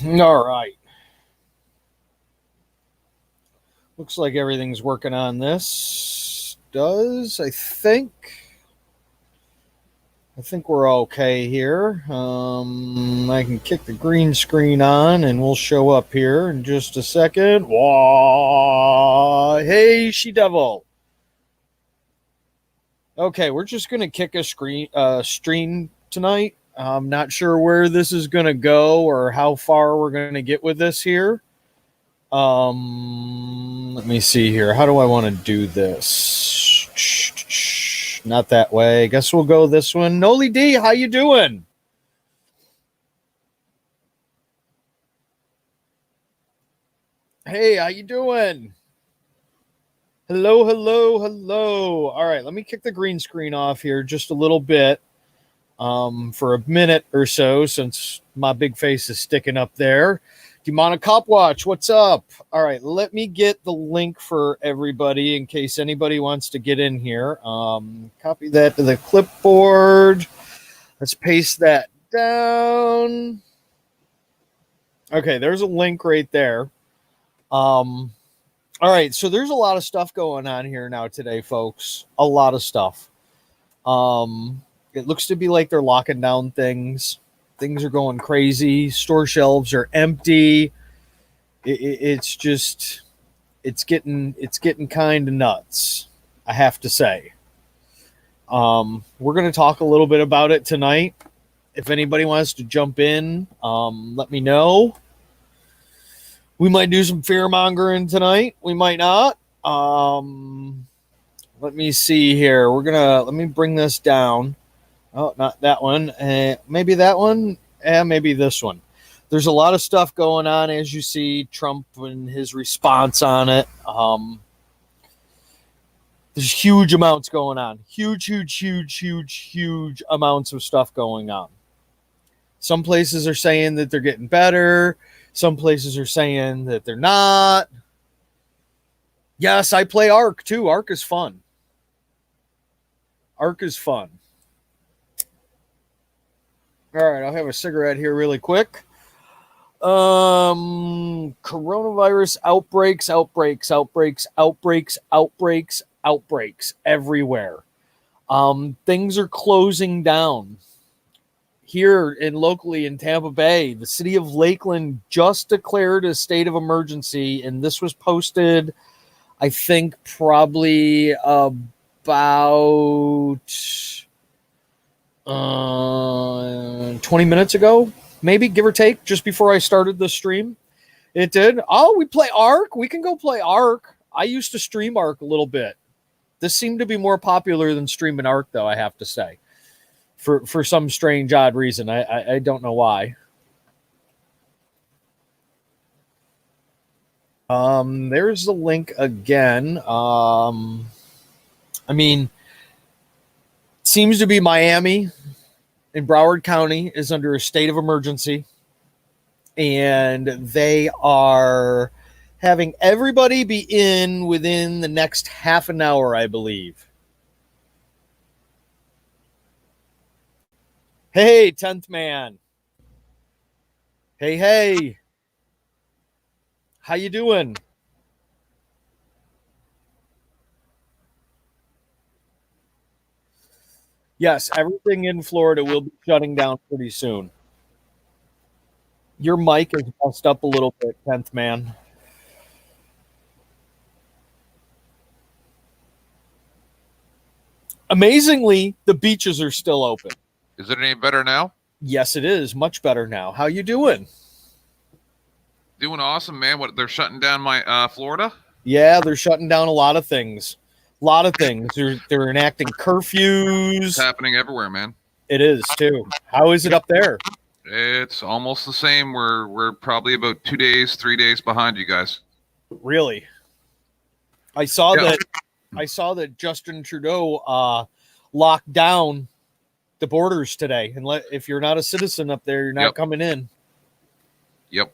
All right. Looks like everything's working on this. I think we're okay here. I can kick the green screen on and we'll show up here in just a second. Wah! Hey, she devil. Okay, we're just gonna kick a stream tonight. I'm not sure where this is gonna go or how far we're gonna get with this here. Let me see here. How do I want to do this? Not that way. Guess we'll go this one. Noli D, how you doing? Hey, how you doing? Hello, hello, hello. All right, let me kick the green screen off here just a little bit for a minute or so since my big face is sticking up there. Demonic Cop Watch, what's up? All right, let me get the link for everybody in case anybody wants to get in here. Copy that to the clipboard. Let's paste that down. Okay, there's a link right there. All right, so there's a lot of stuff going on here now today, folks. A lot of stuff. It looks to be like they're locking down things. Things are going crazy. Store shelves are empty. It's getting kind of nuts, I have to say. We're going to talk a little bit about it tonight. If anybody wants to jump in, let me know. We might do some fear mongering tonight. We might not. Let me see here. Let me bring this down. Oh, not that one. Maybe that one. Maybe this one. There's a lot of stuff going on, as you see. Trump and his response on it. There's huge amounts going on. Huge amounts of stuff going on. Some places are saying that they're getting better. Some places are saying that they're not. Yes, I play Ark too. Ark is fun. Ark is fun. All right, I'll have a cigarette here really quick. Coronavirus outbreaks everywhere. Things are closing down. Here locally in Tampa Bay, the city of Lakeland just declared a state of emergency, and this was posted, I think, probably about 20 minutes ago, maybe, give or take, just before I started the stream. It did. Oh, we play Ark? We can go play Ark. I used to stream Ark a little bit. This seemed to be more popular than streaming Ark, though, I have to say. For some strange, odd reason. I don't know why. There's the link again. Seems to be Miami in Broward County is under a state of emergency, and they are having everybody be in within the next half an hour, I believe. Hey, 10th man. Hey. How you doing? Yes, everything in Florida will be shutting down pretty soon. Your mic is messed up a little bit, 10th man. Amazingly, the beaches are still open. Is it any better now? Yes, it is. Much better now. How you doing? Doing awesome, man. What, they're shutting down my Florida? Yeah, they're shutting down a lot of things. They're enacting curfews. It's happening everywhere, man. It is too. How is it up there? It's almost the same. We're probably about 2 days, 3 days behind you guys. Really? I saw that Justin Trudeau locked down the borders today, and if you're not a citizen up there, you're not coming in. Yep.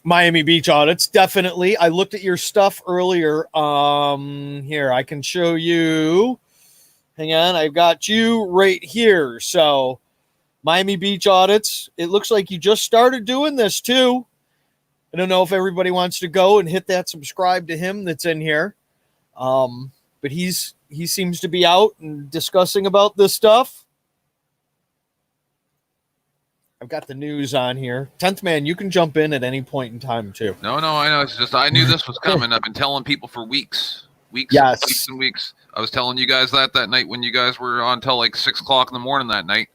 Miami Beach audits, definitely. I looked at your stuff earlier. Here, I can show you. Hang on, I've got you right here. So Miami Beach audits. It looks like you just started doing this too. I don't know if everybody wants to go and hit that subscribe to him that's in here. But he seems to be out and discussing about this stuff. I've got the news on here. 10th man, you can jump in at any point in time too. No, I know. It's just I knew this was coming. I've been telling people for weeks. Yes. Weeks and weeks. I was telling you guys that night when you guys were on till like 6 o'clock in the morning that night.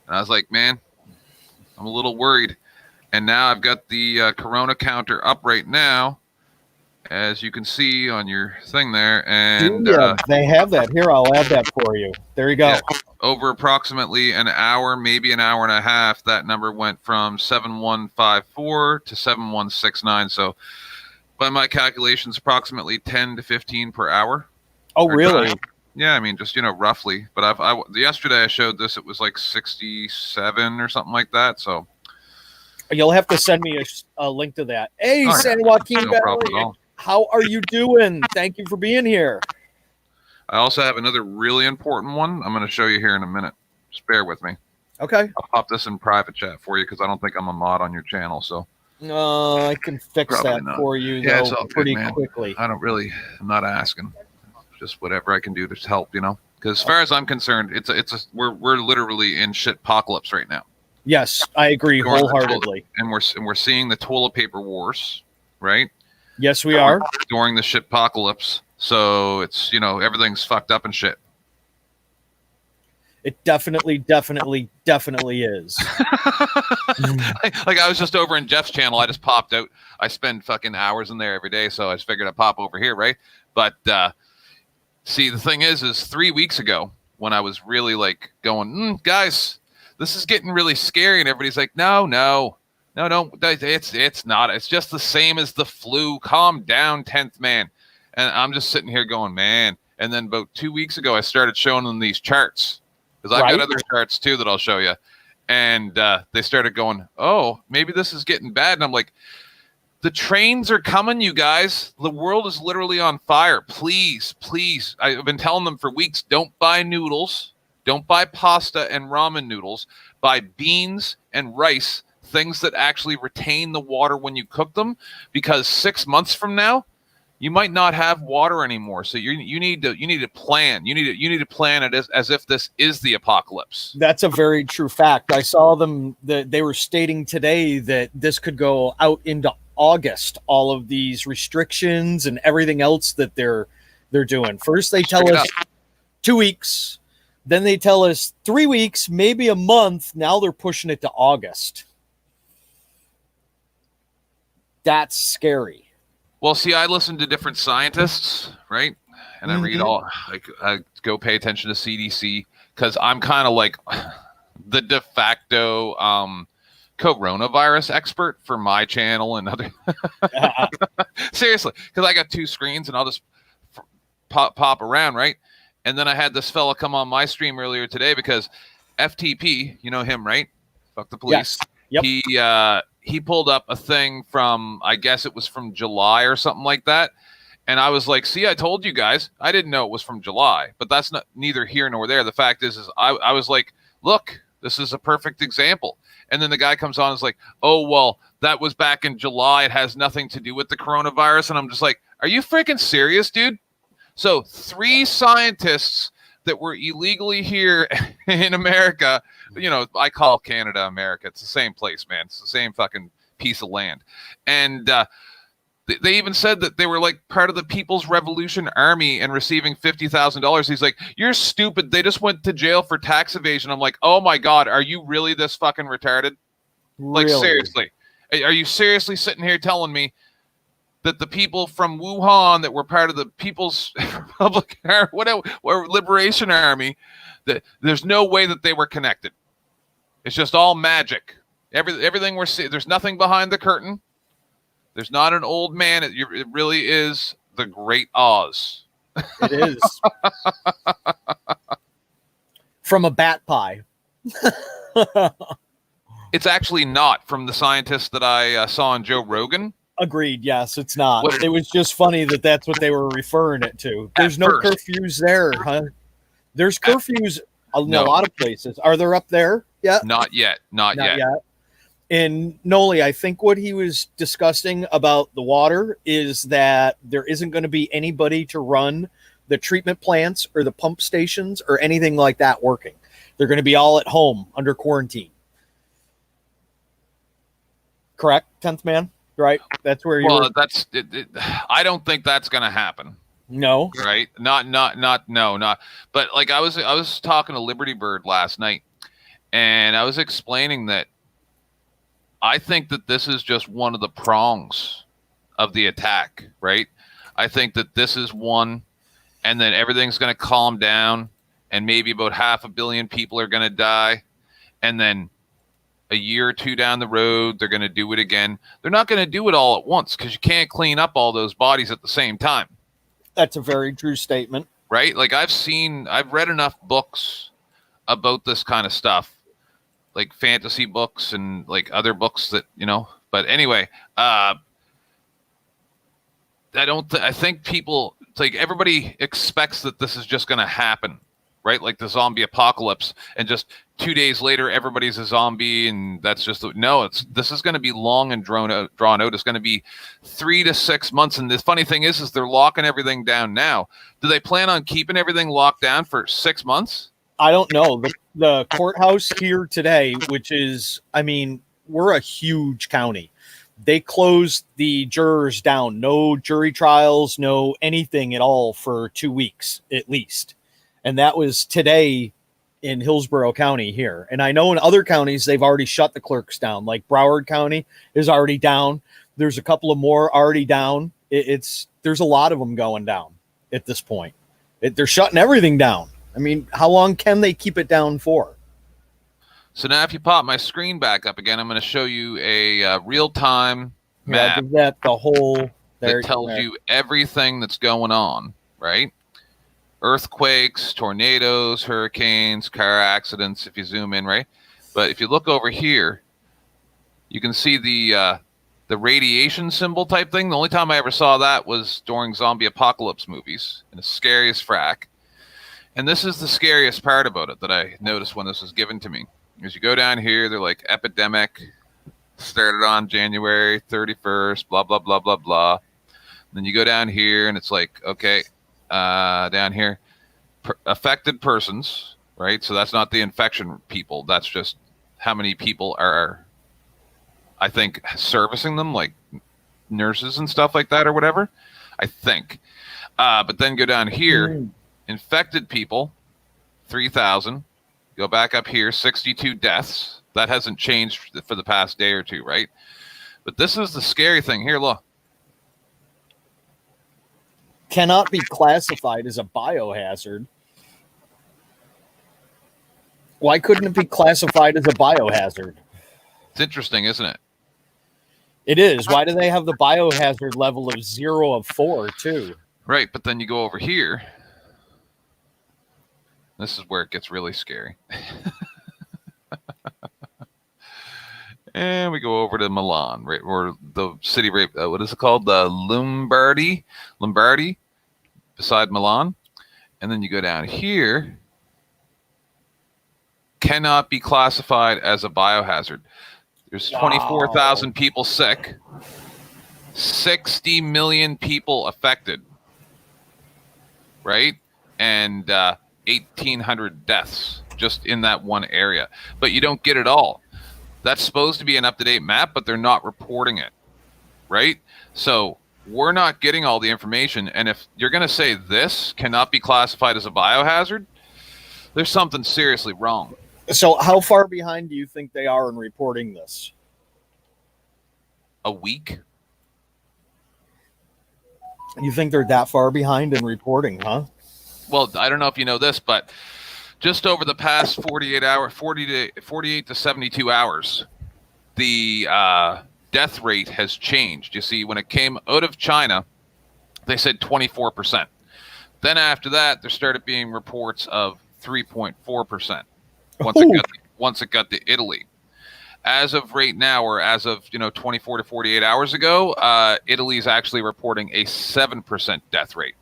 And I was like, man, I'm a little worried. And now I've got the Corona counter up right now, as you can see on your thing there. And they have that. Here, I'll add that for you. There you go. Yeah, over approximately an hour, maybe an hour and a half, that number went from 7154 to 7169. So by my calculations, approximately 10 to 15 per hour. Oh, really? Yeah, I mean, just, roughly. But yesterday I showed this, it was like 67 or something like that. So you'll have to send me a link to that. Hey, San Joaquin Valley, how are you doing? Thank you for being here. I also have another really important one I'm going to show you here in a minute. Just bear with me. Okay. I'll pop this in private chat for you because I don't think I'm a mod on your channel. So I can fix that for you, though, pretty quickly. I'm not asking. Just whatever I can do to help, because as far as I'm concerned, we're literally in shitpocalypse right now. Yes, I agree wholeheartedly. And we're seeing the toilet paper wars, right? Yes, we are. During the shitpocalypse. So it's, everything's fucked up and shit. It definitely is. Like I was just over in Jeff's channel. I just popped out. I spend fucking hours in there every day. So I just figured I'd pop over here, right? But see, the thing is 3 weeks ago when I was really like going, guys, this is getting really scary. And everybody's like, no, it's not. It's just the same as the flu. Calm down, 10th man. And I'm just sitting here going, man. And then about 2 weeks ago, I started showing them these charts because I've got other charts too that I'll show you. And they started going, oh, maybe this is getting bad. And I'm like, the trains are coming, you guys. The world is literally on fire. Please. I've been telling them for weeks, don't buy noodles. Don't buy pasta and ramen noodles. Buy beans and rice, things that actually retain the water when you cook them, because 6 months from now, you might not have water anymore. So you need to plan. You need to plan it as if this is the apocalypse. That's a very true fact. I saw them that they were stating today that this could go out into August. All of these restrictions and everything else that they're doing. First, they tell us 2 weeks. Then they tell us 3 weeks, maybe a month. Now they're pushing it to August. That's scary. Well, see, I listen to different scientists, right? And I read I go pay attention to CDC because I'm kind of like the de facto coronavirus expert for my channel and other. Seriously, because I got 2 screens and I'll just pop around, right? And then I had this fella come on my stream earlier today because FTP, you know him, right? Fuck the police. Yes. Yep. He pulled up a thing from, I guess it was from July or something like that. And I was like, see, I told you guys. I didn't know it was from July, but that's neither here nor there. The fact is I was like, look, this is a perfect example. And then the guy comes on and is like, oh, well, that was back in July. It has nothing to do with the coronavirus. And I'm just like, are you freaking serious, dude? So 3 scientists that were illegally here in America, I call Canada America. It's the same place, man. It's the same fucking piece of land. And they even said that they were like part of the People's Revolution Army and receiving $50,000. He's like, you're stupid. They just went to jail for tax evasion. I'm like, oh my God, are you really this fucking retarded? Really? Like, seriously. Are you seriously sitting here telling me that the people from Wuhan that were part of the People's Republic or Liberation Army, that there's no way that they were connected? It's just all magic. Everything we're seeing, there's nothing behind the curtain. There's not an old man. It really is the Great Oz. It is. From a bat pie. It's actually not, from the scientists that I saw on Joe Rogan. Agreed. Yes, it's not. It was just funny that that's what they were referring it to. There's no curfews there, huh? There's curfews in a lot of places. Are there up there? Yeah, Not yet. Not not yet. yet. And Noli, I think what he was discussing about the water is that there isn't going to be anybody to run the treatment plants or the pump stations or anything like that working. They're going to be all at home under quarantine. Correct, 10th man? Right? That's where you Well, were. that's I don't think that's going to happen. No. Right? Not. But like I was talking to Liberty Bird last night, and I was explaining that I think that this is just one of the prongs of the attack, right? I think that this is one, and then everything's going to calm down, and maybe about 500 million people are going to die, and then a year or two down the road, they're going to do it again. They're not going to do it all at once because you can't clean up all those bodies at the same time. That's a very true statement. Right? Like I've read enough books about this kind of stuff, like fantasy books and like other books that, but anyway, I think people, it's like everybody expects that this is just going to happen, right? Like the zombie apocalypse, and just 2 days later, everybody's a zombie, and that's just this is going to be long and drawn out. It's going to be 3 to 6 months. And the funny thing is they're locking everything down now. Do they plan on keeping everything locked down for 6 months? I don't know. The courthouse here today, which is, I mean, we're a huge county. They closed the jurors down. No jury trials, no anything at all for 2 weeks at least. And that was today in Hillsborough County here. And I know in other counties, they've already shut the clerks down. Like Broward County is already down. There's a couple of more already down. There's a lot of them going down at this point. They're shutting everything down. I mean, how long can they keep it down for? So now if you pop my screen back up again, I'm going to show you a real-time map give that the whole that tells you everything that's going on, right? Earthquakes, tornadoes, hurricanes, car accidents, if you zoom in, right? But if you look over here, you can see the radiation symbol type thing. The only time I ever saw that was during zombie apocalypse movies, in the scariest frack. And this is the scariest part about it that I noticed when this was given to me. As you go down here, they're like epidemic, started on January 31st, blah, blah, blah, blah, blah. Then you go down here, and it's like, okay, down here, affected persons, right? So that's not the infection people. That's just how many people are, I think, servicing them, like nurses and stuff like that or whatever, I think. But then go down here, infected people, 3,000. Go back up here, 62 deaths. That hasn't changed for the past day or two, right? But this is the scary thing. Here, look. Cannot be classified as a biohazard. Why couldn't it be classified as a biohazard? It's interesting, isn't it? It is. Why do they have the biohazard level of 0 of 4 too? Right, but then you go over here. This is where it gets really scary. And we go over to Milan, right, or the city, what is it called? The Lombardy, beside Milan. And then you go down here. Cannot be classified as a biohazard. There's 24,000 people sick, 60 million people affected, right? And 1,800 deaths just in that one area. But you don't get it all. That's supposed to be an up-to-date map, but they're not reporting it, right? So we're not getting all the information. And if you're going to say this cannot be classified as a biohazard, there's something seriously wrong. So how far behind do you think they are in reporting this? A week? You think they're that far behind in reporting, huh? Well, I don't know if you know this, but just over the past 48 to 72 hours, the death rate has changed. You see, when it came out of China, they said 24%. Then after that, there started being reports of 3.4% once it got to Italy. As of right now, or as of 24 to 48 hours ago, Italy is actually reporting a 7% death rate.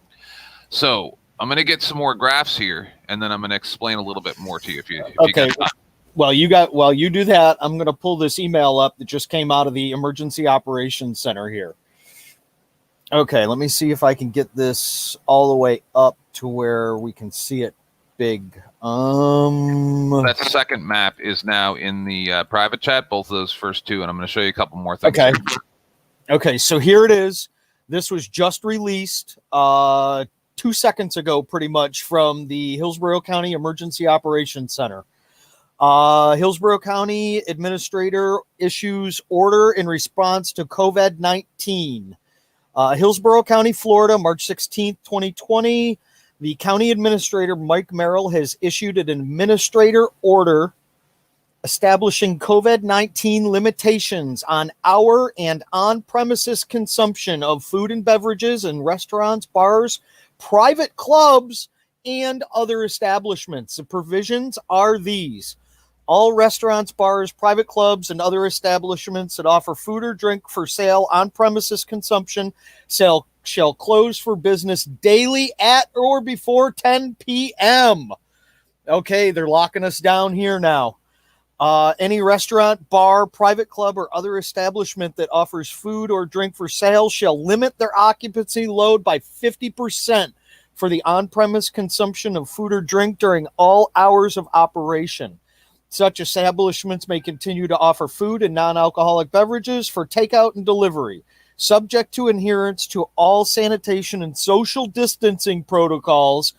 So I'm going to get some more graphs here, and then I'm going to explain a little bit more to you if you got time. While you do that, I'm going to pull this email up that just came out of the Emergency Operations Center here. Okay, let me see if I can get this all the way up to where we can see it big. That second map is now in the private chat, both of those first two, and I'm going to show you a couple more things. Okay. Okay, so here it is. This was just released 2 seconds ago, pretty much, from the Hillsborough County Emergency Operations Center. Hillsborough County Administrator issues order in response to COVID-19. Hillsborough County, Florida, March 16th, 2020. The county administrator, Mike Merrill, has issued an administrator order establishing COVID-19 limitations on our and on-premises consumption of food and beverages in restaurants, bars, private clubs, and other establishments. The provisions are these. All restaurants, bars, private clubs, and other establishments that offer food or drink for sale on-premises consumption shall close for business daily at or before 10 p.m. Okay, they're locking us down here now. Any restaurant, bar, private club, or other establishment that offers food or drink for sale shall limit their occupancy load by 50% for the on-premise consumption of food or drink during all hours of operation. Such establishments may continue to offer food and non-alcoholic beverages for takeout and delivery, subject to adherence to all sanitation and social distancing protocols.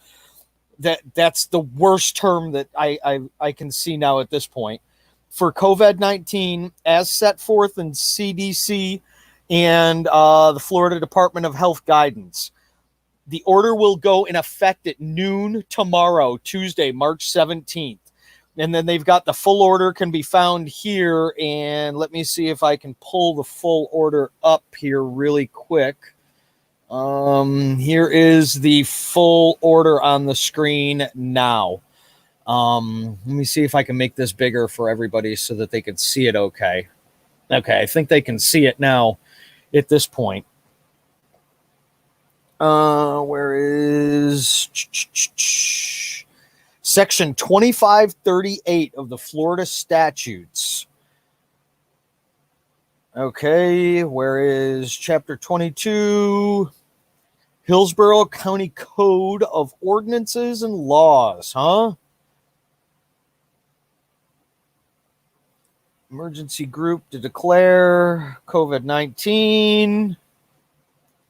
That's the worst term that I can see now at this point. For COVID-19, as set forth in CDC and the Florida Department of Health guidance. The order will go in effect at noon tomorrow, Tuesday, March 17th. And then they've got the full order can be found here. And let me see if I can pull the full order up here really quick. Here is the full order on the screen now. Let me see if I can make this bigger for everybody so that they can see it okay. Okay, I think they can see it now at this point. Where is Section 2538 of the Florida statutes? Okay, where is Chapter 22? Hillsborough County Code of Ordinances and Laws, huh? Emergency group to declare COVID-19.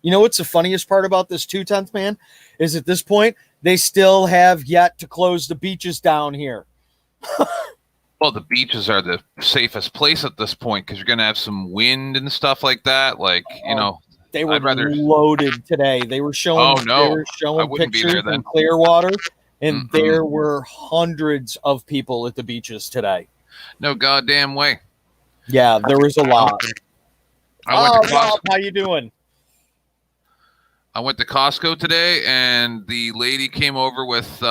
You know what's the funniest part about this 2/10, man? Is at this point, they still have yet to close the beaches down here. Well, the beaches are the safest place at this point because you're going to have some wind and stuff like that. Like, you know, they were loaded today. They were showing, pictures in Clearwater, and there were hundreds of people at the beaches today. No goddamn way. Yeah, there was a lot. Rob, how you doing? I went to Costco today, and the lady came over with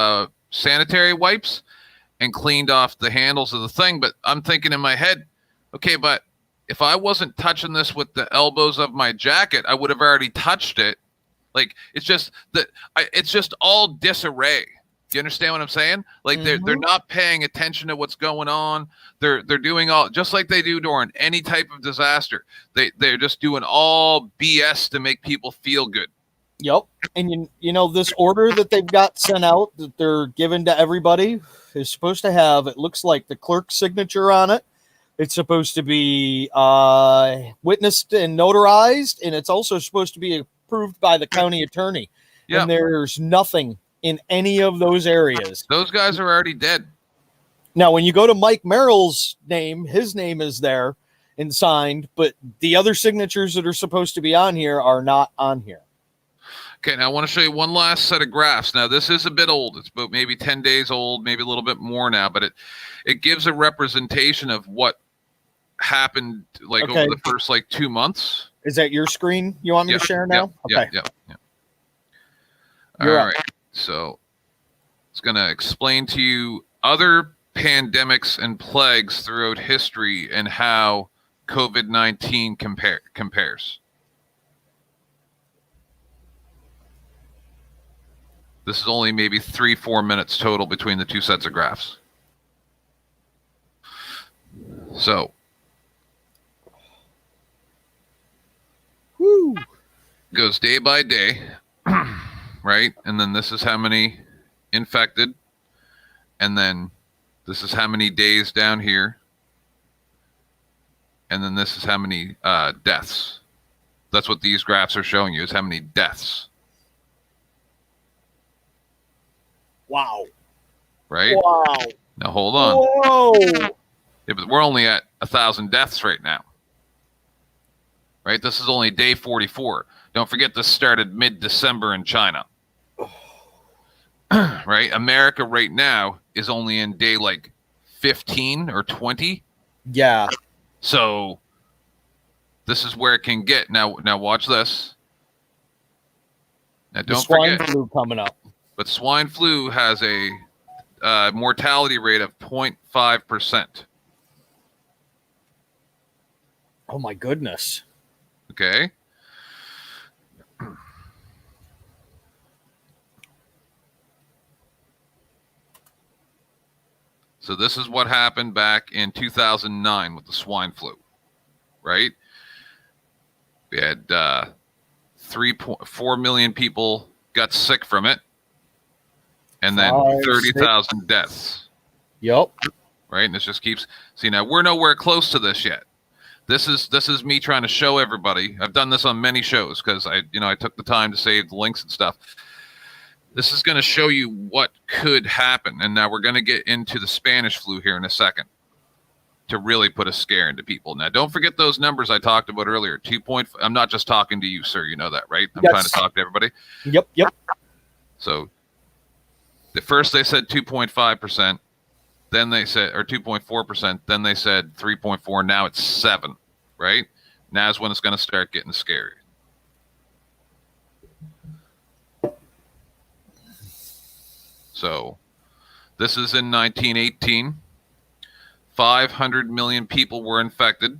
sanitary wipes and cleaned off the handles of the thing. But I'm thinking in my head, okay, but if I wasn't touching this with the elbows of my jacket, I would have already touched it. Like, it's just that it's just all disarray. Do you understand what I'm saying? Like, they're not paying attention to what's going on. They're doing all just like they do during any type of disaster. They're just doing all BS to make people feel good. Yep. And you know, this order that they've got sent out that they're giving to everybody is supposed to have, it looks like, the clerk's signature on it. It's supposed to be witnessed and notarized, and it's also supposed to be approved by the county attorney. Yep. And there's nothing in any of those areas. Those guys are already dead. Now, when you go to Mike Merrill's name, his name is there and signed, but the other signatures that are supposed to be on here are not on here. Okay, now I want to show you one last set of graphs. Now, this is a bit old. It's about maybe 10 days old, maybe a little bit more now, but it gives a representation of what happened over the first 2 months. Is that your screen you want me to share now? Yeah. All right. So it's going to explain to you other pandemics and plagues throughout history and how COVID-19 compares. This is only maybe 3-4 minutes total between the two sets of graphs. So, Woo. goes day by day, right? And then this is how many infected. And then this is how many days down here. And then this is how many deaths. That's what these graphs are showing you, is how many deaths. Wow. Right? Wow. Now, hold on. Whoa. Yeah, but we're only at 1,000 deaths right now. Right? This is only day 44. Don't forget this started mid-December in China. Right? America right now is only in day like 15 or 20. Yeah. So this is where it can get. Now watch this. Now don't swine forget, flu coming up. but swine flu has a mortality rate of 0.5%. Oh my goodness. Okay. So this is what happened back in 2009 with the swine flu, right? We had 3.4 million people got sick from it, and then 30,000 deaths. Yep. Right, and this just keeps. See, now we're nowhere close to this yet. This is me trying to show everybody. I've done this on many shows because I took the time to save the links and stuff. This is going to show you what could happen. And now we're going to get into the Spanish flu here in a second to really put a scare into people. Now, don't forget those numbers I talked about earlier. 2. I'm not just talking to you, sir. You know that, right? I'm trying to talk to everybody. Yep. So at first they said 2.5%. Then they said, or 2.4%. Then they said 3.4. Now it's 7, right? Now's when it's going to start getting scary. So this is in 1918. 500 million people were infected,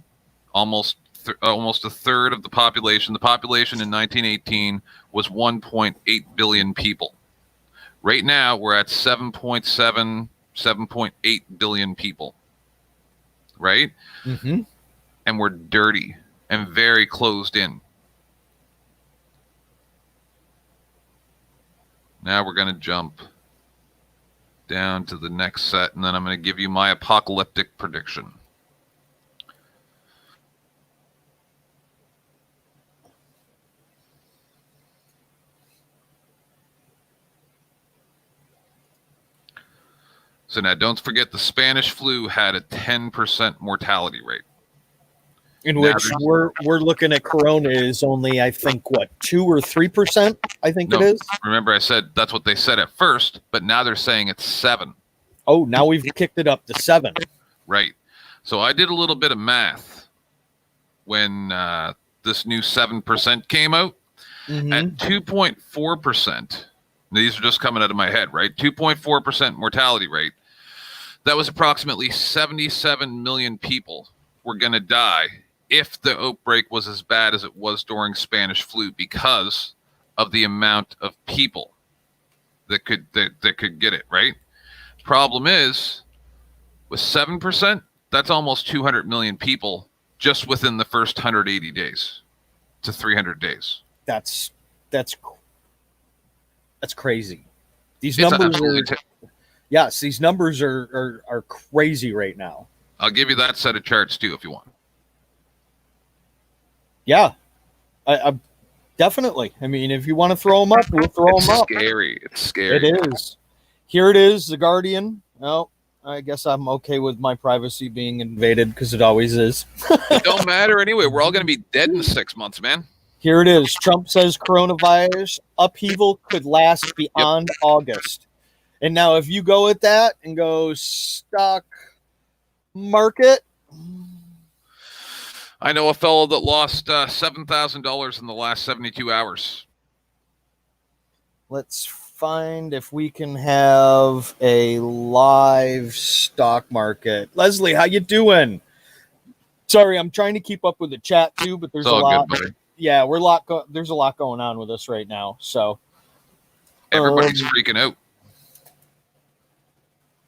almost a third of the population. The population in 1918 was 1.8 billion people. Right now, we're at 7.8 billion people, right? Mm-hmm. And we're dirty and very closed in. Now we're going to jump down to the next set, and then I'm going to give you my apocalyptic prediction. So now don't forget the Spanish flu had a 10% mortality rate. In which we're looking at Corona is only, I think, what, 2 or 3%? I think it is. Remember, I said that's what they said at first, but now they're saying it's 7. Oh, now we've kicked it up to 7. Right. So I did a little bit of math when this new 7% came out. Mm-hmm. At 2.4%, these are just coming out of my head, right? 2.4% mortality rate. That was approximately 77 million people were going to die if the outbreak was as bad as it was during Spanish flu because of the amount of people that could get it, right? Problem is, with 7%, that's almost 200 million people just within the first 180 days to 300 days. That's crazy. These numbers these numbers are crazy right now. I'll give you that set of charts too if you want. Yeah, I definitely. I mean, if you want to throw them up, we'll throw them up. It's scary. It is. Here it is, The Guardian. Oh, I guess I'm okay with my privacy being invaded because it always is. It don't matter anyway. We're all going to be dead in 6 months, man. Here it is. Trump says coronavirus upheaval could last beyond August. And now if you go with that and go stock market. I know a fellow that lost $7,000 in the last 72 hours. Let's find if we can have a live stock market. Leslie, how you doing? Sorry, I'm trying to keep up with the chat too, but there's a lot. Good, yeah, there's a lot going on with us right now. So everybody's freaking out.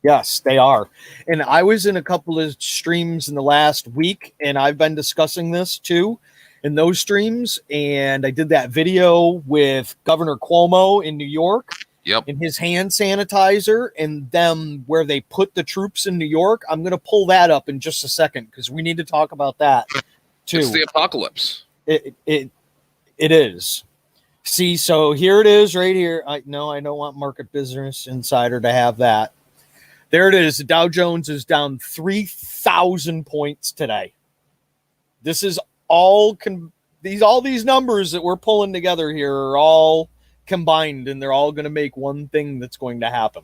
Yes, they are. And I was in a couple of streams in the last week, and I've been discussing this too in those streams. And I did that video with Governor Cuomo in New York Yep. and his hand sanitizer and them where they put the troops in New York. I'm going to pull that up in just a second because we need to talk about that too. It's the apocalypse. It is. See, so here it is right here. I don't want Market Business Insider to have that. There it is. The Dow Jones is down 3,000 points today. This is all these numbers that we're pulling together here are all combined, and they're all going to make one thing that's going to happen.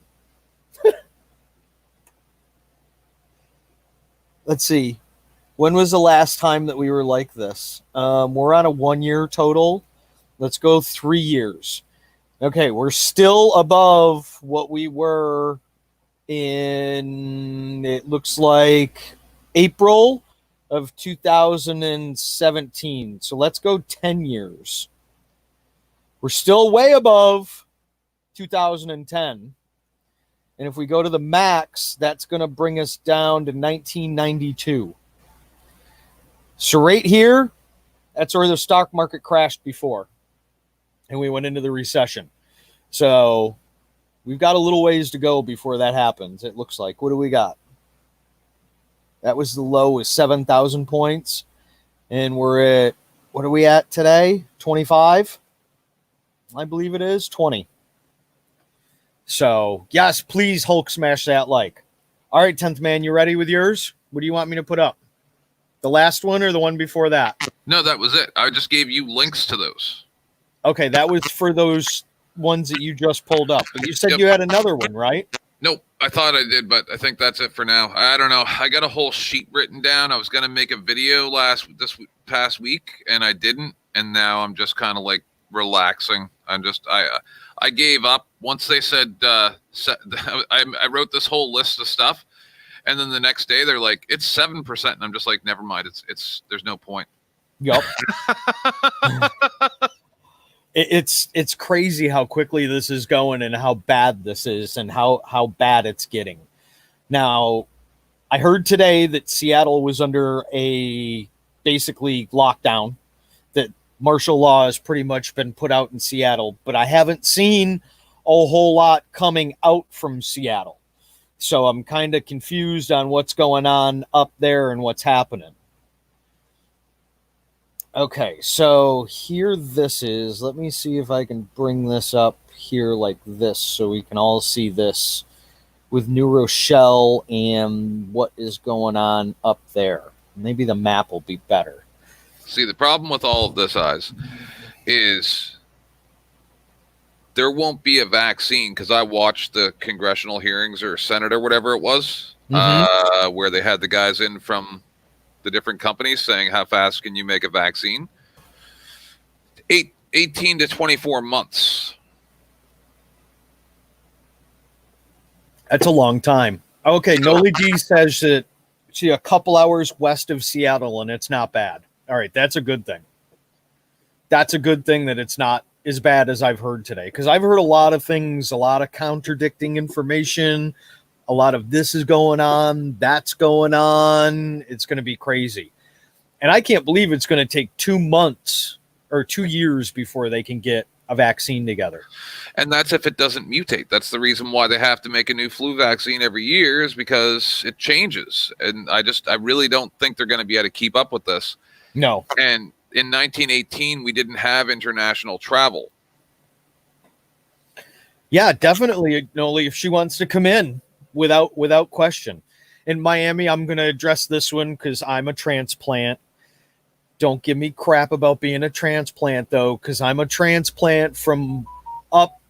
Let's see. When was the last time that we were like this? We're on a 1 year total. Let's go 3 years. Okay, we're still above what we were in, it looks like, April of 2017. So let's go 10 years. We're still way above 2010. And if we go to the max, that's going to bring us down to 1992. So right here, that's where the stock market crashed before. And we went into the recession. So we've got a little ways to go before that happens, it looks like. What do we got? That was the low, was 7,000 points. And we're at, what are we at today? 25? I believe it is 20. So, yes, please Hulk smash that like. All right, 10th man, you ready with yours? What do you want me to put up? The last one or the one before that? No, that was it. I just gave you links to those. Okay, that was for those ones that you just pulled up. But you said you had another one, right? Nope. I thought I did, but I think that's it for now. I don't know. I got a whole sheet written down. I was going to make a video this past week, and I didn't. And now I'm just kind of like relaxing. I gave up once they said, I wrote this whole list of stuff. And then the next day they're like, it's 7%. And I'm just like, never mind. There's no point. Yep. It's crazy how quickly this is going and how bad this is and how bad it's getting. Now, I heard today that Seattle was under a basically lockdown, that martial law has pretty much been put out in Seattle, but I haven't seen a whole lot coming out from Seattle. So I'm kind of confused on what's going on up there and what's happening. Okay, so here this is. Let me see if I can bring this up here like this so we can all see this with New Rochelle and what is going on up there. Maybe the map will be better. See, the problem with all of this, Eyes, is there won't be a vaccine, because I watched the congressional hearings or Senate or whatever it was, where they had the guys in from the different companies saying, how fast can you make a vaccine? 18 to 24 months. That's a long time. Okay, Noli D says that she's a couple hours west of Seattle, and it's not bad. All right, that's a good thing. That's a good thing that it's not as bad as I've heard today, because I've heard a lot of things, a lot of contradicting information, a lot of this is going on, that's going on. It's going to be crazy. And I can't believe it's going to take 2 months or 2 years before they can get a vaccine together. And that's if it doesn't mutate. That's the reason why they have to make a new flu vaccine every year, is because it changes. And I really don't think they're going to be able to keep up with this. No. And in 1918, we didn't have international travel. Yeah, definitely, Noli, if she wants to come in without question. In Miami, I'm going to address this one because I'm a transplant. Don't give me crap about being a transplant, though, because I'm a transplant from up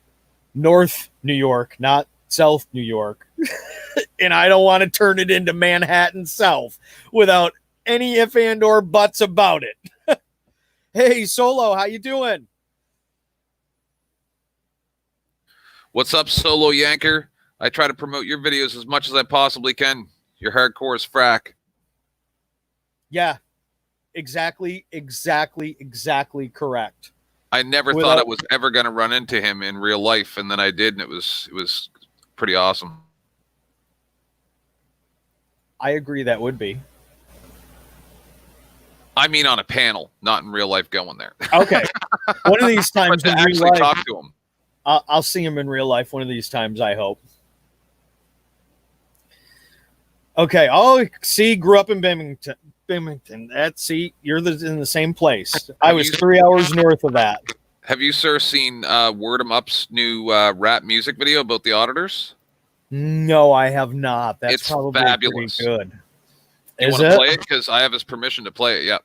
North New York, not South New York. And I don't want to turn it into Manhattan South without any if and or buts about it. Hey, Solo, how you doing? What's up, Solo Yanker? I try to promote your videos as much as I possibly can. Your hardcore is frack. Yeah, exactly correct. I never thought I was ever going to run into him in real life, and then I did, and it was pretty awesome. I agree that would be. I mean, on a panel, not in real life going there. Okay. One of these But times to in real actually life, talk to him. I'll see him in real life one of these times, I hope. Okay. Oh, see, grew up in Binghamton. See, you're in the same place. I was 3 hours north of that. Have you, sir, seen Word 'em Up's new rap music video about the auditors? No, I have not. That's It's probably fabulous. pretty good. You want to play it? Because I have his permission to play it. Yep.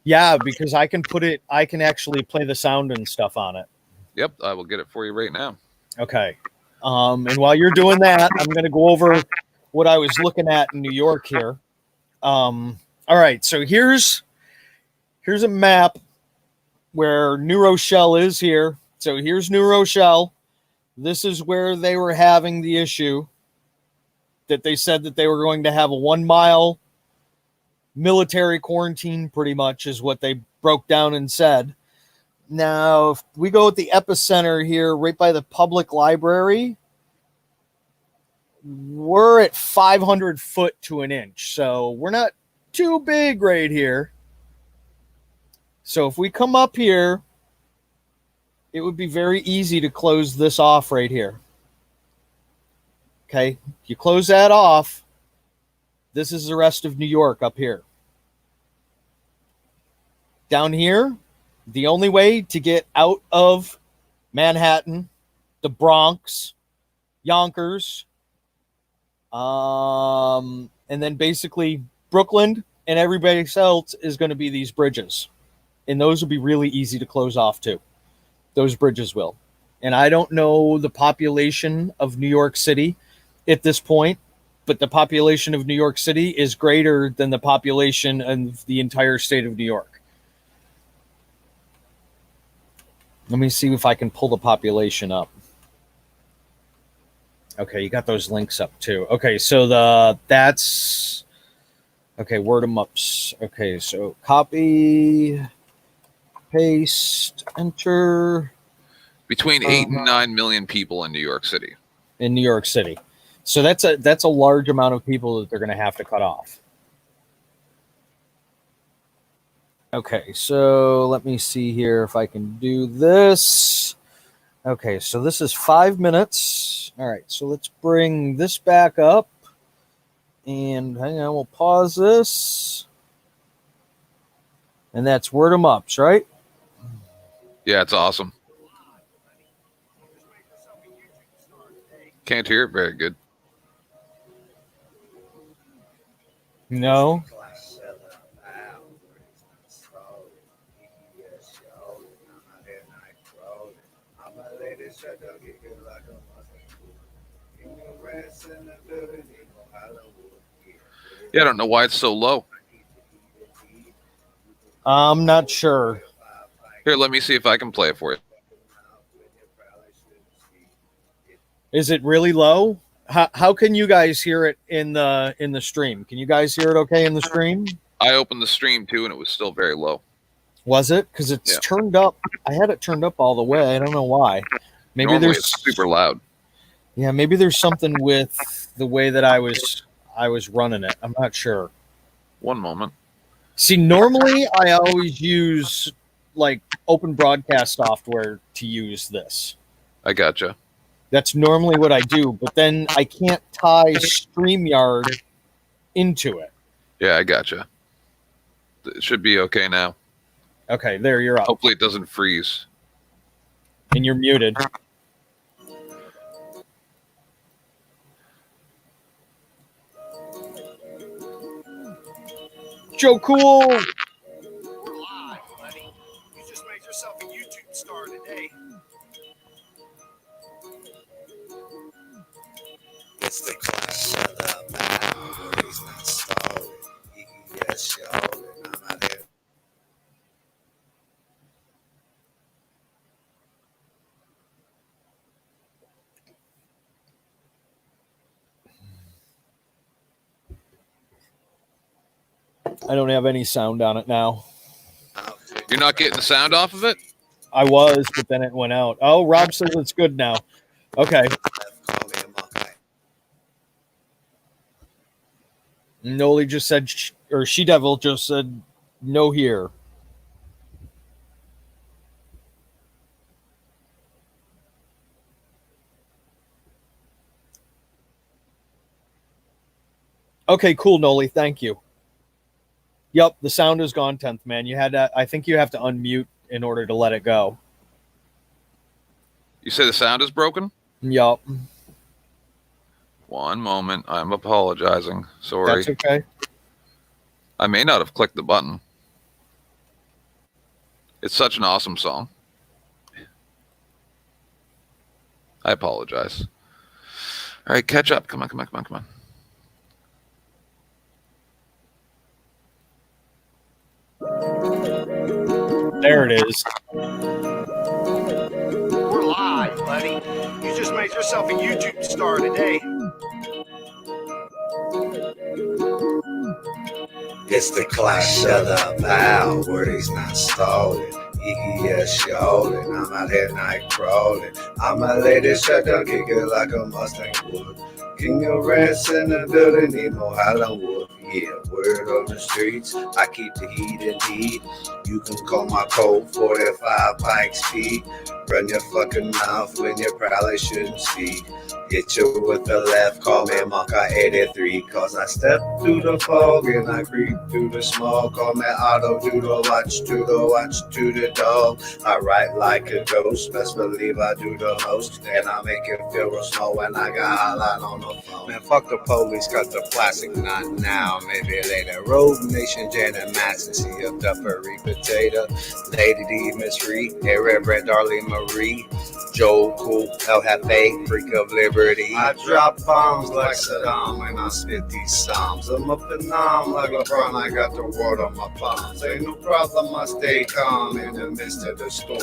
Yeah, because I can actually play the sound and stuff on it. Yep, I will get it for you right now. Okay. And while you're doing that, I'm going to go over what I was looking at in New York here. All right, so here's a map where New Rochelle is here. So here's New Rochelle. This is where they were having the issue that they said that they were going to have a 1 mile military quarantine, pretty much is what they broke down and said. Now, if we go at the epicenter here, right by the public library, we're at 500 foot to an inch. So we're not too big right here. So if we come up here, it would be very easy to close this off right here. Okay, you close that off. This is the rest of New York up here. Down here, the only way to get out of Manhattan, the Bronx, Yonkers, and then basically Brooklyn and everybody else is going to be these bridges. And those will be really easy to close off too. Those bridges will. And I don't know the population of New York City at this point, but the population of New York City is greater than the population of the entire state of New York. Let me see if I can pull the population up. Okay, you got those links up too. Okay, so that's okay, Word 'em Ups. Okay, so copy, paste, enter. Between 8 and 9 million people in New York City. In New York City. So that's a large amount of people that they're going to have to cut off. Okay, so let me see here if I can do this. Okay, so this is 5 minutes. All right, so let's bring this back up. And hang on, we'll pause this. And that's Word 'em Ups, right? Yeah, it's awesome. Can't hear it very good. No. Yeah, I don't know why it's so low. I'm not sure. Here, let me see if I can play it for you. Is it really low? How can you guys hear it in the stream? Can you guys hear it okay in the stream? I opened the stream too, and it was still very low. Was it? Because it's turned up. I had it turned up all the way. I don't know why. Maybe Normally there's it's super loud. Yeah, maybe there's something with the way that I was running it. I'm not sure. One moment. See, normally I always use like open broadcast software to use this. I gotcha. That's normally what I do, but then I can't tie StreamYard into it. Yeah, I gotcha. It should be okay now. Okay, there, you're up. Hopefully it doesn't freeze. And you're muted. Joe Cool! We're live, buddy. You just made yourself a YouTube star today. It's the clash of the battle. He's not stalling. Yes, yo. I'm out here. I don't have any sound on it now. You're not getting the sound off of it? I was, but then it went out. Oh, Rob says it's good now. Okay. Noli just said, or She Devil just said, no here. Okay, cool, Noli. Thank you. Yep, the sound is gone, 10th man. You had to, I think you have to unmute in order to let it go. You say the sound is broken? Yep. One moment. I'm apologizing. Sorry. That's okay. I may not have clicked the button. It's such an awesome song. I apologize. All right, catch up. Come on, come on, come on, come on. There it is. We're live, buddy. You just made yourself a YouTube star today. It's the clash of the power, he's not stalling. EES yawling, I'm out here night crawling. I'm a lady shut down, kick it like a Mustang would. King of rats in the building, need no Highland Wolf. Yeah, word on the streets, I keep the heat indeed. You can call my code 45 Pike speed. Run your fucking mouth when you probably shouldn't speak. Hit you with the left, call me Monka 83. Cause I step through the fog and I creep through the smog. Call me Auto, do the watch, to the dog. I write like a ghost, best believe I do the most. And I make it feel real small when I got hotline on the phone. Man, fuck the police, got the plastic, not now, maybe later. Road Nation, Janet Matson, see up Duffery Potato. Lady D, Miss Reed, Reverend Darlene Marie. Joe Cool, El Jefe, Freak of Liberty. I drop bombs like Saddam and I spit these psalms. I'm up and on like LeBron, I got the world on my palms. Ain't no problem, I stay calm in the midst of the storm.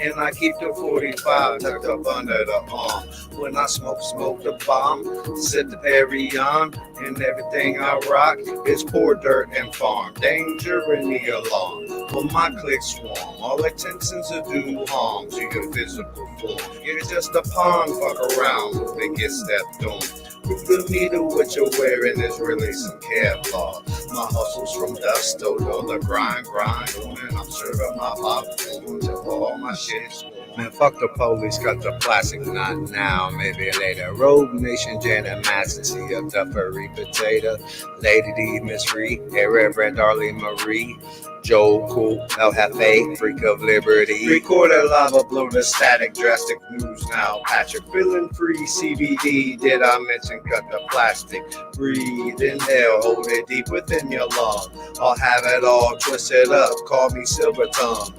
And I keep the 45 tucked up under the arm. When I smoke the bomb, sit the Perry on, and everything I rock is poor dirt and farm. Danger in the alarm, well my click swarm. All intentions to do harm to your physical form. You're just a pawn, fuck around when they get stepped on. Prove to me that what you're wearing is really some Kevlar. My hustle's from dust, on the grind on, and I'm serving my popcorn till all my shit's gone. Man, fuck the police, got the plastic, not now, maybe later. Road Nation, Janet Matson, see up Duffery Potato. Lady D, Miss Reed, Reverend Darlene Marie. Joe Cool, El Jefe, Freak of Liberty. Recorded lava, blow the static, drastic news now. Patrick, feeling free, CBD. Did I mention cut the plastic? Breathe, inhale, hold it deep within your lung. I'll have it all twisted up, call me Silver Tongue.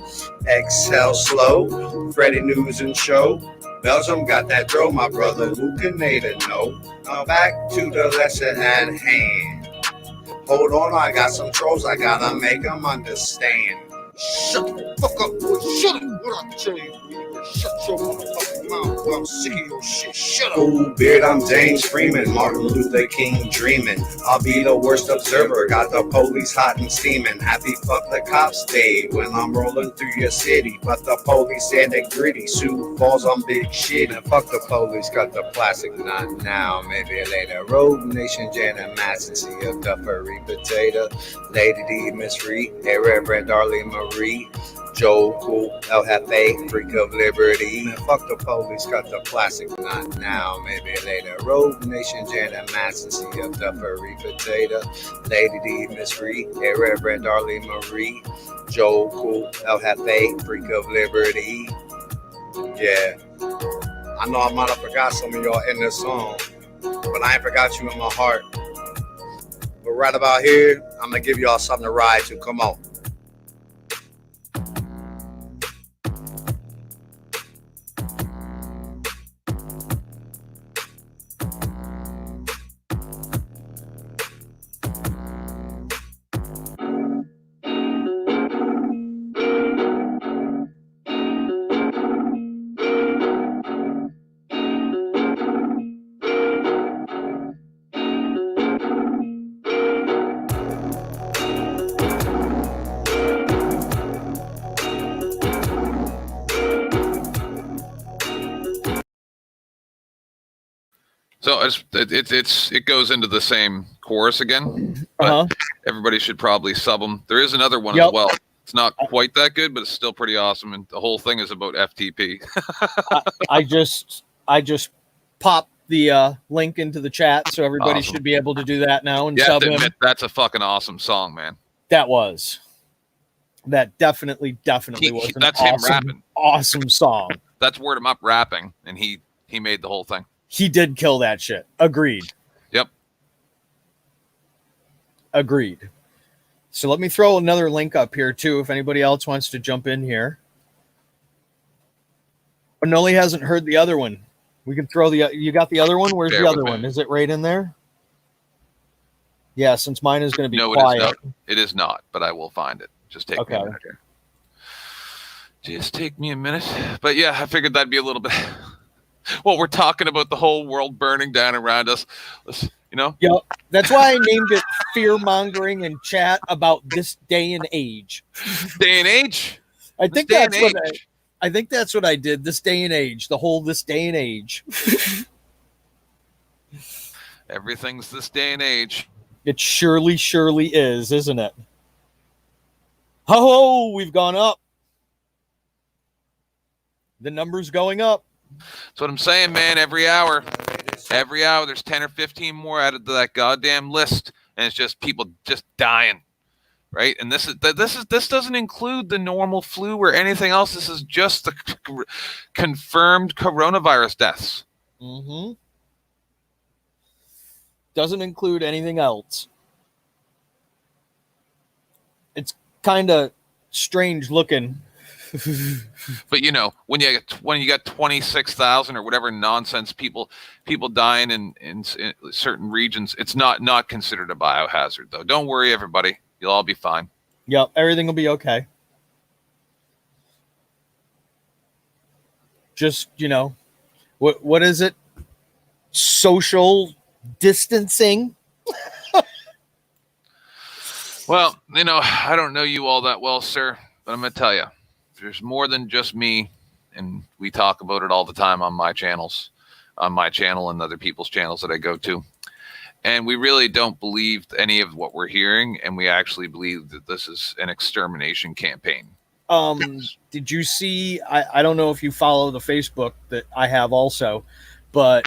Exhale slow, Freddie News and Show. Belgium got that dro, my brother Luke and Nathan know. Now back to the lesson at hand. Hold on, I got some trolls, I gotta make them understand. Shut the fuck up, boy, shut it. What I tell you, shut your motherfucking mouth, boy, I'm sick of your shit, shut up. Cool beard, I'm James Freeman, Martin Luther King dreaming. I'll be the worst observer, got the police hot and steaming. Happy fuck the cops day when I'm rolling through your city. But the police and the gritty, Sioux Falls on big shit. And fuck the police, got the plastic, not now, maybe later. Road Nation, Janet Matson, see up Duffery Potato. Lady D, Miss Reed, Reverend Darlene Marie. Joe Cool, El Jefe, Freak of Liberty. Man, fuck the police, got the plastic, not now, maybe later. Road Nation, Janet Matson, see up Duffery Potato. Lady D, Miss Reed, Reverend Darlene Marie. Joe Cool, El Jefe, Freak of Liberty. Yeah, I know I might have forgot some of y'all in this song, but I ain't forgot you in my heart. But right about here, I'm gonna give y'all something to ride to. Come on. So it goes into the same chorus again, but everybody should probably sub them. There is another one as well. It's not quite that good, but it's still pretty awesome, and the whole thing is about FTP. I just popped the link into the chat, so everybody should be able to do that now and sub him. That's a fucking awesome song, man. That definitely was. That's him rapping. Awesome song. That's Word 'em Up rapping, and he made the whole thing. He did kill that shit. Agreed. Yep. Agreed. So let me throw another link up here too, if anybody else wants to jump in here. Noli hasn't heard the other one. We can throw you got the other one? Where's the other one? Is it right in there? Yeah, since mine is going to be quiet. It is not, but I will find it. Just take me a minute here. Just take me a minute. But yeah, I figured that'd be a little bit... Well, we're talking about the whole world burning down around us, you know? Yep. That's why I named it Fear Mongering in chat about this day and age. Day and age? I think that's what I did. This day and age. The whole this day and age. Everything's this day and age. It surely is, isn't it? Oh, we've gone up. The number's going up. That's what I'm saying, man. Every hour, there's 10 or 15 more added to that goddamn list, and it's just people just dying, right? And this doesn't include the normal flu or anything else. This is just the confirmed coronavirus deaths. Mm-hmm. Doesn't include anything else. It's kind of strange looking. But you know, when you got 26,000 or whatever nonsense people dying in certain regions, it's not considered a biohazard though. Don't worry, everybody. You'll all be fine. Yep, everything will be okay. Just, you know, what is it? Social distancing. Well, you know, I don't know you all that well, sir, but I'm going to tell you, there's more than just me, and we talk about it all the time on my channel and other people's channels that I go to. And we really don't believe any of what we're hearing, and we actually believe that this is an extermination campaign. Did you see, I don't know if you follow the Facebook that I have also, but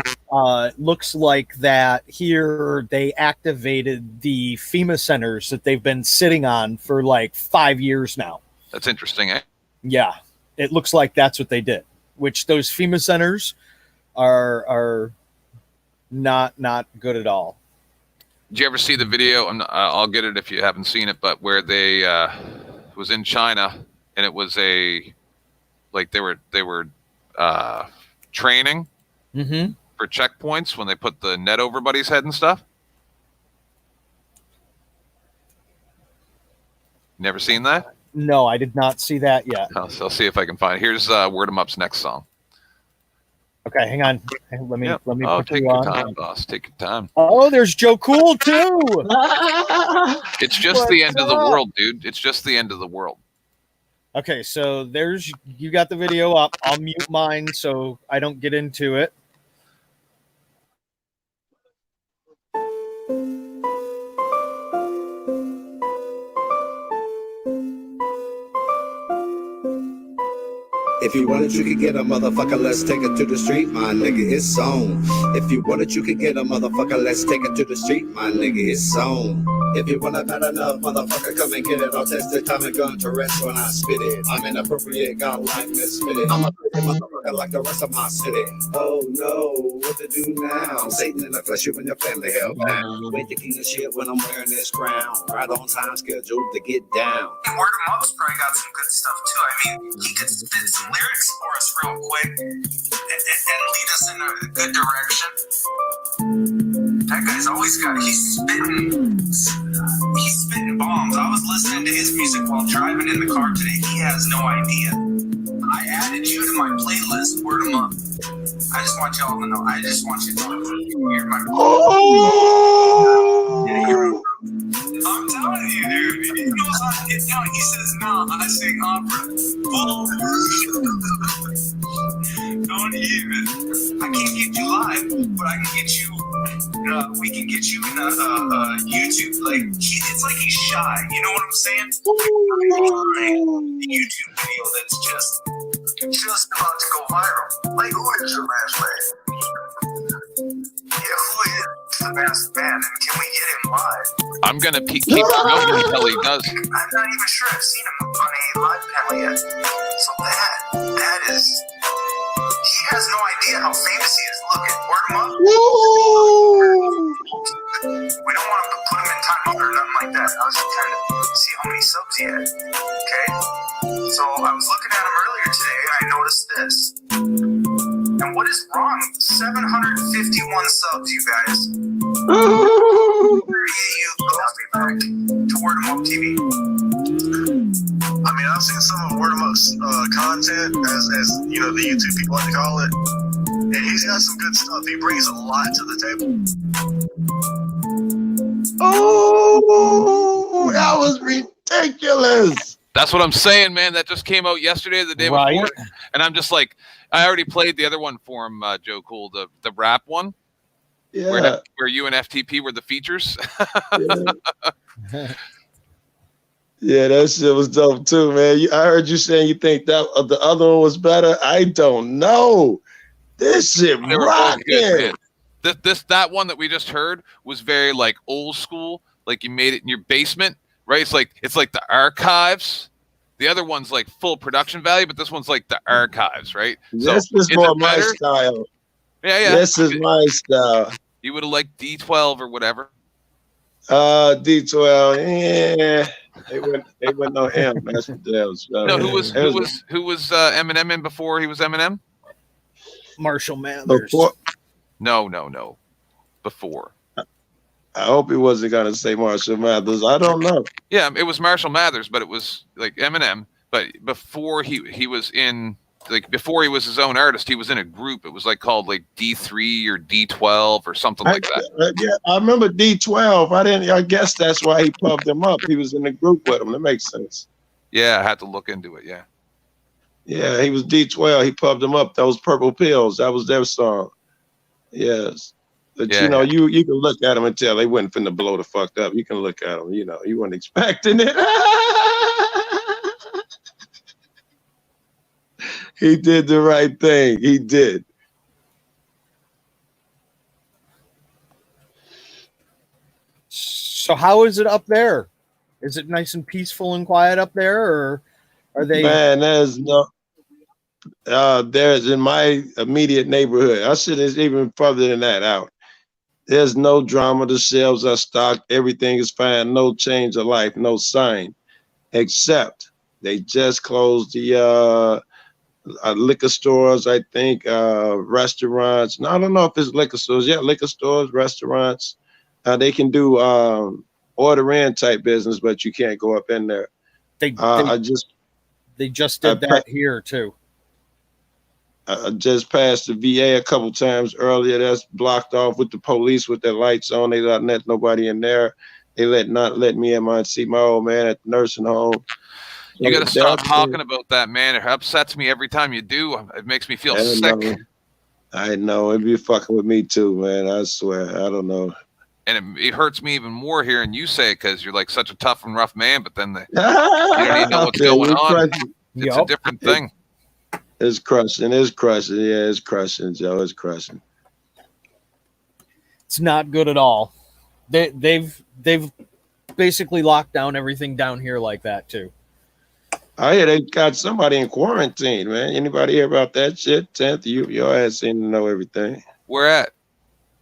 looks like that here they activated the FEMA centers that they've been sitting on for like 5 years now. That's interesting, eh? Yeah, it looks like that's what they did, which those FEMA centers are not good at all. Did you ever see the video? I'll get it if you haven't seen it, but where they was in China, and it was they were training for checkpoints when they put the net over everybody's head and stuff. Never seen that? No, I did not see that yet. So I'll see if I can find it. Here's Word 'em Up's next song. Okay, hang on. Let me put take you your on. time, boss. Take your time. Oh, there's Joe Cool too. It's just the end of the world, dude. It's just the end of the world. Okay, so you got the video up. I'll mute mine so I don't get into it. If you want it, you can get a motherfucker, let's take it to the street, my nigga, it's on. If you want it, you can get a motherfucker, let's take it to the street, my nigga, it's on. If you want it bad enough, motherfucker, come and get it. I'll test the time and gun to rest when I spit it. I'm inappropriate, God like misfit it. I'm a pretty motherfucker like the rest of my city. Oh no, what to do now? Satan in the flesh, you and your family hell bound. Wait the king of shit when I'm wearing this crown. Right on time schedule to get down. And Word 'em Up's probably got some good stuff too. I mean, he could spit some lyrics for us real quick and lead us in a good direction. That guy's always he's spitting bombs. I was listening to his music while driving in the car today. He has no idea. I added you to my playlist, Word 'em Up. I just want y'all to know. I just want you to know. You're my I'm telling you, dude. He goes on to get down. He says, "No, I sing opera." Don't even. I can't get you live, but I can get you. We can get you in a YouTube. Like it's like he's shy. You know what I'm saying? A YouTube video that's just about to go viral. Like who is your masked man? Yeah, who is the masked man? And can we get him live? I'm gonna keep promoting until he does. I'm not even sure I've seen him on a live panel yet. So that is. He has no idea how famous he is. Look at word him up. We don't want to put him in time out or nothing like that. I was just trying to see how many subs he had. Okay? So I was looking at him earlier today and I noticed this. And what is wrong? 751 subs, you guys. 38 youth calls me back to Word 'em Up TV. I mean, I've seen some of Word 'em Up's content, as you know, the YouTube people like to call it, and he's got some good stuff. He brings a lot to the table. Oh, that was ridiculous. That's what I'm saying, man. That just came out yesterday, the day before, and I'm just like, I already played the other one for him, Joe Cool, the rap one. Yeah. Where you and FTP were the features. Yeah. Yeah, that shit was dope too, man. I heard you saying you think that the other one was better. I don't know. This shit rocking. That one that we just heard was very like old school, like you made it in your basement, right? It's like the archives. The other one's like full production value, but this one's like the archives, right? This is more my style. Yeah. This is my style. You would have liked D12 or whatever. D12, yeah. They went on him. That's what that was. No, who was Eminem in before he was Eminem? Marshall Mathers. Before? No. Before. I hope he wasn't gonna say Marshall Mathers. I don't know. Yeah, it was Marshall Mathers, but it was like Eminem. But before he was in, like, before he was his own artist, he was in a group. It was like called like D3 or D12 or something like that. Yeah, I remember D12. I guess that's why he pumped him up. He was in the group with him. That makes sense. Yeah, I had to look into it. Yeah. Yeah, he was D12. He pumped him up. Those Purple Pills. That was their song. Yes. But Yeah, you know, you can look at him and tell they wasn't finna blow the fuck up. You can look at him. You know, you weren't expecting it. He did the right thing. He did. So how is it up there? Is it nice and peaceful and quiet up there, or are they? Man, there's no. There's in my immediate neighborhood. I said it's even further than that out. There's no drama. The shelves are stocked. Everything is fine. No change of life. No sign, except they just closed the liquor stores. I think restaurants. No, I don't know if it's liquor stores. Yeah, liquor stores, restaurants. They can do order in type business, but you can't go up in there. They just did that here too. I just passed the VA a couple times earlier. That's blocked off with the police with their lights on. They not let nobody in there. They not let me in my see my old man at the nursing home. You got to stop talking about that, man. It upsets me every time you do. It makes me feel sick. I know. It'd be fucking with me too, man. I swear. I don't know. And it hurts me even more hearing you say it because you're like such a tough and rough man, but then you don't even know what's going on. It's a different thing. It's crushing. It's crushing. Yeah, it's crushing, Joe. It's crushing. It's not good at all. They've basically locked down everything down here like that too. Oh yeah, they got somebody in quarantine, man. Anybody hear about that shit? 10th, your ass seem to know everything. Where at?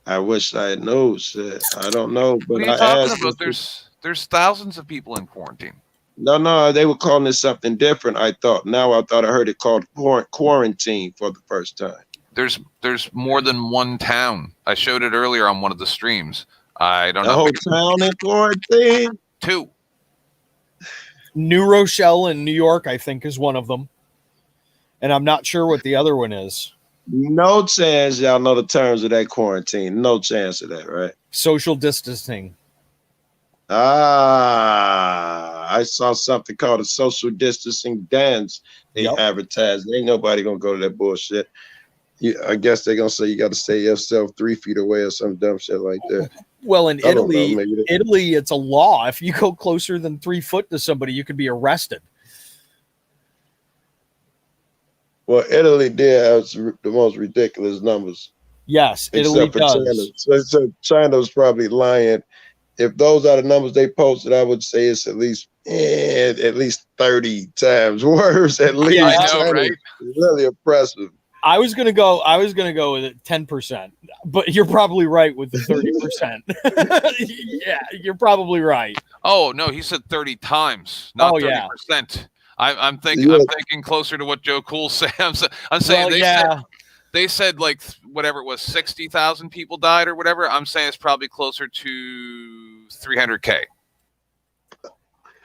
I wish I know shit. I don't know, but what are you talking about? There's thousands of people in quarantine. No, they were calling it something different. I thought I heard it called quarantine for the first time. There's more than one town. I showed it earlier on one of the streams. I don't know. The whole town in quarantine? 2. New Rochelle in New York, I think, is one of them. And I'm not sure what the other one is. No chance y'all know the terms of that quarantine. No chance of that, right? Social distancing. I saw something called a social distancing dance. They advertised. Ain't nobody gonna go to that bullshit. I guess they're gonna say you got to stay yourself 3 feet away or some dumb shit like that. Well, in I don't know, Italy, maybe Italy, it's a law. If you go closer than 3 foot to somebody, you could be arrested. Well, Italy did have the most ridiculous numbers, Yes, Italy except for China. does. So China's probably lying. If those are the numbers they posted, I would say it's at least 30 times worse. At least Yeah. I know, China's right? really oppressive. I was gonna go with it 10%, but you're probably right with the 30%. Yeah, you're probably right. Oh no, he said 30 times, not Oh, 30%. I'm Yeah. thinking closer to what Joe Cool said. I'm saying Well, they said like whatever it was, 60,000 people died or whatever. I'm saying it's probably closer to 300K.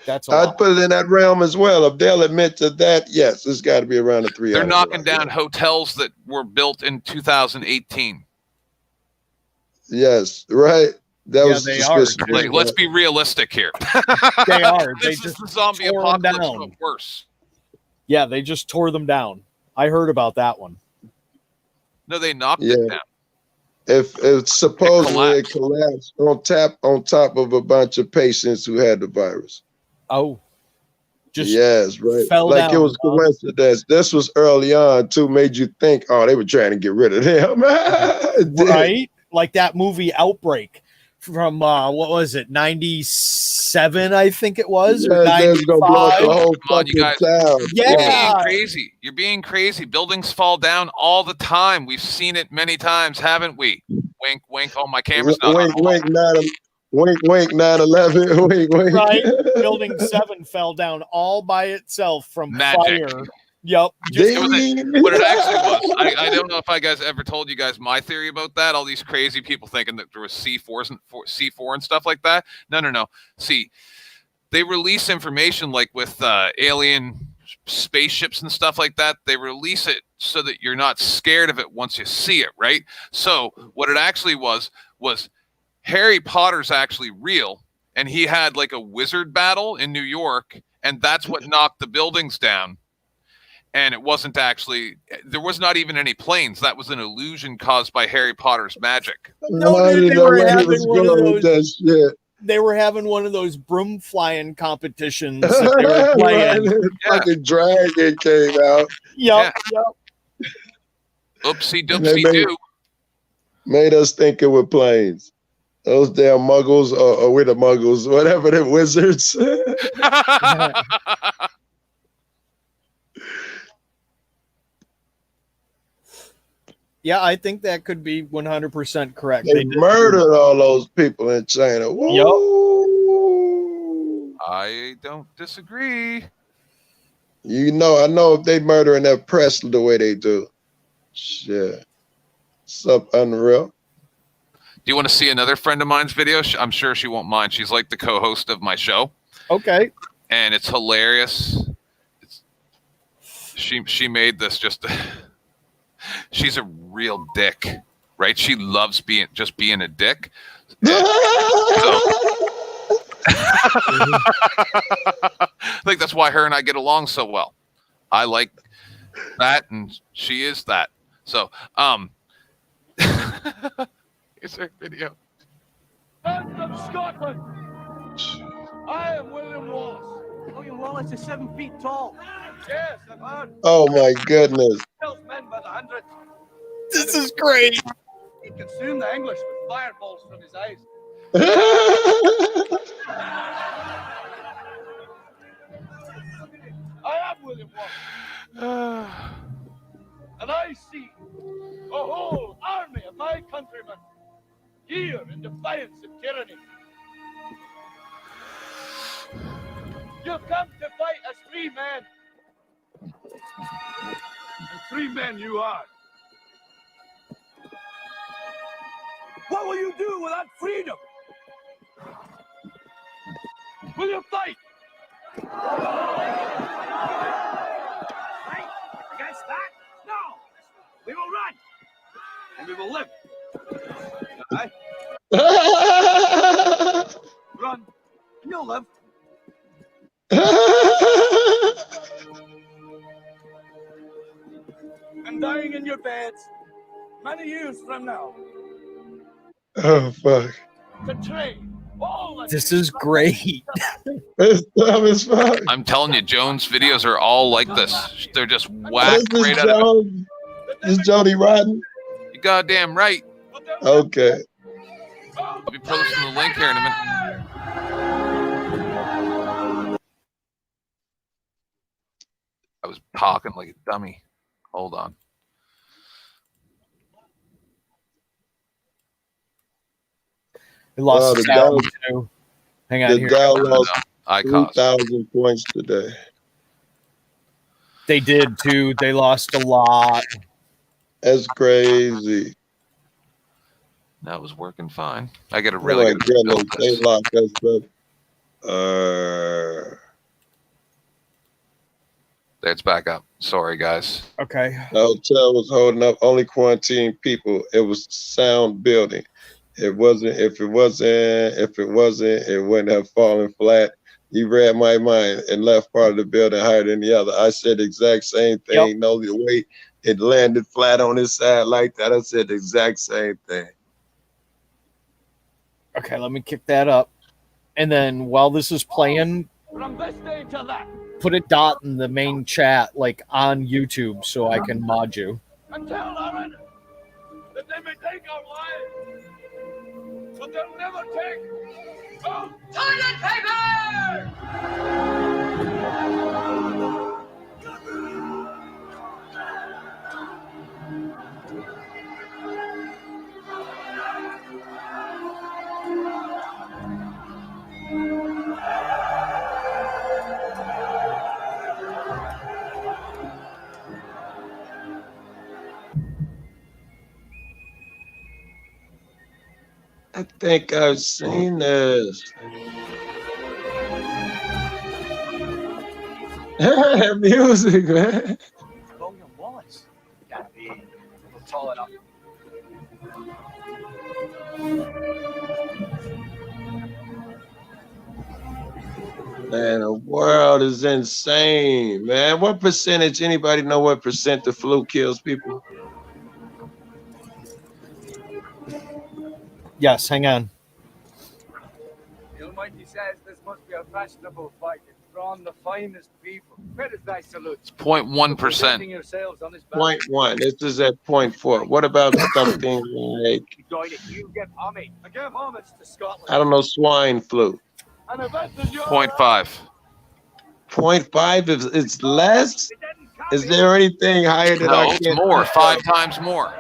that's a I'd lot. put it in that realm as well. If they'll admit to that, yes, it's got to be around the 300. They're knocking down hotels that were built in 2018. Yes, right. That was they are. suspicious. Like, let's be realistic here. They are. They This is just the zombie tore 'em apocalypse, down. but worse. Yeah, they just tore them down. I heard about that one. No, they knocked Yeah. it down. If supposedly it collapsed. collapsed on top of a bunch of patients who had the virus. Oh, just Yes, right. fell Like down, it was huh? coincidence. This was early on too, made you think, oh, they were trying to get rid of them. It did. right? Like that movie Outbreak from what was it, 97, I think it was, or Yeah, that's gonna blow up the 95? whole Come on, you fucking guys. town. Yeah. You're being crazy. You're being crazy. Buildings fall down all the time. We've seen it many times, haven't we? Wink, wink. Oh, my camera's not Wink, on. wink, 9/11. Wink, wink. Right? Building 7 fell down all by itself from Magic. fire. Yep. Just, It was what it actually was. I don't know if I guys ever told you guys my theory about that. All these crazy people thinking that there was C4s and C4 and stuff like that. No. See, they release information like with alien spaceships and stuff like that. They release it so that you're not scared of it once you see it, right? So what it actually was Harry Potter's actually real, and he had like a wizard battle in New York, and that's what knocked the buildings down. And it wasn't actually, there was not even any planes. That was an illusion caused by Harry Potter's magic. no, I they didn't know were where he having was one of going with those. that shit. They were having one of those broom flying competitions that they were playing. Yeah. Fucking dragon came out. Yep. Oopsie And they doopsie doo. made us think it were planes. Those damn muggles, or we're the muggles, whatever, the wizards. Yeah, I think that could be 100% correct. They murdered all those people in China. Yep. Woo! I don't disagree. You know, I know if they murdering that press the way they do. Shit. What's up, Unreal? Do you want to see another friend of mine's video? I'm sure she won't mind. She's like the co-host of my show. Okay. And it's hilarious. She made this just she's a real dick, right? She loves being a dick. I think that's why her and I get along so well. I like that and she is that. So, here's her video. Sons of Scotland, I am William Wallace. William Wallace is 7 feet tall. Yes, I've heard. Oh my goodness. Kills men by the hundreds. This is great. He consumed the English with fireballs from his eyes. I am William Wallace. And I see a whole army of my countrymen here in defiance of tyranny. You've come to fight as free men. And free men you are. What will you do without freedom? Will you fight? Fight against that? No! We will run! And we will live. Aye? Run, and you'll live. And dying in your beds, many years from now, Oh fuck. to train all of This you is great. It's dumb as fuck. I'm telling you, Jones' videos are all like this. They're just whacked This is right out of it. Jones. This is Jody Rodden. You goddamn right. Okay. I'll be posting the link here in a minute. I was talking like a dummy. Hold on. We lost Wow, the the sound Dow- too. Hang on The here. Dow No, lost I caused. 3,000 points today. They did too. They lost a lot. That's crazy. That was working fine. I gotta Oh really my get goodness, they locked us up. It's back up. Sorry, guys. Okay. The hotel was holding up only quarantined people. It was sound building. It wasn't. If it wasn't, it wouldn't have fallen flat. You read my mind and left part of the building higher than the other. I said the exact same thing. Yep. No, the way it landed flat on his side like that, I said the exact same thing. Okay, let me kick that up. And then while this is playing, from this day to that, put a dot in the main chat, like on YouTube, so I can mod you. and tell Aaron that they may take our lives, but they'll never take our toilet paper! I think I've seen this. Music, man. William Wallace. Gotta be. We'll tall it up. Man, the world is insane, man. What percentage? Anybody know what percent the flu kills people? Yes, hang on. The Almighty says this must be a fashionable fight. It's drawn the finest people. Where is thy salute? It's 0.1%. Presenting yourselves on this Point one. This is at 0.4. What about something like, You give homage. I give homage to Scotland. I don't know, swine flu? An event is your 0.5. 0.5 is it's less? Is there anything higher than No, I it's can't? more. 5 times more.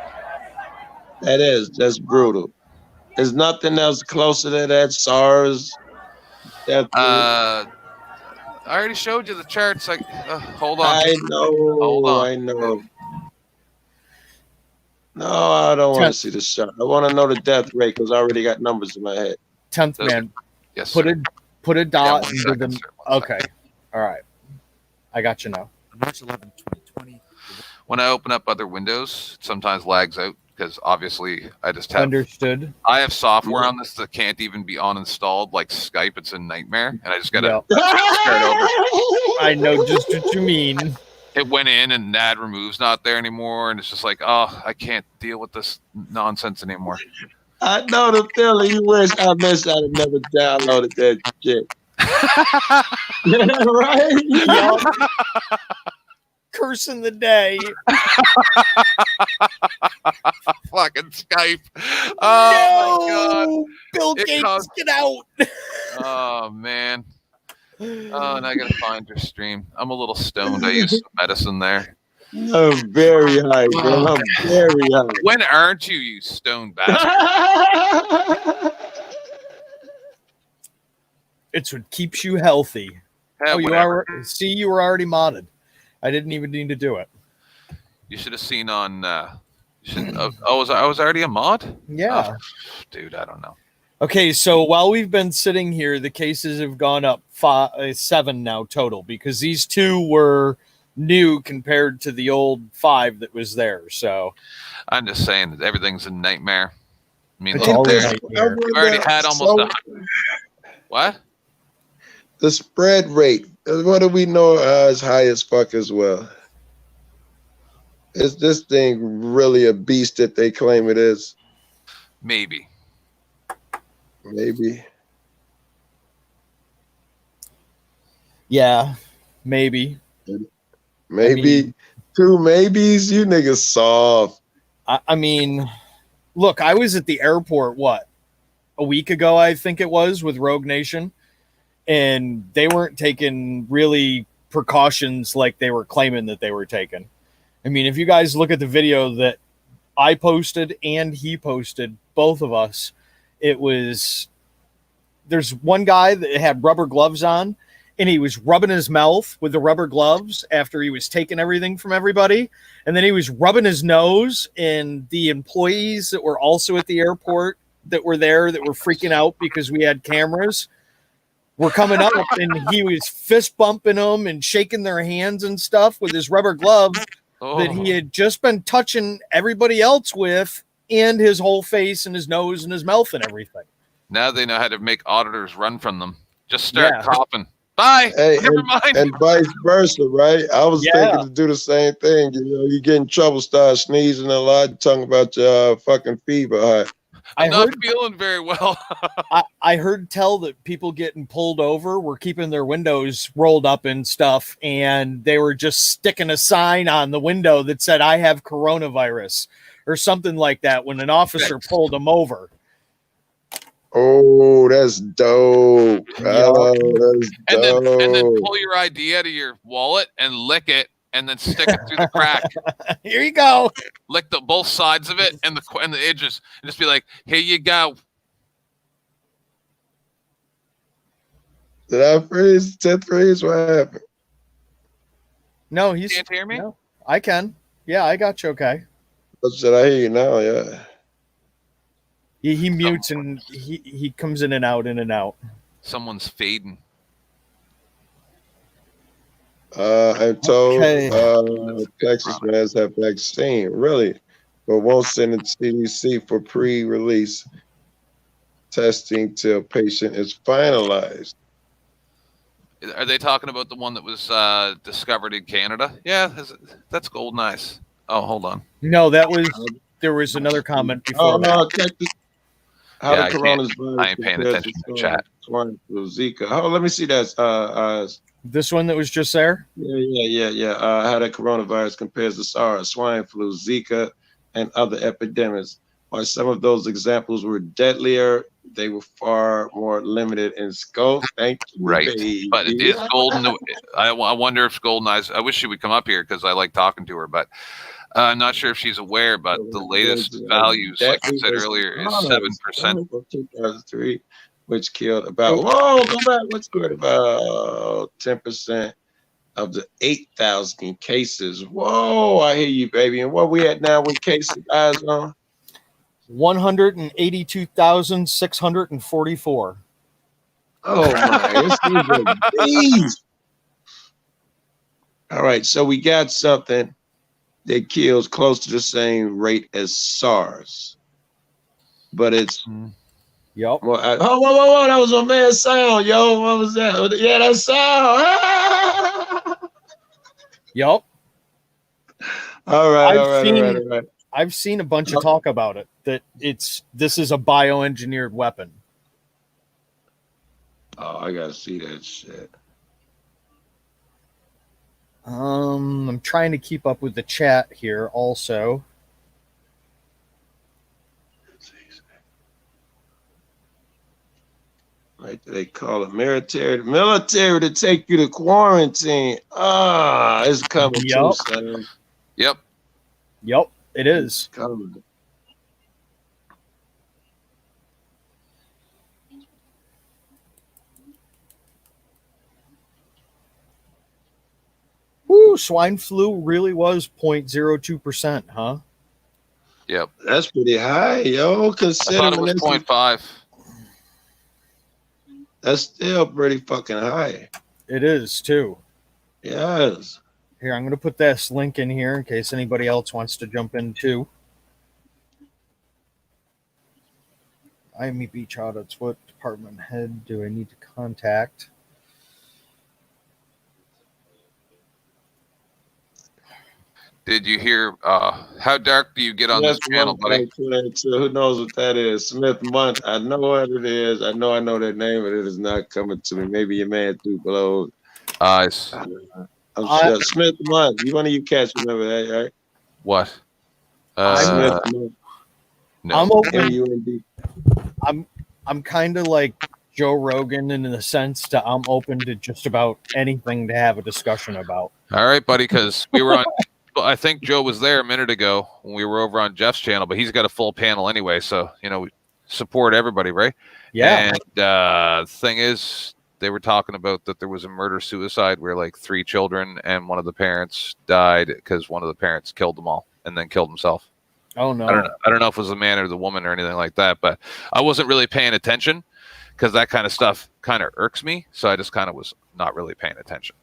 That's brutal. There's nothing else closer to that. SARS. That I already showed you the charts. Like, hold on. I know. Hold on. I know. No, I don't want to see the shot. I want to know the death rate because I already got numbers in my head. 10th man. Yes, Put sir. a Yeah, dot 1 into second, the. sir. 1 Okay. second. All right. I got you now. On March 11, 2020. When I open up other windows, it sometimes lags out because obviously I just have Understood. I have software on this that can't even be uninstalled, like Skype. It's a nightmare, and I just gotta Yep. start over. I know just what you mean. It went in, and add remove's not there anymore, and it's just like, oh, I can't deal with this nonsense anymore. I know the feeling. You wish I'd have never downloaded that shit. Right? Yup. Cursing the day. Fucking Skype. Oh my god. Bill It Gates, costs- get out. Oh man. Oh, and I gotta find your stream. I'm a little stoned. I used some medicine there. I'm very high, bro. I'm very high. When aren't you, you stoned bastard? It's what keeps you healthy. Yeah, Oh, you whatever. are. See, you were already modded. I didn't even need to do it. You should have seen on. I was already a mod. Yeah. Oh, dude, I don't know. Okay, so while we've been sitting here, the cases have gone up 7 now total because these 2 were new compared to the old 5 that was there. So I'm just saying that everything's a nightmare. I mean, It's look all there. a nightmare. You've already had almost 100. What? The spread rate. What do we know as high as fuck as well? Is this thing really a beast that they claim it is? Maybe. Maybe. Yeah, maybe. Maybe. mean- Two maybes? You niggas soft. I mean, look, I was at the airport, what, a week ago, I think it was, with Rogue Nation, and they weren't taking really precautions like they were claiming that they were taking. I mean, if you guys look at the video that I posted and he posted, both of us, it was, there's one guy that had rubber gloves on and he was rubbing his mouth with the rubber gloves after he was taking everything from everybody. And then he was rubbing his nose, and the employees that were also at the airport that were there that were freaking out because we had cameras were coming up, and he was fist bumping them and shaking their hands and stuff with his rubber gloves that he had just been touching everybody else with, and his whole face and his nose and his mouth and everything. Now they know how to make auditors run from them. Just start coughing. Bye. Hey, Never mind. And vice versa, right? I was thinking to do the same thing. You know, you get in trouble, start sneezing a lot, talking about your fucking fever. Right? I'm not feeling very well. I heard tell that people getting pulled over were keeping their windows rolled up and stuff, and they were just sticking a sign on the window that said, "I have coronavirus," or something like that when an officer pulled them over. Oh, that's dope. Oh, that's dope. And then pull your ID out of your wallet and lick it, and then stick it through the crack. Here you go. Lick both sides of it and the edges, and just be like, "Here you go." Did I freeze? Did freeze? What happened? No, he's can't hear me. No, I can. Yeah, I got you. Okay. Should I hear you now? Yeah. He mutes and he comes in and out, in and out. Someone's fading. I'm told Texas mans have vaccine, really, but won't send it to CDC for pre-release testing till patient is finalized. Are they talking about the one that was discovered in Canada? Yeah, that's golden eyes. Oh, hold on. No, there was another comment before. Oh no, check this. How Yeah, the coronavirus I ain't paying attention to the chat. Swine flu, Zika. Oh, let me see that. This one that was just there? Yeah. How the coronavirus compares to SARS, swine flu, Zika, and other epidemics. While some of those examples were deadlier, they were far more limited in scope. Thank you, right. baby. But it is golden. I wonder if Golden Eyes. I wish she would come up here because I like talking to her, but I'm not sure if she's aware. But the latest values, like I said earlier, is 7%. 2003, which killed about What's good? About 10% of the 8,000 cases. Whoa, I hear you, baby. And what we at now with cases eyes on? 182,644. Oh my, this is a beast. All right, so we got something that kills close to the same rate as SARS, but it's Yep. Whoa! That was a mad sound, yo. What was that? Yeah, that sound. Yep. All right. I've seen a bunch of talk about it, that this is a bioengineered weapon. Oh, I gotta see that shit. I'm trying to keep up with the chat here also. Right, they call it military to take you to quarantine. It's coming too, son. Yep, it is. It's coming. Woo, swine flu really was 0.02%, huh? Yep. That's pretty high, yo. I thought it was 0.5. That's still pretty fucking high. It is too. Yes. Here, I'm going to put this link in here in case anybody else wants to jump in too. Miami Beach audits. What department head do I need to contact? Did you hear? How dark do you get on this channel, buddy? Who knows what that is? Smith Month. I know what it is. I know that name, but it is not coming to me. Maybe your man too blows. Eyes. I'm sure. Smith Month. One of you cats remember that, right? What? Smith Month. No. I'm open. M-U-N-D. I'm kind of like Joe Rogan in the sense that I'm open to just about anything to have a discussion about. All right, buddy, because we were on. I think Joe was there a minute ago when we were over on Jeff's channel, but he's got a full panel anyway, so we support everybody, right? Yeah. And the thing is, they were talking about that there was a murder-suicide where like 3 children and one of the parents died because one of the parents killed them all and then killed himself. Oh no! I don't know if it was the man or the woman or anything like that, but I wasn't really paying attention because that kind of stuff kind of irks me. So I just kind of was not really paying attention.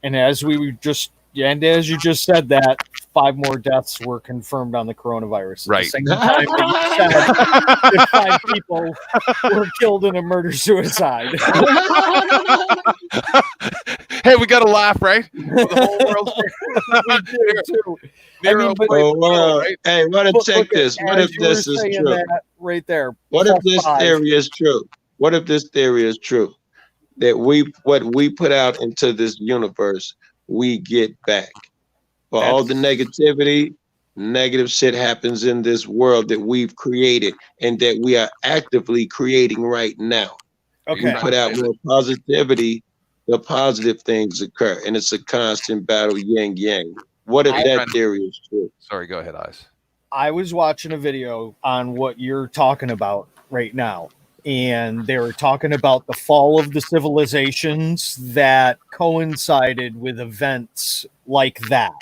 And as you just said that, 5 more deaths were confirmed on the coronavirus. At Right. the same time that you said that 5 people were killed in a murder-suicide. Hey, we got to laugh, right? The whole world's We do, too. right? Hey, what if check this? What if this is true? Right there. What if this theory is true? What if this theory is true? That what we put out into this universe, we get back. For all the negativity, negative shit happens in this world that we've created and that we are actively creating right now. Okay. We put out more positivity, the positive things occur, and it's a constant battle, yin yang. What if that theory is true? Sorry, go ahead, Eyes. I was watching a video on what you're talking about right now, and they were talking about the fall of the civilizations that coincided with events like that.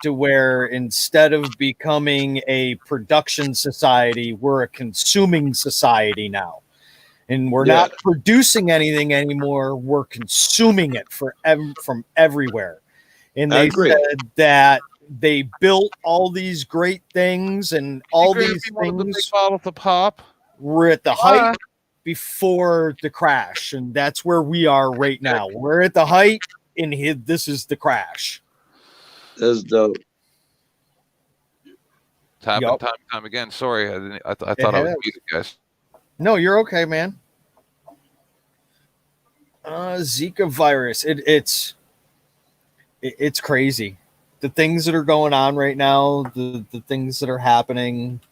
To where instead of becoming a production society, we're a consuming society now. And we're not producing anything anymore. We're consuming it from everywhere. And they said that they built all these great things and all these things. The big bottle to pop. We're at the height before the crash. And that's where we are right now. We're at the height, and this is the crash. That's dope. It's happened time and time again. Sorry, I thought I was muted, guys. No, you're okay, man. Zika virus. It's crazy. The things that are going on right now, the things that are happening,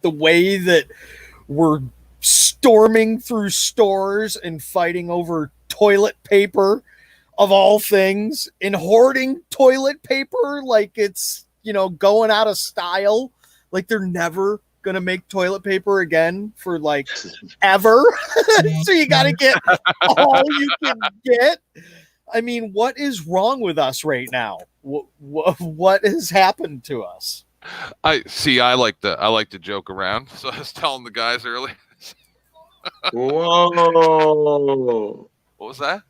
the way that we're storming through stores and fighting over toilet paper of all things, and hoarding toilet paper like it's, going out of style, like they're never going to make toilet paper again for like ever. So you got to get all you can get. I mean, what is wrong with us right now? What has happened to us? I like to joke around. So I was telling the guys earlier. Whoa. What was that?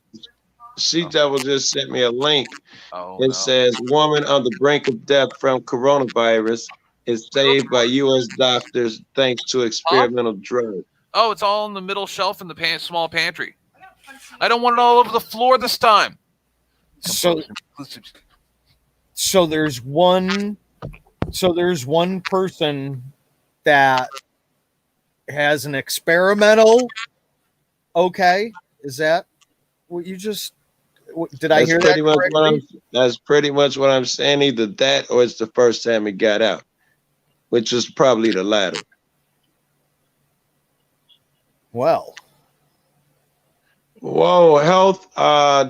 She Devil just sent me a link. It says woman on the brink of death from coronavirus is saved by U.S. doctors thanks to experimental drug. Oh, it's all on the middle shelf in the small pantry. I don't want it all over the floor this time. So there's one person that has an experimental. Okay, is that what you just? Did I hear that correctly? That's pretty much what I'm saying. Either that or it's the first time it got out, which is probably the latter. Well. Whoa, Health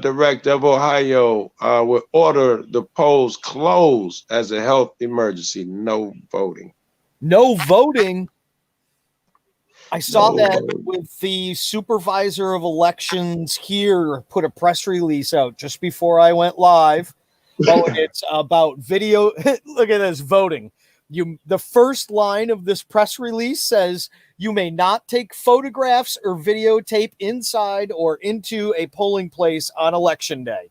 Director of Ohio will order the polls closed as a health emergency. No voting. No voting? I saw that with the supervisor of elections here put a press release out just before I went live. Oh, it's about video. Look at this, voting. The first line of this press release says, you may not take photographs or videotape inside or into a polling place on election day.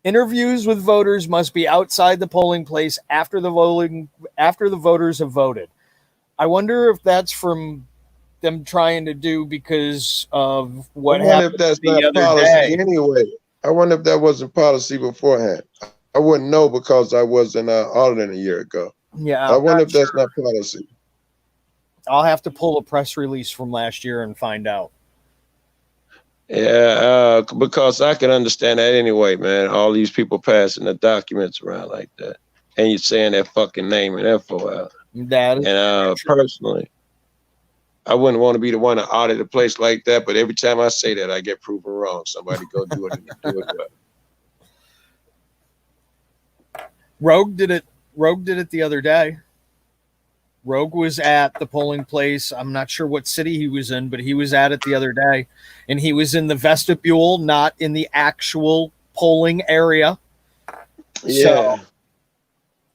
Interviews with voters must be outside the polling place after the voters have voted. I wonder if that's from them trying to do because of what happened if that's the not other policy day. Anyway, I wonder if that wasn't policy beforehand. I wouldn't know because I wasn't auditing a year ago. Yeah, I I'm wonder not if that's sure. not policy. I'll have to pull a press release from last year and find out. Yeah, because I can understand that anyway, man. All these people passing the documents around like that, and you saying that fucking name and info out. That is And personally, I wouldn't want to be the one to audit a place like that. But every time I say that, I get proven wrong. Somebody go do it and do it well. Rogue did it. Rogue did it the other day. Rogue was at the polling place. I'm not sure what city he was in, but he was at it the other day, and he was in the vestibule, not in the actual polling area. Yeah. So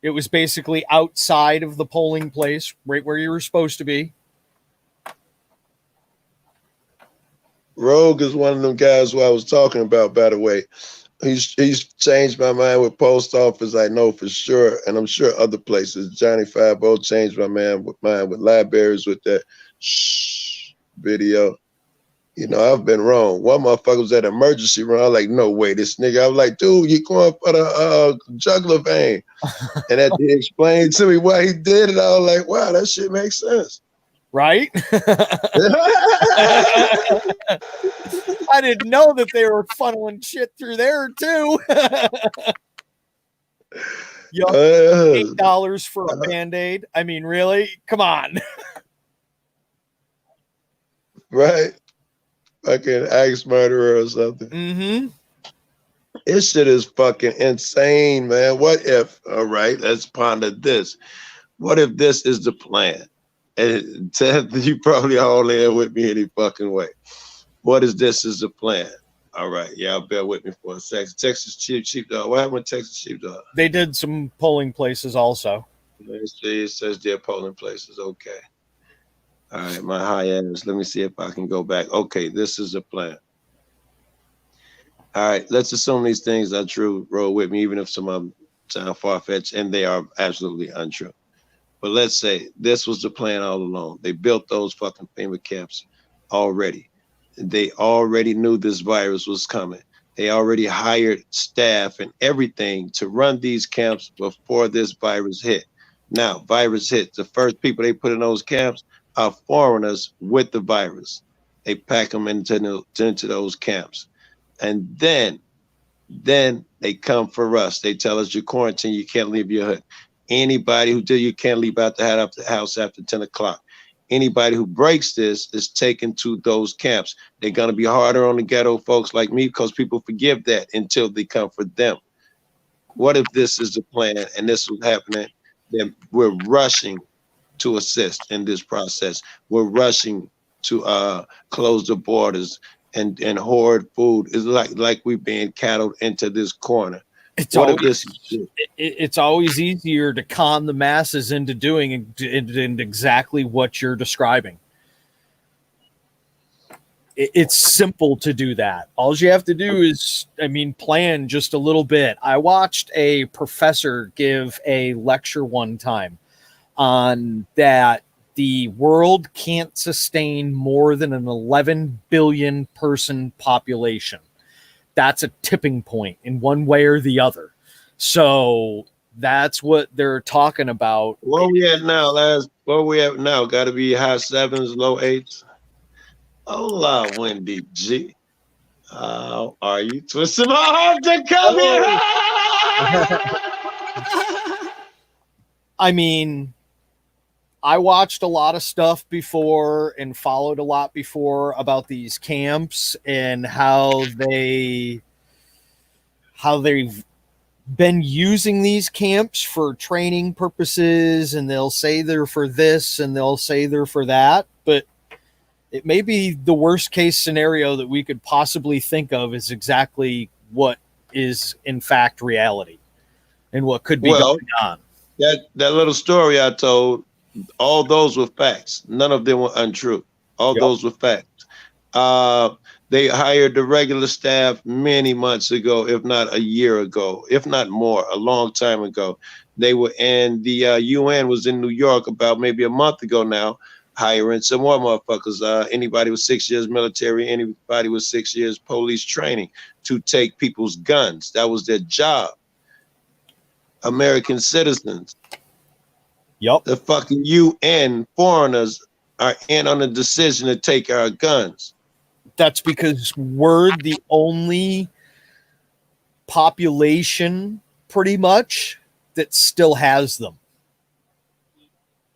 it was basically outside of the polling place, right where you were supposed to be. Rogue is one of them guys who I was talking about, by the way. He's changed my mind with post office, I know for sure, and I'm sure other places. Johnny 5-0 changed my mind with libraries with that video. You know, I've been wrong. One motherfucker was at emergency room. I was like, no way, this nigga. I was like, dude, you going for the jugular vein. And that he explained to me why he did it. I was like, wow, that shit makes sense. Right? I didn't know that they were funneling shit through there too. $8 for a Band-Aid. I mean, really? Come on. Right? Fucking axe murderer or something. Mm-hmm. This shit is fucking insane, man. What if, all right, let's ponder this. What if this is the plan? And Ted, you probably all in with me any fucking way. What is this is the plan? All right, y'all bear with me for a second. Texas Sheepdog. What happened with Texas Sheepdog? They did some polling places also. Let's see, it says they're polling places. Okay. All right, my high ends. Let me see if I can go back. Okay, this is the plan. All right, let's assume these things are true. Roll with me, even if some of them sound far-fetched, and they are absolutely untrue. But let's say this was the plan all along. They built those fucking FEMA camps already. They already knew this virus was coming. They already hired staff and everything to run these camps before this virus hit. Now, virus hit. The first people they put in those camps are foreigners with the virus. They pack them into those camps. And then they come for us. They tell us you're quarantined, you can't leave your hood. Anybody who you can't leave out the house after 10 o'clock. Anybody who breaks this is taken to those camps. They're going to be harder on the ghetto folks like me because people forgive that until they come for them. What if this is the plan and this was happening? Then we're rushing to assist in this process. We're rushing to close the borders and hoard food. It's like we're being cattled into this corner. It's always easier to con the masses into doing exactly what you're describing. It's simple to do that. All you have to do is, plan just a little bit. I watched a professor give a lecture one time on that the world can't sustain more than an 11 billion person population. That's a tipping point in one way or the other. So that's what they're talking about. Where we at now, Where we at now? Got to be high sevens, low eights. Hola, Wendy G. How are you twisting my heart to come here? I watched a lot of stuff before and followed a lot before about these camps and how they've been using these camps for training purposes, and they'll say they're for this and they'll say they're for that, but it may be the worst case scenario that we could possibly think of is exactly what is in fact reality and what could be going on. That little story I told, all those were facts. None of them were untrue. All those were facts. They hired the regular staff many months ago, if not a year ago, if not more, a long time ago. They were in the UN was in New York about maybe a month ago now, hiring some more motherfuckers. Anybody with 6 years military, anybody with 6 years police training to take people's guns. That was their job. American citizens. Yep. The fucking UN foreigners are in on the decision to take our guns. That's because we're the only population, pretty much, that still has them.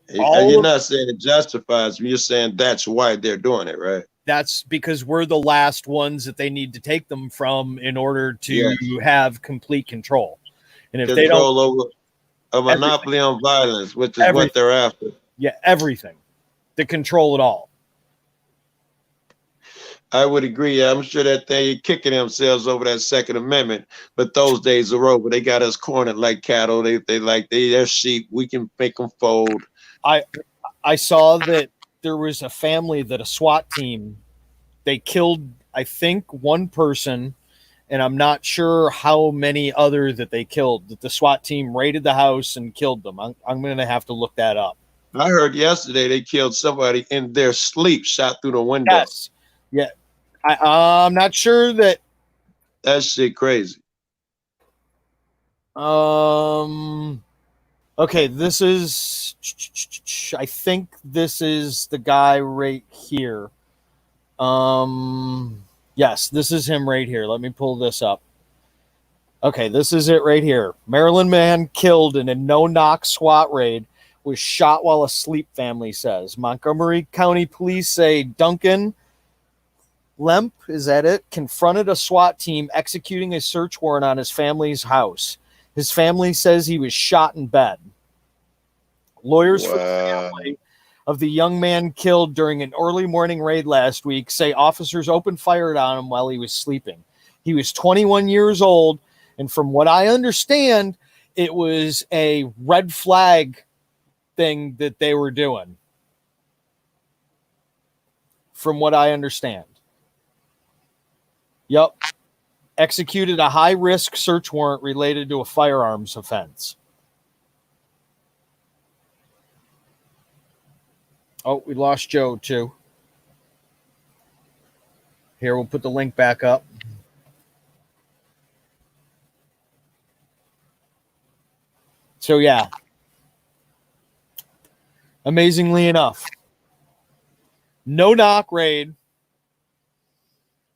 You're not saying it justifies me. You're saying that's why they're doing it, right? That's because we're the last ones that they need to take them from in order to have complete control. And if they don't, over a monopoly on violence, which is what they're after. Yeah, everything. To control it all. I would agree. I'm sure that they're kicking themselves over that Second Amendment, but those days are over. They got us cornered like cattle. They're sheep. We can make them fold. I saw that there was a family that a SWAT team, they killed, I think, one person, and I'm not sure how many other that they killed. That the SWAT team raided the house and killed them. I'm going to have to look that up. I heard yesterday they killed somebody in their sleep, shot through the window. Yes. Yeah. I'm not sure that. That shit crazy. Okay, this is, I think this is the guy right here. Yes, this is him right here. Let me pull this up. Okay, this is it right here. Maryland man killed in a no-knock SWAT raid, was shot while asleep, family says. Montgomery County Police say Duncan Lemp, is that it? Confronted a SWAT team executing a search warrant on his family's house. His family says he was shot in bed. Lawyers for the family of the young man killed during an early morning raid last week say officers opened fire on him while he was sleeping. He was 21 years old, and from what I understand, it was a red flag thing that they were doing. From what I understand. Yep. Executed a high-risk search warrant related to a firearms offense. Oh, we lost Joe, too. Here, we'll put the link back up. So, yeah. Amazingly enough. No-knock raid.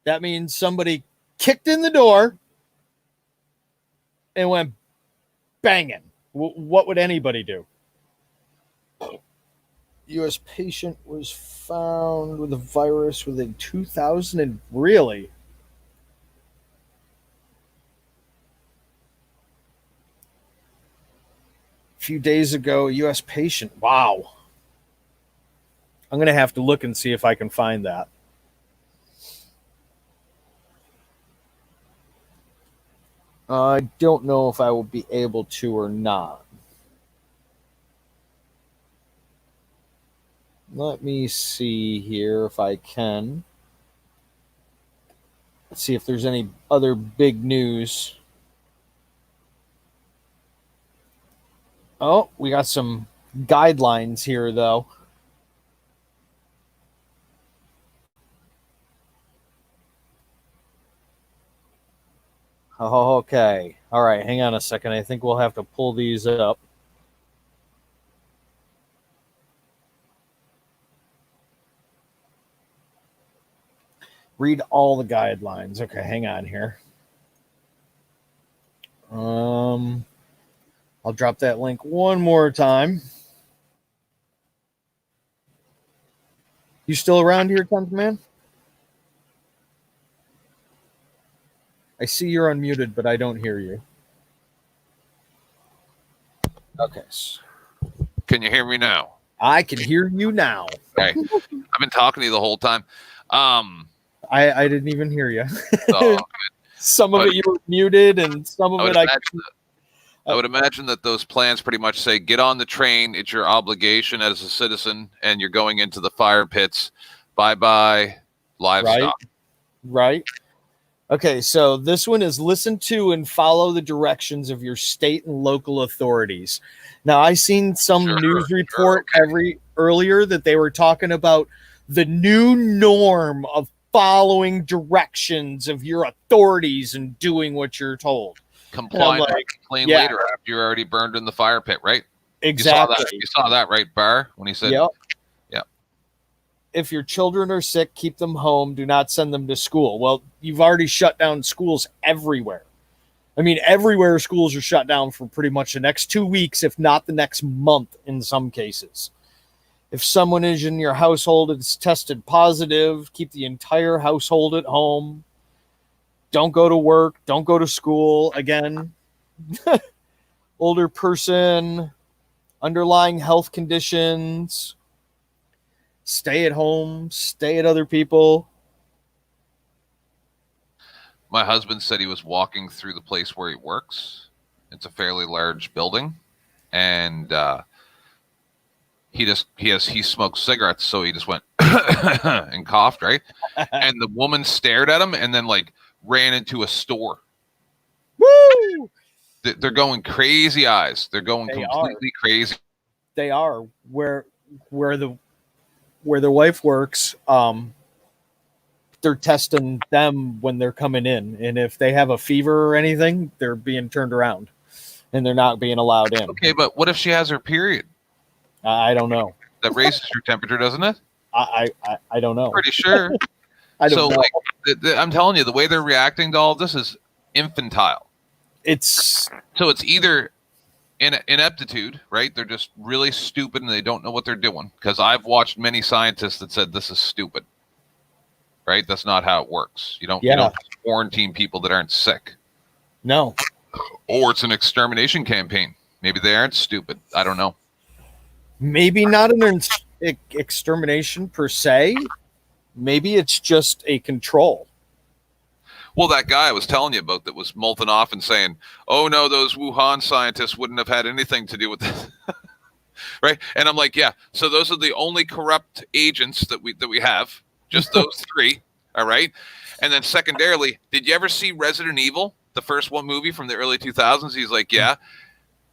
That means somebody kicked in the door and went banging. What would anybody do? U.S. patient was found with a virus within 2000 and really? A few days ago, a U.S. patient. Wow. I'm going to have to look and see if I can find that. I don't know if I will be able to or not. Let me see here if I can. Let's see if there's any other big news. Oh, we got some guidelines here, though. Oh, okay. All right, hang on a second. I think we'll have to pull these up. Read all the guidelines. Okay, hang on here. I'll drop that link one more time. You still around here, 10th man? I see you're unmuted, but I don't hear you. Okay. Can you hear me now? I can hear you now. Okay. I've been talking to you the whole time. I didn't even hear you. Oh, some of it you were muted, and some of it I would imagine that those plans pretty much say, get on the train. It's your obligation as a citizen, and you're going into the fire pits. Bye-bye, livestock. Right. Okay, so this one is listen to and follow the directions of your state and local authorities. Now, I seen some news report earlier that they were talking about the new norm of following directions of your authorities and doing what you're told. comply like, and complain yeah. later after you're already burned in the fire pit, right? Exactly. You saw that, right, Barr, when he said, Yep. yeah. If your children are sick, keep them home. Do not send them to school. Well, you've already shut down schools everywhere. I mean, everywhere schools are shut down for pretty much the next 2 weeks, if not the next month in some cases. If someone is in your household that's tested positive, keep the entire household at home. Don't go to work. Don't go to school. Again, older person, underlying health conditions, stay at home, stay at other people. My husband said he was walking through the place where he works. It's a fairly large building, and he smokes cigarettes, so he just went and coughed, right? And the woman stared at him and then like ran into a store. Woo! They're going crazy eyes. They're going completely crazy. They are where the wife works. They're testing them when they're coming in, and if they have a fever or anything, they're being turned around, and they're not being allowed in. Okay, but what if she has her period? I don't know. That raises your temperature, doesn't it? I don't know. Pretty sure. I don't know. Like, I'm telling you, the way they're reacting to all of this is infantile. So it's either ineptitude, right? They're just really stupid and they don't know what they're doing. Because I've watched many scientists that said this is stupid. Right? That's not how it works. You don't quarantine people that aren't sick. No. Or it's an extermination campaign. Maybe they aren't stupid. I don't know. Maybe not an extermination per se. Maybe it's just a control. Well, that guy I was telling you about that was molting off and saying, oh, no, those Wuhan scientists wouldn't have had anything to do with this. Right? And I'm like, yeah, so those are the only corrupt agents that we have. Just those three, all right? And then secondarily, did you ever see Resident Evil, the first one movie from the early 2000s? He's like, yeah.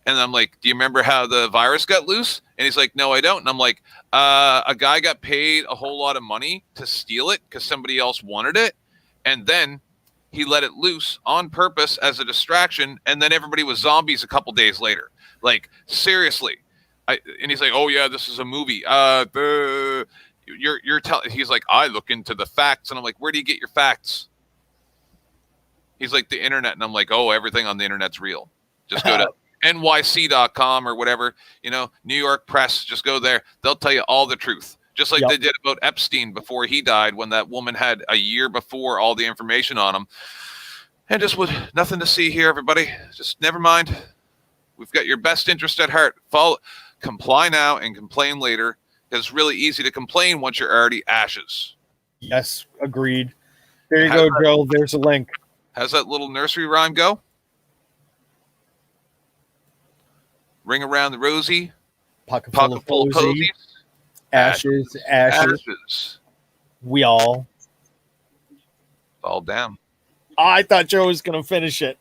And I'm like, do you remember how the virus got loose? And he's like, no, I don't. And I'm like, a guy got paid a whole lot of money to steal it because somebody else wanted it. And then he let it loose on purpose as a distraction. And then everybody was zombies a couple days later. Like, seriously. And he's like, oh, yeah, this is a movie. You're telling. He's like, I look into the facts, and I'm like, where do you get your facts? He's like, the internet, and I'm like, oh, everything on the internet's real. Just go to nyc.com or whatever, New York Press. Just go there. They'll tell you all the truth. Just like they did about Epstein before he died, when that woman had a year before all the information on him. And just with nothing to see here, everybody. Just never mind. We've got your best interest at heart. Comply now and complain later. It's really easy to complain once you're already ashes. Yes, agreed. There you go, Joe. There's a link. How's that little nursery rhyme go? Ring around the rosy. Pocket full of posies. Ashes. We all. Fall down. I thought Joe was going to finish it.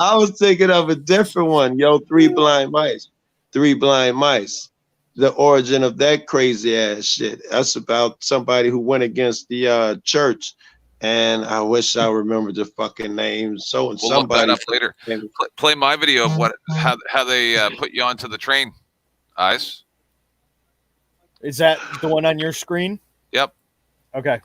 I was thinking of a different one. Three Blind Mice. Three Blind Mice. The origin of that crazy ass shit. That's about somebody who went against the church. And I wish I remembered the fucking name. We'll somebody look that up later. Play my video of how they put you onto the train. Eyes. Is that the one on your screen? Yep. Okay.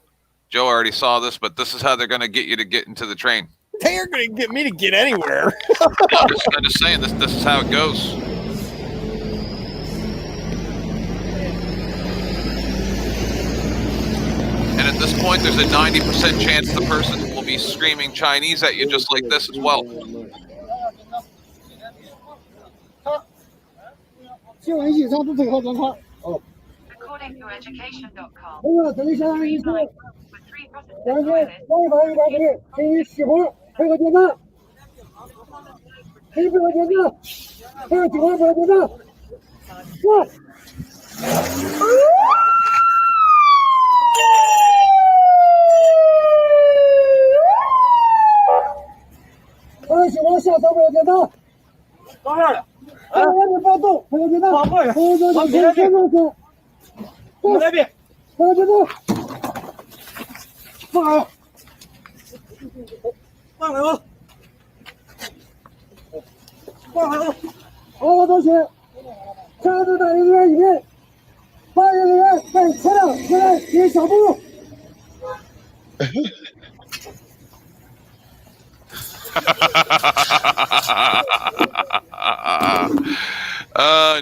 Joe already saw this, but this is how they're going to get you to get into the train. They are going to get me to get anywhere. I'm just saying, this is how it goes. And at this point, there's a 90% chance the person will be screaming Chinese at you just like this as well. According to education.com,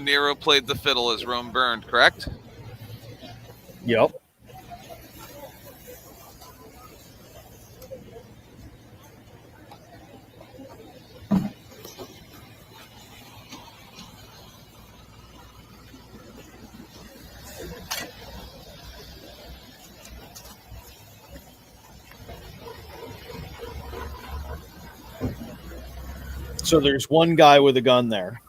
Nero played the fiddle as Rome burned, correct? Yep. So there's one guy with a gun there.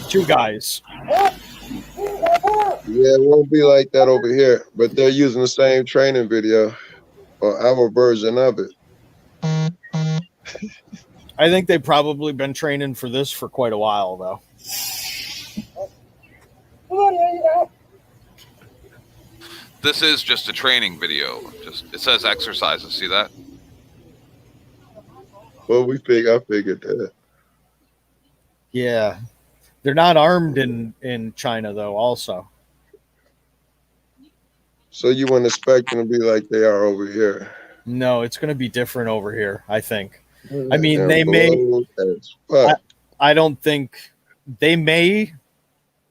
Two guys. Yeah, it won't be like that over here, but they're using the same training video or our version of it. I think they've probably been training for this for quite a while, though. This is just a training video. It says exercises. See that? Well, I figured that. Yeah. They're not armed in China, though, also. So you wouldn't expect them to be like they are over here. No, it's going to be different over here, I think. I mean, they may... I don't think... They may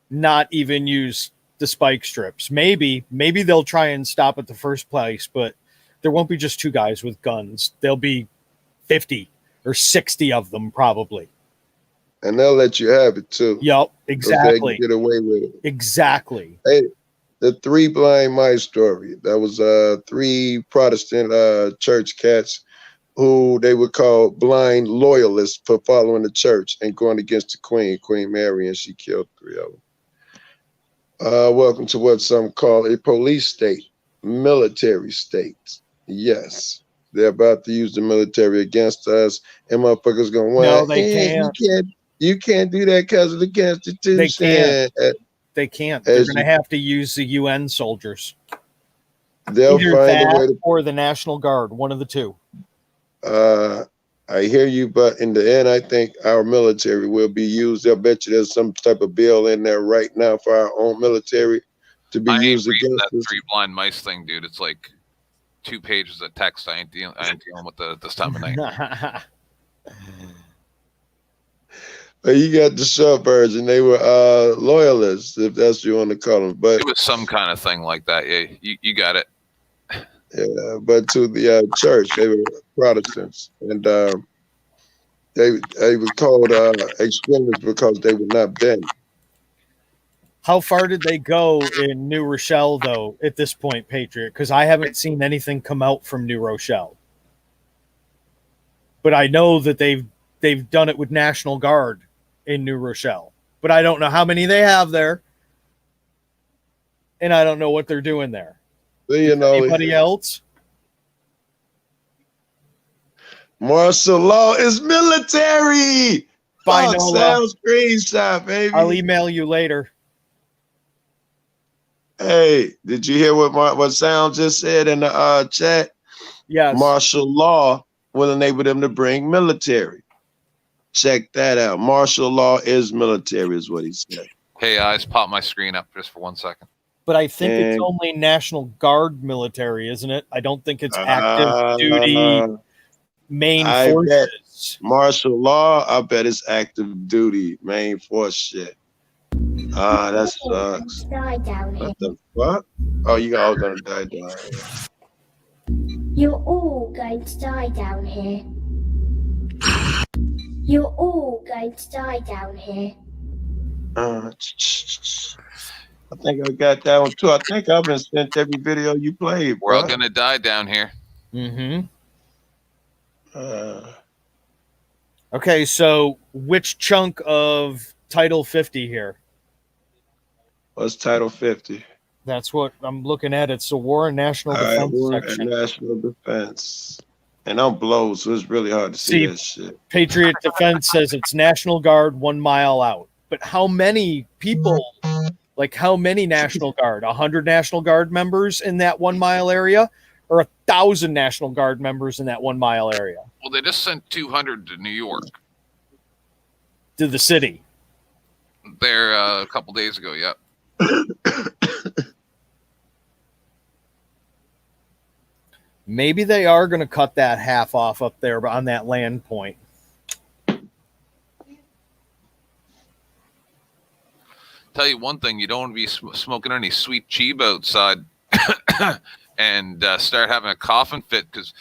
not even use the spike strips. Maybe they'll try and stop at the first place, but there won't be just two guys with guns. There'll be 50 or 60 of them, probably. And they'll let you have it, too. Yep, exactly. So they can get away with it. Exactly. Hey, the three blind mice story. That was three Protestant church cats who they would call blind loyalists for following the church and going against the Queen Mary, and she killed three of them. Welcome to what some call a police state, military state. Yes, they're about to use the military against us, and motherfuckers gonna want. No, they can't. You can't do that because of the Constitution. They can't. They can't. They're going to have to use the UN soldiers. They'll Either find that a way to, or the National Guard, one of the two. I hear you, but in the end, I think our military will be used. They'll bet you there's some type of bill in there right now for our own military to be used against that us. three blind mice thing, dude. It's like 2 pages of text. I ain't dealing with this time of night. You got the short version. They were loyalists, if that's what you want to call them. But it was some kind of thing like that. Yeah, you got it. Yeah, but to the church, they were Protestants, and they were called extremists because they would not bend. How far did they go in New Rochelle, though, at this point, Patriot? Because I haven't seen anything come out from New Rochelle. But I know that they've done it with National Guard in New Rochelle. But I don't know how many they have there. And I don't know what they're doing there. Anybody else? Martial law is military. Sound screenshot, baby. I'll email you later. Hey, did you hear what Sound just said in the chat? Yes. Martial law will enable them to bring military. Check that out. Martial law is military, is what he said. Hey, I just popped my screen up just for 1 second. But I think it's only National Guard military, isn't it? I don't think it's active duty main forces. Martial law, I bet it's active duty main force shit. That sucks. What the fuck? Oh, you all gonna die down here. You're all going to die down here. You're all going to die down here. I think I got that one too. I think I've been sent every video you played. We're all gonna die down here. Mm-hmm. Okay, so which chunk of Title 50 here? What's Title 50? That's what I'm looking at. It's the War and National Defense section. National Defense. And I'm blown, so it's really hard to see that shit. Patriot Defense says it's National Guard 1 mile out. But how many people... Like how many National Guard? 100 National Guard members in that 1 mile area? or 1,000 National Guard members in that 1 mile area Well, they just sent 200 to New York. to the city. There a couple days ago. Yep. Maybe they are going to cut that half off up there on that land point. Tell you one thing, you don't want to be smoking any sweet cheeb outside and start having a coughing fit, because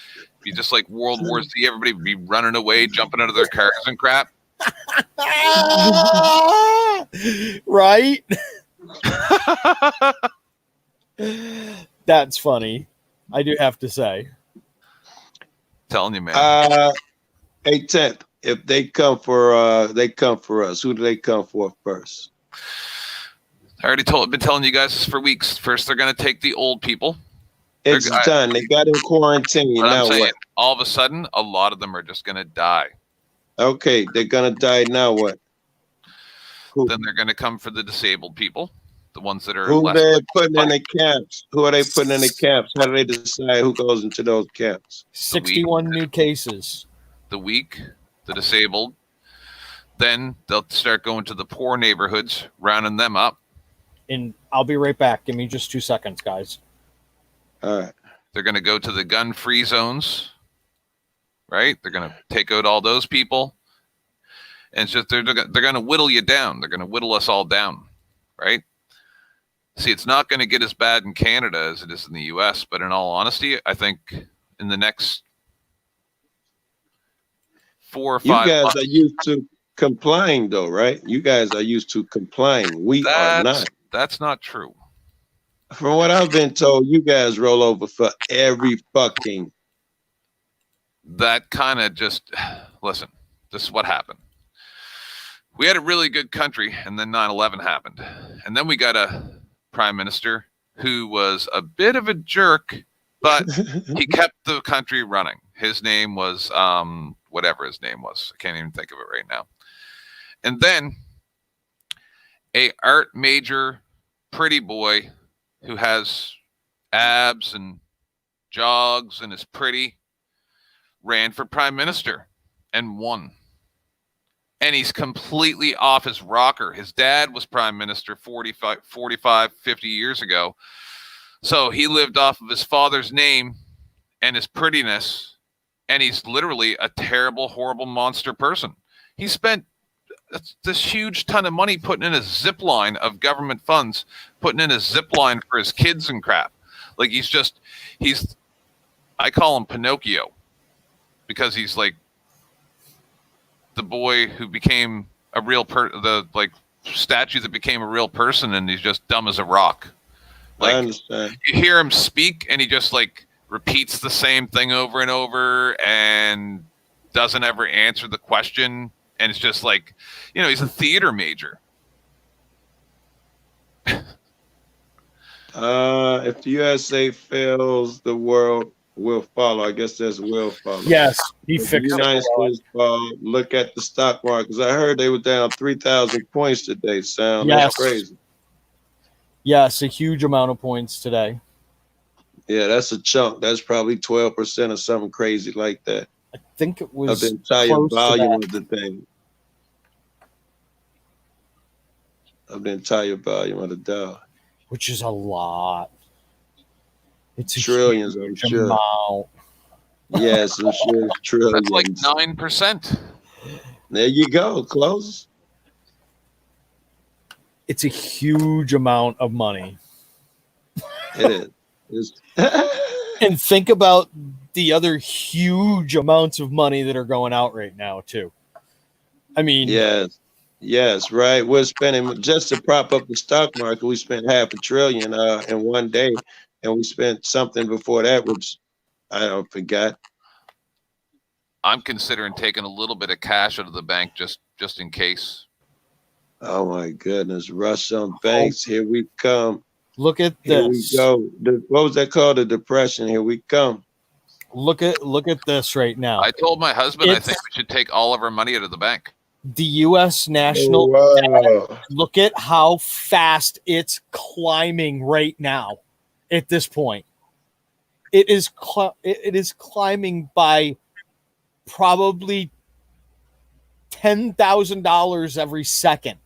be just like World War Z, everybody would be running away, jumping out of their cars and crap. Right? That's funny. I do have to say. Telling you, man. Hey, Tenth, if they come for us, who do they come for first? I already been telling you guys this for weeks. First, they're going to take the old people. It's done. They got in quarantine. Now what? All of a sudden, a lot of them are just going to die. Okay, they're going to die. Now what? Then they're going to come for the disabled people, the ones that are. Who they putting in the camps? Who are they putting in the camps? How do they decide who goes into those camps? 61 new cases. The weak, the disabled. Then they'll start going to the poor neighborhoods, rounding them up. And I'll be right back. Give me just 2 seconds, guys. All right. They're going to go to the gun-free zones, right? They're going to take out all those people. And it's just they're going to whittle you down. They're going to whittle us all down, right? See, it's not going to get as bad in Canada as it is in the U.S., but in all honesty, I think in the next 4 or 5 You guys months, are used to complying, though, right? You guys are used to complying. We are not. That's not true. From what I've been told, you guys roll over for every fucking. That kind of just, listen, this is what happened. We had a really good country, and then 9/11 happened. And then we got a prime minister who was a bit of a jerk, but he kept the country running. His name was, whatever his name was. I can't even think of it right now. And then a art major pretty boy who has abs and jogs and is pretty ran for prime minister and won. And he's completely off his rocker. His dad was prime minister 45, 50 years ago. So he lived off of his father's name and his prettiness. And he's literally a terrible, horrible monster person. He spent this huge ton of money putting in a zip line of government funds, putting in a zip line for his kids and crap. Like I call him Pinocchio because he's like the boy who became a real the statue that became a real person, and he's just dumb as a rock. Like, I understand. You hear him speak and he just repeats the same thing over and over and doesn't ever answer the question. And it's just he's a theater major. If the USA fails, the world will follow. I guess there's will follow. Yes, he if fixed the United States fall, look at the stock market. Because I heard they were down 3,000 points today. That's crazy. Yes, a huge amount of points today. Yeah, that's a chunk. That's probably 12% or something crazy like that. I think it was of the entire volume of the thing. Of the entire volume of the Dow. Which is a lot. It's trillions, I'm sure. Amount. Yes, I'm sure it's trillions. That's like 9%. There you go. Close. It's a huge amount of money. It is. And think about the other huge amounts of money that are going out right now, too. I mean, yes, right. We're spending just to prop up the stock market. We spent $500 billion in one day, and we spent something before that, which I forgot. I'm considering taking a little bit of cash out of the bank just in case. Oh my goodness! Rush on banks. Here we come. Look at this. Here we go. What was that called? The depression. Here we come. Look at this right now. I told my husband I think we should take all of our money out of the bank. The U.S. national debt, look at how fast it's climbing right now at this point. it is climbing by probably $10,000 every second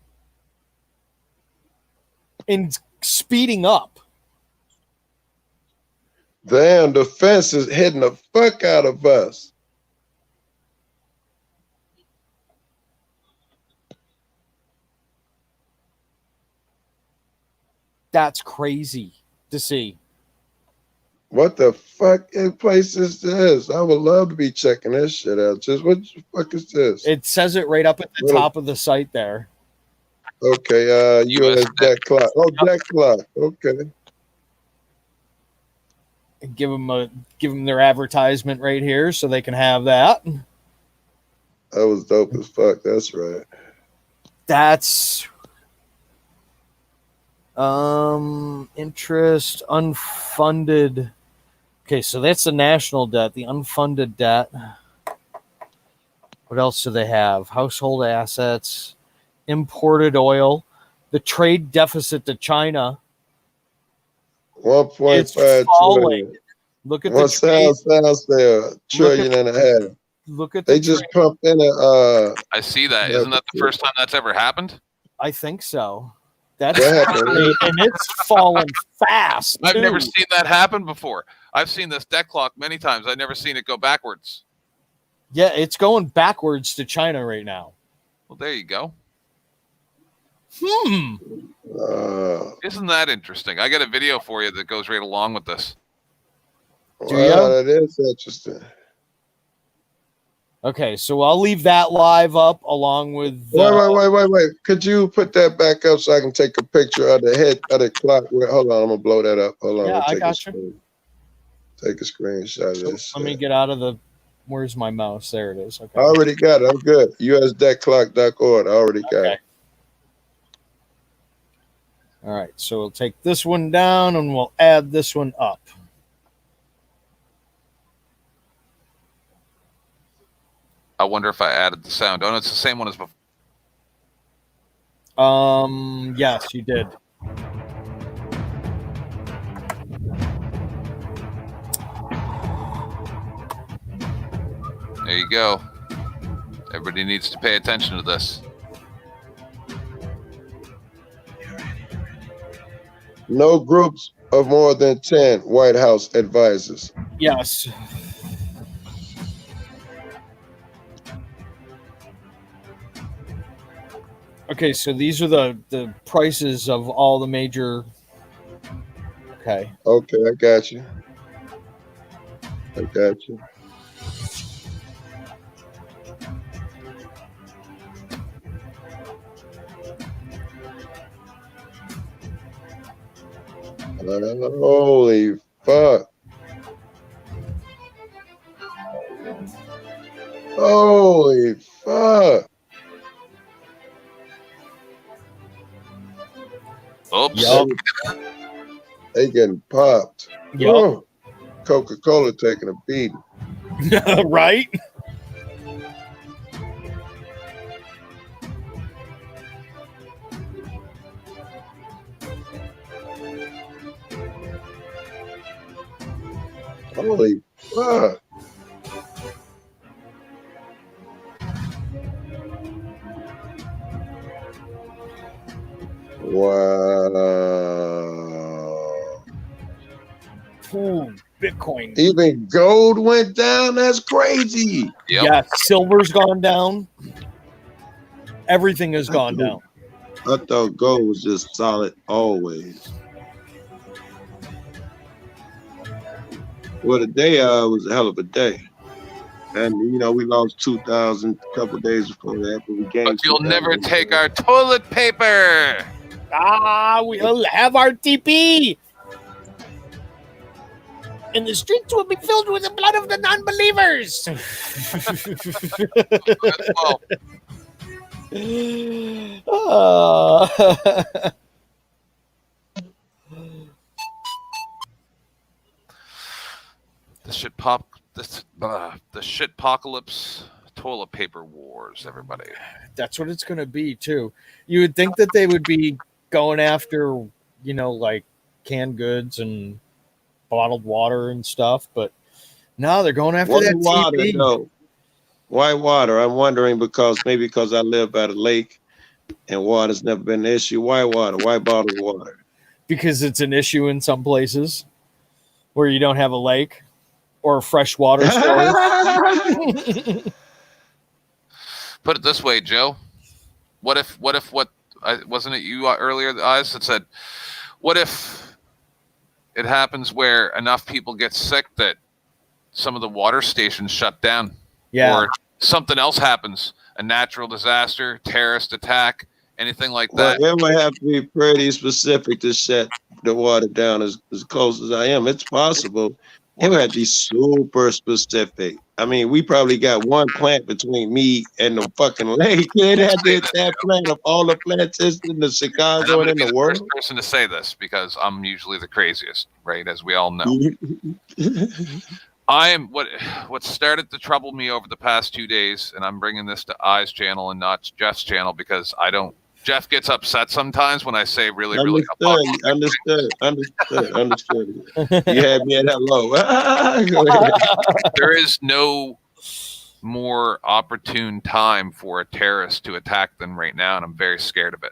and speeding up. Damn, the fence is hitting the fuck out of us. That's crazy to see. What the fuck place is this? I would love to be checking this shit out. Just what the fuck is this? It says it right up at the top of the site there. Okay, US deck clock. Oh, deck clock. Okay. Give them their advertisement right here so they can have that. That was dope as fuck. That's right. That's interest unfunded. Okay, so that's the national debt, the unfunded debt. What else do they have? Household assets, imported oil, the trade deficit to China. 1.5 trillion. Look at what the sounds there? Trillion and a half. Look at they just pumped in a. I see that. Isn't that the first time that's ever happened? I think so. That's and it's falling fast. I've never seen that happen before. I've seen this debt clock many times. I've never seen it go backwards. Yeah, it's going backwards to China right now. Well, there you go. Isn't that interesting? I got a video for you that goes right along with this. Wow, that is interesting. Okay, so I'll leave that live up along with. Wait. Could you put that back up so I can take a picture of the head of the clock? Hold on, I'm gonna blow that up. Hold on. Yeah, I got you. Take a screenshot of this. Let me get out of the. Where's my mouse? There it is. Okay. I already got it. I'm good. USDeckClock.org. I already got it. All right, so we'll take this one down and we'll add this one up. I wonder if I added the sound. Oh, no, it's the same one as before. Yes, you did. There you go. Everybody needs to pay attention to this. No groups of more than 10 White House advisors. Yes. Okay, so these are the prices of all the major. Okay. Okay, I got you. I got you. Holy fuck. Holy fuck. Oops. Yep. They getting popped. Yep. Oh, Coca-Cola taking a beating. Right? Holy fuck. Wow. Ooh, Bitcoin. Even gold went down. That's crazy. Yep. Yeah, silver's gone down. Everything has gone down. I thought gold was just solid always. Well, the day was a hell of a day. And, you know, we lost 2,000 a couple of days before that. But we gained. But you'll never take our toilet paper. We'll have our TP. And the streets will be filled with the blood of the non-believers. The shitpocalypse, toilet paper wars, everybody. That's what it's going to be, too. You would think that they would be going after, you know, like canned goods and bottled water and stuff. But no, they're going after Why that water TV though? Why water? I'm wondering because I live by the lake and water's never been an issue. Why water? Why bottled water? because it's an issue in some places where you don't have a lake or fresh water source. Put it this way, Joe. What if wasn't it you earlier, Eyes, that said, what if it happens where enough people get sick that some of the water stations shut down? Yeah. Or something else happens, a natural disaster, terrorist attack, anything like Well, that. it would have to be pretty specific to shut the water down as close as I am. It's possible. It would have to be super specific. I mean, we probably got one plant between me and the fucking lake. It had to hit that plant of all the plants in the And I'm Chicago going and to in be the the first world. person to say this because I'm usually the craziest, right? As we all know. I am what started to trouble me over the past 2 days, and I'm bringing this to I's channel and not Jeff's channel because Jeff gets upset sometimes when I say really Understood. You had me at hello. Go ahead. There is no more opportune time for a terrorist to attack than right now, and I'm very scared of it.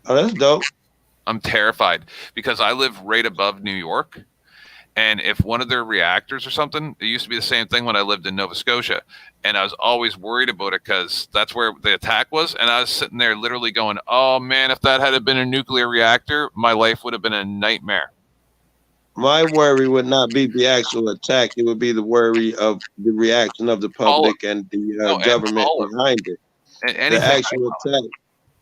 Oh, that's dope. I'm terrified because I live right above New York. And if one of their reactors or something, it used to be the same thing when I lived in Nova Scotia. And I was always worried about it because that's where the attack was. And I was sitting there literally going, oh, man, if that had been a nuclear reactor, my life would have been a nightmare. My worry would not be the actual attack. It would be the worry of the reaction of the public and the government behind it. The actual attack.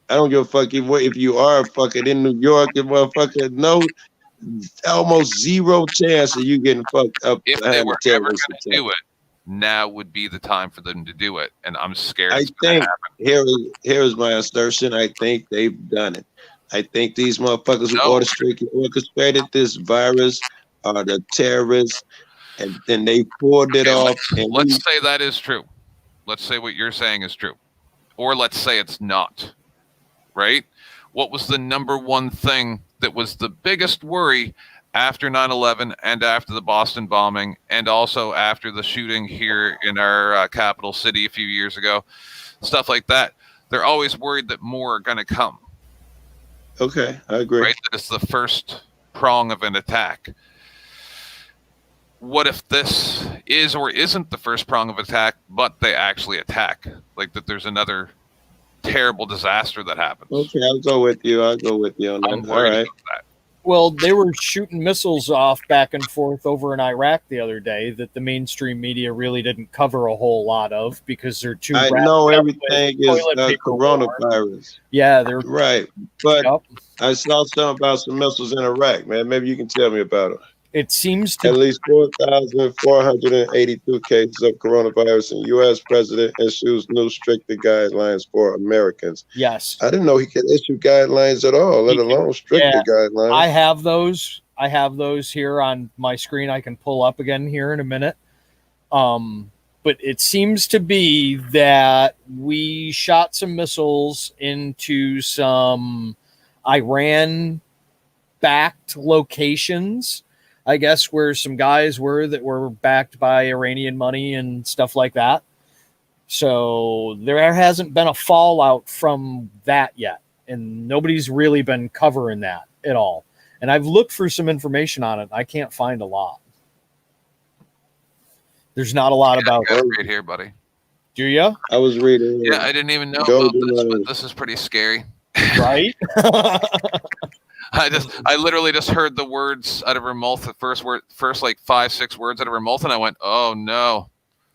I don't give a fuck if you are fucking in New York, if motherfucker, no, almost zero chance of you getting fucked up. If they were ever going to do it, now would be the time for them to do it. And I'm scared it's going to happen. Here is my assertion. I think they've done it. I think these motherfuckers who orchestrated this virus are the terrorists, and then they pulled it off. Let's say that is true. Let's say what you're saying is true. Or let's say it's not. Right? What was the number one thing that was the biggest worry after 9/11 and after the Boston bombing and also after the shooting here in our capital city a few years ago? Stuff like that. They're always worried that more are going to come. Okay, I agree. Right? That it's the first prong of an attack. What if this is or isn't the first prong of attack, but they actually attack? Like that there's another terrible disaster that happens. Okay, I'll go with you on that. I'm worried about that. Well, they were shooting missiles off back and forth over in Iraq the other day that the mainstream media really didn't cover a whole lot of because they're too. I know everything is coronavirus. Yeah, they're right. But I saw something about some missiles in Iraq, man. Maybe you can tell me about it. It seems to at least 4,482 cases of coronavirus, and U.S. president issues new stricter guidelines for Americans. Yes. I didn't know he could issue guidelines at all, let alone stricter guidelines. I have those. I have those here on my screen. I can pull up again here in a minute. But it seems to be that we shot some missiles into some Iran-backed locations, I guess, where some guys were that were backed by Iranian money and stuff like that. So there hasn't been a fallout from that yet. And nobody's really been covering that at all. And I've looked for some information on it. I can't find a lot. There's not a lot about it. Right here, buddy. Do you? I was reading. Yeah, I didn't even know about this, but this is pretty scary. Right? I literally just heard the words out of her mouth, the first like 5-6 words out of her mouth, and I went, "Oh no!"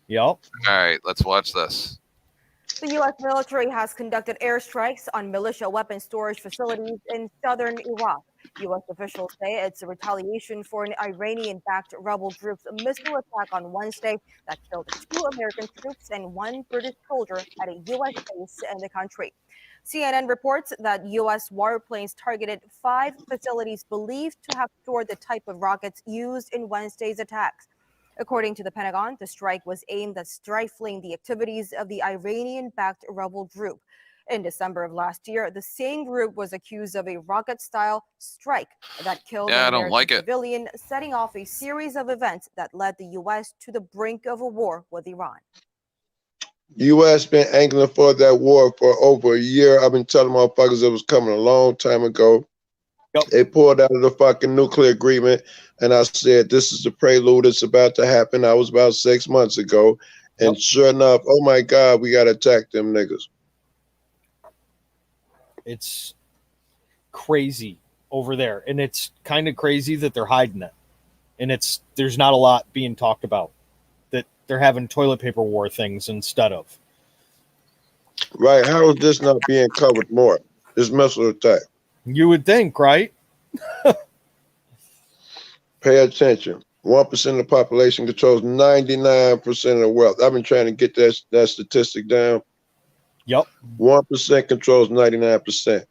Yep. All right, let's watch this. The U.S. military has conducted airstrikes on militia weapon storage facilities in southern Iraq. U.S. officials say it's a retaliation for an Iranian-backed rebel group's missile attack on Wednesday that killed 2 American troops and 1 British soldier at a U.S. base in the country. CNN reports that U.S. warplanes targeted 5 facilities believed to have stored the type of rockets used in Wednesday's attacks. According to the Pentagon, the strike was aimed at stifling the activities of the Iranian-backed rebel group. In December of last year, the same group was accused of a rocket-style strike that killed an American civilian, setting off a series of events that led the U.S. to the brink of a war with Iran. U.S. been angling for that war for over a year. I've been telling motherfuckers it was coming a long time ago. Yep. They pulled out of the fucking nuclear agreement, and I said, this is the prelude. It's about to happen. I was about 6 months ago. And sure enough, oh my God, we got to attack them niggas. It's crazy over there. And it's kind of crazy that they're hiding it. And there's not a lot being talked about. That they're having toilet paper war things instead of. Right. How is this not being covered more? This missile attack. You would think, right? Pay attention. 1% of the population controls 99% of the wealth. I've been trying to get that statistic down. Yep. 1% controls 99%.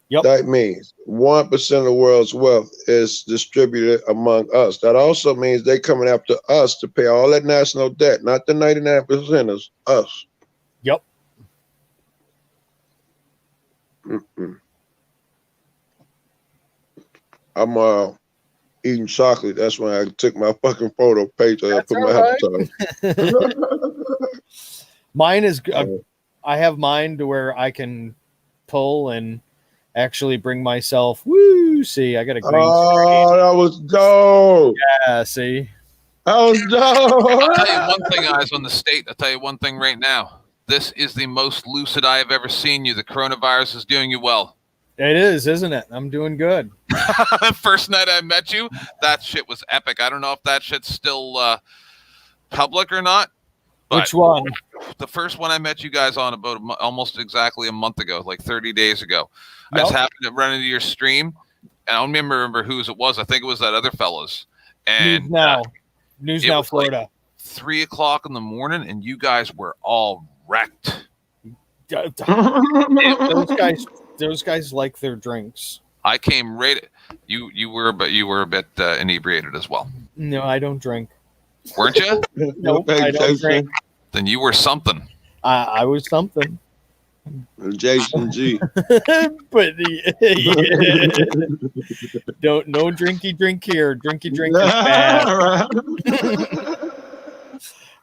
Yep. That means 1% of the world's wealth is distributed among us. That also means they coming after us to pay all that national debt, not the 99%ers, us. Yep. I'm eating chocolate. That's when I took my fucking photo page. I put my avatar. Mine is. I have mine to where I can pull and actually bring myself. Woo! See, I got a green screen. That was dope. Yeah, see. That was dope. I'll tell you one thing, guys, on the state. I'll tell you one thing right now. This is the most lucid I have ever seen you. The coronavirus is doing you well. It is, isn't it? I'm doing good. First night I met you, that shit was epic. I don't know if that shit's still public or not. Which one? The first one I met you guys on about almost exactly a month ago, like 30 days ago. Yep. I just happened to run into your stream, and I don't remember whose it was. I think it was that other fellow's. And News Now, Florida. Like 3 o'clock in the morning, and you guys were all wrecked. Those guys like their drinks. I came right. You were a bit inebriated as well. No, I don't drink. Weren't you? Nope, I don't drink. Then you were something. I was something. Jason G. But no drinky drink here. Drinky drink is bad.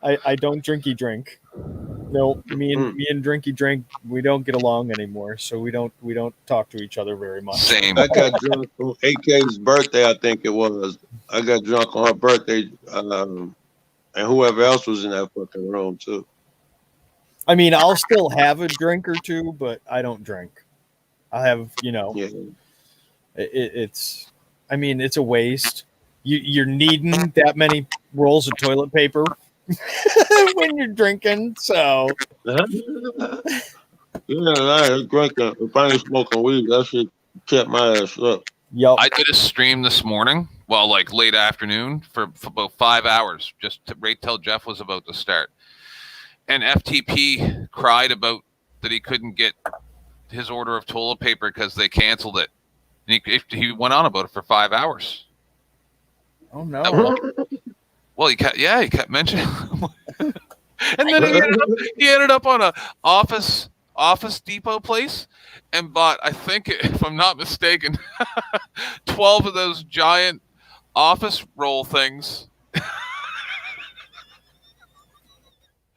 I don't drinky drink. No, me and Drinky Drink, we don't get along anymore, so we don't talk to each other very much. Same. I got drunk on AK's birthday, I think it was. I got drunk on her birthday, and whoever else was in that fucking room too. I mean, I'll still have a drink or two, but I don't drink. I have, it's a waste. You're needing that many rolls of toilet paper when you're drinking, so I was drinking. If I ain't smoking weed, that shit kept my ass up. Yep. I did a stream this morning, like late afternoon, for about 5 hours, just right till Jeff was about to start. And FTP cried about that he couldn't get his order of toilet paper because they canceled it. And he went on about it for 5 hours. Oh no. Well, he kept mentioning, and then he ended up on a Office Depot place and bought, I think, if I'm not mistaken, 12 of those giant office roll things.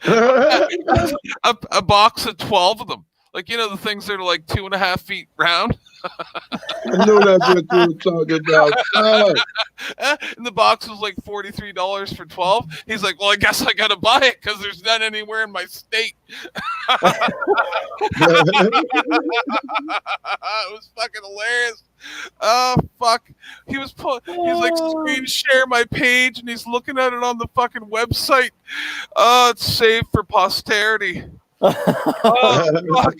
a box of 12 of them. Like, the things that are like 2.5 feet round. I knew that's what you were talking about. And the box was like $43 for 12. He's like, well, I guess I got to buy it because there's none anywhere in my state. It was fucking hilarious. Oh, fuck. He's like, screen share my page, and he's looking at it on the fucking website. Oh, it's saved for posterity. Oh, fuck.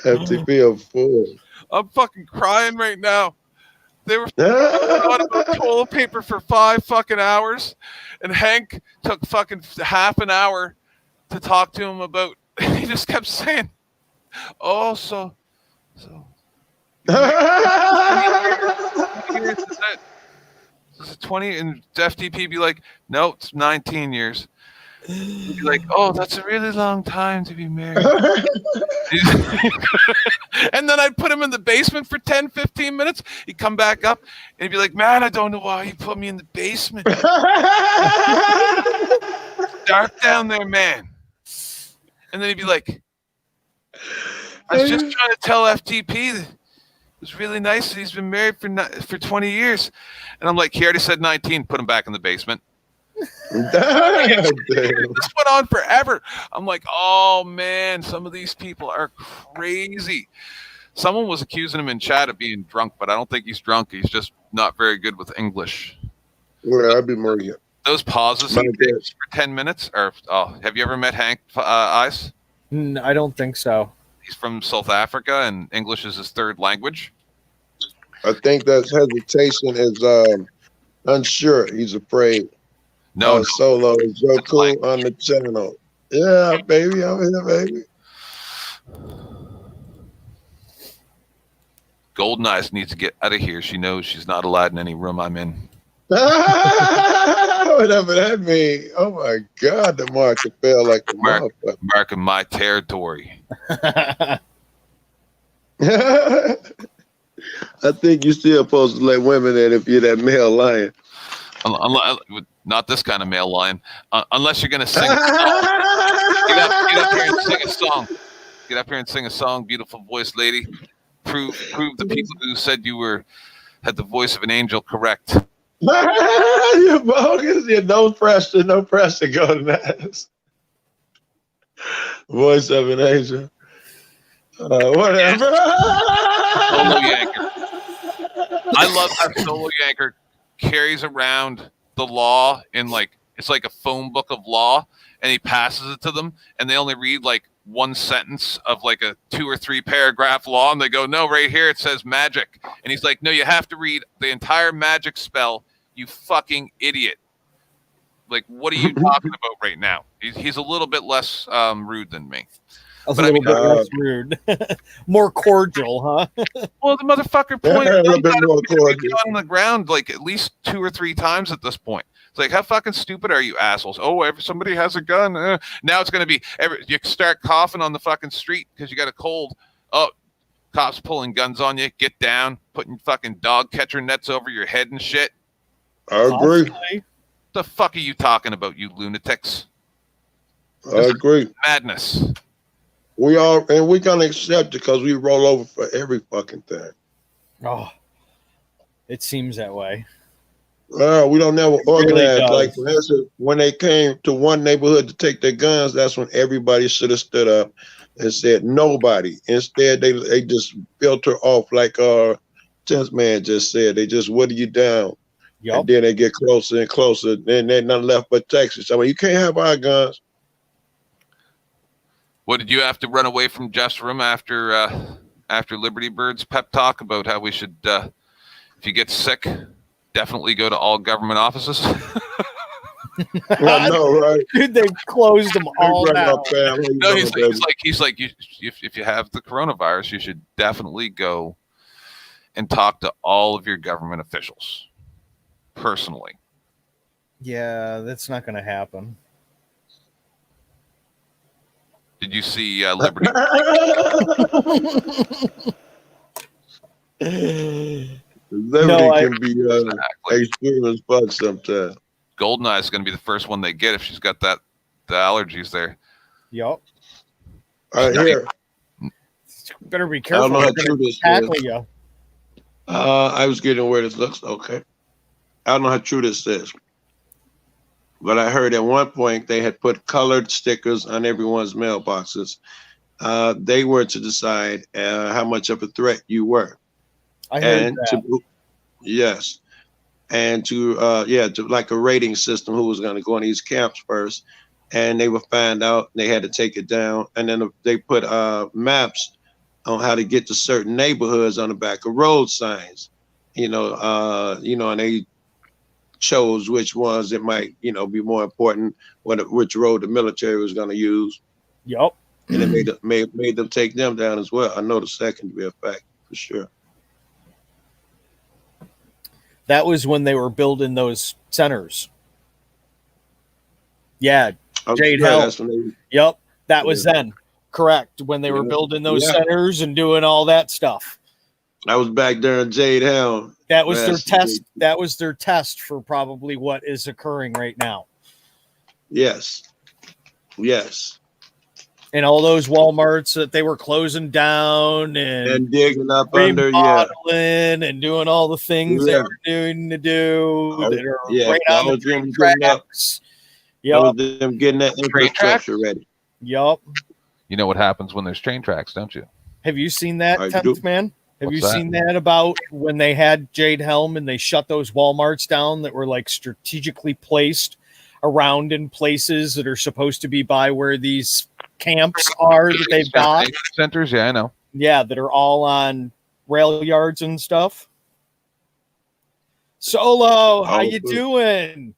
FTP of fool. I'm fucking crying right now. They were talking about toilet paper for 5 fucking hours, and Hank took fucking half an hour to talk to him about. He just kept saying, "Oh, so." Is it 20? And FTP be like, "No, it's 19 years." He'd be like, "Oh, that's a really long time to be married." And then I'd put him in the basement for 10, 15 minutes. He'd come back up and he'd be like, "Man, I don't know why you put me in the basement. Dark down there, man." And then he'd be like, "I was just trying to tell FTP that it was really nice that he's been married for 20 years." And I'm like, "He already said 19. Put him back in the basement." This went on forever. I'm like, oh man, some of these people are crazy. Someone was accusing him in chat of being drunk, but I don't think he's drunk. He's just not very good with English. Well, I'd be more here. Those pauses he takes for 10 minutes are. Oh, have you ever met Hank Ice? I don't think so. He's from South Africa, and English is his third language. I think that hesitation is unsure. He's afraid. No, Solo Joku on the channel. Yeah, baby, I'm here, baby. Golden Eyes needs to get out of here. She knows she's not allowed in any room I'm in. Whatever that means. Oh my God, the market fell like a motherfucker. Marking my territory. I think you're still supposed to let women in if you're that male lion. Not this kind of male lion. Unless you're going to sing a song. Get up here and sing a song. Get up here and sing a song, beautiful voice lady. Prove the people who said you had the voice of an angel correct. You're bogus. You're no pressure. Go to that. Voice of an angel. Whatever. Solo Yanker. I love how Solo Yanker carries around the law in it's like a phone book of law, and he passes it to them, and they only read like one sentence of like a 2 or 3 paragraph law, and they go, "No, right here it says magic," and he's like, "No, you have to read the entire magic spell, you fucking idiot. Like, what are you talking about right now?" He's a little bit less rude than me. A little bit less rude. More cordial, huh? Well, the motherfucker pointed a little bit more cordial on the ground like at least 2 or 3 times at this point. It's like, how fucking stupid are you assholes? Oh, somebody has a gun. Now it's going to be, you start coughing on the fucking street because you got a cold. Oh, cops pulling guns on you. Get down, putting fucking dog catcher nets over your head and shit. I agree. What the fuck are you talking about, you lunatics? I agree. Madness. We're gonna accept it because we roll over for every fucking thing. Oh, it seems that way. We don't never organize. Really like for instance, when they came to one neighborhood to take their guns, that's when everybody should have stood up and said nobody. Instead, they just filter off like Tenth Man just said. They just whittle you down. Yep. And then they get closer and closer. Then there's nothing left but Texas. I mean, you can't have our guns. What, did you have to run away from Jeff's room after Liberty Bird's pep talk about how we should, if you get sick, definitely go to all government offices? I know, right? Dude, they've closed them all down. No, he's like, if you have the coronavirus, you should definitely go and talk to all of your government officials personally. Yeah, that's not going to happen. Did you see Liberty? Liberty can be extreme as fuck sometimes. Goldeneye is going to be the first one they get if she's got the allergies there. Yup. Here. Better be careful. I don't know how true this tackle is. you. I was getting where this looks. Okay. I don't know how true this is. But I heard at one point they had put colored stickers on everyone's mailboxes. They were to decide how much of a threat you were. I heard that. Yes. And to like a rating system, who was going to go in these camps first. And they would find out, they had to take it down. And then they put maps on how to get to certain neighborhoods on the back of road signs. And they chose which ones it might, be more important, which road the military was going to use. Yep. And it made them take them down as well. I know the second to be a fact for sure. That was when they were building those centers. Yeah. Jade sure Helm. that's when they. Yep, that was then. Correct, when they were building those centers and doing all that stuff. I was back during Jade Helm. That was their test. That was their test for probably what is occurring right now. Yes. And all those Walmarts that they were closing down and digging up remodeling and doing all the things they were doing to do that are right on the train tracks. That was them getting that infrastructure ready. Yup. You know what happens when there's train tracks, don't you? Have you seen that, 10th Man? Have you seen that about when they had Jade Helm and they shut those Walmarts down that were like strategically placed around in places that are supposed to be by where these camps are that they've got? Centers, yeah, I know. Yeah, that are all on rail yards and stuff. Solo, how you doing?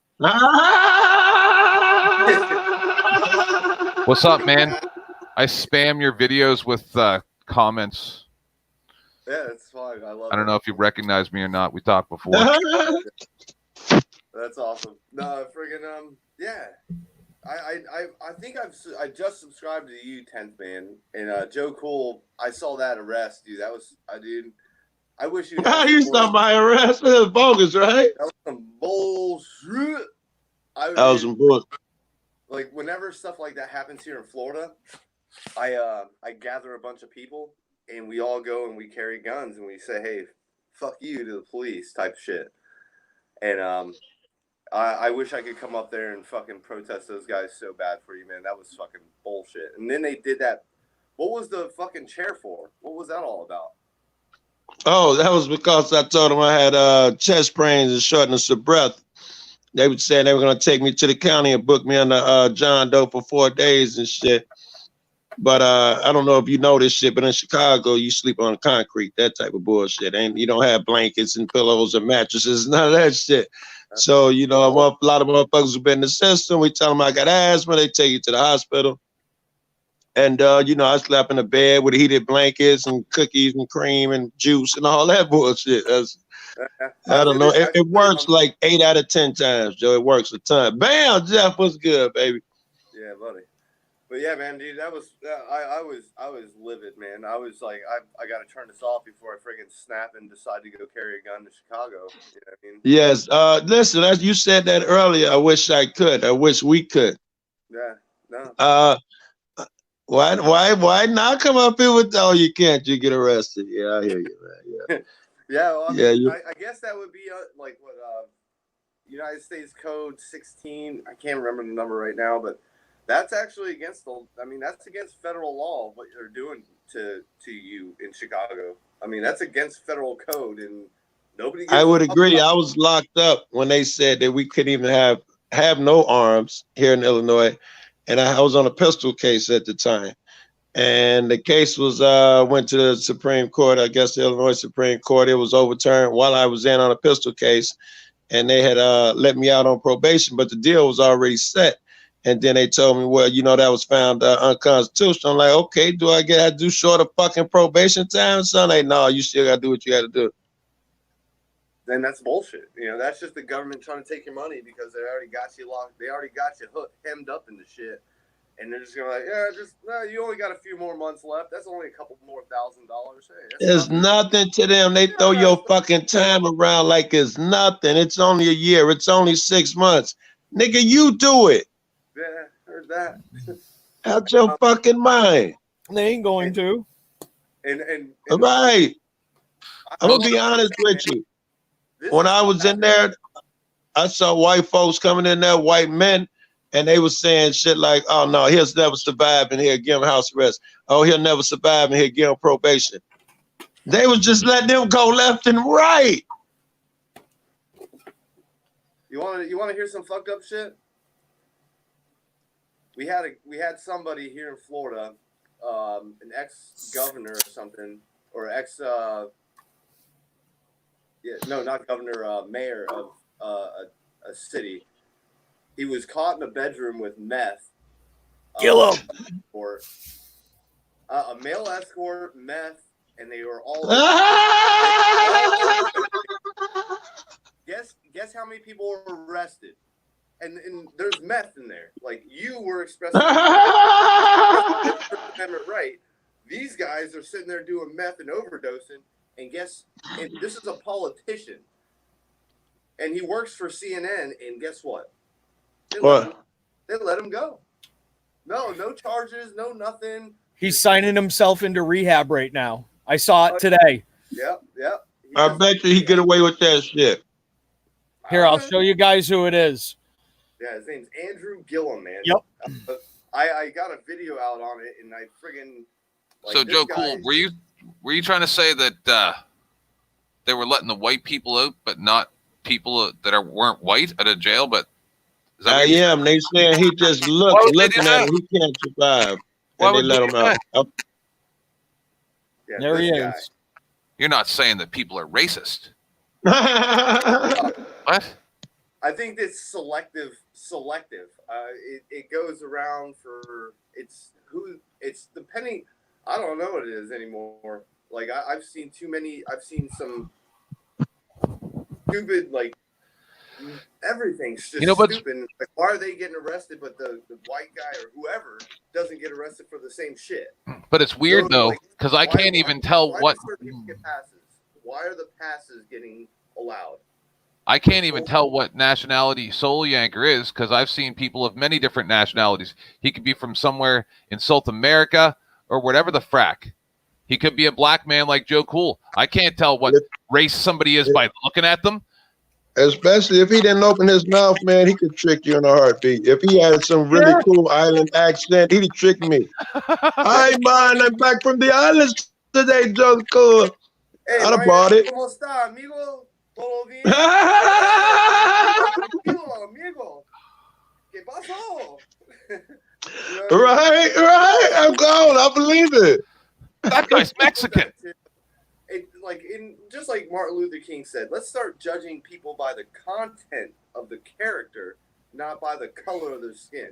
What's up, man? I spam your videos with comments. Yeah, it's fine. I love it. I don't know if you recognize me or not. We talked before. That's awesome. No, friggin' yeah. I think I just subscribed to you, 10th Man, and Joe Cool. I saw that arrest, dude. That was dude. I wish you. You saw my arrest. It was bogus, right? That was some bullshit. That was some bullshit. Like whenever stuff like that happens here in Florida, I gather a bunch of people and we all go and we carry guns and we say, "Hey, fuck you" to the police type shit. And I wish I could come up there and fucking protest those guys so bad for you, man. That was fucking bullshit. And then they did that. What was the fucking chair for? What was that all about? Oh, that was because I told them I had chest pains and shortness of breath. They were saying they were going to take me to the county and book me under John Doe for 4 days and shit. But I don't know if you know this shit, but in Chicago, you sleep on concrete, that type of bullshit. And you don't have blankets and pillows and mattresses, none of that shit. So, you know, a lot of motherfuckers have been in the system. We tell them I got asthma. They take you to the hospital. And, you know, I slept in a bed with heated blankets and cookies and cream and juice and all that bullshit. I don't know. It works like 8 out of 10 times, Joe. It works a ton. Bam, Jeff, what's good, baby? Yeah, buddy. But yeah, man, dude, that was I was livid, man. I was like, I got to turn this off before I friggin' snap and decide to go carry a gun to Chicago. You know what I mean? Yes. Listen, as you said that earlier, I wish I could. I wish we could. Yeah. No. Why not come up here with? Oh, you can't. You get arrested. Yeah, I hear you, man. Yeah. Yeah. Well, I mean, I guess that would be like what United States Code 16. I can't remember the number right now, but that's actually against that's against federal law what they're doing to you in Chicago. I mean, that's against federal code, and nobody. I would agree. I was locked up when they said that we couldn't even have no arms here in Illinois, and I was on a pistol case at the time. And the case was went to the Supreme Court. I guess the Illinois Supreme Court. It was overturned while I was in on a pistol case, and they had let me out on probation, but the deal was already set. And then they told me, well, you know, that was found unconstitutional. I'm like, okay, do I get to do shorter fucking probation time? Son, like, no, you still got to do what you got to do. Then that's bullshit. You know, that's just the government trying to take your money because they already got you locked. They already got you hemmed up into shit. And they're just going to you only got a few more months left. That's only a couple more $1,000. Hey, there's nothing to them. They throw your fucking time around like it's nothing. It's only a year. It's only 6 months. Nigga, you do it. Yeah, heard that. Out your fucking mind. They ain't going to. And right. I'm going to be honest with you. When I was in there, I saw white folks coming in there, white men, and they were saying shit like, oh, no, he'll never survive in here, give him house arrest. Oh, he'll never survive in here, give him probation. They was just letting them go left and right. You want to hear some fucked up shit? We had somebody here in Florida, an ex-governor or something, or not governor, mayor of a city. He was caught in a bedroom with meth. Kill him. Or a male escort, meth, and they were all. Guess how many people were arrested? and there's meth in there. Like you were expressing the First Amendment right. These guys are sitting there doing meth and overdosing, and this is a politician, and he works for CNN, and guess what? They let him go. No charges, no nothing. He's signing himself into rehab right now. I saw it today. Yep. I bet you he get away with that shit. Here, I'll show you guys who it is. Yeah, his name's Andrew Gillum, man. Yep. I got a video out on it, and I friggin' So Joe Cool, were you trying to say that they were letting the white people out, but not people that weren't white out of jail? But I am. They saying he just looking at him, he can't survive. And they let him out. Yeah, there he is. You're not saying that people are racist. What? I think it's selective. It goes around for it's depending. I don't know what it is anymore. Like I've seen too many. I've seen some stupid like everything's just stupid. Like, why are they getting arrested, but the white guy or whoever doesn't get arrested for the same shit? But it's weird though, because I can't even tell what. People get passes? Why are the passes getting allowed? I can't even tell what nationality Soul Yanker is because I've seen people of many different nationalities. He could be from somewhere in South America or whatever the frack. He could be a black man like Joe Cool. I can't tell what race somebody is by looking at them. Especially if he didn't open his mouth, man, he could trick you in a heartbeat. If he had some really cool island accent, he'd trick me. Hi, man, I'm back from the islands today, Joe Cool. Hey, I'd have bought it. ¿Cómo está, amigo? ¿Todo bien? Amigo. ¿Qué pasó? Right. I'm gone. I believe it. That guy's Mexican. Just like Martin Luther King said, let's start judging people by the content of the character, not by the color of their skin.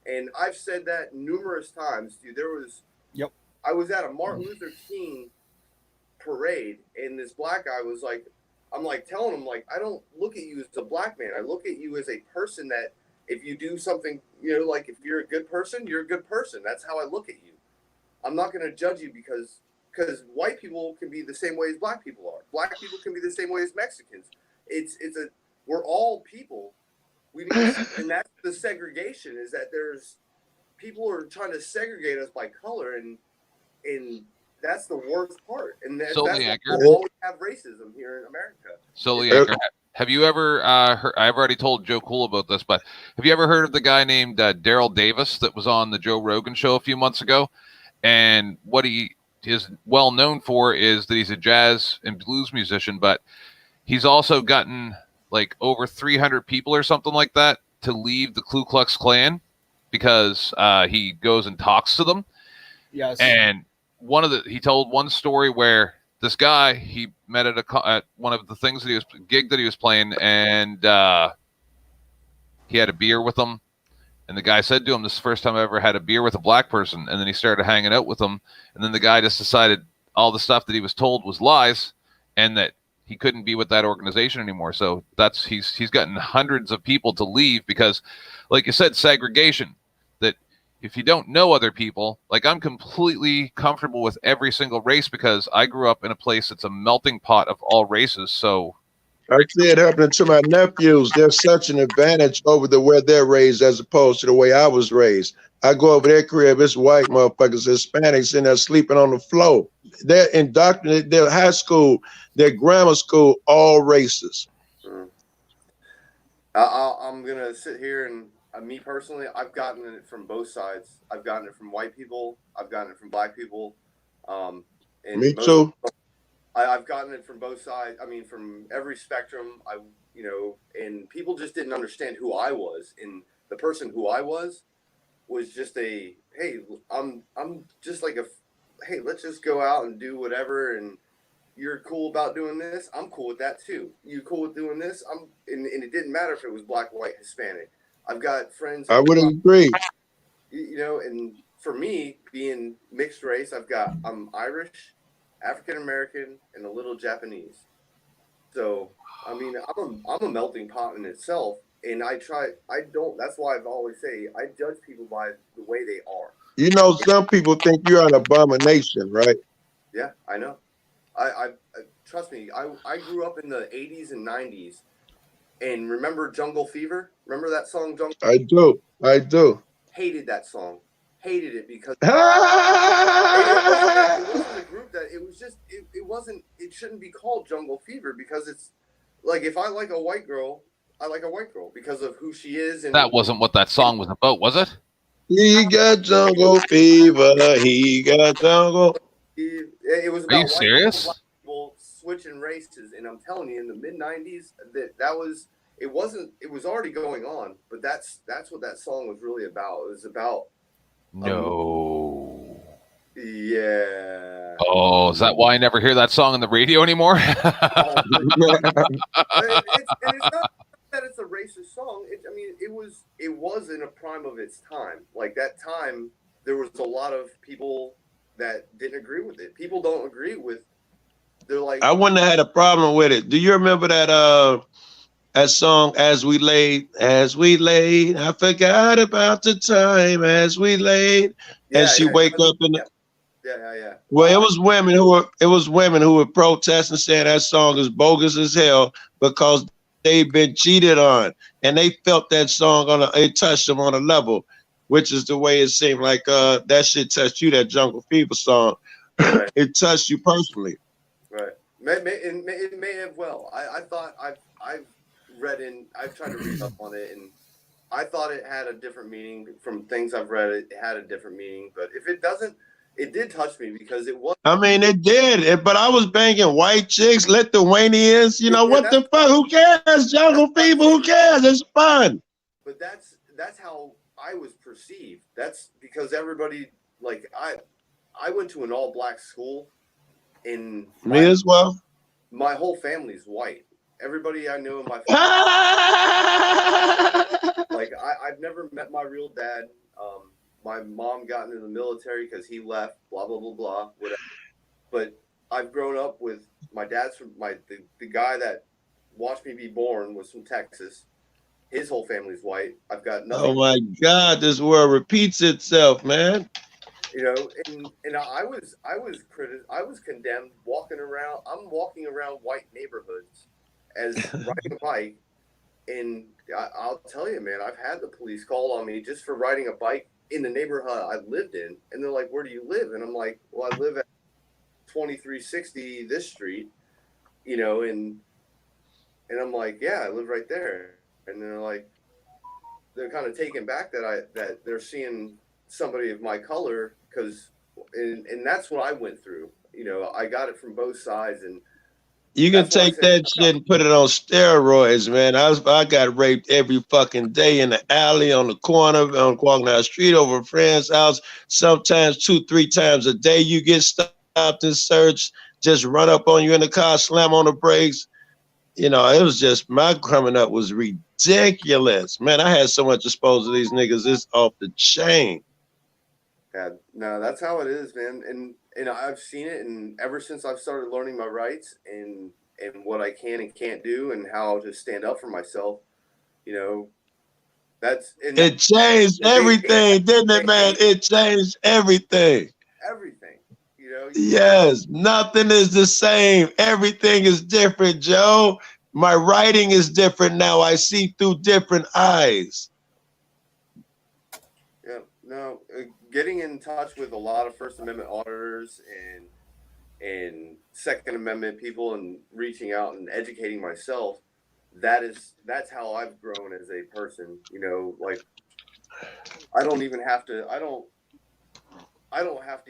And I've said that numerous times, dude. I was at a Martin Luther King parade, and this black guy was like, I'm like telling him, like, I don't look at you as a black man. I look at you as a person that if you do something, like if you're a good person, you're a good person. That's how I look at you. I'm not going to judge you because white people can be the same way as black people are. Black people can be the same way as Mexicans. We're all people. And that's the segregation, is that there's people are trying to segregate us by color, and that's the worst part. And that's why we always have racism here in America. Soliaker, have you ever heard, I've already told Joe Cool about this, but have you ever heard of the guy named Daryl Davis that was on the Joe Rogan show a few months ago? And what he is well known for is that he's a jazz and blues musician, but he's also gotten like over 300 people or something like that to leave the Ku Klux Klan because he goes and talks to them. Yes. And he told one story where this guy he met at one of the things that gig that he was playing, and he had a beer with him, and the guy said to him, "This is the first time I ever had a beer with a black person." And then he started hanging out with him, and then the guy just decided all the stuff that he was told was lies, and that he couldn't be with that organization anymore. So he's gotten hundreds of people to leave because, like you said, segregation. That if you don't know other people, like I'm completely comfortable with every single race because I grew up in a place that's a melting pot of all races. So I see it happening to my nephews. There's such an advantage over where they're raised as opposed to the way I was raised. I go over their crib, it's white motherfuckers, Hispanics in there sleeping on the floor. They're indoctrinated, their high school, their grammar school, all races. I'm going to sit here and me personally, I've gotten it from both sides. I've gotten it from white people. I've gotten it from black people. Me too. I've gotten it from both sides. I mean, from every spectrum. And people just didn't understand who I was, and the person who I was just hey, I'm just like hey, let's just go out and do whatever, and you're cool about doing this. I'm cool with that too. You cool with doing this? And it didn't matter if it was black, white, Hispanic. I've got friends. I would agree. And for me, being mixed race, I'm Irish, African American, and a little Japanese. So, I mean, I'm a melting pot in itself. And I don't. That's why I've always say I judge people by the way they are. You know, some people think you're an abomination, right? Yeah, I know. I trust me. I grew up in the 80s and 90s, and remember Jungle Fever? Remember that song, Jungle? I do. I do. Hated that song. Hated it because it it wasn't a group that it was just it wasn't it shouldn't be called Jungle Fever because it's like if I like a white girl, I like a white girl because of who she is and That wasn't what that song was about, was it? He got jungle fever. He got jungle. it was Are you about white serious? black people switching races, and I'm telling you, in the mid '90s, that was it wasn't it was already going on, but that's what that song was really about. It was about No. Yeah. Oh, is that why I never hear that song on the radio anymore? It's not that it's a racist song. I mean, it was in a prime of its time. Like that time, there was a lot of people that didn't agree with it. People don't agree with. They're like, I wouldn't have had a problem with it. Do you remember that song, As We Laid, I forgot about the time as we laid. Yeah, and she wake up in the yeah. Well, it was women who were protesting, saying that song is bogus as hell because they've been cheated on, and they felt that song it touched them on a level, which is the way it seemed like that shit touched you. That Jungle Fever song, Right. It touched you personally. Right. It may have well. I thought I've tried to read up on it, and I thought it had a different meaning from things I've read. It had a different meaning, but if it doesn't, it did touch me because it was. I mean, it did, but I was banging white chicks, Lithuanians. You know what the fuck? Who cares? Jungle Fever. Who cares? It's fun. But that's how I was perceived. That's because everybody like I went to an all black school. In me as well. My whole family's white. Everybody I knew in my family. Like I've never met my real dad. My mom got into the military because he left. Blah blah blah blah. Whatever. But I've grown up with my dad's from the guy that watched me be born was from Texas. His whole family's white. I've got nothing. Oh my God, this world repeats itself, man. You know, and I was condemned walking around. I'm walking around white neighborhoods as riding a bike, and I'll tell you, man, I've had the police call on me just for riding a bike in the neighborhood I lived in, and they're like, "Where do you live?" And I'm like, "Well, I live at 2360 this street," you know, and I'm like, "Yeah, I live right there," and they're kind of taken back that they're seeing somebody of my color. Because and that's what I went through. You know, I got it from both sides, and you can take that shit and put it on steroids, man. I got raped every fucking day in the alley, on the corner, on walking down the street, over a friend's house. Sometimes 2-3 times a day. You get stopped and searched, just run up on you in the car, slam on the brakes. You know, it was just my coming up was ridiculous, man. I had so much exposure to these niggas. It's off the chain. Yeah, no, that's how it is, man. And I've seen it, and ever since I've started learning my rights and what I can and can't do, and how to stand up for myself, you know, it changed everything, didn't it, man? It changed everything. Everything, you know. Yes, nothing is the same. Everything is different, Joe. My writing is different now. I see through different eyes. Yeah, no. Getting in touch with a lot of First Amendment auditors and Second Amendment people and reaching out and educating myself, that's how I've grown as a person. You know, like I don't have to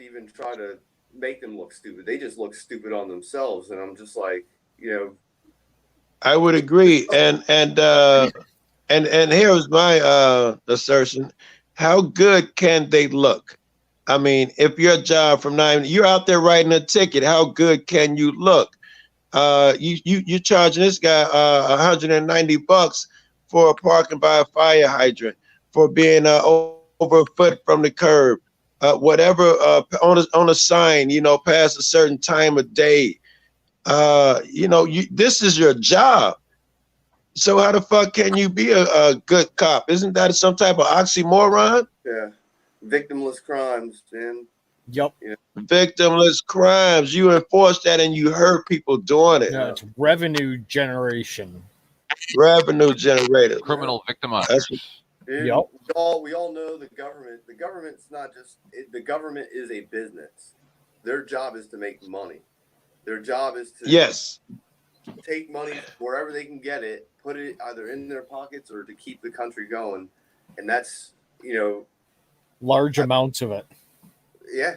even try to make them look stupid. They just look stupid on themselves, and I'm just like, you know. I would agree, and here's my assertion. How good can they look? I mean, if your job from 9, you're out there writing a ticket, how good can you look? You're charging this guy $190 for parking by a fire hydrant, for being over a foot from the curb, whatever on a sign, you know, past a certain time of day. You know, this is your job. So how the fuck can you be a good cop? Isn't that some type of oxymoron? Yeah, victimless crimes, man. Yep. You know, Victimless crimes. You enforce that and you hurt people doing it. Yeah, it's revenue generation. Revenue generator. Criminal victimizers. That's what, dude, Yep. we all know the government. The government's not just the government is a business. Their job is to make money. Their job is to yes. take money wherever they can get it, put it either in their pockets or to keep the country going, and that's large amounts of it. Yeah,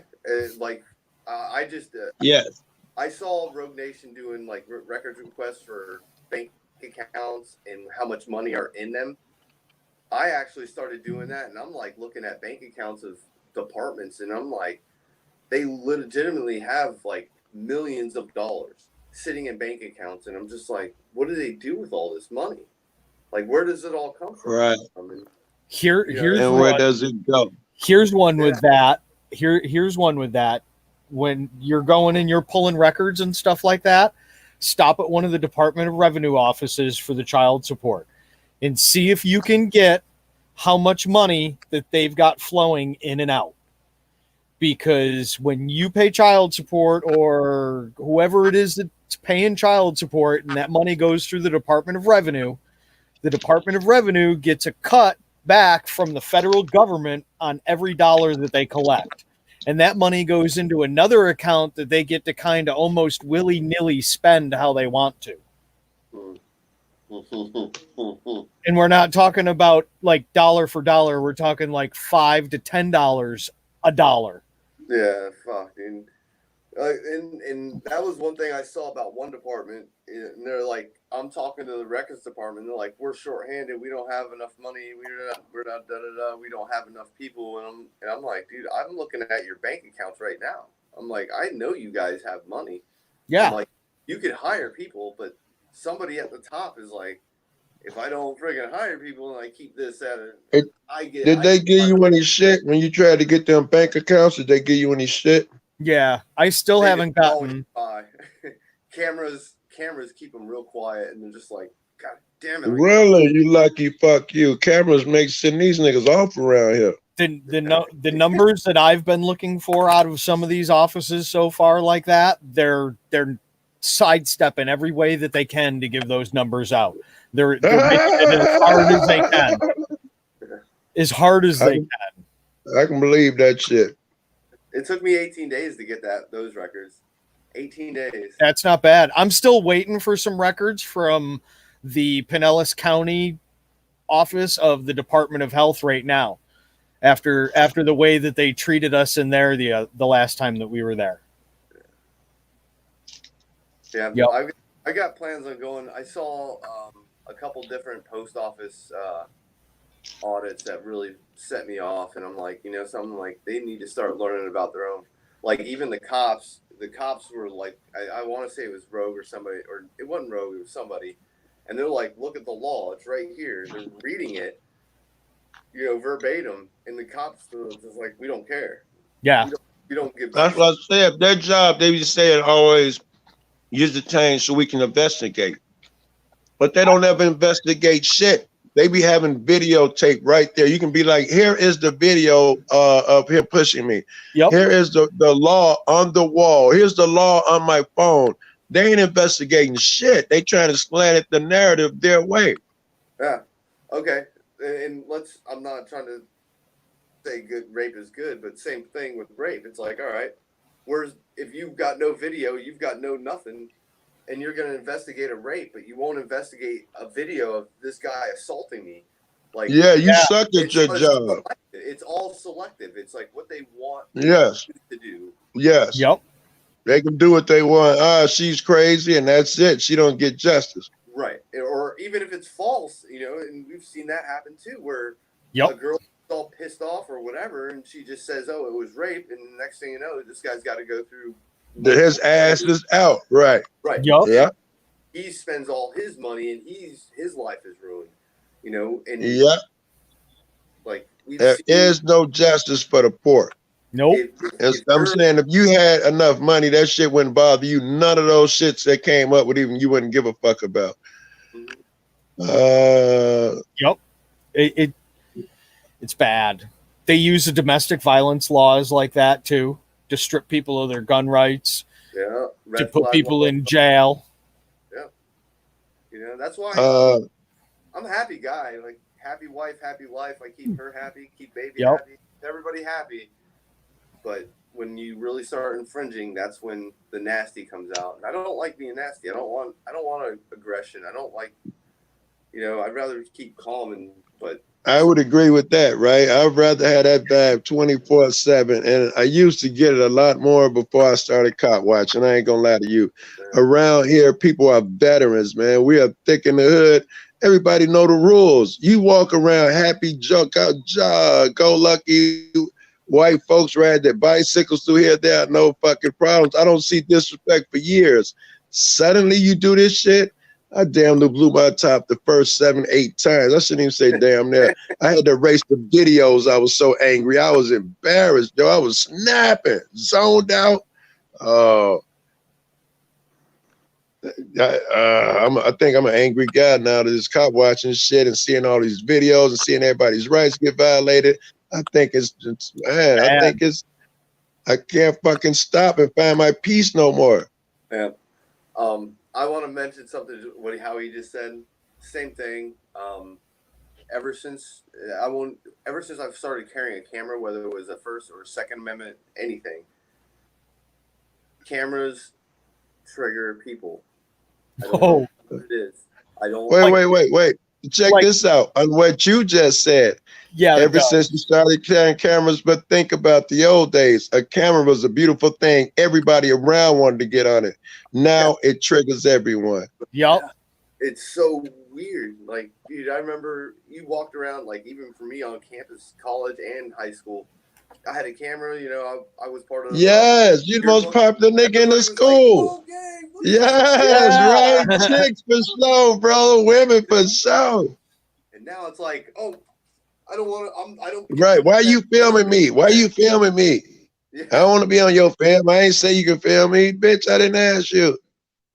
like I just yes. I saw Rogue Nation doing like records requests for bank accounts and how much money are in them. I actually started doing that, and I'm like looking at bank accounts of departments, and I'm like, they legitimately have like millions of dollars sitting in bank accounts, and I'm just like, what do they do with all this money? Like, where does it all come from? Right. I mean, Here's and where does it go? Here's one with that. Here's one with that. When you're going and you're pulling records and stuff like that, stop at one of the Department of Revenue offices for the child support and see if you can get how much money that they've got flowing in and out. Because when you pay child support or whoever it is that's paying child support and that money goes through the Department of Revenue gets a cut back from the federal government on every dollar that they collect. And that money goes into another account that they get to kind of almost willy-nilly spend how they want to. And we're not talking about like dollar for dollar. We're talking like $5 to $10 a dollar. Yeah, fuck, dude. And that was one thing I saw about one department, and they're like, I'm talking to the records department. They're like, we're shorthanded. We don't have enough money. We're not da da da. We don't have enough people. And I'm like, dude, I'm looking at your bank accounts right now. I'm like, I know you guys have money. Yeah. I'm like, you could hire people, but somebody at the top is like, if I don't friggin' hire people and I keep this at it, Did they give you any shit when you tried to get them bank accounts? Did they give you any shit? Yeah, I still haven't gotten cameras keep them real quiet, and they're just like, God damn it! Really? You lucky? Fuck you! Cameras make sending these niggas off around here. The numbers that I've been looking for out of some of these offices so far, like that, they're sidestepping every way that they can to give those numbers out. They're making it as hard as they can, as hard as they can. I can believe that shit. It took me 18 days to get those records. 18 days. That's not bad. I'm still waiting for some records from the Pinellas County office of the Department of Health right now, after the way that they treated us in there the last time that we were there. Yeah, yep. I got plans on going. I saw a couple different post office audits that really set me off, and I'm like, something like they need to start learning about their own. Like even the cops were like, I want to say it was Rogue or somebody, or it wasn't Rogue, it was somebody, and they're like, look at the law, it's right here. They're reading it, verbatim, and the cops are just like, we don't care. Yeah, we don't give. That's what I said. Their job, they be saying always, use the change so we can investigate, but they don't ever investigate shit. They be having videotape right there. You can be like, here is the video of him pushing me. Yep. Here is the law on the wall. Here's the law on my phone. They ain't investigating shit. They trying to slant it the narrative their way. Yeah. Okay. And I'm not trying to say good rape is good, but same thing with rape. It's like, all right, if you've got no video, you've got no nothing. And you're going to investigate a rape, but you won't investigate a video of this guy assaulting me. Like, yeah, you suck at your job. It's all selective. It's like what they want yes. to do. Yes. Yep. They can do what they want. She's crazy, and that's it. She don't get justice. Right. Or even if it's false, and we've seen that happen too, where a girl is all pissed off or whatever, and she just says, oh, it was rape, and the next thing you know, this guy's got to go through. His ass is out, right? Right. Yep. Yeah. He spends all his money, and his life is ruined. And yeah. Like there is no justice for the poor. Nope. I'm saying if you had enough money, that shit wouldn't bother you. None of those shits that came up with even you wouldn't give a fuck about. Yep. It's bad. They use the domestic violence laws like that too to strip people of their gun rights, Yeah. to put people in jail. Yeah. You know, that's why I'm a happy guy. Like, happy wife, happy life. I keep her happy, keep baby happy, everybody happy. But when you really start infringing, that's when the nasty comes out. And I don't like being nasty. I don't want aggression. I don't like, you know, I'd rather keep calm but I would agree with that, right? I'd rather have that vibe 24/7. And I used to get it a lot more before I started cop watching. I ain't gonna lie to you. Around here, people are veterans, man. We are thick in the hood. Everybody know the rules. You walk around happy, go lucky. White folks ride their bicycles through here. There are no fucking problems. I don't see disrespect for years. Suddenly you do this shit. I damn near blew my top the first 7, 8 times. I shouldn't even say damn near. I had to erase the videos. I was so angry. I was embarrassed, yo. I was snapping, zoned out. I think I'm an angry guy now that is cop watching shit and seeing all these videos and seeing everybody's rights get violated. I think it's man. I think it's I can't fucking stop and find my peace no more. Yeah. I want to mention something. How he just said, same thing. Ever since I've started carrying a camera, whether it was a First or Second Amendment, anything, cameras trigger people. I don't know what it is. I don't. Wait. Check this out on what you just said. Yeah. Ever since you started carrying cameras, but think about the old days. A camera was a beautiful thing. Everybody around wanted to get on it. Now it triggers everyone. Yep. It's so weird. Like, dude, I remember you walked around, like, even for me on campus, college and high school. I had a camera, you know, I was part of Yes, you're the most popular nigga in the school. Yes, right. Chicks for sure, bro. Women for sure. And now it's like, oh, I don't want to. I don't. Right. Why are you filming me? Why are you filming me? Yeah. I don't want to be on your film. I ain't say you can film me, bitch. I didn't ask you.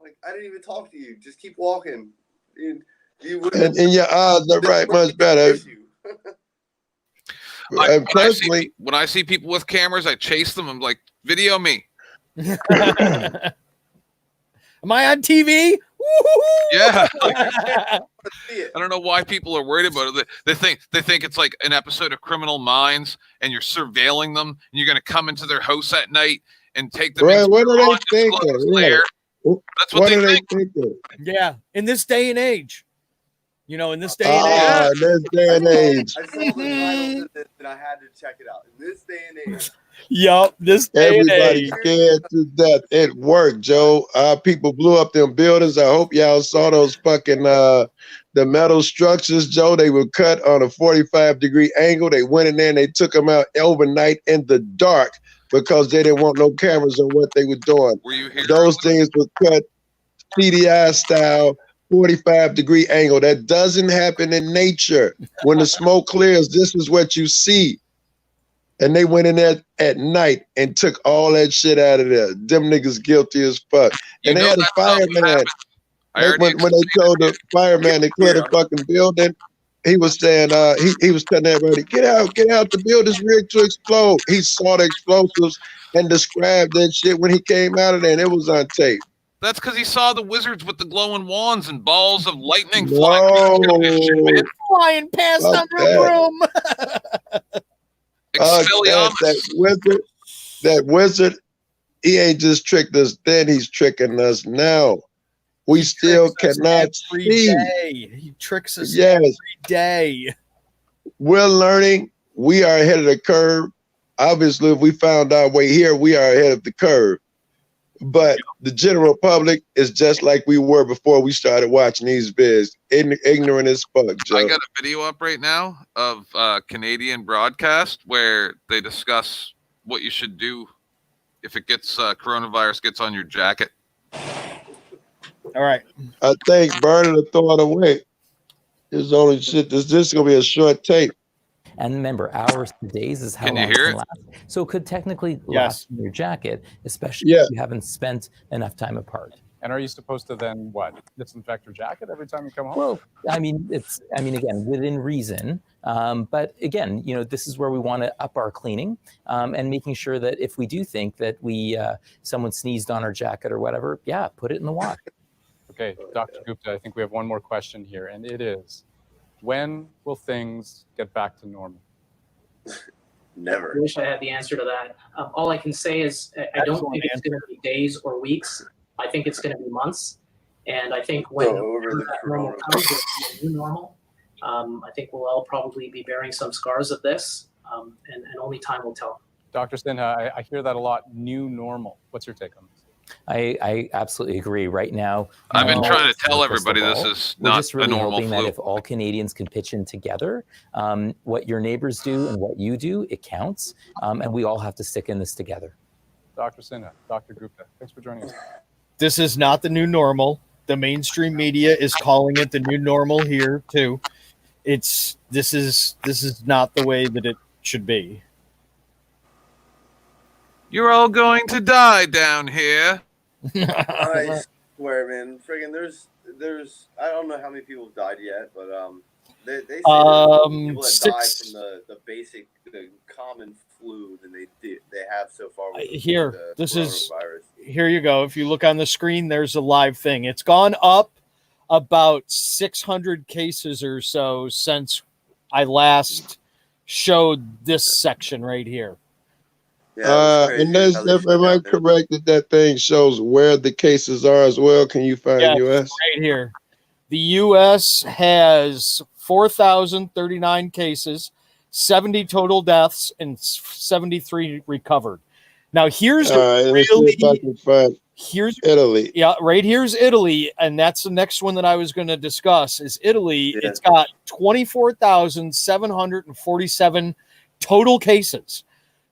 Like, I didn't even talk to you. Just keep walking. And your odds are right much better. When I see people with cameras, I chase them. I'm like, video me. Am I on TV? Yeah. I don't know why people are worried about it. They think it's like an episode of Criminal Minds, and you're surveilling them, and you're going to come into their house at night and take them. Right, what are they thinking? Yeah. That's what they think. Yeah, in this day and age. You know, in this day and age. This day and age. I saw the title of it and I had to check it out. In this day and age. Yup, this day and age. Everybody's scared to death. It worked, Joe. People blew up them buildings. I hope y'all saw those fucking the metal structures, Joe. They were cut on a 45-degree angle. They went in there and they took them out overnight in the dark because they didn't want no cameras on what they were doing. Were you here? Those things were cut CDI style. 45-degree angle. That doesn't happen in nature. When the smoke clears, this is what you see. And they went in there at night and took all that shit out of there. Them niggas guilty as fuck. And they had a fireman. When they told the fireman to clear the fucking building, he was saying, he was telling everybody, get out, the building's rigged to explode. He saw the explosives and described that shit when he came out of there, and it was on tape. That's because he saw the wizards with the glowing wands and balls of lightning flying past the room. That wizard, he ain't just tricked us then, he's tricking us now. We still cannot see. He tricks us every day. We're learning. We are ahead of the curve. Obviously, if we found our way here, we are ahead of the curve. But the general public is just like we were before we started watching these vids. Ignorant as fuck, Joe. I got a video up right now of Canadian broadcast where they discuss what you should do if it gets coronavirus gets on your jacket. All right. I think burning or throw it away is only shit. This is going to be a short tape. And remember, hours to days is how long it can last. So it could technically last in your jacket, especially if you haven't spent enough time apart. And are you supposed to then what, disinfect your jacket every time you come home? Well, I mean, again, within reason. But again, this is where we want to up our cleaning and making sure that if we do think that someone sneezed on our jacket or whatever, yeah, put it in the wash. Okay, Dr. Gupta, I think we have one more question here, and it is, when will things get back to normal? Never. I wish I had the answer to that. All I can say is I don't think it's going to be days or weeks. I think it's going to be months. And I think when that normal comes, it'll be a new normal. I think we'll all probably be bearing some scars of this, and only time will tell. Dr. Sinha, I hear that a lot, new normal. What's your take on this? I absolutely agree. Right now, I've been trying to tell everybody this is we're not just really a normal hoping flu. that if all Canadians can pitch in together, what your neighbors do and what you do, it counts, and we all have to stick in this together. Dr. Sinha, Dr. Gupta, thanks for joining us. This is not the new normal. The mainstream media is calling it the new normal here too. This is not the way that it should be. You're all going to die down here. I swear, man. Friggin' there's I don't know how many people have died yet, but they say there's people that died from the common flu than they have so far with here. the This is coronavirus. here you go. If you look on the screen, there's a live thing. It's gone up about 600 cases or so since I last showed this section right here. And am I correct that thing shows where the cases are as well? Can you find U.S.? Right here. The U.S. has 4,039 cases, 70 total deaths, and 73 recovered. Now here's here's Italy. Yeah, right here's Italy, and that's the next one that I was going to discuss. Is Italy? Yeah. It's got 24,747 total cases.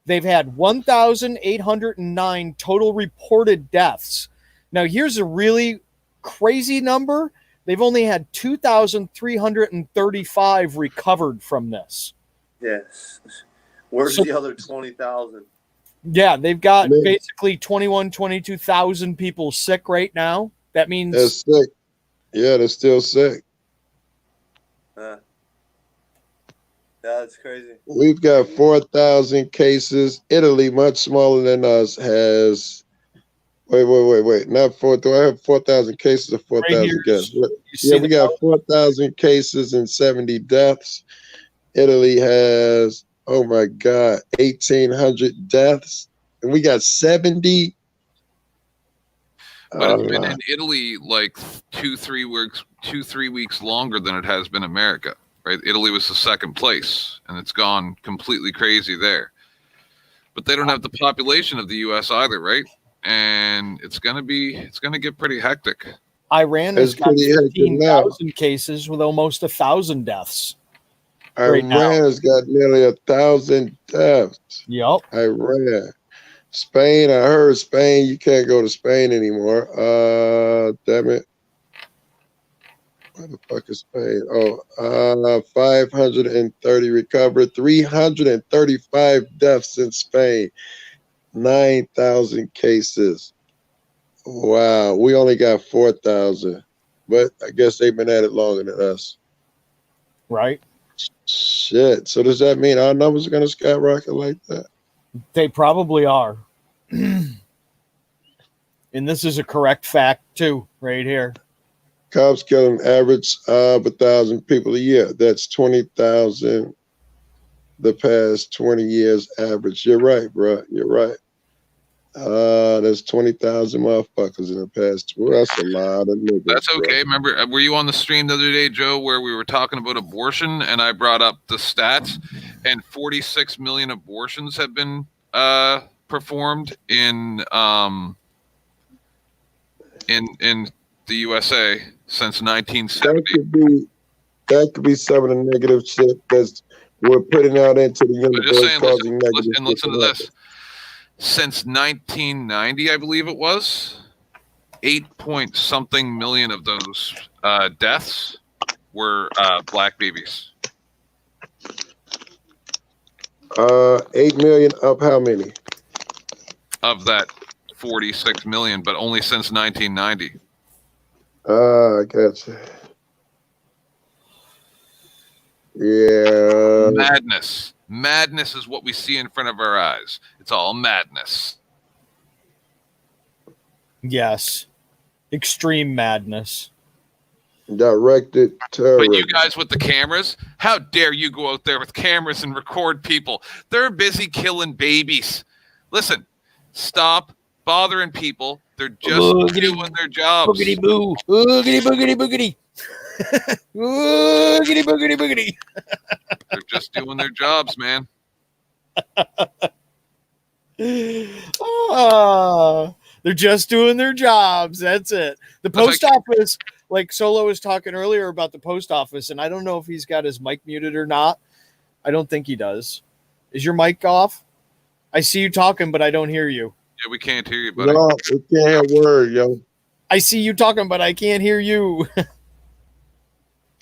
They've had 1,809 total reported deaths. Now, here's a really crazy number. They've only had 2,335 recovered from this. Yes. Where's the other 20,000? Yeah, they've got basically 22,000 people sick right now. That means they're sick. Yeah, they're still sick. That's crazy. We've got 4,000 cases. Italy, much smaller than us, has. Wait. Not 4. Do I have 4,000 cases or 4,000 deaths? Yeah, we got 4,000 cases and 70 deaths. Italy has, oh my God, 1,800 deaths, and we got 70. But it's been in Italy like 2-3 weeks longer than it has been in America. Right, Italy was the second place, and it's gone completely crazy there. But they don't have the population of the U.S. either, right? And it's gonna get pretty hectic. Iran has got 15,000 cases with almost 1,000 deaths. Iran has got nearly 1,000 deaths. Yep. Iran, Spain. I heard Spain. You can't go to Spain anymore. Damn it. Where the fuck is Spain? 530 recovered, 335 deaths in Spain, 9,000 cases. Wow, we only got 4,000, but I guess they've been at it longer than us. Right. Shit. So does that mean our numbers are going to skyrocket like that? They probably are. And this is a correct fact too, right here. Cops kill an average of 1,000 people a year. That's 20,000 the past 20 years average. You're right, bro. You're right. There's 20,000 motherfuckers in the past. Well, that's a lot of niggas. That's okay. Bro. Remember, were you on the stream the other day, Joe, where we were talking about abortion, and I brought up the stats, and 46 million abortions have been performed in the USA since 1970. That could be some of the negative shit that we're putting out into the universe, causing negative. And listen to this. Since 1990, I believe it was, 8-point-something million of those deaths were black babies. 8 million of how many? Of that 46 million, but only since 1990. I gotcha. Yeah. Madness. Madness is what we see in front of our eyes. It's all madness. Yes. Extreme madness. Directed But terrorism. you guys with the cameras, how dare you go out there with cameras and record people? They're busy killing babies. Listen, stop bothering people. They're just doing their jobs. Boogity boo. Boogity boogity boogity. Boogity boogity boogity. They're just doing their jobs, man. They're just doing their jobs. That's it. The post office, like Solo was talking earlier about the post office, and I don't know if he's got his mic muted or not. I don't think he does. Is your mic off? I see you talking, but I don't hear you. Yeah, we can't hear you, buddy. No, we can't hear a word, yo. I see you talking, but I can't hear you.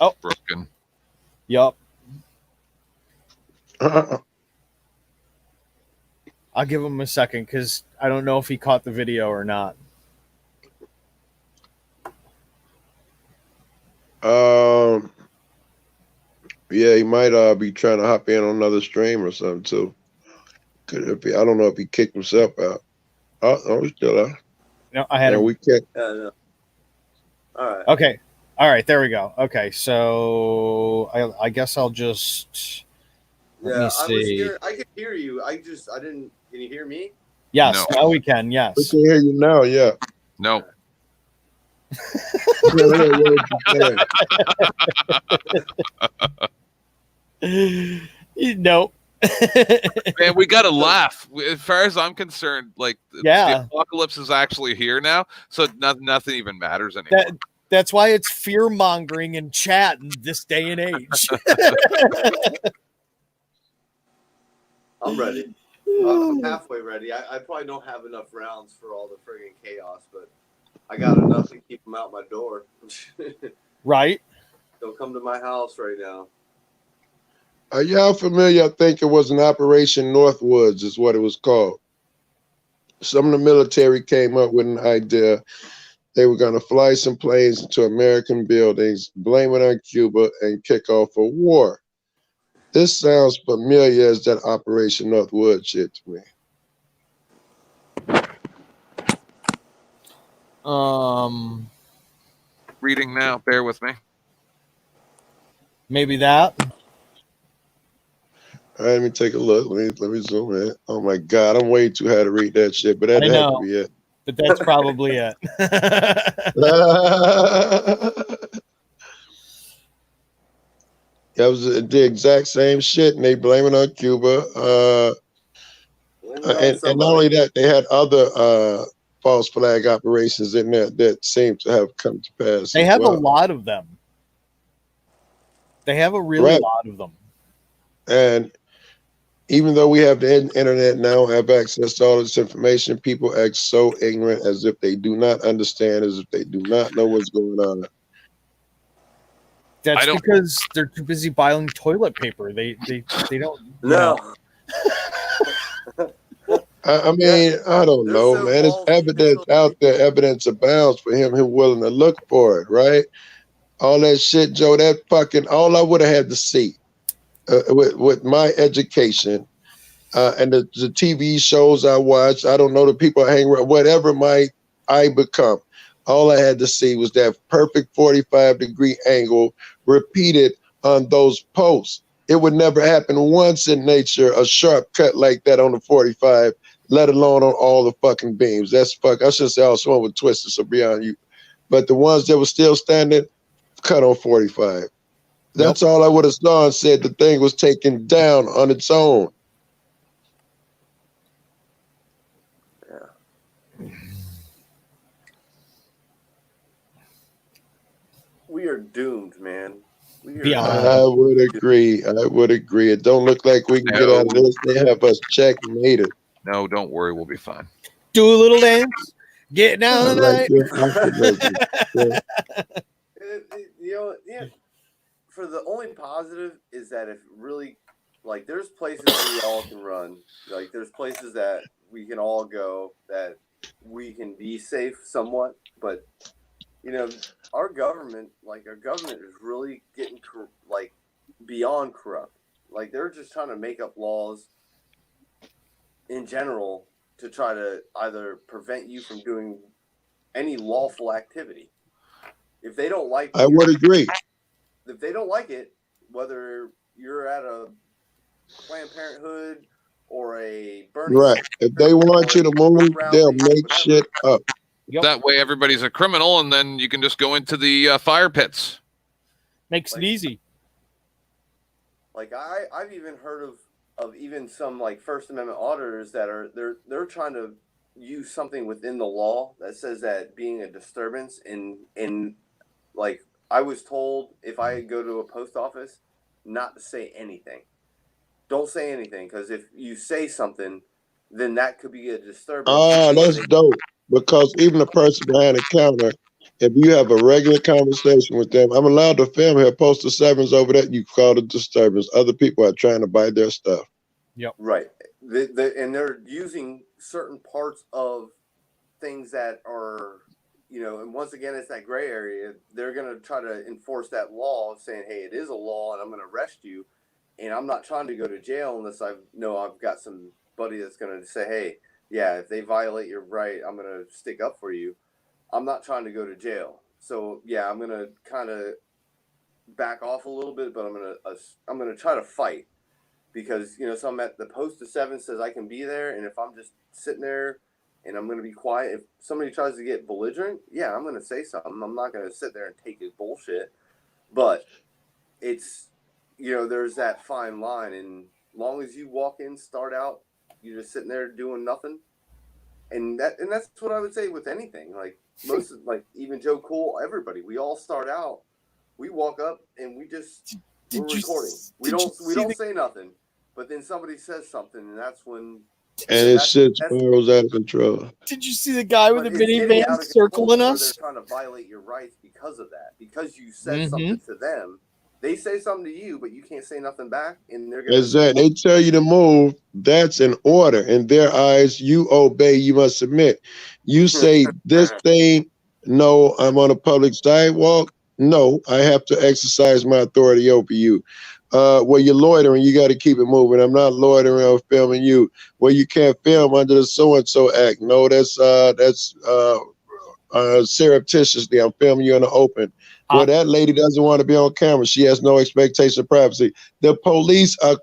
Oh, broken. Yup. I'll give him a second because I don't know if he caught the video or not. Yeah, he might be trying to hop in on another stream or something too. Could it be? I don't know if he kicked himself out. Oh, he's still out. No, I had him. We can't. No. All right. Okay. All right. There we go. Okay. So I guess I'll just let me see. I could hear you. I didn't. Can you hear me? Yes. Now we can. Yes. We can hear you now. Yeah. No. Nope. Man, we gotta laugh. As far as I'm concerned, like Yeah. the apocalypse is actually here now, so nothing even matters anymore. That's why it's fear mongering in chat in this day and age. I'm ready. I'm halfway ready. I probably don't have enough rounds for all the friggin' chaos, but I got enough to keep them out my door. Right? Don't come to my house right now. Are y'all familiar? I think it was an Operation Northwoods is what it was called. Some of the military came up with an idea. They were going to fly some planes into American buildings, blame it on Cuba, and kick off a war. This sounds familiar as that Operation Northwood shit to me. Reading now. Bear with me. Maybe that. All right, let me take a look. Let me zoom in. Oh my God, I'm way too high to read that shit, but that I had know, to be it. but that's probably it. That was the exact same shit, and they blame it on Cuba. And not only that, they had other false flag operations in there that seem to have come to pass. They as have well. a lot of them. They have a really lot of them. And even though we have the internet now, have access to all this information, people act so ignorant as if they do not understand, as if they do not know what's going on. That's because they're too busy buying toilet paper. They don't. No. I mean, I don't know, man. There's evidence out there. Evidence abounds for him who's willing to look for it, right? All that shit, Joe, that fucking, all I would have had to see with my education and the TV shows I watch, I don't know, the people I hang around, whatever I become, all I had to see was that perfect 45-degree angle repeated on those posts. It would never happen once in nature, a sharp cut like that on the 45, let alone on all the fucking beams. That's I should say also one with twisted, so beyond you. But the ones that were still standing, cut on 45. That's all I would have saw and said the thing was taken down on its own. We are doomed, man. I would agree. It don't look like we can get out of this. They have us checkmated. No, don't worry. We'll be fine. Do a little dance. Get down tonight. For the only positive is that if really, there's places we all can run. Like, there's places that we can all go that we can be safe somewhat, but you know, our government is really getting like beyond corrupt. Like they're just trying to make up laws in general to try to either prevent you from doing any lawful activity. If they don't like I would agree. If they don't like it, whether you're at a Planned Parenthood or a Bernie Right. If they want you to move, they'll make shit up. That way, everybody's a criminal, and then you can just go into the fire pits. Makes it easy. Like I've even heard of even some like First Amendment auditors that are they're trying to use something within the law that says that being a disturbance in like I was told if I go to a post office not to say anything. Don't say anything because if you say something, then that could be a disturbance. Ah, that's dope. Because even the person behind the counter, if you have a regular conversation with them, I'm allowed to film here, post the sevens over that you call it disturbance. Other people are trying to buy their stuff. Yep. Right. And they're using certain parts of things that are, you know, and once again, it's that gray area. They're going to try to enforce that law saying, hey, it is a law and I'm going to arrest you. And I'm not trying to go to jail unless I've got somebody that's going to say, hey, yeah, if they violate your right, I'm going to stick up for you. I'm not trying to go to jail. So, yeah, I'm going to kind of back off a little bit, but I'm going to try to fight because, you know, so I'm at the post of 7 says I can be there. And if I'm just sitting there and I'm going to be quiet, if somebody tries to get belligerent, yeah, I'm going to say something. I'm not going to sit there and take his bullshit. But it's, you know, there's that fine line. And long as you walk in, start out, you're just sitting there doing nothing. And that's what I would say with anything. Like most of, like even Joe Cool, everybody, we all start out, we walk up and we're recording. We don't say nothing, but then somebody says something, and that's when and shit spirals out of control. Did you see the guy with the minivan circling us? They're trying to violate your rights because of that. Because you said something to them. They say something to you, but you can't say nothing back, and they're going to... They tell you to move. That's an order. In their eyes, you obey, you must submit. You say this thing, no, I'm on a public sidewalk. No, I have to exercise my authority over you. Well, you're loitering, you got to keep it moving. I'm not loitering or filming you. Well, you can't film under the so-and-so act. No, that's surreptitiously. I'm filming you in the open. Well, that lady doesn't want to be on camera. She has no expectation of privacy. The police are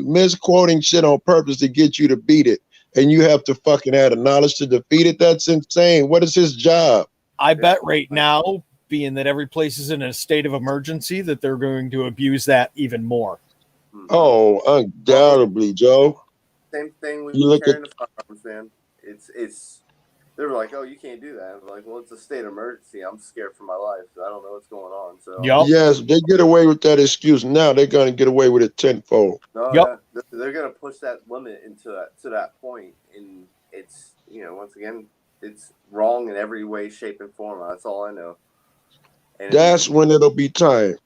misquoting shit on purpose to get you to beat it. And you have to fucking have the knowledge to defeat it. That's insane. What is his job? I bet right now, being that every place is in a state of emergency, that they're going to abuse that even more. Oh, undoubtedly, Joe. Same thing with you carrying the firearms, man. It's they were like, oh, you can't do that. I'm like, well, it's a state of emergency. I'm scared for my life. I don't know what's going on. So yes, they get away with that excuse. Now they're going to get away with it tenfold. No, they're going to push that limit to that point, and it's, you know, once again, it's wrong in every way, shape, and form. That's all I know. And that's when it'll be time.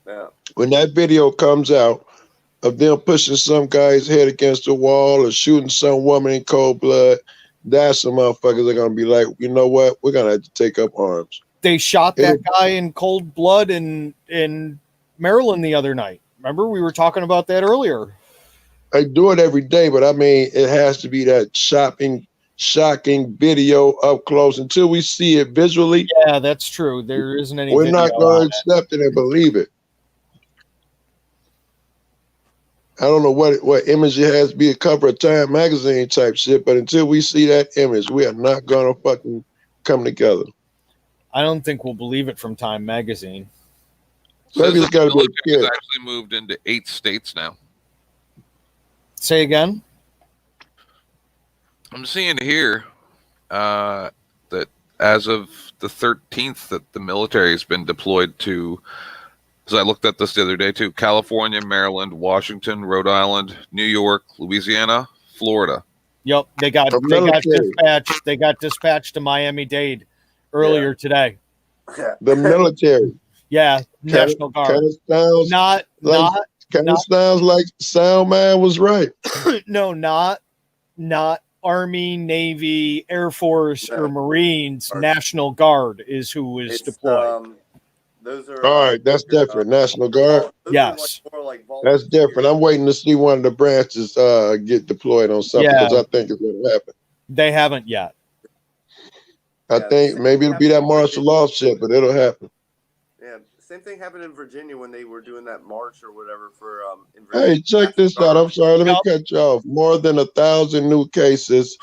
Yeah. When that video comes out of them pushing some guy's head against the wall or shooting some woman in cold blood, that's the motherfuckers are going to be like, you know what? We're going to have to take up arms. They shot that guy in cold blood in Maryland the other night. Remember, we were talking about that earlier. I do it every day, but I mean, it has to be that shocking video up close until we see it visually. Yeah, that's true. There isn't any. We're not going to accept it and believe it. I don't know what image it has to be a cover of Time magazine type shit, but until we see that image, we are not going to fucking come together. I don't think we'll believe it from Time magazine. Maybe it's got to be a kid. Actually moved into 8 states now. Say again. I'm seeing here that as of the 13th, that the military has been deployed to. Because I looked at this the other day too: California, Maryland, Washington, Rhode Island, New York, Louisiana, Florida. Yep, they got dispatched. They got dispatched to Miami-Dade earlier today. The military. Yeah, National Guard. Sounds sounds like Sound Man was right. No, not Army, Navy, Air Force, or Marines. National Guard is who is deployed. Those are All right, that's different. National Guard. Yes. more like That's different. I'm waiting to see one of the branches get deployed on something because I think it's going to happen. They haven't yet. I think maybe it'll be that martial law shit, but it'll happen. Yeah, same thing happened in Virginia when they were doing that march or whatever for in Hey, Virginia. check this out. I'm sorry, let me cut you off. More than 1,000 new cases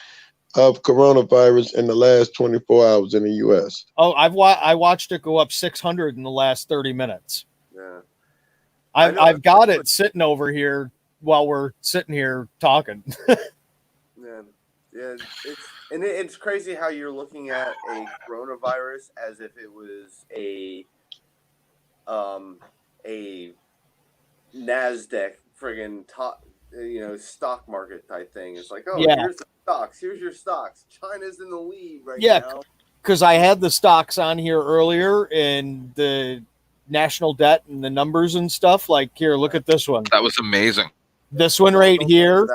of coronavirus in the last 24 hours in the U.S. Oh, I watched it go up 600 in the last 30 minutes. Yeah. I've got it sitting over here while we're sitting here talking. Yeah, it's crazy how you're looking at a coronavirus as if it was a NASDAQ friggin' top, stock market type thing. It's like, oh, Yeah. here's the stocks. Here's your stocks. China's in the lead right Yeah, now. because I had the stocks on here earlier and the national debt and the numbers and stuff. Like, here, look at this one. That was amazing. This one right here.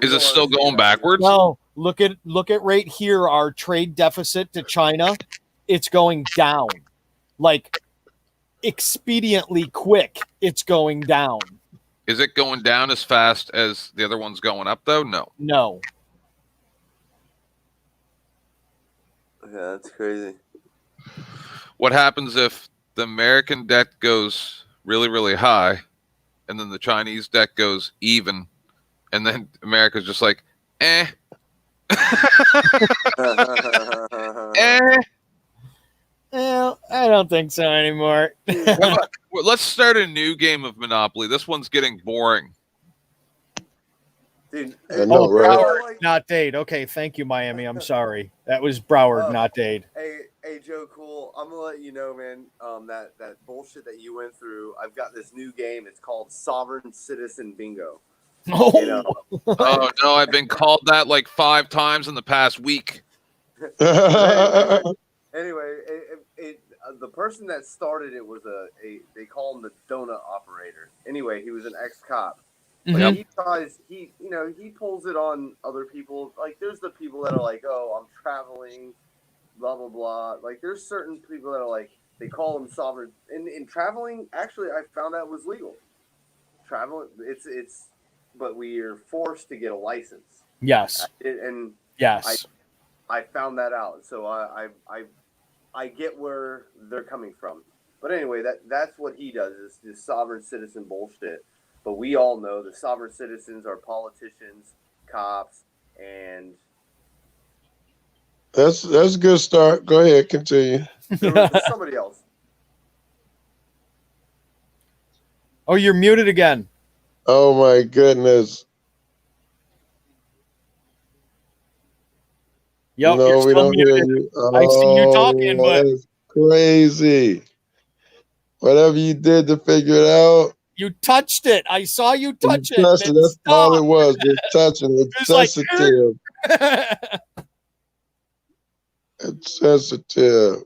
Is it still going backwards? No, look at right here. Our trade deficit to China, it's going down, like expediently quick. It's going down. Is it going down as fast as the other one's going up, though? No. No. Yeah, that's crazy. What happens if the American debt goes really, really high, and then the Chinese debt goes even, and then America's just like, eh. Well, I don't think so anymore. Let's start a new game of Monopoly. This one's getting boring. Dude, Broward, not Dade. Okay, thank you, Miami. I'm sorry. That was Broward, not Dade. Hey, Joe, cool. I'm gonna let you know, man. That bullshit that you went through. I've got this new game. It's called Sovereign Citizen Bingo. Oh, oh no, I've been called that like 5 times in the past week. Anyway, the person that started it was they call him the donut operator. Anyway, he was an ex-cop. Like he tries, he pulls it on other people. Like there's the people that are like, oh, I'm traveling, blah blah blah. Like there's certain people that are like, they call them sovereign. In traveling, actually, I found that was legal. Traveling, it's, but we are forced to get a license. Yes. Yes. I found that out, so I get where they're coming from. But anyway, that's what he does, is this sovereign citizen bullshit. But we all know the sovereign citizens are politicians, cops, and that's a good start. Go ahead, continue. there was somebody else. Oh, you're muted again. Oh my goodness. Yo, no, we don't hear you. I see you talking, but that's crazy. Whatever you did to figure it out. You touched it. I saw you touch it. That's all it was. Just touching it. It's sensitive. It's sensitive.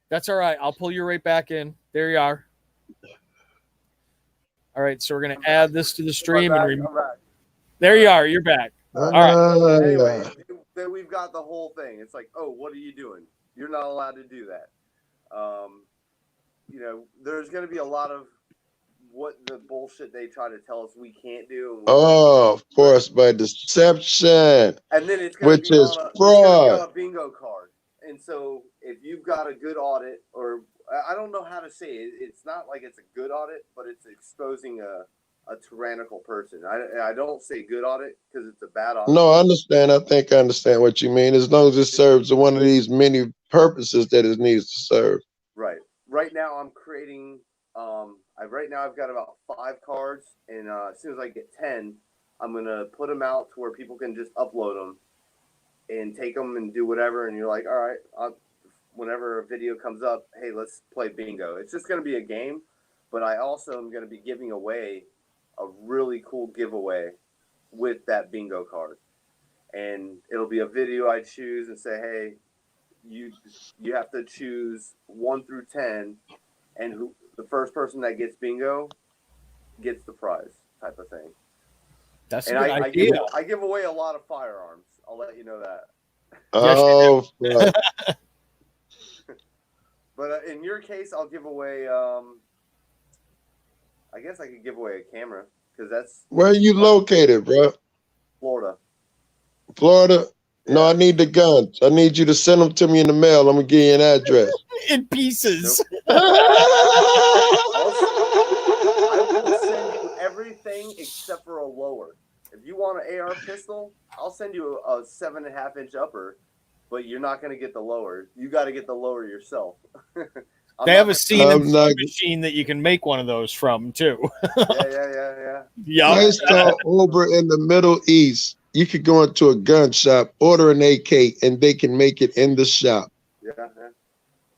That's all right. I'll pull you right back in. There you are. All right, so we're gonna add this to the stream and there you are. You're back. All right. Anyway, then we've got the whole thing. It's like, oh, what are you doing? You're not allowed to do that. There's going to be a lot of what the bullshit they try to tell us we can't do. Oh, of course, by deception. And then it's going to be on a bingo card. And so if you've got a good audit, or I don't know how to say it, it's not like it's a good audit, but it's exposing a tyrannical person. I don't say good audit because it's a bad audit. No, I understand. I think I understand what you mean. As long as it serves one of these many purposes that it needs to serve. Right. Right now, I'm creating. Right now, I've got about 5 cards, and as soon as I get 10, I'm gonna put them out to where people can just upload them and take them and do whatever. And you're like, all right, whenever a video comes up, hey, let's play bingo. It's just gonna be a game, but I also am gonna be giving away a really cool giveaway with that bingo card, and it'll be a video I choose and say, hey, you have to choose 1 through 10, and the first person that gets bingo gets the prize, type of thing. That's and a good idea. I give away a lot of firearms. I'll let you know that. Oh, fuck. But in your case, I'll give away. I guess I could give away a camera because that's Where are you located, bro? Florida. Florida? No, I need the guns. I need you to send them to me in the mail. I'm gonna give you an address. In pieces. I will send you everything except for a lower. If you want an AR pistol, I'll send you a 7.5-inch upper, but you're not going to get the lower. You got to get the lower yourself. They have a CNC machine that you can make one of those from too. Yeah. I saw over in the Middle East, you could go into a gun shop, order an AK, and they can make it in the shop. Yeah.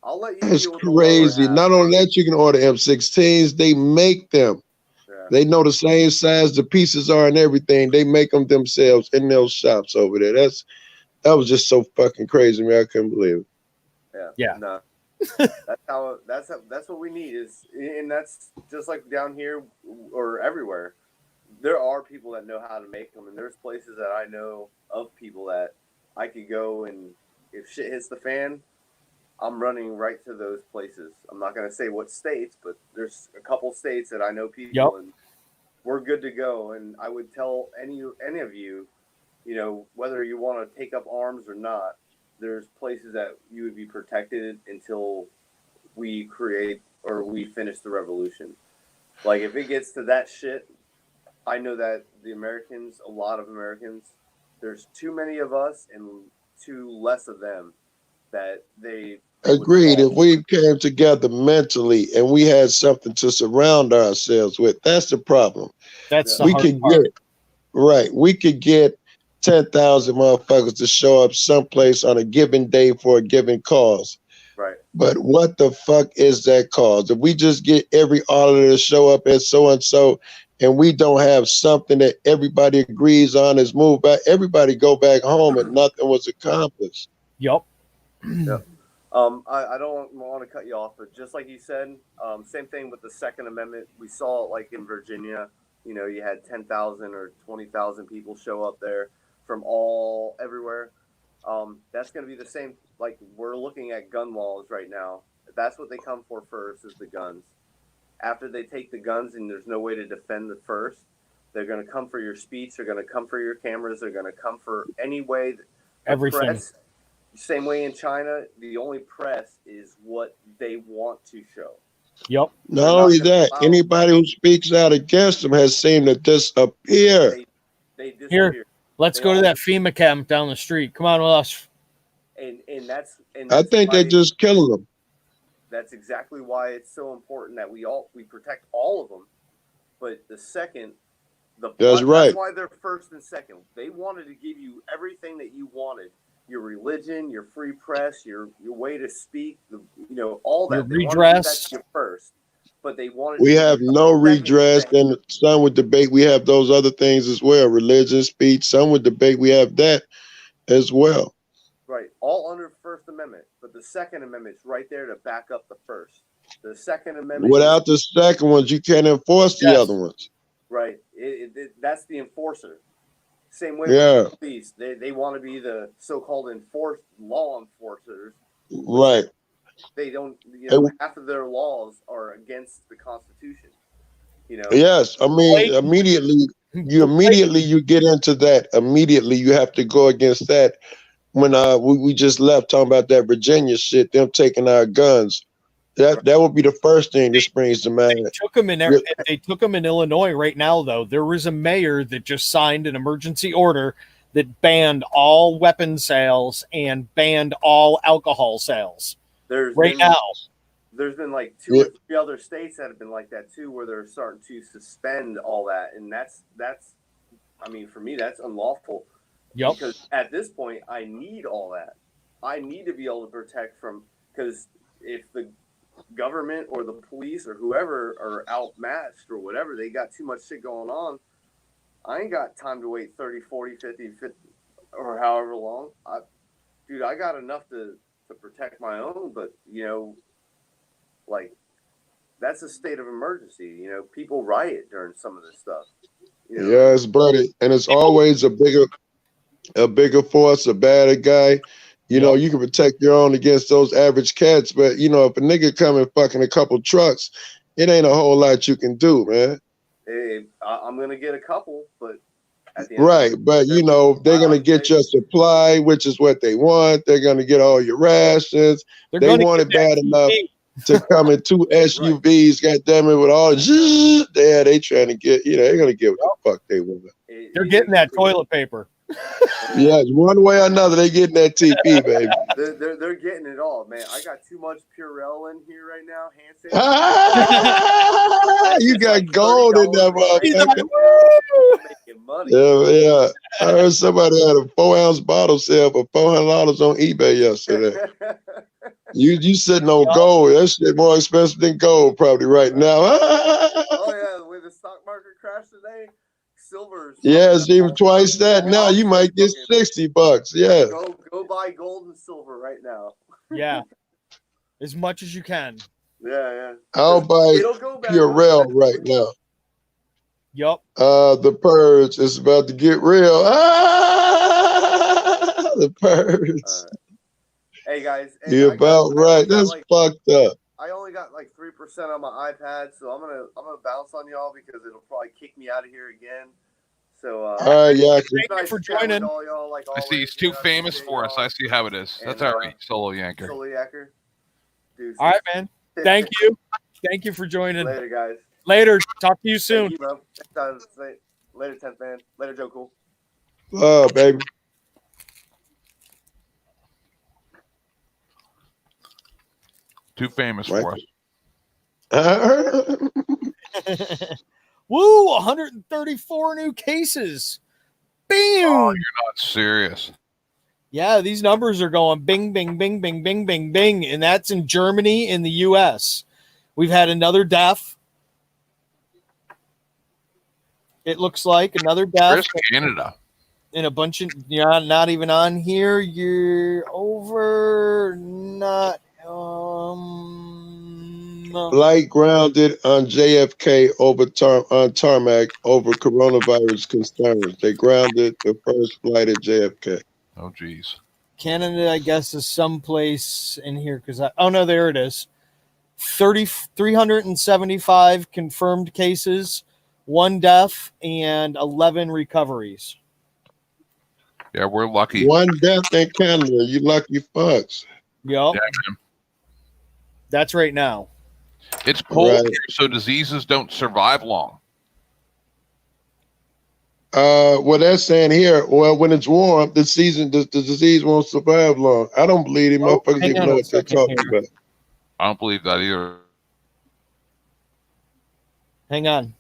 I'll let you That's deal with the lower crazy. half. Not only that, you can order M16s. They make them. Yeah. They know the same size the pieces are and everything. They make them themselves in those shops over there. That was just so fucking crazy, man. I couldn't believe it. Yeah. No. That's what we need is, and that's just like down here or everywhere. There are people that know how to make them, and there's places that I know of people that I could go, and if shit hits the fan, I'm running right to those places. I'm not going to say what states, but there's a couple states that I know people, and we're good to go. And I would tell any of you, whether you want to take up arms or not, there's places that you would be protected until we create or we finish the revolution. Like if it gets to that shit, I know that a lot of Americans, there's too many of us and too less of them that they Agreed. If we came together mentally and we had something to surround ourselves with, that's the problem. That's we could get right. We could get 10,000 motherfuckers to show up someplace on a given day for a given cause. Right. But what the fuck is that cause? If we just get every auditor to show up at so and so, and we don't have something that everybody agrees on is moved back, everybody go back home and nothing was accomplished. Yep. I don't want to cut you off, but just like you said, same thing with the Second Amendment. We saw it like in Virginia. You had 10,000 or 20,000 people show up there from everywhere. That's going to be the same. Like we're looking at gun laws right now. That's what they come for first is the guns. After they take the guns and there's no way to defend the first, they're going to come for your speech. They're going to come for your cameras. They're going to come for any way. Everything. Press, same way in China, the only press is what they want to show. Yep. Not only that, anybody who speaks out against them has seemed to disappear. They disappear. Here, let's go to that FEMA camp down the street. Come on with us. And that's I think they're just killing them. That's exactly why it's so important that we protect all of them. But the second, that's right. That's why they're first and second. They wanted to give you everything that you wanted. Your religion, your free press, your way to speak, all that. Your redress. You first, but they wanted. We have no redress, and some would debate we have those other things as well. Religion, speech. Some would debate we have that as well. Right, all under First Amendment, but the Second Amendment's right there to back up the first. The Second Amendment. Without the second ones, you can't enforce the other ones. Right, that's the enforcer. Same way with the police. They want to be the so-called law enforcers. Right. They don't, half of their laws are against the Constitution. Yes, I mean, immediately you get into that. Immediately you have to go against that. When we just left talking about that Virginia shit, them taking our guns. That would be the first thing that springs to mind. They took them in Illinois right now, though. There was a mayor that just signed an emergency order that banned all weapon sales and banned all alcohol sales. There's been like 2 or 3 other states that have been like that too, where they're starting to suspend all that, and that's. I mean, for me, that's unlawful. Yep. Because at this point, I need all that. I need to be able to protect because if the government or the police or whoever are outmatched or whatever, they got too much shit going on, I ain't got time to wait 30, 40, 50 or however long. I got enough to protect my own, but like that's a state of emergency. People riot during some of this stuff. Yeah, it's bloody, and it's always a bigger force, a badder guy. You know, you can protect your own against those average cats, but you know, if a nigga come and fucking a couple trucks, it ain't a whole lot you can do, man. Hey, I'm gonna get a couple, but at the end Right, but you know, they're gonna get your supply, which is what they want. They're gonna get all your rations. They're They gonna want get it bad that enough TV. to come in 2 SUVs, goddamn it, with all yeah, they trying to get, you know, they're gonna get what the fuck they want. They're getting that toilet paper. Yes, one way or another, they getting that TP, baby. They're getting it all, man. I got too much Purell in here right now. Hand sanitizer. You got gold in that motherfucker. I'm making money. Yeah. I heard somebody had a 4-ounce bottle sale for $400 on eBay yesterday. You sitting on gold. That shit more expensive than gold probably right now. Oh yeah, the way the stock market crashed today, silver. Yeah, it's even twice that. Now you might get $60. Yeah. Go buy gold and silver right now. Yeah, as much as you can. Yeah. I'll buy It'll go back up Purell eventually. right now. Yup. The purge is about to get real. The purge. Hey guys, You're about right. That's fucked up. I only got like 3% on my iPad, so I'm gonna bounce on y'all because it'll probably kick me out of here again. So all right, yeah. Thank you for joining. All y'all, like I see he's too famous for us. I see how it is. That's all right, Solo Yanker. Solo Yacker. All right, man. Thank you. Thank you for joining. Later, guys. Later. Talk to you soon. Thank you, bro. Later, 10th man. Later, Joe Cool. Love, baby. Too famous for us. Woo! 134 new cases. Bing! Oh, you're not serious. Yeah, these numbers are going bing, bing, bing, bing, bing, bing, bing. And that's in Germany and the U.S. We've had another death. It looks like another death. Where's Canada? In a bunch of, you're not even on here. You're over, not, Flight grounded on JFK on tarmac over coronavirus concerns. They grounded the first flight at JFK. Oh, geez. Canada, I guess, is someplace in here because oh no, there it is. 375 confirmed cases, 1 death, and 11 recoveries. Yeah, we're lucky. 1 death in Canada. You lucky fucks. Yep. Yeah, man. That's right now. It's cold here, so diseases don't survive long. Well, they're saying here, well, when it's warm, the disease won't survive long. I don't believe these motherfuckers even know what they're talking about. I don't believe that either. Hang on.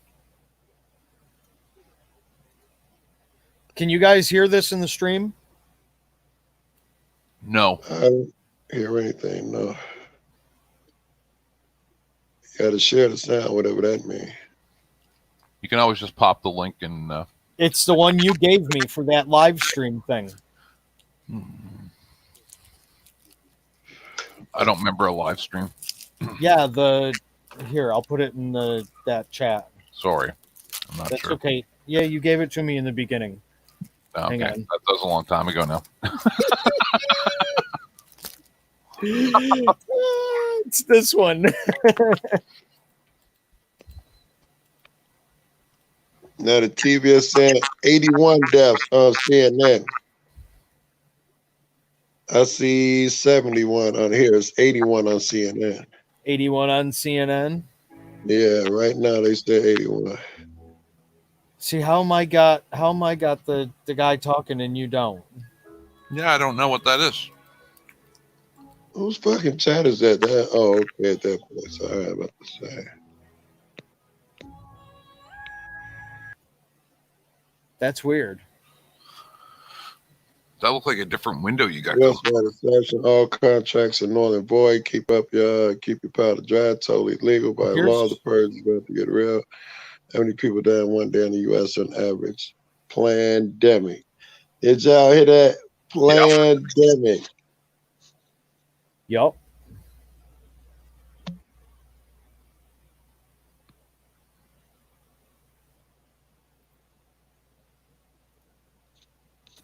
Can you guys hear this in the stream? No. I don't hear anything, no. You got to share the sound, whatever that means. You can always just pop the link and... It's the one you gave me for that live stream thing. I don't remember a live stream. Yeah, here, I'll put it in that chat. Sorry. I'm not That's sure. okay. Yeah, you gave it to me in the beginning. Okay. Hang on. That was a long time ago now. It's this one. Now the TV is saying 81 deaths on CNN. I see 71 on here. It's 81 on CNN. 81 on CNN. Yeah, right now they say 81. See how am I got the guy talking and you don't? Yeah, I don't know what that is. Whose fucking chat is that? Oh, okay, at that place. All right, about to say. That's weird. That looked like a different window you got going. Westwater section, all contracts are null and void. Keep your powder dry. Totally legal by law. The purge is about to get real. How many people died in one day in the U.S. on average? Plandemic. Did y'all hear that? Plandemic. Yup.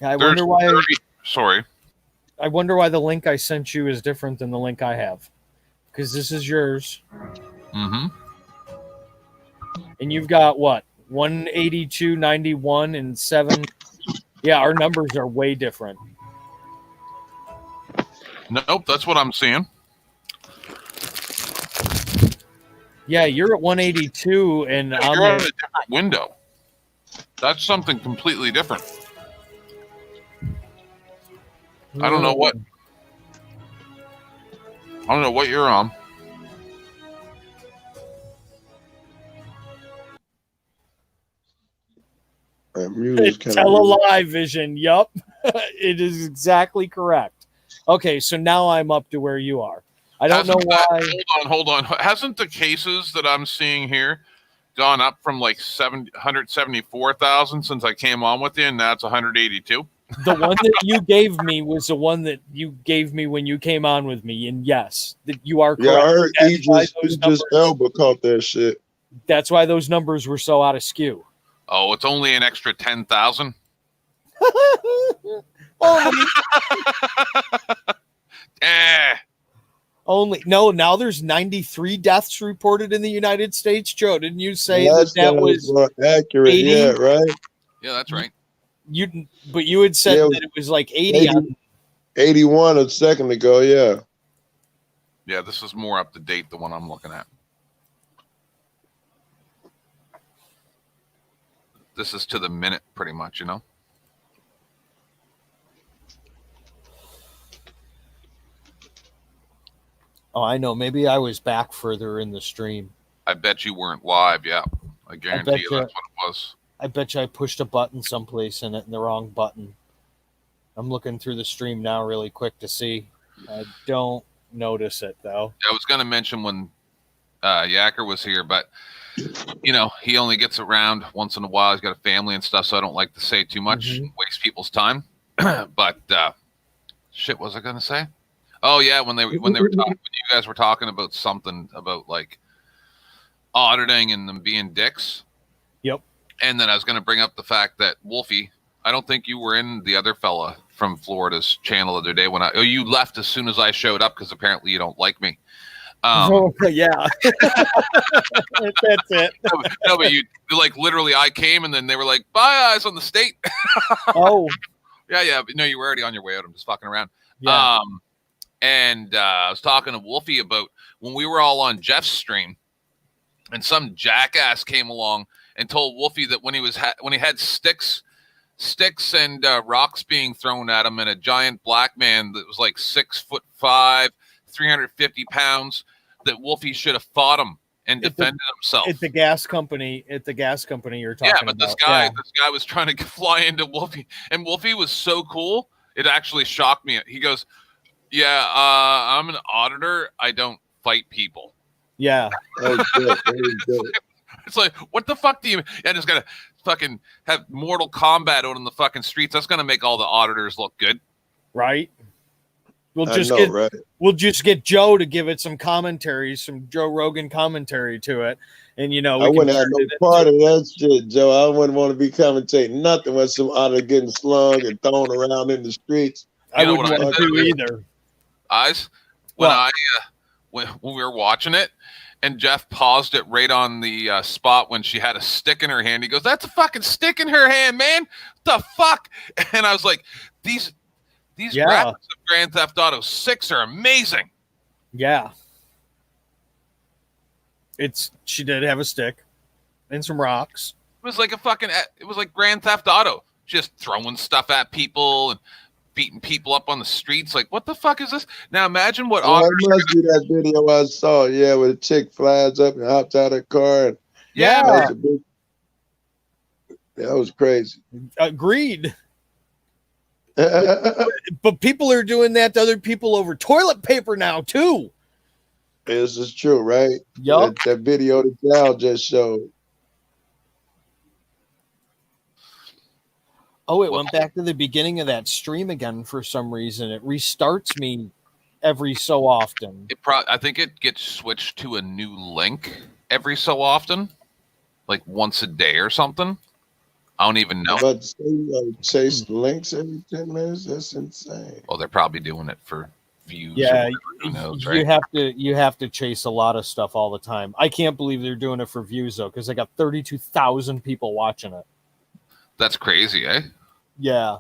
I wonder why. 30, sorry. I wonder why the link I sent you is different than the link I have. Because this is yours. Mm-hmm. And you've got what? 182, 91, and 7. Yeah, our numbers are way different. Nope, that's what I'm seeing. Yeah, you're at 182, and You're I'm on a at, different window. That's something completely different. I don't know what. I don't know what you're on. Television. Yup. It is exactly correct. Okay, so now I'm up to where you are. I don't know why. Hold on. Hasn't the cases that I'm seeing here gone up from like 174,000 since I came on with you, and now it's 182? The one that you gave me was the one that you gave me when you came on with me, and yes, that you are correct. Yeah, I heard That's Idris Elba caught that shit. That's why those numbers were so out of skew. Oh, it's only an extra 10,000. Only no. Now there's 93 deaths reported in the United States. Joe, didn't you say Last that time was more accurate? 80? Yeah, right. Yeah, that's right. But you had said that it was like 80 on 81 a second ago. Yeah. Yeah, this is more up to date, the one I'm looking at. This is to the minute, pretty much, you know? Oh, I know. Maybe I was back further in the stream. I bet you weren't live, yeah. I guarantee you that's what it was. I bet you I pushed a button someplace in it and the wrong button. I'm looking through the stream now really quick to see. I don't notice it, though. I was going to mention when Yacker was here, but, you know, he only gets around once in a while. He's got a family and stuff, so I don't like to say too much, waste people's time. But, shit, what was I going to say? Oh, yeah, when they were talking, when you guys were talking about something about, like, auditing and them being dicks. Yep. And then I was going to bring up the fact that Wolfie, I don't think you were in the other fella from Florida's channel the other day when you left as soon as I showed up because apparently you don't like me. Yeah. That's it. No, but you like literally I came and then they were like, bye, eyes on the state. Oh. Yeah. But no, you were already on your way out. I'm just fucking around. Yeah. And I was talking to Wolfie about when we were all on Jeff's stream and some jackass came along and told Wolfie that when he had sticks and rocks being thrown at him and a giant black man that was like 6'5", 350 pounds, that Wolfie should have fought him and defended himself. At the gas company you're talking about. Yeah, but this guy was trying to fly into Wolfie, and Wolfie was so cool, it actually shocked me. He goes, yeah, I'm an auditor. I don't fight people. Yeah. It's like, what the fuck do you... Yeah, just gotta fucking have Mortal Kombat out on the fucking streets. That's gonna make all the auditors look good. Right? We'll just get Joe to give it some commentary, some Joe Rogan commentary to it. And, you know... I wouldn't have no part of that shit, Joe. I wouldn't want to be commentating nothing when some auditor getting slung and thrown around in the streets. I wouldn't want to do either. Eyes? When when we were watching it, and Jeff paused it right on the spot when she had a stick in her hand. He goes, that's a fucking stick in her hand, man. What the fuck? And I was like, these graphics of Grand Theft Auto 6 are amazing. Yeah. She did have a stick and some rocks. It was like Grand Theft Auto, just throwing stuff at people and beating people up on the streets. Like, what the fuck is this? Now imagine what it must be that video I saw, where the chick flies up and hops out of the car. And that was crazy. Agreed. But people are doing that to other people over toilet paper now too. This is true, right? Yup. That video that Cal just showed. Oh, it went back to the beginning of that stream again for some reason. It restarts me every so often. I think it gets switched to a new link every so often, like once a day or something. I don't even know. But chase links every 10 minutes. That's insane. Well, they're probably doing it for views. Yeah, or whatever. Who knows, you right? have to chase a lot of stuff all the time. I can't believe they're doing it for views though, because they got 32,000 people watching it. That's crazy, eh? Yeah.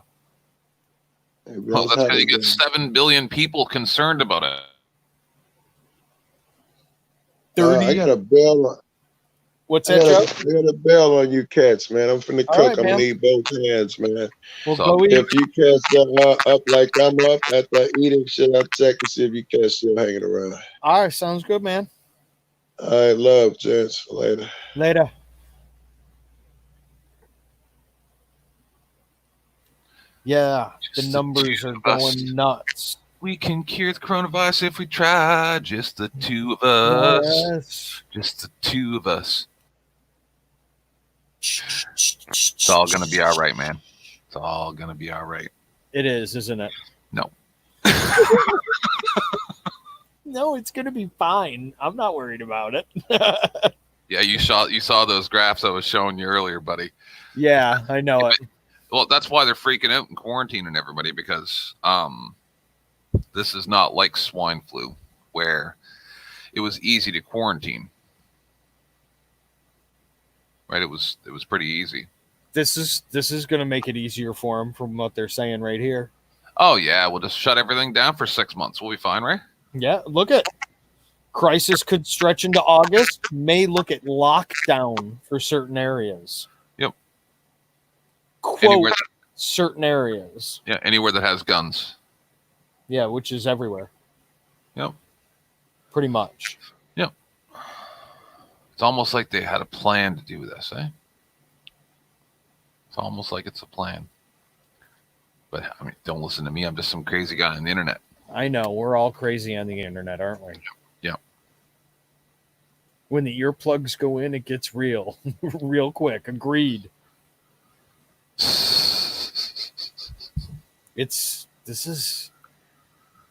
Well, that's because you get 7 billion people concerned about it. I got a bell. What's that, Joe? I got a bell on you cats, man. I'm finna All cook. right, I'm gonna man. need both hands, man. Well, go eat. If you cats are up like I'm up after eating, should I check and see if you cats still hanging around? All right, sounds good, man. All right, love, gents. Later. Later. Yeah, the numbers are going nuts. We can cure the coronavirus if we try. Just the two of us. Yes. Just the two of us. It's all gonna be all right, man. It's all gonna be all right. It is, isn't it? No. No, it's gonna be fine. I'm not worried about it. Yeah, you saw those graphs I was showing you earlier, buddy. Yeah, I know it. Well, that's why they're freaking out and quarantining everybody, because this is not like swine flu where it was easy to quarantine. Right? It was pretty easy. This is going to make it easier for them from what they're saying right here. Oh yeah, we'll just shut everything down for 6 months. We'll be fine, right? Yeah, look at crisis could stretch into August. May look at lockdown for certain areas. Yep. Quote certain areas. Yeah, anywhere that has guns. Yeah, which is everywhere. Yep. Pretty much. Yep. It's almost like they had a plan to do this, eh? It's almost like it's a plan. But I mean, don't listen to me. I'm just some crazy guy on the internet. I know. We're all crazy on the internet, aren't we? Yeah. When the earplugs go in, it gets real. Real quick. Agreed.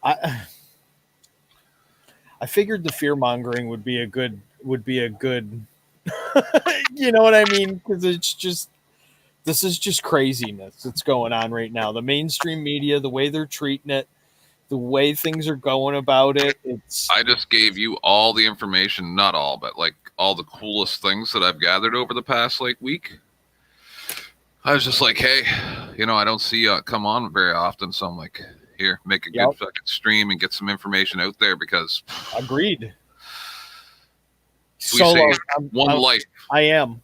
I figured the fear mongering would be a good you know what I mean? Because this is just craziness that's going on right now. The mainstream media, the way they're treating it, the way things are going about it. I just gave you all the information, not all, but like all the coolest things that I've gathered over the past week. I was just like, hey, I don't see you come on very often, so I'm like, here, make a good fucking stream and get some information out there because. Agreed. Solo, one life. I am.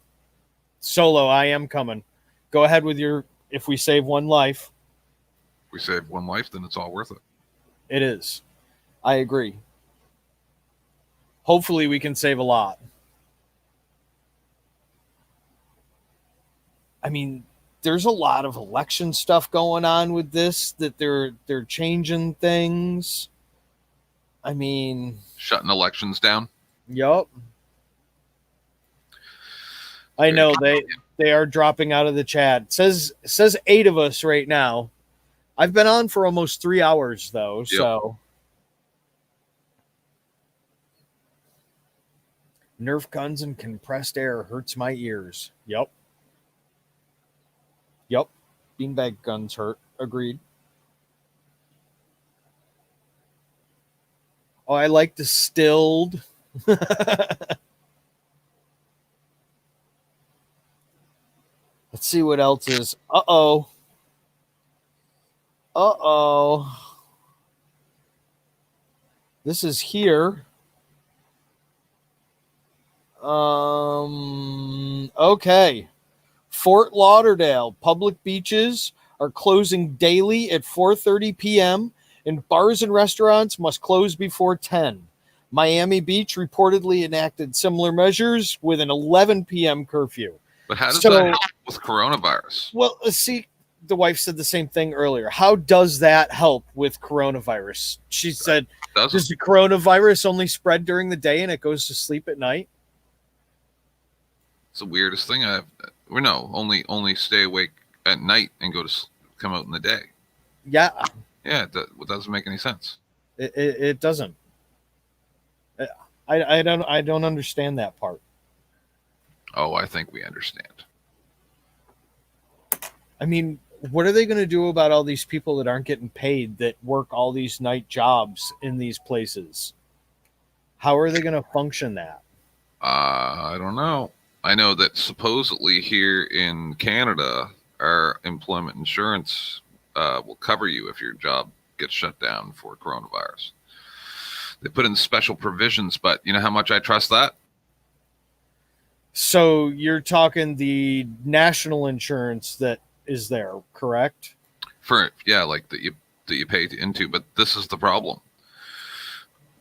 Solo, I am coming. Go ahead with your. If we save one life. If we save one life, then it's all worth it. It is. I agree. Hopefully, we can save a lot. I mean, there's a lot of election stuff going on with this, that they're changing things. I mean, shutting elections down. Yup. I know they are dropping out of the chat. It says 8 of us right now. I've been on for almost 3 hours though, so Nerf guns and compressed air hurts my ears. Yep. Beanbag guns hurt. Agreed. Oh, I like distilled. Let's see what else is. Uh-oh. This is here. Okay. Fort Lauderdale public beaches are closing daily at 4:30 p.m. and bars and restaurants must close before 10. Miami Beach reportedly enacted similar measures with an 11 p.m. curfew. But how does that help with coronavirus? Well, see, the wife said the same thing earlier. How does that help with coronavirus? She said, does the coronavirus only spread during the day and it goes to sleep at night? It's the weirdest thing only stay awake at night and come out in the day. Yeah. Yeah, it doesn't make any sense. It doesn't. I don't understand that part. Oh, I think we understand. I mean, what are they going to do about all these people that aren't getting paid that work all these night jobs in these places? How are they going to function that? I don't know. I know that supposedly here in Canada, our employment insurance will cover you if your job gets shut down for coronavirus. They put in special provisions, but you know how much I trust that? So you're talking the national insurance that is there, correct? For like that you pay into, but this is the problem.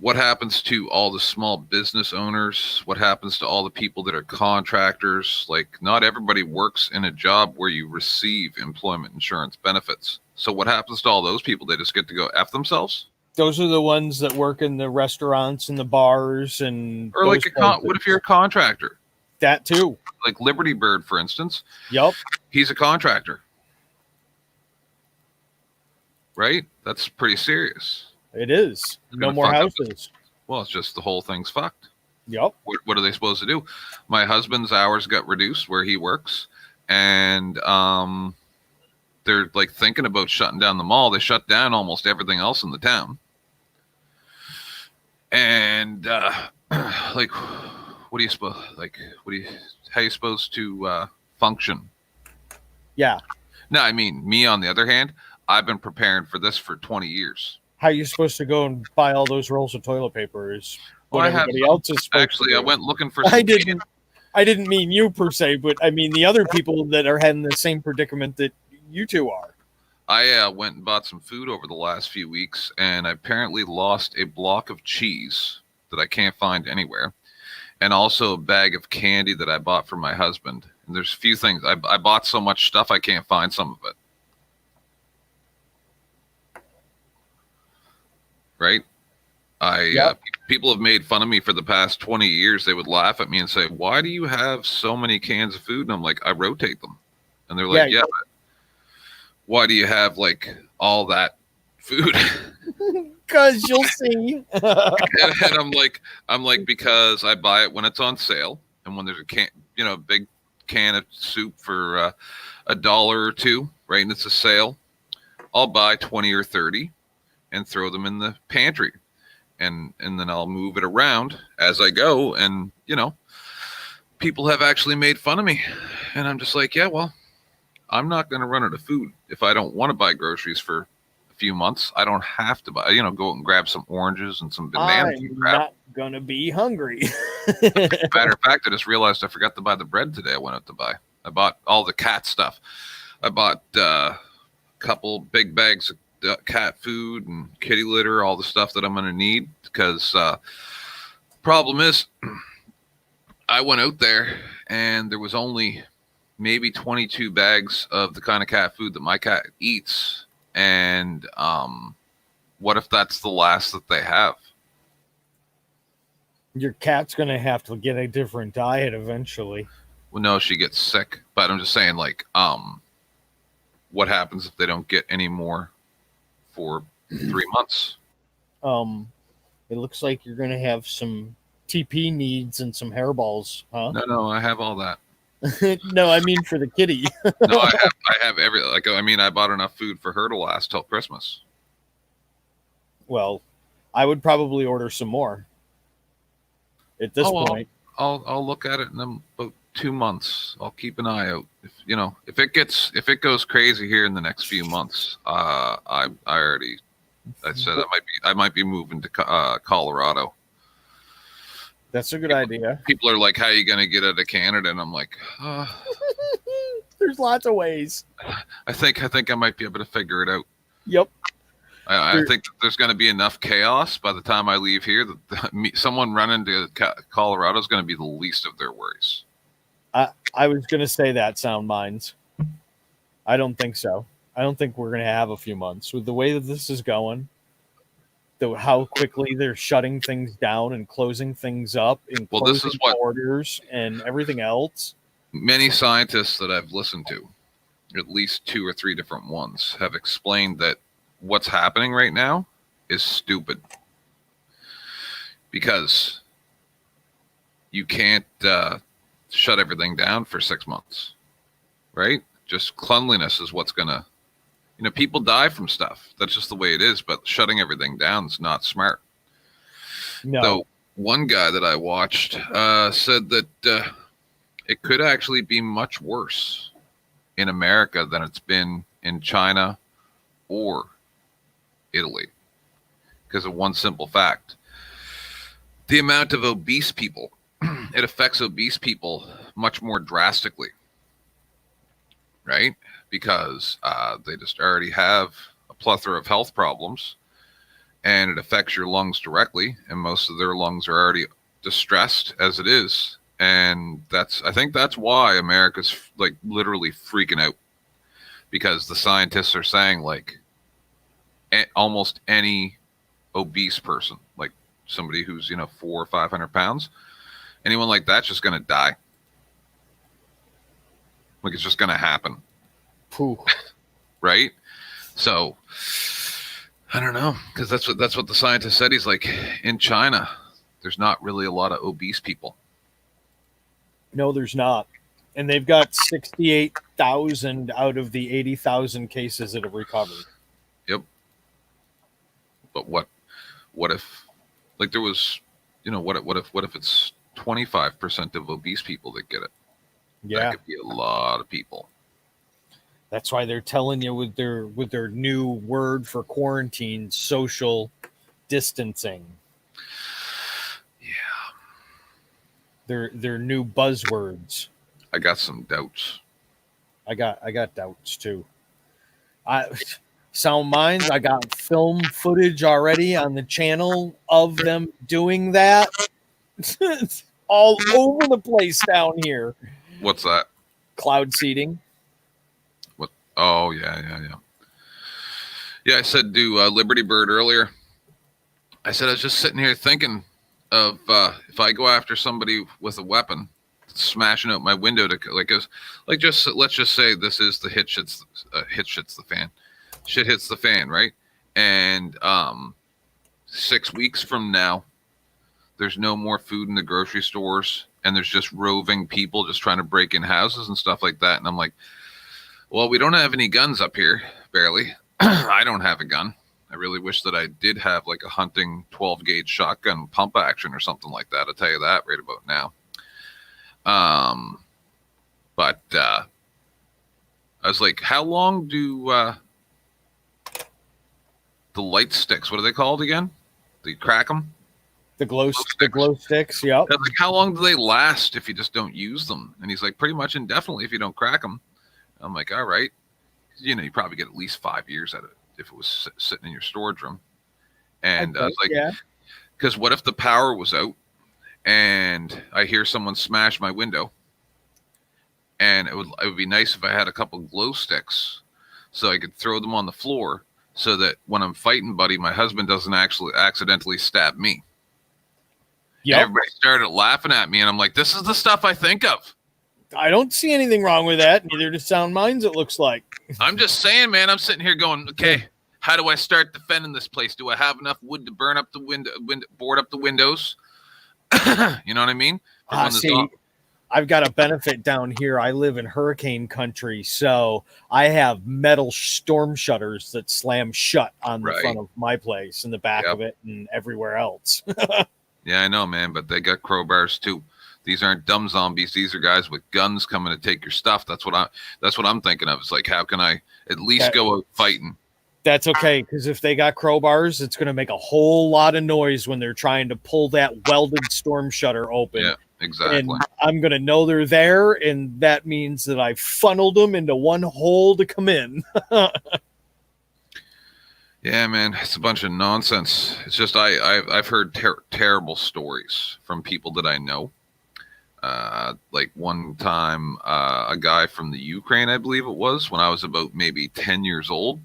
What happens to all the small business owners? What happens to all the people that are contractors? Like, not everybody works in a job where you receive employment insurance benefits. So what happens to all those people? They just get to go F themselves? Those are the ones that work in the restaurants and the bars and or like what if you're a contractor? That too. Like Liberty Bird, for instance. Yep. He's a contractor. Right? That's pretty serious. It is. No more houses. Well, it's just the whole thing's fucked. Yep. What are they supposed to do? My husband's hours got reduced where he works, and they're like thinking about shutting down the mall. They shut down almost everything else in the town. And like, what do you suppose? Like, how are you supposed to function? Yeah. No, I mean, me on the other hand, I've been preparing for this for 20 years. How are you supposed to go and buy all those rolls of toilet paper is what everybody else is supposed actually, to do. I went looking for some I didn't mean you per se, but I mean the other people that are having the same predicament that you two are. I went and bought some food over the last few weeks, and I apparently lost a block of cheese that I can't find anywhere, and also a bag of candy that I bought for my husband. And there's a few things. I bought so much stuff I can't find some of it. Right? People have made fun of me for the past 20 years. They would laugh at me and say, "Why do you have so many cans of food?" And I'm like, "I rotate them." And they're like, "Yeah, but why do you have like all that food?" Because you'll see. and I'm like, because I buy it when it's on sale, and when there's a big can of soup for $1 or $2, right? And it's a sale. I'll buy 20 or 30 and throw them in the pantry. And then I'll move it around as I go. And, people have actually made fun of me. And I'm just like, yeah, well, I'm not going to run out of food. If I don't want to buy groceries for a few months, I don't have to buy, go out and grab some oranges and some bananas. I'm not going to be hungry. Matter of fact, I just realized I forgot to buy the bread today I went out to buy. I bought all the cat stuff. I bought a couple big bags of cat food and kitty litter, all the stuff that I'm going to need, because problem is I went out there and there was only maybe 22 bags of the kind of cat food that my cat eats. And what if that's the last that they have? Your cat's going to have to get a different diet eventually. Well, no, she gets sick, but I'm just saying, like, what happens if they don't get any more for 3 months? It looks like you're going to have some TP needs and some hairballs, huh? No, I have all that. No, I mean for the kitty. No, I have I bought enough food for her to last till Christmas. Well, I would probably order some more at this point. I'll look at it in about 2 months. I'll keep an eye out. If it goes crazy here in the next few months, I said I might be moving to Colorado. That's a good idea. People are like, "How are you going to get out of Canada?" And I'm like, there's lots of ways. I think I might be able to figure it out. Yep. I think there's going to be enough chaos by the time I leave here that someone running to Colorado is going to be the least of their worries. I was going to say that, Sound Minds. I don't think so. I don't think we're going to have a few months. With the way that this is going, how quickly they're shutting things down and closing things up, and this is what orders and everything else. Many scientists that I've listened to, at least 2 or 3 different ones, have explained that what's happening right now is stupid, because you can't shut everything down for 6 months, right? just cleanliness is what's gonna, people die from stuff. That's just the way it is. But shutting everything down is not smart. No. So one guy that I watched said that it could actually be much worse in America than it's been in China or Italy, because of one simple fact: the amount of obese people. It affects obese people much more drastically, right? Because they just already have a plethora of health problems, and it affects your lungs directly, and most of their lungs are already distressed as it is. And I think that's why America's like literally freaking out, because the scientists are saying like almost any obese person, like somebody who's 400 or 500 pounds, anyone like that's just going to die. Like it's just going to happen. Right? So I don't know, because that's what the scientist said. He's like, in China, there's not really a lot of obese people. No, there's not. And they've got 68,000 out of the 80,000 cases that have recovered. Yep. But what if, like, there was, what if it's 25% of obese people that get it? Yeah. That could be a lot of people. That's why they're telling you with their new word for quarantine, social distancing. Their new buzzwords. I got some doubts. I got doubts too. Sound Minds, I got film footage already on the channel of them doing that. It's all over the place down here. What's that? Cloud seeding. What? Oh yeah. Yeah, I said do Liberty Bird earlier. I said I was just sitting here thinking of if I go after somebody with a weapon, smashing out my window to let's just say this is the shit hits the fan. Shit hits the fan, right? And 6 weeks from now, there's no more food in the grocery stores, and there's just roving people just trying to break in houses and stuff like that. And I'm like, well, we don't have any guns up here, barely. I don't have a gun. I really wish that I did have like a hunting 12 gauge shotgun pump action or something like that. I'll tell you that right about now. But I was like, how long do the light sticks, what are they called again? Do you crack them? The glow sticks, yep. I was like, how long do they last if you just don't use them? And he's like, pretty much indefinitely if you don't crack them. I'm like, all right. You probably get at least 5 years out of it if it was sitting in your storage room. And I was like, because what if the power was out and I hear someone smash my window? And it would be nice if I had a couple glow sticks so I could throw them on the floor so that when I'm fighting buddy, my husband doesn't actually accidentally stab me. Yeah. Everybody started laughing at me, and I'm like, this is the stuff I think of. I don't see anything wrong with that. Neither do Sound Minds, it looks like. I'm just saying, man, I'm sitting here going, okay, how do I start defending this place? Do I have enough wood to burn up the board up the windows? You know what I mean? I've got a benefit down here. I live in hurricane country, so I have metal storm shutters that slam shut on the front of my place and the back of it and everywhere else. Yeah, I know, man, but they got crowbars too. These aren't dumb zombies. These are guys with guns coming to take your stuff. That's what I'm thinking of. It's like, how can I at least go out fighting? That's okay, because if they got crowbars, it's going to make a whole lot of noise when they're trying to pull that welded storm shutter open. Yeah, exactly. And I'm going to know they're there, and that means that I funneled them into one hole to come in. Yeah, man, it's a bunch of nonsense. It's just I've heard terrible stories from people that I know. Like one time, a guy from the Ukraine, I believe it was, when I was about maybe 10 years old,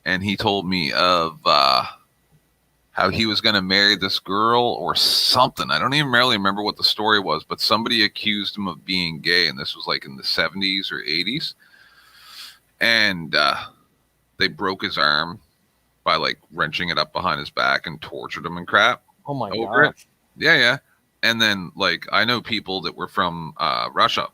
and he told me of how he was going to marry this girl or something. I don't even really remember what the story was, but somebody accused him of being gay, and this was like in the 70s or 80s. And they broke his arm by like wrenching it up behind his back and tortured him and crap. Oh my over gosh. it. Yeah. And then like I know people that were from Russia,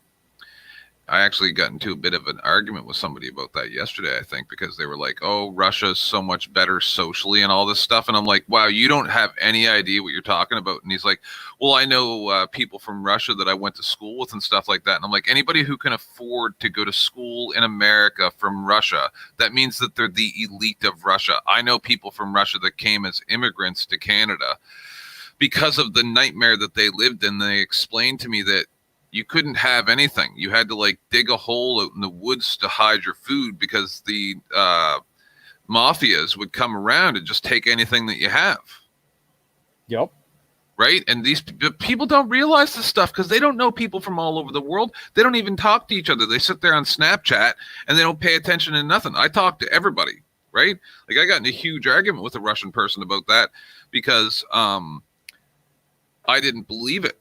I actually got into a bit of an argument with somebody about that yesterday, I think, because they were like, oh, Russia's so much better socially and all this stuff. And I'm like, wow, you don't have any idea what you're talking about. And he's like, well, I know people from Russia that I went to school with and stuff like that. And I'm like, anybody who can afford to go to school in America from Russia, that means that they're the elite of Russia. I know people from Russia that came as immigrants to Canada because of the nightmare that they lived in. They explained to me that you couldn't have anything. You had to like dig a hole out in the woods to hide your food because the mafias would come around and just take anything that you have. Yep. Right? And these people don't realize this stuff because they don't know people from all over the world. They don't even talk to each other. They sit there on Snapchat and they don't pay attention to nothing. I talk to everybody, right? Like I got in a huge argument with a Russian person about that because I didn't believe it.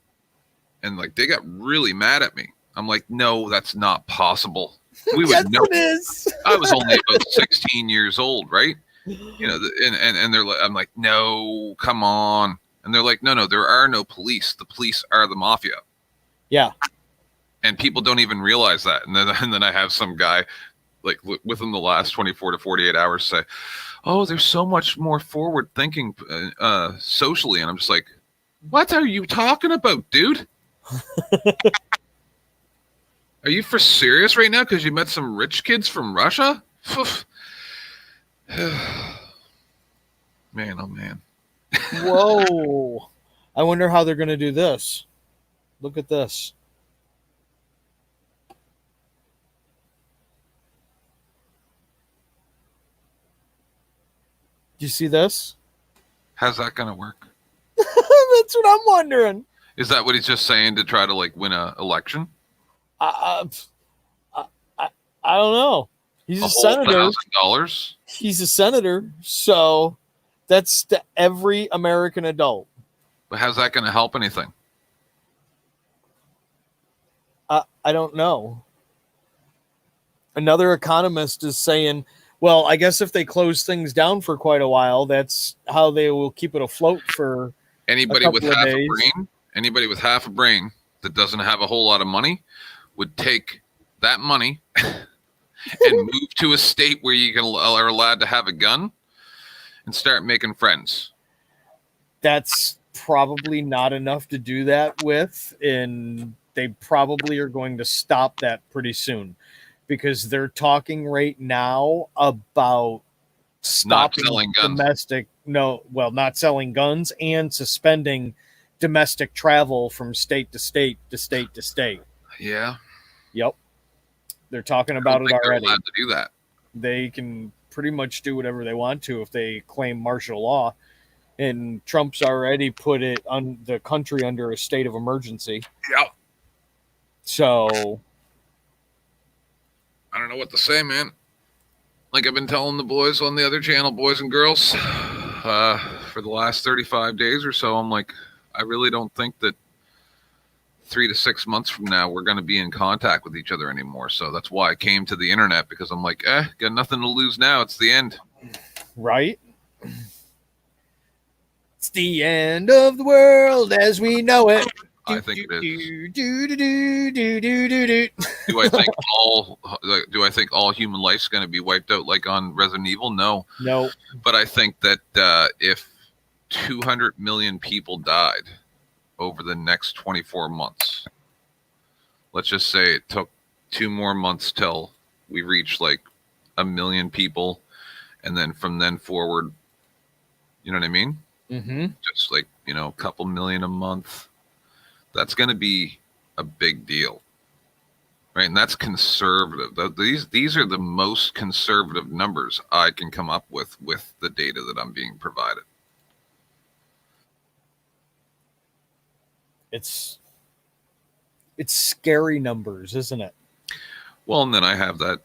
And like they got really mad at me. I'm like, no, that's not possible. We would Yes, know. it is. I was only about 16 years old, right? You know, and they're like, I'm like, no, come on. And they're like, no, there are no police. The police are the mafia. Yeah. And people don't even realize that. And then I have some guy like within the last 24 to 48 hours say, oh, there's so much more forward thinking socially. And I'm just like, what are you talking about, dude? Are you for serious right now? Because you met some rich kids from Russia? Man, oh man. Whoa. I wonder how they're going to do this. Look at this. Do you see this? How's that going to work? That's what I'm wondering. Is that what he's just saying to try to like win an election? I don't know. He's a senator. $1,000? He's a senator, so that's to every American adult. But how's that going to help anything? I don't know. Another economist is saying, well, I guess if they close things down for quite a while, that's how they will keep it afloat for anybody with half a brain. Anybody with half a brain that doesn't have a whole lot of money would take that money and move to a state where you are allowed to have a gun and start making friends. That's probably not enough to do that with, and they probably are going to stop that pretty soon because they're talking right now about stopping not selling guns and suspending domestic travel from state to state to state to state. Yeah. Yep. They're talking about it already. They're allowed to do that. They can pretty much do whatever they want to if they claim martial law. And Trump's already put it on the country under a state of emergency. Yeah. So I don't know what to say, man. Like I've been telling the boys on the other channel, boys and girls, for the last 35 days or so, I'm like, I really don't think that 3 to 6 months from now we're going to be in contact with each other anymore. So that's why I came to the internet, because I'm like, got nothing to lose now. It's the end. Right? It's the end of the world as we know it. I think it is. Do I think all human life's going to be wiped out like on Resident Evil? No. No. But I think that if 200 million people died over the next 24 months, let's just say it took 2 more months till we reach like 1 million people, and then from then forward, you know what I mean? Mm-hmm. Just like, a couple million a month. That's going to be a big deal, right? And that's conservative. These are the most conservative numbers I can come up with the data that I'm being provided. It's scary numbers, isn't it? Well, and then I have that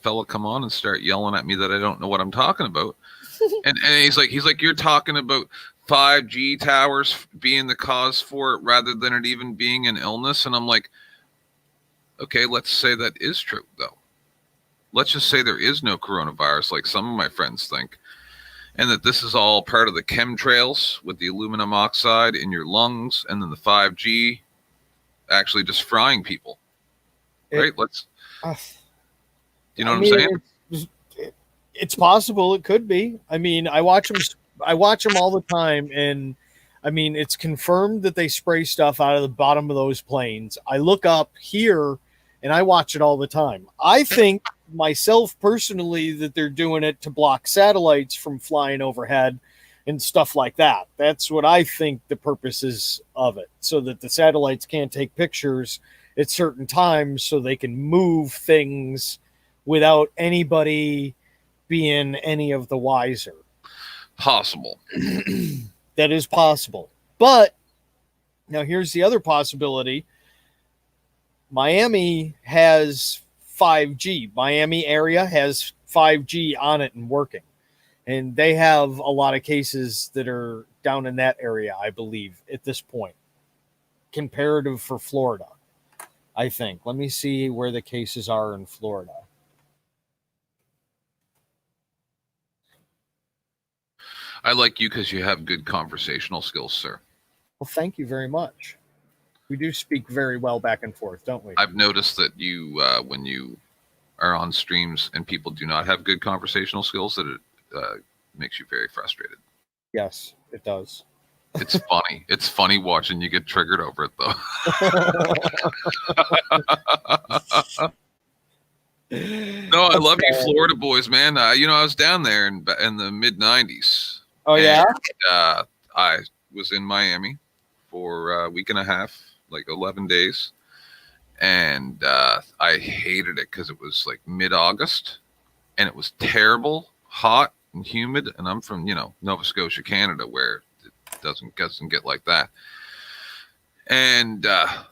fella come on and start yelling at me that I don't know what I'm talking about. and he's like, you're talking about 5G towers being the cause for it rather than it even being an illness. And I'm like, okay, let's say that is true, though. Let's just say there is no coronavirus like some of my friends think, and that this is all part of the chemtrails with the aluminum oxide in your lungs and then the 5G actually just frying people. right? Let's. You know I what mean, I'm saying? It's possible. It could be. I mean, I watch them. I watch them all the time, and I mean, it's confirmed that they spray stuff out of the bottom of those planes. I look up here, and I watch it all the time. I think myself personally that they're doing it to block satellites from flying overhead and stuff like that. That's what I think the purpose is of it, so that the satellites can't take pictures at certain times, so they can move things without anybody being any of the wiser. Possible. That is possible. But now here's the other possibility. Miami has 5G. Miami area has 5G on it and working. And they have a lot of cases that are down in that area, I believe, at this point. Comparative for Florida, I think. Let me see where the cases are in Florida. I like you because you have good conversational skills, sir. Well, thank you very much. We do speak very well back and forth, don't we? I've noticed that you, when you are on streams and people do not have good conversational skills, that it makes you very frustrated. Yes, it does. It's funny. It's funny watching you get triggered over it, though. No, I love you, Florida boys, man. I was down there in the mid '90s. Oh, yeah? And, I was in Miami for a week and a half, like 11 days. And I hated it because it was like mid-August. And it was terrible, hot, and humid. And I'm from, Nova Scotia, Canada, where it doesn't get like that. And I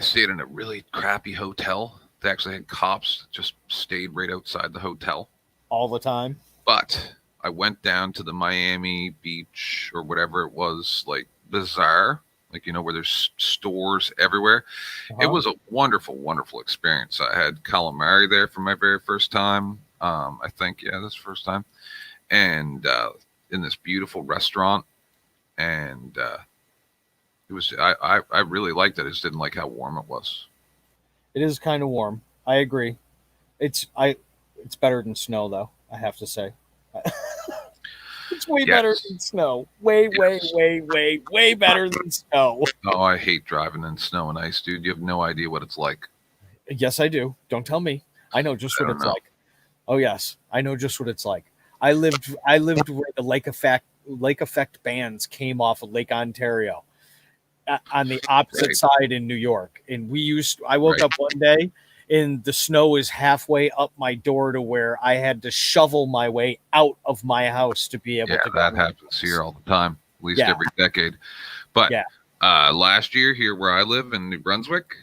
stayed in a really crappy hotel. They actually had cops that just stayed right outside the hotel. All the time? But I went down to the Miami Beach or whatever it was, like Bazaar, like, where there's stores everywhere. It was a wonderful, wonderful experience. I had calamari there for my very first time. I think, that's the first time. And in this beautiful restaurant. And it was, I really liked it. I just didn't like how warm it was. It is kind of warm. I agree. It's better than snow, though, I have to say. It's way better than snow. Way better than snow. Oh, I hate driving in snow and ice, dude. You have no idea what it's like. Yes, I do. Don't tell me. I know just what it's like. Oh, yes. I know just what it's like. I lived where the Lake Effect bands came off of Lake Ontario on the opposite side in New York. And I woke up one day and the snow is halfway up my door to where I had to shovel my way out of my house to be able to go. That happens here all the time, at least every decade. But last year here where I live in New Brunswick,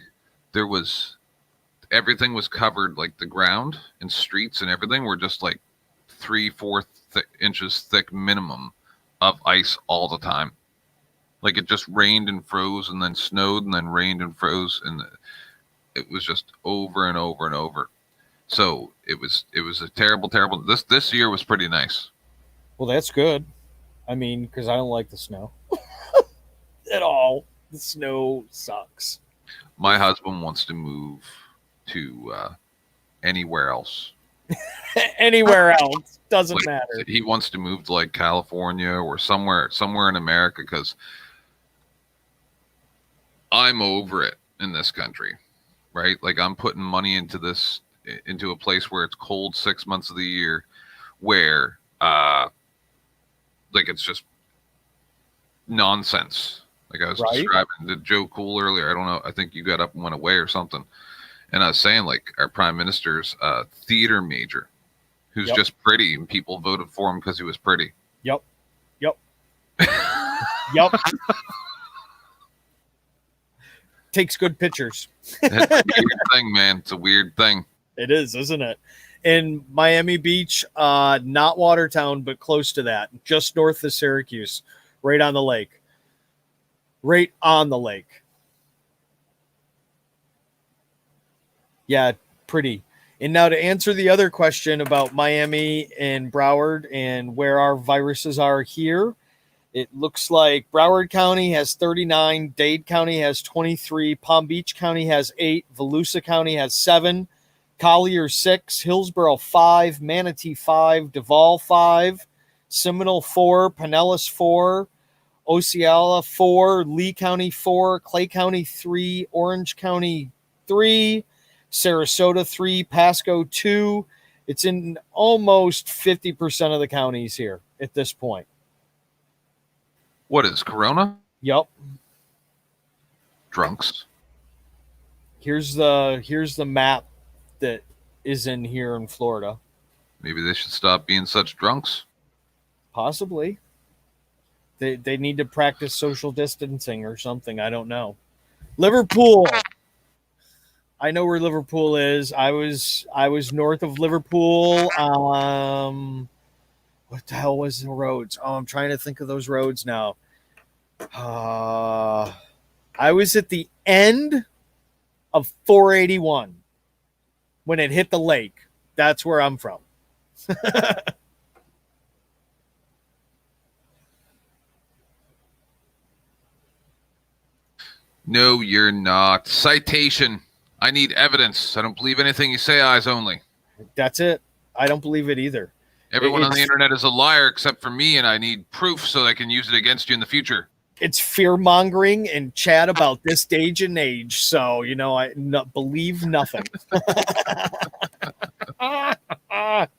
everything was covered, like the ground and streets and everything were just like 3-4 inches thick minimum of ice all the time. Like it just rained and froze and then snowed and then rained and froze, and it was just over and over and over. So it was a terrible. This year was pretty nice. Well, that's good. I mean, because I don't like the snow at all. The snow sucks. My husband wants to move to anywhere else. Anywhere else doesn't matter. He wants to move to like California or somewhere in America because I'm over it in this country, right? Like I'm putting money into a place where it's cold 6 months of the year, where like it's just nonsense. Like I was describing to Joe Cool earlier. I don't know. I think you got up and went away or something. And I was saying, like, our prime minister's a theater major who's just pretty, and people voted for him because he was pretty. Yep. Takes good pictures. It's a weird thing, man. It's a weird thing. It is, isn't it? In Miami Beach, not Watertown, but close to that, just north of Syracuse, right on the lake. Right on the lake. Yeah, pretty. And now to answer the other question about Miami and Broward and where our viruses are here, It looks like Broward County has 39, Dade County has 23, Palm Beach County has 8, Volusia County has 7, Collier 6, Hillsborough 5, Manatee 5, Duval 5, Seminole 4, Pinellas 4, Osceola 4, Lee County 4, Clay County 3, Orange County 3, Sarasota 3, Pasco 2. It's in almost 50% of the counties here at this point. What is Corona? Yep. Drunks. Here's the map that is in here in Florida. Maybe they should stop being such drunks. Possibly. They need to practice social distancing or something. I don't know. Liverpool. I know where Liverpool is. I was north of Liverpool. What the hell was the roads? Oh, I'm trying to think of those roads now. I was at the end of 481 when it hit the lake. That's where I'm from. No, you're not. Citation. I need evidence. I don't believe anything you say, eyes only. That's it. I don't believe it either. Everyone on the internet is a liar except for me, and I need proof so I can use it against you in the future. It's fear-mongering and chat about this age and age, so, I believe nothing. And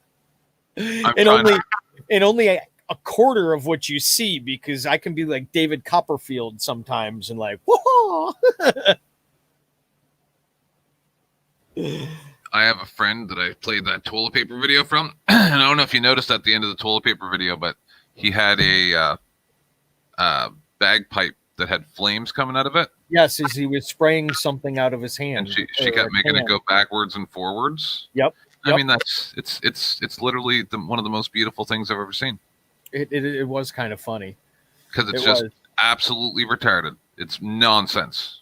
only a quarter of what you see, because I can be like David Copperfield sometimes and like, whoa. I have a friend that I played that toilet paper video from, and I don't know if you noticed at the end of the toilet paper video, but he had a bagpipe that had flames coming out of it. Yes, as he was spraying something out of his hand. And she kept making it go backwards and forwards. Yep. I mean, it's literally one of the most beautiful things I've ever seen. It was kind of funny. Because it's just absolutely retarded. It's nonsense.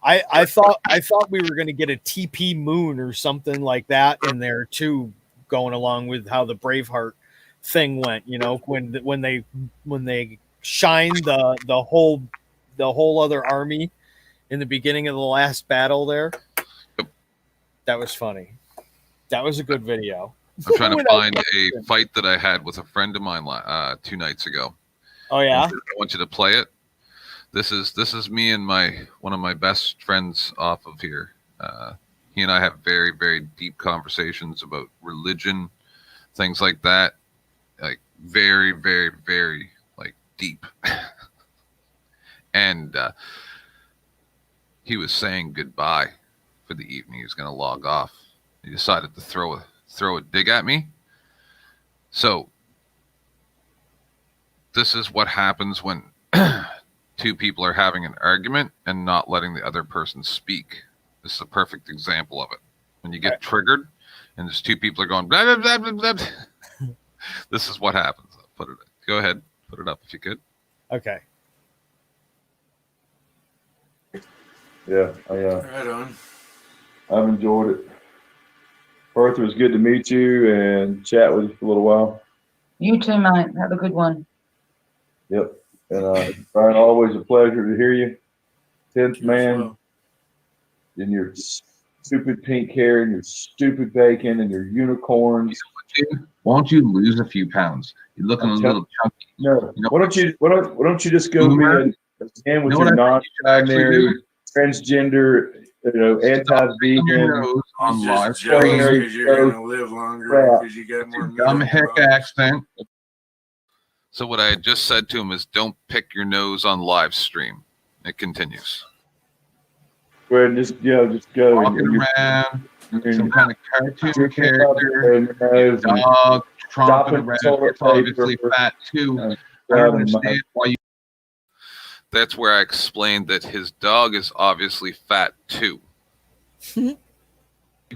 I thought we were going to get a TP Moon or something like that in there too, going along with how the Braveheart thing went. When they shined the whole other army in the beginning of the last battle there. That was funny. That was a good video. I'm trying to find a fight that I had with a friend of mine 2 nights ago. Oh yeah. I want you to play it. This is me and one of my best friends off of here. He and I have very, very deep conversations about religion, things like that. Like very, very, very deep. And he was saying goodbye for the evening. He was going to log off. He decided to throw a dig at me. So this is what happens when two people are having an argument and not letting the other person speak. This is a perfect example of it. When you get triggered and there's two people are going blah, blah, blah, blah, blah. This is what happens. Go ahead, put it up if you could. Okay. Yeah, right on. I've enjoyed it. Perth, it was good to meet you and chat with you for a little while. You too, mate. Have a good one. Yep. And Brian, always a pleasure to hear you. 10th man, and your stupid pink hair and your stupid bacon and your unicorns. Won't you lose a few pounds? You're looking a little chunky. No. Why don't you just go be a with your non-binary, transgender, anti-vegan, on live stream because you're gonna live longer because you get more dumb heck accent. So what I had just said to him is, don't pick your nose on live stream. It continues. Go ahead and just go. Walking around, some kind of cartoon character, dog tromping around. It's obviously fat too. I don't understand why you. That's where I explained that his dog is obviously fat too. You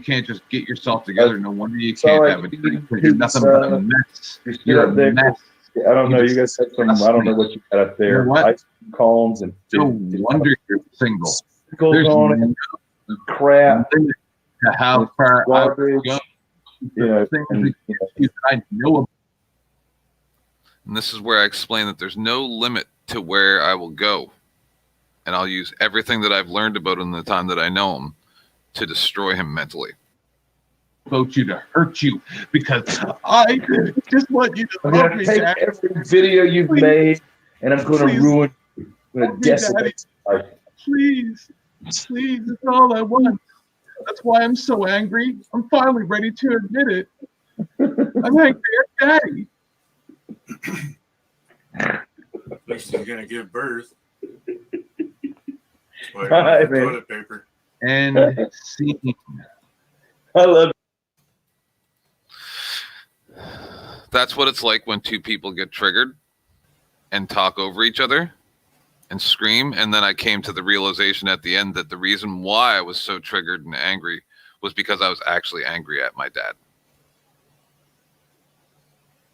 can't just get yourself together. No wonder you can't have a drink because you're nothing but a mess. You're a mess. I don't know. You guys have some. I don't know what you got up there. You know what? Ice cones and no wonder you're single. There's on it. Crap. How far garbage. I know. And this is where I explain that there's no limit to where I will go. And I'll use everything that I've learned about him in the time that I know him to destroy him mentally. Vote you to hurt you because I just want you to I'm love gonna me, take Daddy. every video you've made and I'm gonna Please. ruin you. I'm Love gonna me, Daddy. decimate your life. Please, please, that's all I want. That's why I'm so angry. I'm finally ready to admit it. I'm angry at Daddy. At least he's gonna give birth. That's why Hi, I have man. toilet paper. And scene. I love That's what it's like when two people get triggered and talk over each other and scream. And then I came to the realization at the end that the reason why I was so triggered and angry was because I was actually angry at my dad.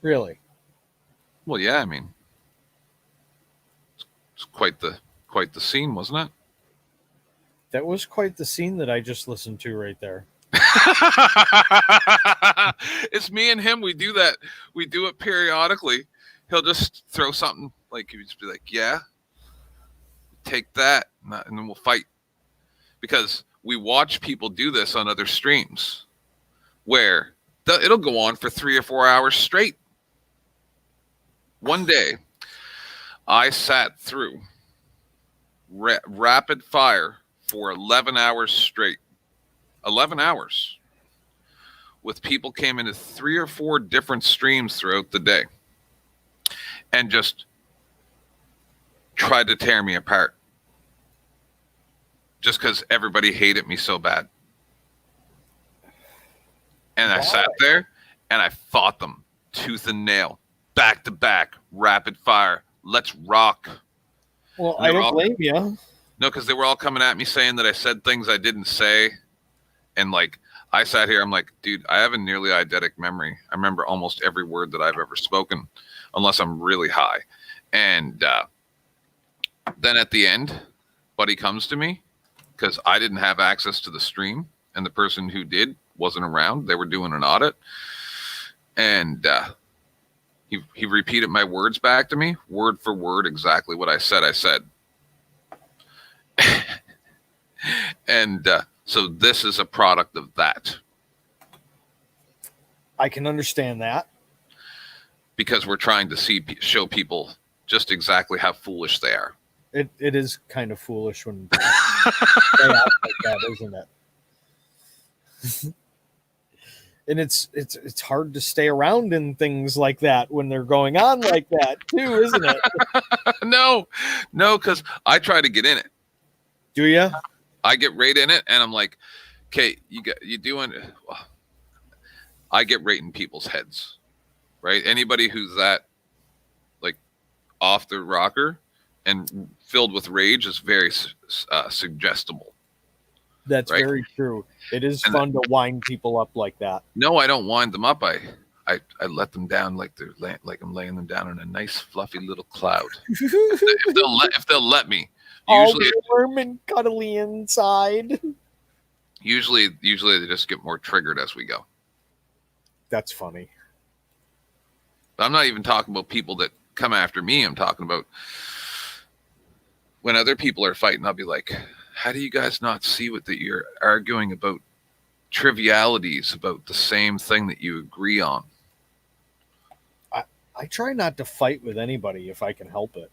Really? Well, yeah, I mean, it's quite the scene, wasn't it? That was quite the scene that I just listened to right there. It's me and him. We do that. We do it periodically. He'll just throw something like, he'd just be like, yeah, take that. And then we'll fight. Because we watch people do this on other streams where it'll go on for 3 or 4 hours straight. One day, I sat through rapid fire for 11 hours straight. 11 hours. With people came into 3 or 4 different streams throughout the day and just tried to tear me apart. Just because everybody hated me so bad. And I sat there and I fought them tooth and nail, back to back, rapid fire. Let's rock. Well, I don't blame you. No, because they were all coming at me saying that I said things I didn't say. And like, I sat here, I'm like, dude, I have a nearly eidetic memory. I remember almost every word that I've ever spoken, unless I'm really high. And then at the end, Buddy comes to me because I didn't have access to the stream, and the person who did wasn't around. They were doing an audit. And he repeated my words back to me, word for word, exactly what I said. And so this is a product of that. I can understand that. Because we're trying to show people just exactly how foolish they are. It is kind of foolish when they act like that, isn't it? And it's hard to stay around in things like that when they're going on like that too, isn't it? No, because I try to get in it. Do you? I get right in it, and I'm like, okay, you doing it. Well, I get right in people's heads, right? Anybody who's that like off the rocker and filled with rage is very suggestible. That's right? very true. It is fun to wind people up like that. No, I don't wind them up. I let them down like like I'm laying them down in a nice fluffy little cloud. if they'll let me. Usually, all warm and cuddly inside. Usually they just get more triggered as we go. That's funny. But I'm not even talking about people that come after me. I'm talking about when other people are fighting. I'll be like, how do you guys not see that you're arguing about trivialities about the same thing that you agree on? I try not to fight with anybody if I can help it.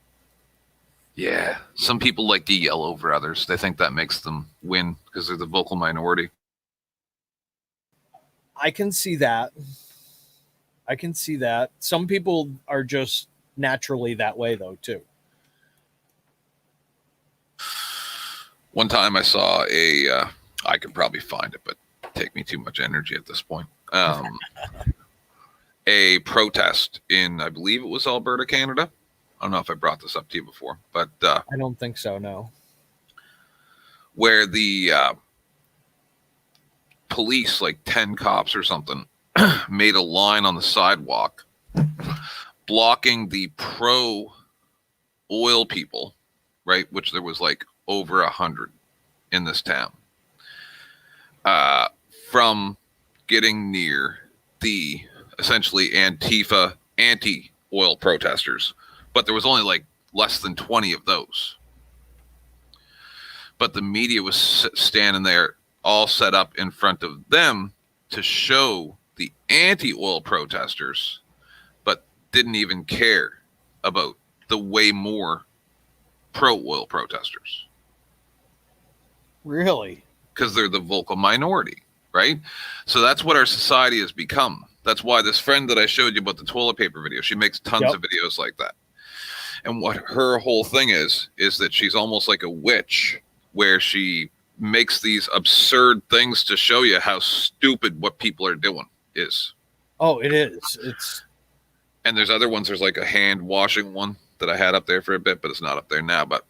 Yeah, some people like to yell over others. They think that makes them win because they're the vocal minority. I can see that. Some people are just naturally that way, though, too. One time I saw I could probably find it, but it'd take me too much energy at this point. A protest in, I believe it was Alberta, Canada. I don't know if I brought this up to you before, but I don't think so, no. Where the police, like 10 cops or something, made a line on the sidewalk blocking the pro-oil people, right? Which there was like over 100 in this town, from getting near the essentially Antifa, oil protesters, but there was only like less than 20 of those. But the media was standing there all set up in front of them to show the anti-oil protesters, but didn't even care about the way more pro-oil protesters. Really? Because they're the vocal minority, right? So that's what our society has become. That's why this friend that I showed you about the toilet paper video, she makes tons of videos like that. And what her whole thing is that she's almost like a witch, where she makes these absurd things to show you how stupid what people are doing is. Oh, it is. It's. And there's other ones. There's like a hand washing one that I had up there for a bit, but it's not up there now. But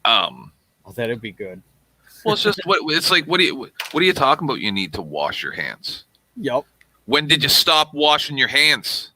oh, that'd be good. Well, it's just it's like what are you talking about? You need to wash your hands. Yep. When did you stop washing your hands?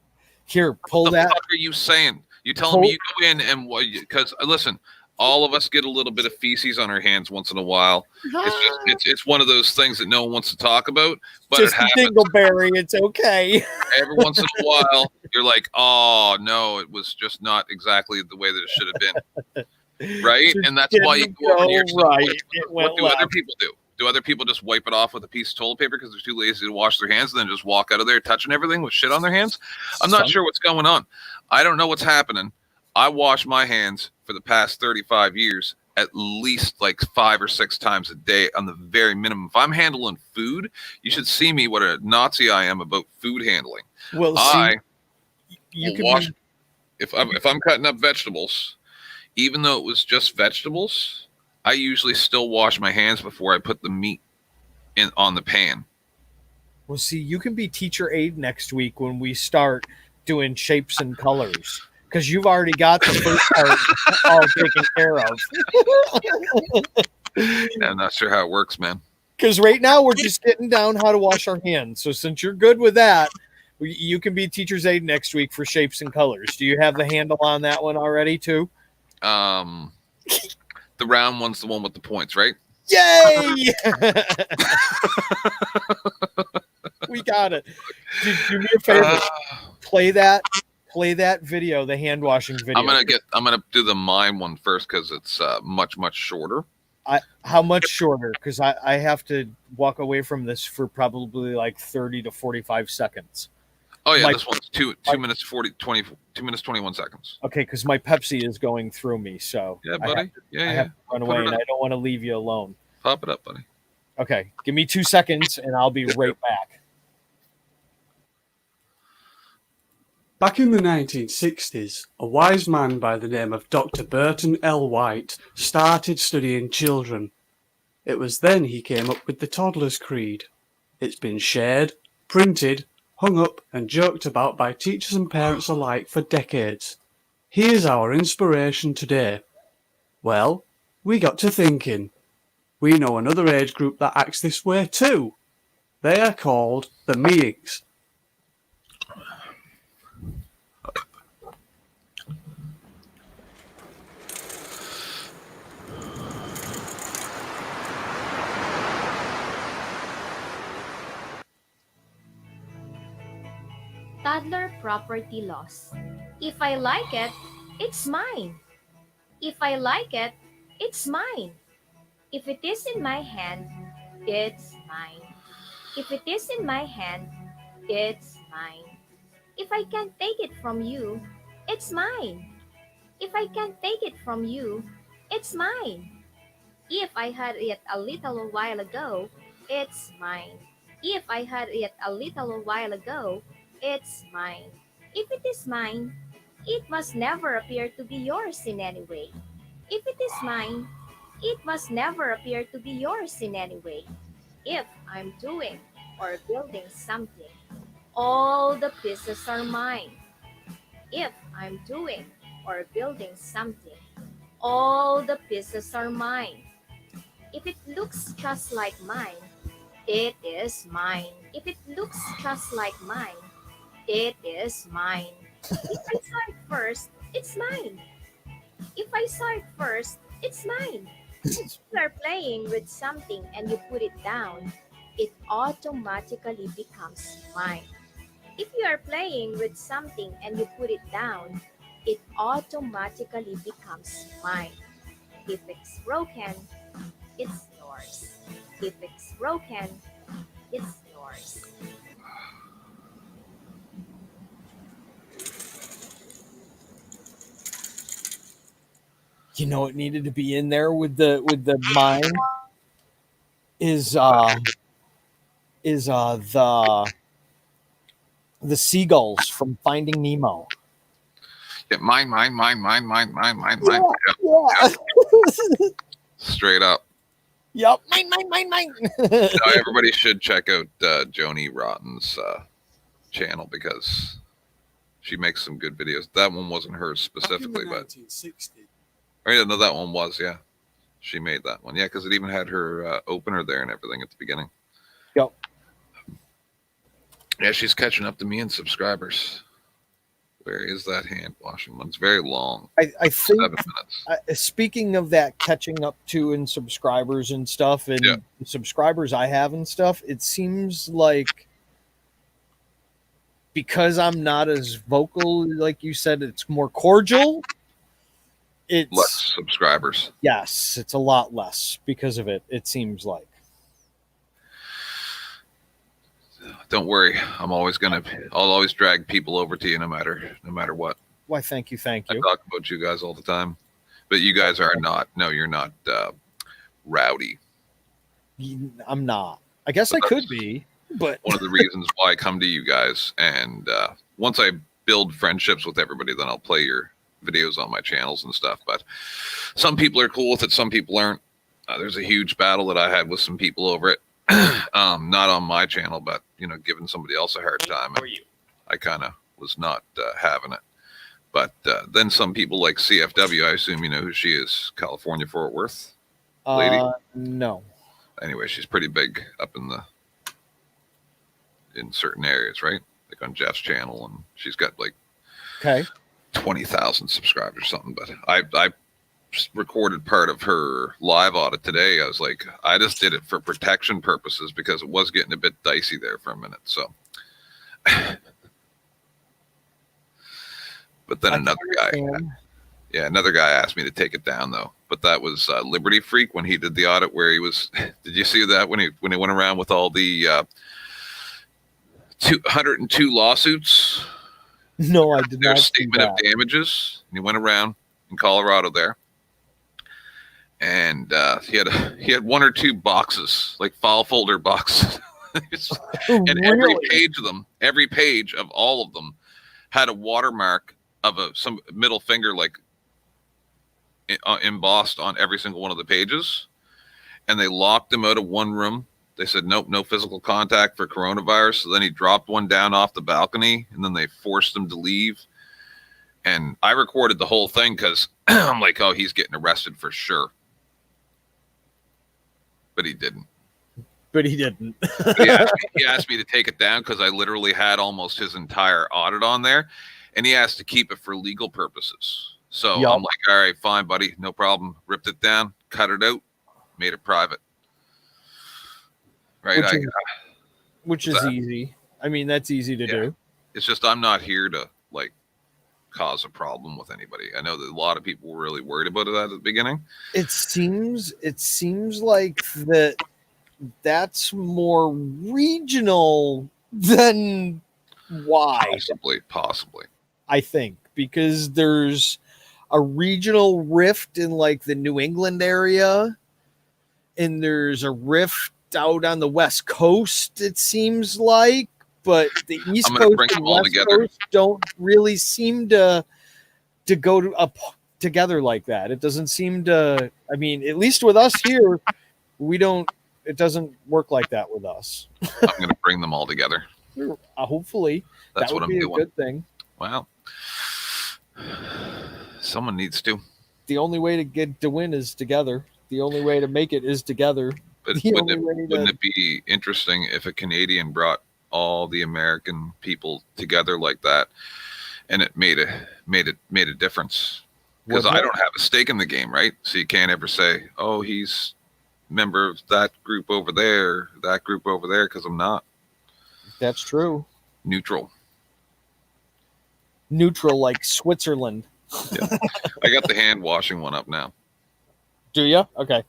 Here, pull what the that. Fuck are you saying? You telling me you go in and because listen, all of us get a little bit of feces on our hands once in a while. It's one of those things that no one wants to talk about, but Just it happens. dingleberry, it's okay. Every once in a while, you're like, oh no, it was just not exactly the way that it should have been, right? And that's why you go over to your right. What do other people do? Do other people just wipe it off with a piece of toilet paper because they're too lazy to wash their hands and then just walk out of there touching everything with shit on their hands? I'm not sure what's going on. I don't know what's happening. I wash my hands for the past 35 years at least like 5 or 6 times a day on the very minimum. If I'm handling food, you should see me what a Nazi I am about food handling. Well, you can wash if I'm cutting up vegetables, even though it was just vegetables, I usually still wash my hands before I put the meat on the pan. Well, see, you can be teacher aide next week when we start doing shapes and colors, because you've already got the first part all taken care of. I'm not sure how it works, man. Because right now we're just getting down how to wash our hands. So since you're good with that, you can be teacher's aide next week for shapes and colors. Do you have the handle on that one already too? The round one's the one with the points, right? Yay! We got it. Do me a favor. Play that video, the hand washing video. I'm gonna do the mime one first because it's much shorter. How much shorter? Because I have to walk away from this for probably like 30 to 45 seconds. Oh yeah, this one's 2 minutes 2 minutes 21 seconds. Okay, because my Pepsi is going through me, so yeah, buddy. I have to run away, and I don't want to leave you alone. Pop it up, buddy. Okay, give me 2 seconds, and I'll be right back. Back in the 1960s, a wise man by the name of Dr. Burton L. White started studying children. It was then he came up with the Toddler's Creed. It's been shared, printed, hung up and joked about by teachers and parents alike for decades. Here's our inspiration today. Well, we got to thinking. We know another age group that acts this way too. They are called the Meings. Toddler property laws. If I like it, it's mine. If I like it, it's mine. If it is in my hand, it's mine. If it is in my hand, it's mine. If I can't take it from you, it's mine. If I can't take it from you, it's mine. If I had it a little while ago, it's mine. If I had it a little while ago, it's mine. If it is mine, it must never appear to be yours in any way. If it is mine, it must never appear to be yours in any way. If I'm doing or building something, all the pieces are mine. If I'm doing or building something, all the pieces are mine. If it looks just like mine, it is mine. If it looks just like mine, it is mine. If I saw it first, it's mine. If I saw it first, it's mine. If you are playing with something and you put it down, it automatically becomes mine. If you are playing with something and you put it down, it automatically becomes mine. If it's broken, it's yours. If it's broken, it's yours. You know, it needed to be in there with the mine is the seagulls from Finding Nemo. Yeah, mine. Yeah, yeah. Straight up. Yep, mine. No, everybody should check out Joni Rotten's channel because she makes some good videos. That one wasn't hers specifically, but 1960. oh yeah, no, that one was. Yeah, she made that one. Yeah, because it even had her opener there and everything at the beginning. Yep. Yeah, she's catching up to me in subscribers. Where is that hand washing one? It's very long. I think 7 minutes. Speaking of that catching up to and subscribers and stuff and the subscribers I have and stuff, it seems like because I'm not as vocal, like you said, it's more cordial. It's less subscribers. Yes, it's a lot less because of it. It seems like. Don't worry, I'll always drag people over to you no matter what. Why? Thank you. I talk about you guys all the time, but you guys are not. No, you're not rowdy. I'm not. I guess I could be, but one of the reasons why I come to you guys, and once I build friendships with everybody, then I'll play your videos on my channels and stuff. But some people are cool with it, some people aren't. There's a huge battle that I had with some people over it. Not on my channel, but giving somebody else a hard time. I kind of was not having it. But then some people like CFW, I assume you know who she is, California Fort Worth lady. No. Anyway, she's pretty big up in certain areas, right? Like on Jeff's channel, and she's got like 20,000 subscribers or something. But I recorded part of her live audit today. I was like, I just did it for protection purposes because it was getting a bit dicey there for a minute. So, but then another guy asked me to take it down though. But that was Liberty Freak when he did the audit where he was. Did you see that when he went around with all the 202 lawsuits? No, I did Their not. Statement of damages. And he went around in Colorado there. And he had one or two boxes, like file folder boxes, and every page of all of them had a watermark of some middle finger, like embossed on every single one of the pages. And they locked him out of one room. They said, nope, no physical contact for coronavirus. So then he dropped one down off the balcony, and then they forced him to leave. And I recorded the whole thing because I'm like, oh, he's getting arrested for sure. But he didn't. He asked me to take it down because I literally had almost his entire audit on there, and he asked to keep it for legal purposes. So I'm like, all right, fine, buddy, no problem. Ripped it down, cut it out, made it private. Right, which is easy. I mean, that's easy to do. It's just I'm not here to like cause a problem with anybody. I know that a lot of people were really worried about it at the beginning. It seems like that's more regional than wide. Possibly. I think because there's a regional rift in like the New England area, and there's a rift out on the West Coast, it seems like, but the East Coast and West Coast don't really seem to go up together like that. It doesn't seem to. I mean, at least with us here, we don't. It doesn't work like that with us. I'm going to bring them all together. Hopefully, that's that would what be I'm doing. A good thing. Well, someone needs to. The only way to win is together. The only way to make it is together. But wouldn't it be interesting if a Canadian brought all the American people together like that, and it made a difference? Because I don't have a stake in the game, right? So you can't ever say, "Oh, he's a member of that group over there," because I'm not. That's true. Neutral. neutral like Switzerland. Yeah. I got the hand washing one up now. Do you? Okay.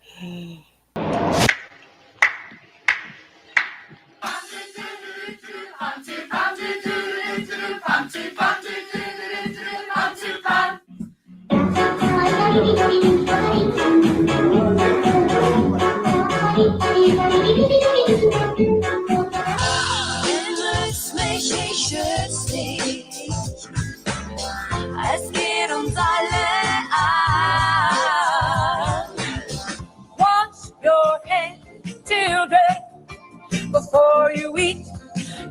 Es geht uns alle an. Wash your hands, children, before you eat.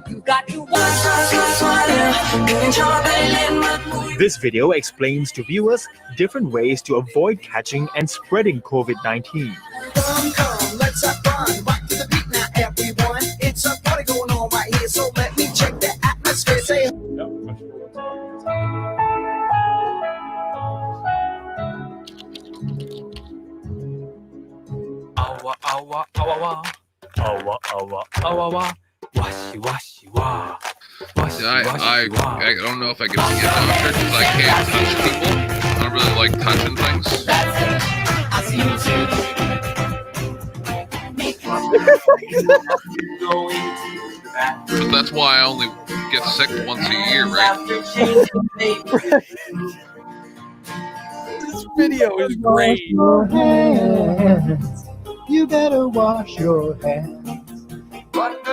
You got to wash your. This video explains to viewers different ways to avoid catching and spreading COVID-19. Come, let's have fun. Rock to the beat now, everyone. It's a party going on right here, so let me check the atmosphere. Say. Awa, awa, awa, wa. Awa, awa, awa, wa. Washi, washi, wa. Washi, I don't know if I can be a doctor because I can't touch people. I don't really like touching things. But that's why I only get sick once a year, right? This video is great. You better wash your hands. Don't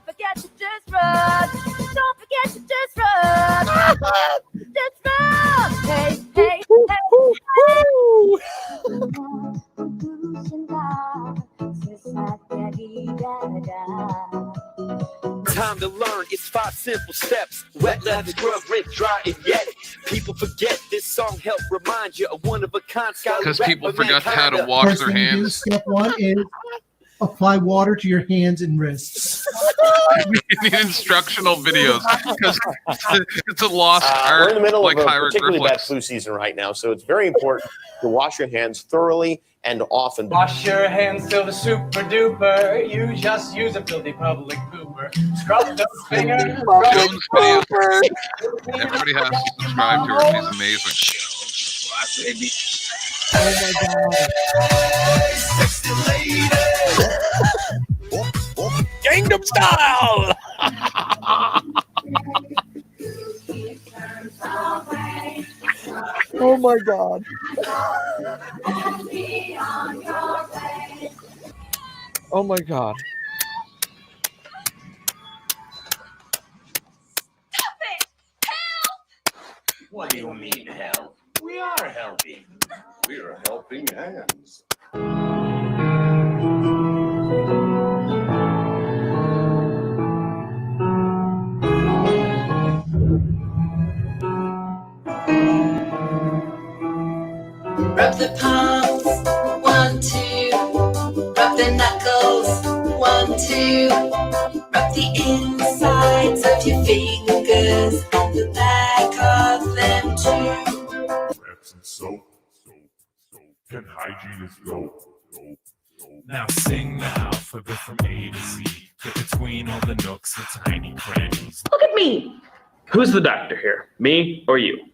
forget to just run. Don't forget to just run. Just run. Hey, hey, Time to learn, it's 5 simple steps. Wet leather, scrub, rinse, dry, and yet. People forget this song helped remind you of one of a kind. Because people forgot how to wash First their thing you do, hands. step 1 is apply water to your hands and wrists. We need instructional videos because it's a lost art. We're in the middle like of a particularly bad hieroglyphics. flu season right now, so it's very important to wash your hands thoroughly and often. Wash your hands till the super duper. You just use a filthy public pooper. Scrub those fingers. Jones video. Everybody has to subscribe to her. She's amazing. Gangnam Style. Oh my god. Oh my god. What do you mean help? We are helping. We are helping hands. Rub the palms, 1, 2. Rub the knuckles, 1, 2. Rub the insides of your fingers and the back of them too. Epsom soap, and hygiene is dope. Now sing the alphabet from A to Z. Get between all the nooks and tiny crannies. Look at me. Who's the doctor here? Me or you?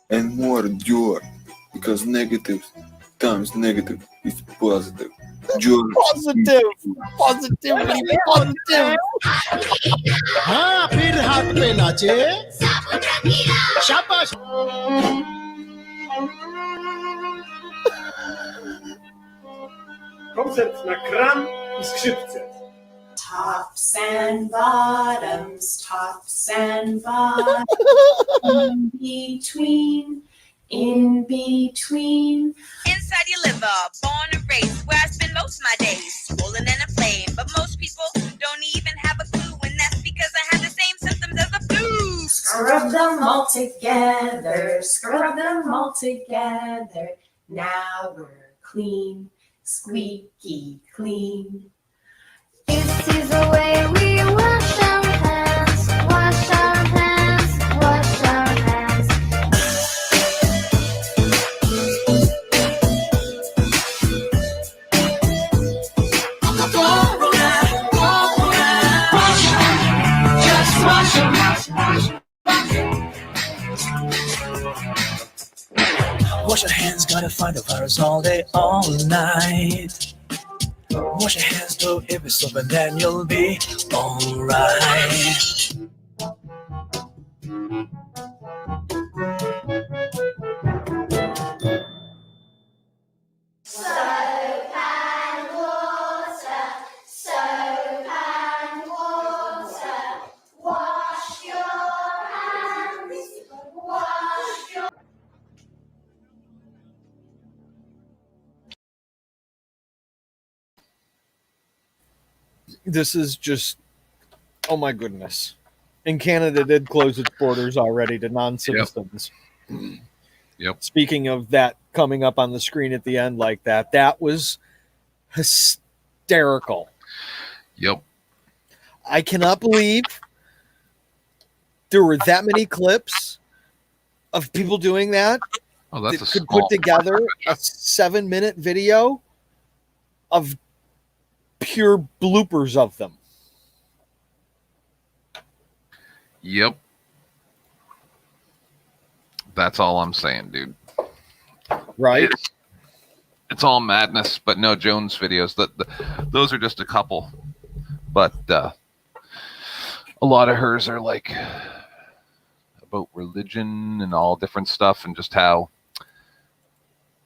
And more joy, because negative times negative is positive. Joy. Positive. Positivity. Positive. हाँ फिर हाथ पे नाचे शाबाश Koncept na kran i skrzypce. Tops and bottoms, tops and bottoms, in between. Inside your liver, born and raised, where I spend most of my days, rolling in a flame. But most people don't even have a clue, and that's because I have the same symptoms as the flu. Scrub them all together, scrub them all together. Now we're clean, squeaky clean. This is the way we wash our hands, wash our hands, wash our hands. Just wash 'em. Wash your hands, gotta find the virus all day, all night. Wash your hands, blow every soap, and then you'll be alright. Soap and water, soap and water. Wash your hands, wash your This is just, oh my goodness. And Canada did close its borders already to non-citizens. Yep. Speaking of that coming up on the screen at the end like that, that was hysterical. Yep. I cannot believe there were that many clips of people doing that. Oh, that's that a could small put together a 7-minute video of pure bloopers of them. Yep. That's all I'm saying, dude. Right? It's all madness, but no Jones videos. Those are just a couple. But a lot of hers are like about religion and all different stuff and just how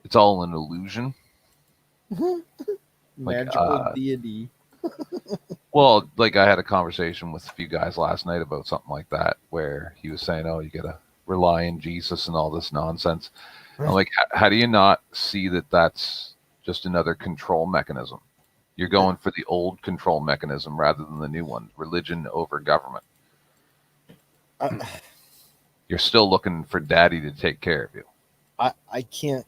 it's all an illusion. Magical deity. Well, like I had a conversation with a few guys last night about something like that, where he was saying, "Oh, you gotta rely on Jesus and all this nonsense." I'm like, how do you not see that that's just another control mechanism? You're going for the old control mechanism rather than the new one, religion over government. You're still looking for daddy to take care of you. I can't,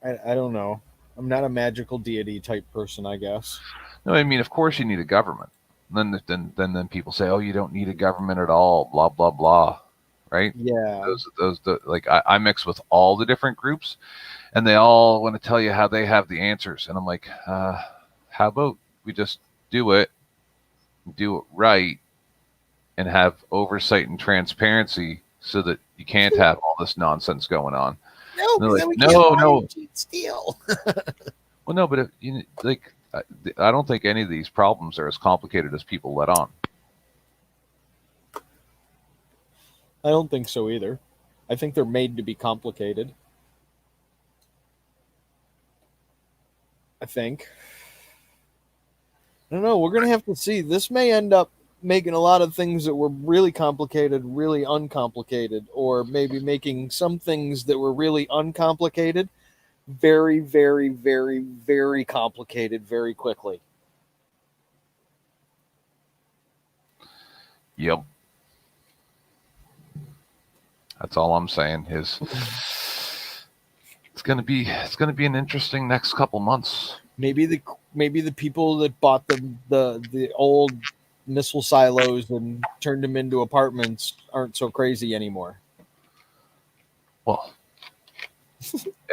I don't know. I'm not a magical deity type person, I guess. No, I mean, of course you need a government. Then people say, "Oh, you don't need a government at all." Blah blah blah, right? Yeah. Like I mix with all the different groups, and they all want to tell you how they have the answers, and I'm like, how about we just do it right, and have oversight and transparency, so that you can't have all this nonsense going on. No, like, we no. Steal. Well, no, but I don't think any of these problems are as complicated as people let on. I don't think so either. I think they're made to be complicated. I think. I don't know. We're going to have to see. This may end up making a lot of things that were really complicated, really uncomplicated, or maybe making some things that were really uncomplicated very, very, very, very complicated very quickly. Yep. That's all I'm saying is it's gonna be an interesting next couple months. Maybe the people that bought the old missile silos and turned them into apartments aren't so crazy anymore. Well,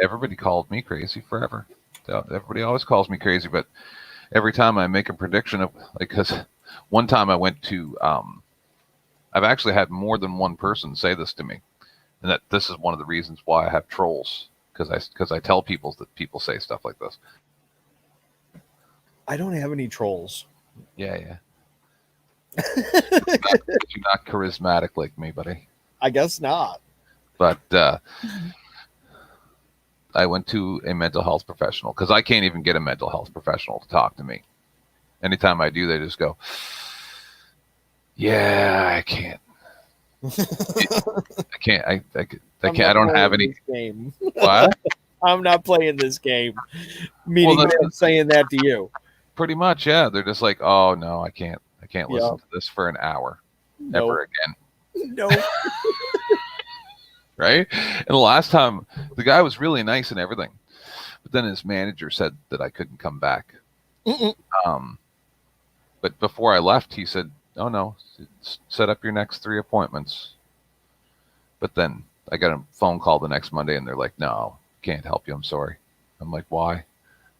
everybody called me crazy forever. Everybody always calls me crazy, but every time I make a prediction of, like, because one time I went to, I've actually had more than one person say this to me, and that this is one of the reasons why I have trolls, because I tell people that people say stuff like this. I don't have any trolls. Yeah. You're not charismatic like me, buddy. I guess not. But I went to a mental health professional because I can't even get a mental health professional to talk to me. Anytime I do, they just go, "Yeah, I can't. I can't. I can't. I don't have any game. What? I'm not playing this game." Meaning them saying that to you. Pretty much, yeah. They're just like, "Oh no, I can't listen to this for an hour ever again." No. Right? And the last time, the guy was really nice and everything. But then his manager said that I couldn't come back. But before I left, he said, oh, no, set up your next 3 appointments. But then I got a phone call the next Monday, and they're like, no, can't help you. I'm sorry. I'm like, why?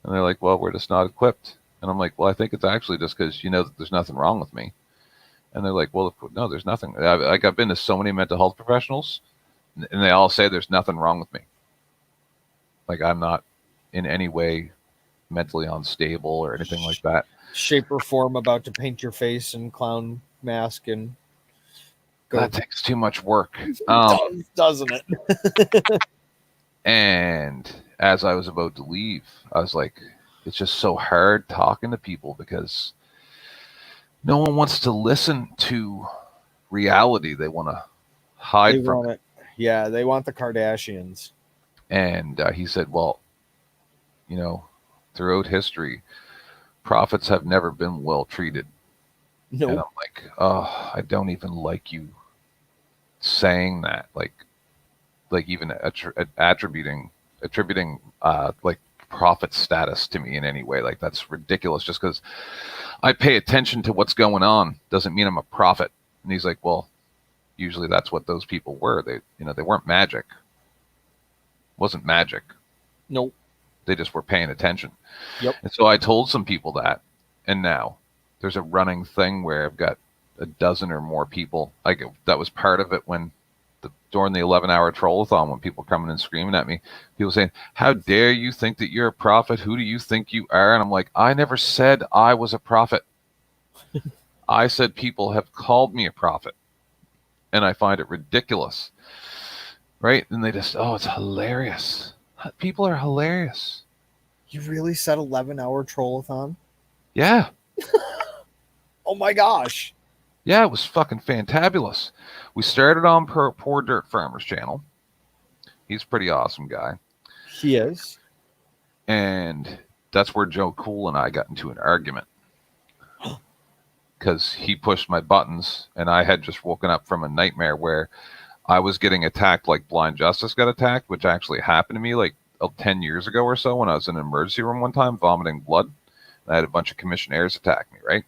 And they're like, well, we're just not equipped. And I'm like, well, I think it's actually just because you know that there's nothing wrong with me. And they're like, well, no, there's nothing. I've been to so many mental health professionals, and they all say there's nothing wrong with me. Like, I'm not in any way mentally unstable or anything like that. Shape or form about to paint your face in clown mask and go. That takes too much work. Doesn't it? And as I was about to leave, I was like, it's just so hard talking to people because no one wants to listen to reality. They want to hide from it. Yeah, they want the Kardashians. And he said, well, you know, throughout history, prophets have never been well treated. No. And I'm like, oh, I don't even like you saying that. Like even attributing like prophet status to me in any way. Like, that's ridiculous. Just because I pay attention to what's going on doesn't mean I'm a prophet. And he's like, well, usually that's what those people were. They weren't magic. It wasn't magic. Nope. They just were paying attention. Yep. And so I told some people that, and now there's a running thing where I've got a dozen or more people. Like, that was part of it when during the 11-hour trollathon, when people coming and screaming at me, people saying, how dare you think that you're a prophet? Who do you think you are? And I'm like, I never said I was a prophet. I said people have called me a prophet, and I find it ridiculous. Right? And they just, oh, it's hilarious. People are hilarious. You really said 11-hour trollathon? Yeah. Oh my gosh. Yeah, it was fucking fantabulous. We started on Poor Dirt Farmer's channel. He's a pretty awesome guy. He is. And that's where Joe Cool and I got into an argument. Because he pushed my buttons, and I had just woken up from a nightmare where I was getting attacked like Blind Justice got attacked, which actually happened to me like 10 years ago or so when I was in an emergency room one time vomiting blood. I had a bunch of commissionaires attack me, right?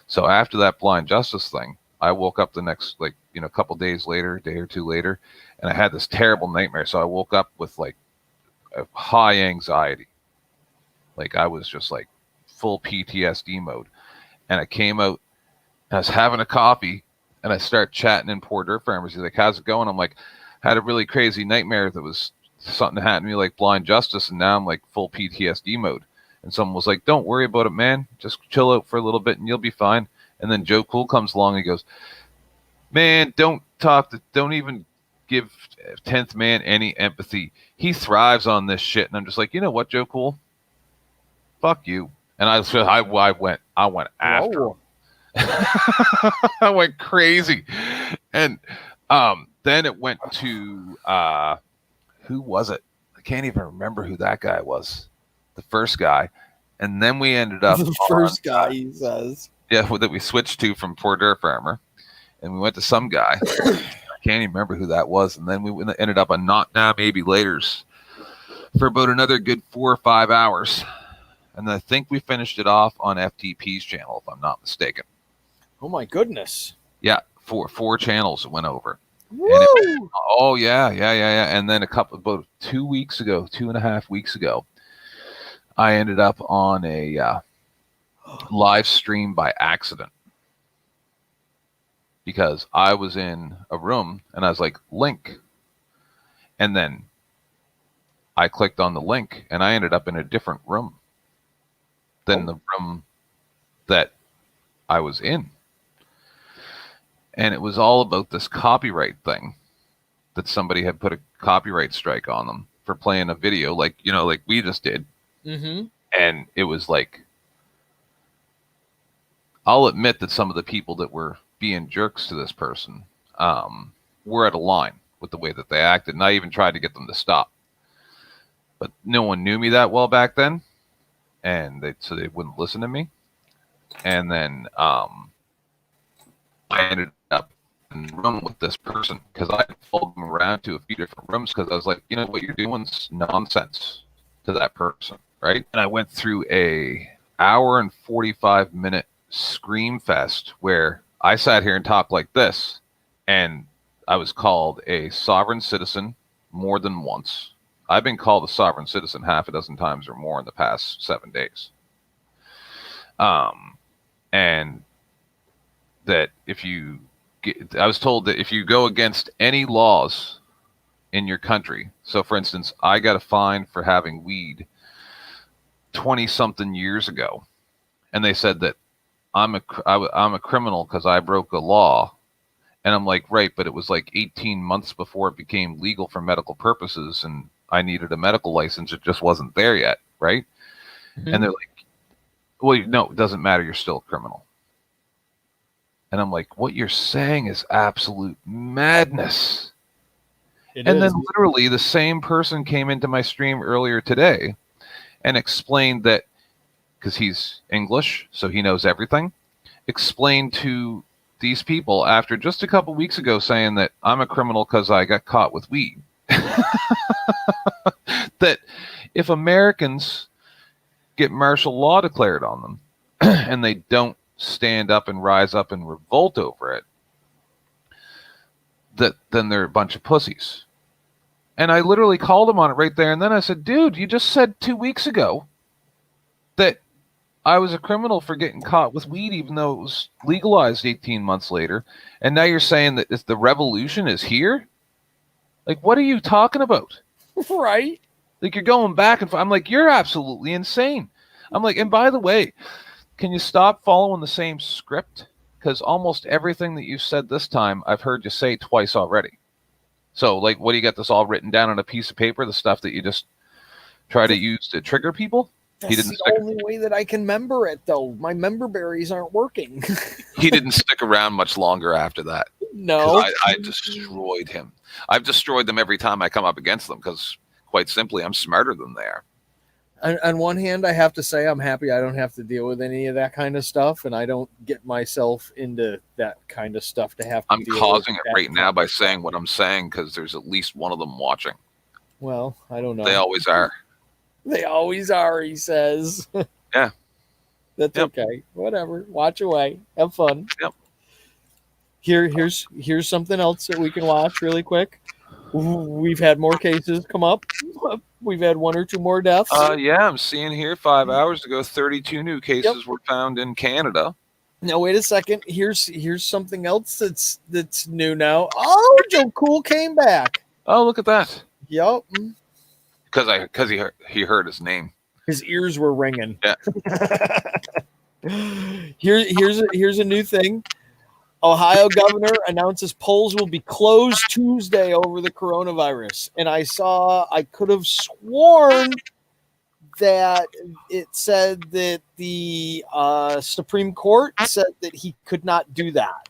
So after that Blind Justice thing, I woke up the next, a couple days later, a day or two later, and I had this terrible nightmare. So I woke up with like a high anxiety. Like, I was just like full PTSD mode. And I came out, and I was having a coffee, and I start chatting in Poor Dirt Farmers. He's like, how's it going? I'm like, had a really crazy nightmare that was something that happened to me like Blind Justice, and now I'm like full PTSD mode. And someone was like, don't worry about it, man. Just chill out for a little bit and you'll be fine. And then Joe Cool comes along and he goes, man, don't even give 10th Man any empathy. He thrives on this shit. And I'm just like, you know what, Joe Cool? Fuck you. And I went after him. I went crazy. And then it went to who was it? I can't even remember who that guy was. The first guy. And then we ended up the first guy, he says. Yeah, that we switched to from Poor Dirt Farmer. And we went to some guy. I can't even remember who that was. And then we ended up on Not Now, Maybe Later's for about another good 4 or 5 hours. And I think we finished it off on FTP's channel, if I'm not mistaken. Oh my goodness. Yeah, four channels went over. Woo! Oh yeah. And then about 2.5 weeks ago, I ended up on a live stream by accident because I was in a room and I was like, link. And then I clicked on the link and I ended up in a different room than the room that I was in. And it was all about this copyright thing that somebody had put a copyright strike on them for playing a video like we just did. Mm-hmm. And it was like, I'll admit that some of the people that were being jerks to this person were at a line with the way that they acted. And I even tried to get them to stop. But no one knew me that well back then. And so they wouldn't listen to me. And then I ended up in the room with this person because I followed them around to a few different rooms because I was like, you know, what you're doing's nonsense to that person, right? And I went through a hour and 45-minute scream fest where I sat here and talked like this, and I was called a sovereign citizen more than once. I've been called a sovereign citizen half a dozen times or more in the past 7 days. And that if you I was told that if you go against any laws in your country, so for instance, I got a fine for having weed 20-something years ago, and they said that I'm a criminal because I broke a law. And I'm like, right, but it was like 18 months before it became legal for medical purposes, and I needed a medical license. It just wasn't there yet, right? Mm-hmm. And they're like, well, no, it doesn't matter. You're still a criminal. And I'm like, what you're saying is absolute madness. Then literally the same person came into my stream earlier today and explained that, because he's English, so he knows everything, explained to these people after just a couple weeks ago saying that I'm a criminal because I got caught with weed. That if Americans get martial law declared on them and they don't stand up and rise up and revolt over it, that then they're a bunch of pussies. And I literally called him on it right there. And then I said, dude, you just said 2 weeks ago that I was a criminal for getting caught with weed, even though it was legalized 18 months later. And now you're saying that the revolution is here? Like, what are you talking about? Right. Like, you're going back and forth. I'm like, you're absolutely insane. I'm like, and by the way, can you stop following the same script? Because almost everything that you said this time, I've heard you say twice already. So, like, what do you got this all written down on a piece of paper? The stuff that you just try to use to trigger people? That's the only way that I can member it, though. My member berries aren't working. He didn't stick around much longer after that. No. I destroyed him. I've destroyed them every time I come up against them because, quite simply, I'm smarter than they are. On one hand, I have to say I'm happy I don't have to deal with any of that kind of stuff, and I don't get myself into that kind of stuff to have to I'm deal causing with it right now by saying what I'm saying because there's at least one of them watching. Well, I don't know. They always are. They always are, he says. Yeah. That's okay. Whatever. Watch away. Have fun. Yep. Here's something else that we can watch really quick. We've had more cases come up. We've had 1 or 2 more deaths. Yeah, I'm seeing here 5 hours ago, 32 new cases were found in Canada. Now wait a second. Here's something else that's new now. Oh, Joe Cool came back. Oh, look at that. Yep. Because he heard his name. His ears were ringing. Yeah. Here's a new thing. Ohio governor announces polls will be closed Tuesday over the coronavirus. And I could have sworn that it said that the Supreme Court said that he could not do that.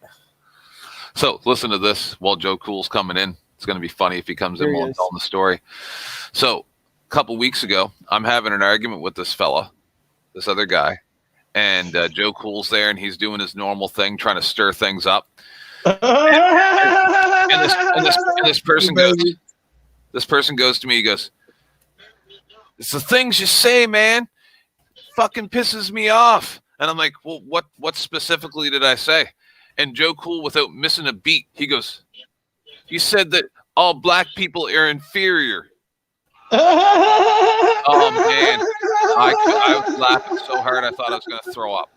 So listen to this while Joe Cool's coming in. It's going to be funny if he comes in while I'm telling the story. So a couple weeks ago, I'm having an argument with this other guy. And Joe Cool's there, and he's doing his normal thing, trying to stir things up. And this person goes to me. He goes, "It's the things you say, man. Fucking pisses me off." And I'm like, "Well, what specifically did I say?" And Joe Cool, without missing a beat, he goes, "You said that all black people are inferior." Oh man, I was laughing so hard I thought I was going to throw up.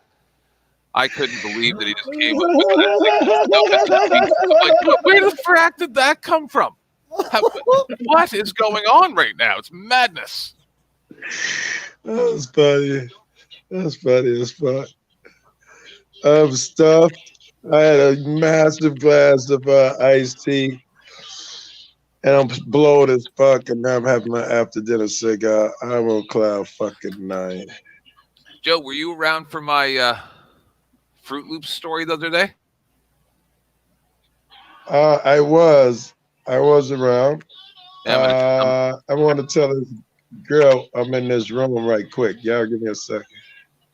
I couldn't believe that he just came up with that. Like, where the frack did that come from? What is going on right now? It's madness. That's funny. That's funny as fuck. I'm stuffed. I had a massive glass of iced tea. And I'm blown as fuck, and now I'm having my after dinner cigar. I'm on cloud fucking 9. Joe, were you around for my Fruit Loops story the other day? I was around. Yeah, I want to tell this girl I'm in this room right quick. Y'all give me a second.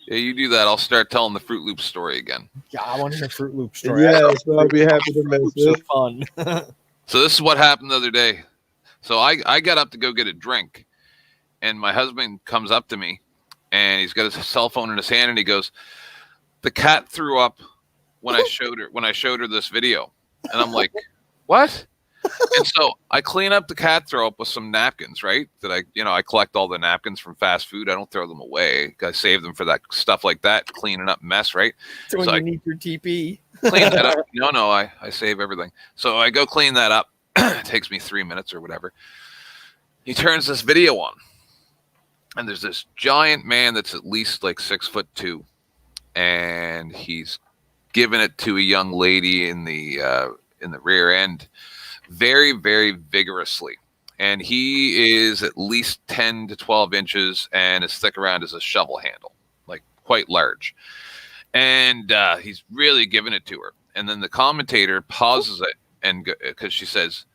Yeah, you do that. I'll start telling the Fruit Loop story again. Yeah, I want to hear Fruit Loop story. Yeah, so I'll be happy to Fruit miss Loops it. are fun. So this is what happened the other day. So I got up to go get a drink, and my husband comes up to me, and he's got his cell phone in his hand, and he goes, "The cat threw up when I showed her this video," and I'm like, "What?" And so I clean up the cat throw up with some napkins, right? That I collect all the napkins from fast food. I don't throw them away. I save them for that stuff like that, cleaning up mess, right? So when So you I need your TP. clean that up. No, I save everything. So I go clean that up. It takes me 3 minutes or whatever. He turns this video on, and there's this giant man that's at least like 6'2", and he's giving it to a young lady in the rear end, very, very vigorously. And he is at least 10 to 12 inches, and as thick around as a shovel handle, like quite large. And he's really giving it to her. And then the commentator pauses it, and because she says,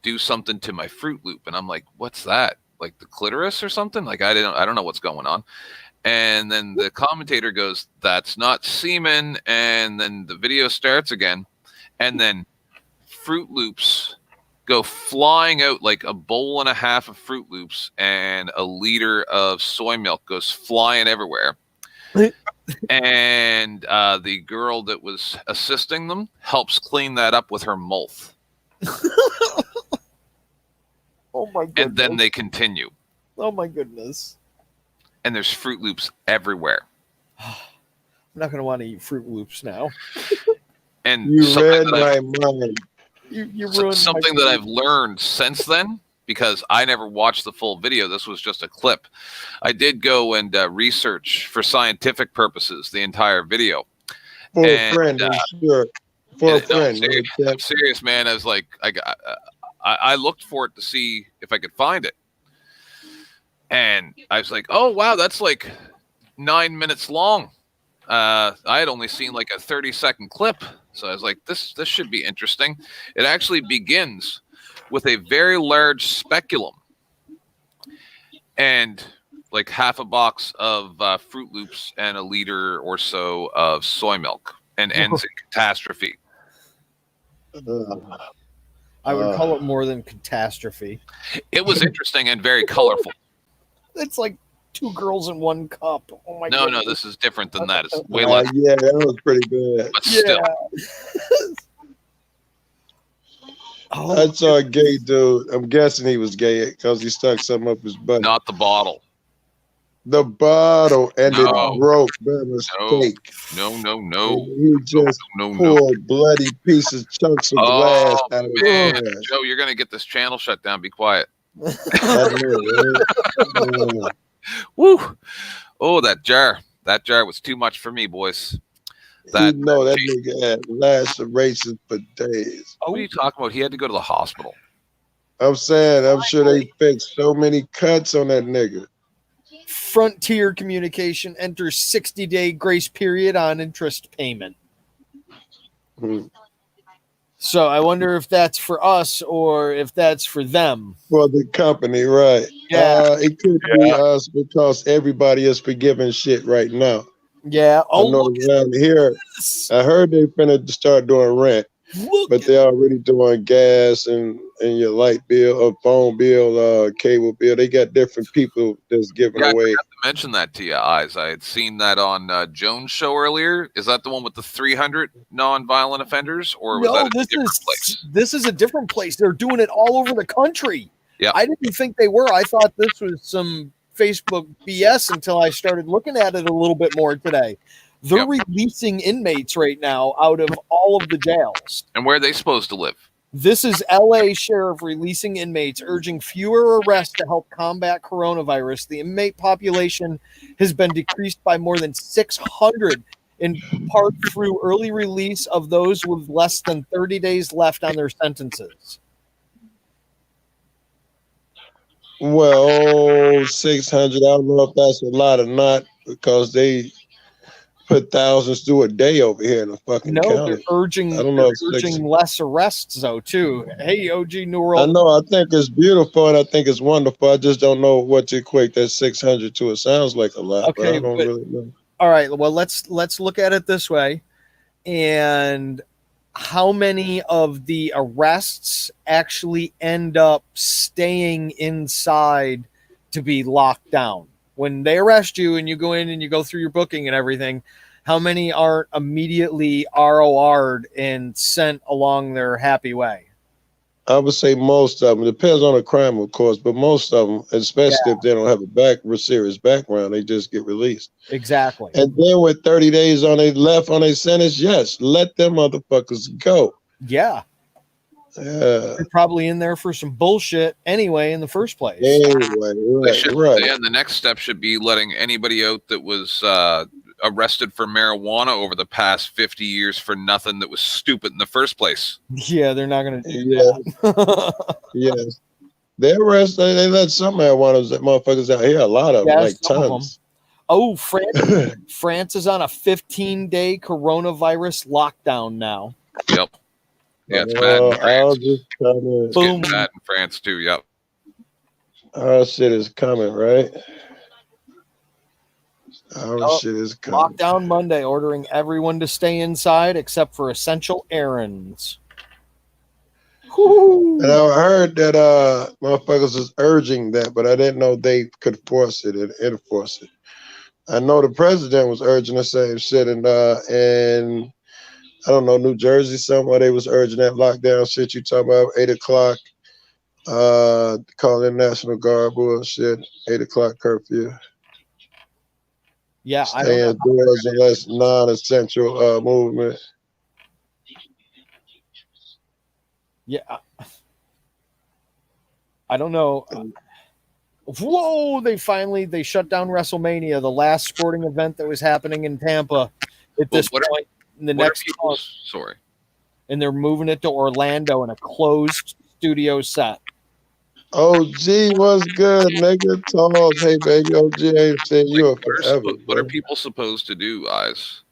"Do something to my Fruit Loop," and I'm like, "What's that? Like the clitoris or something?" Like I don't know what's going on. And then the commentator goes, "That's not semen." And then the video starts again, and then Fruit Loops go flying out, like a bowl and a half of Fruit Loops and a liter of soy milk goes flying everywhere. And the girl that was assisting them helps clean that up with her mouth. Oh my goodness. And then they continue. Oh my goodness. And there's Fruit Loops everywhere. I'm not going to want to eat Fruit Loops now. And You read my mind. You ruined something my that I've learned since then, because I never watched the full video. This was just a clip. I did go and research for scientific purposes the entire video. For a friend, I'm sure. For a friend. I'm serious, man. I was like, I looked for it to see if I could find it. And I was like, oh, wow, that's like 9 minutes long. I had only seen like a 30-second clip. So I was like, this should be interesting. It actually begins with a very large speculum and like half a box of Fruit Loops and a liter or so of soy milk, and ends in catastrophe. I would call it more than catastrophe. It was interesting and very colorful. It's like 2 girls in 1 cup. Oh my god. No, this is different than that. It's way less. Yeah, that was pretty good. But still. I saw a gay dude. I'm guessing he was gay because he stuck something up his butt. Not the bottle. The bottle, and No. it broke by mistake. No. He just pulled bloody pieces, chunks of glass out of Man, his glass. Joe, you're gonna get this channel shut down. Be quiet. Woo! Oh, that jar was too much for me, boys. That nigga had lacerations for days. What are you talking about? He had to go to the hospital. I'm saying, I'm sure they fixed so many cuts on that nigga. Frontier Communication enters 60-day grace period on interest payment. So I wonder if that's for us or if that's for them. For the company, right. Yeah. It could be us because everybody is forgiving shit right now. Yeah. I know around here, I heard they finna start doing rent, but they're already doing gas and your light bill, or phone bill, cable bill. They got different people that's giving Yeah, I away. forgot to mention that to you, Eyes. I had seen that on Jones' show earlier. Is that the one with the 300 non-violent offenders, or was that a different place? This is a different place. They're doing it all over the country. Yeah. I didn't think they were. I thought this was some Facebook BS until I started looking at it a little bit more today. They're releasing inmates right now out of all of the jails. And where are they supposed to live? This is LA Sheriff releasing inmates, urging fewer arrests to help combat coronavirus. The inmate population has been decreased by more than 600, in part through early release of those with less than 30 days left on their sentences. Well, 600, I don't know if that's a lot or not, because they put thousands through a day over here in the fucking No, county. they're urging, I don't know less arrests, though, too. Hey, OG New World. I know, I think it's beautiful and I think it's wonderful. I just don't know what to equate that 600 to. It sounds like a lot, but I don't really know. All right. Well, let's look at it this way. And how many of the arrests actually end up staying inside to be locked down? When they arrest you and you go in and you go through your booking and everything, how many aren't immediately ROR'd and sent along their happy way? I would say most of them. Depends on the crime, of course, but most of them, especially if they don't have a serious background, they just get released. Exactly. And then with 30 days on their left on their sentence, yes, let them motherfuckers go. Yeah. Yeah. They're probably in there for some bullshit anyway in the first place. Anyway, The next step should be letting anybody out that was arrested for marijuana over the past 50 years for nothing that was stupid in the first place. Yeah, they're not going to do that. Yes. They arrest, they let some marijuana motherfuckers out here, a lot of them, like some of tons. them. Oh, France is on a 15-day coronavirus lockdown now. Yep. Yeah, it's bad in France. I'll just come in. It's getting bad in France too. Yep. Our shit is coming, right? Our shit is coming. Lockdown Monday, ordering everyone to stay inside except for essential errands. And I heard that motherfuckers is urging that, but I didn't know they could force it and enforce it. I know the president was urging the same shit, and I don't know, New Jersey somewhere they was urging that lockdown shit you talking about, 8 o'clock, calling National Guard bullshit, 8 o'clock curfew. Yeah, stay indoors unless non-essential movement. Yeah. I don't know. Whoa, they shut down WrestleMania, the last sporting event that was happening in Tampa at this point in the next month. Sorry. and they're moving it to Orlando in a closed studio set. OG was good, nigga. Talls, hey baby, OG ain't seen you in forever. What are people supposed to do, guys,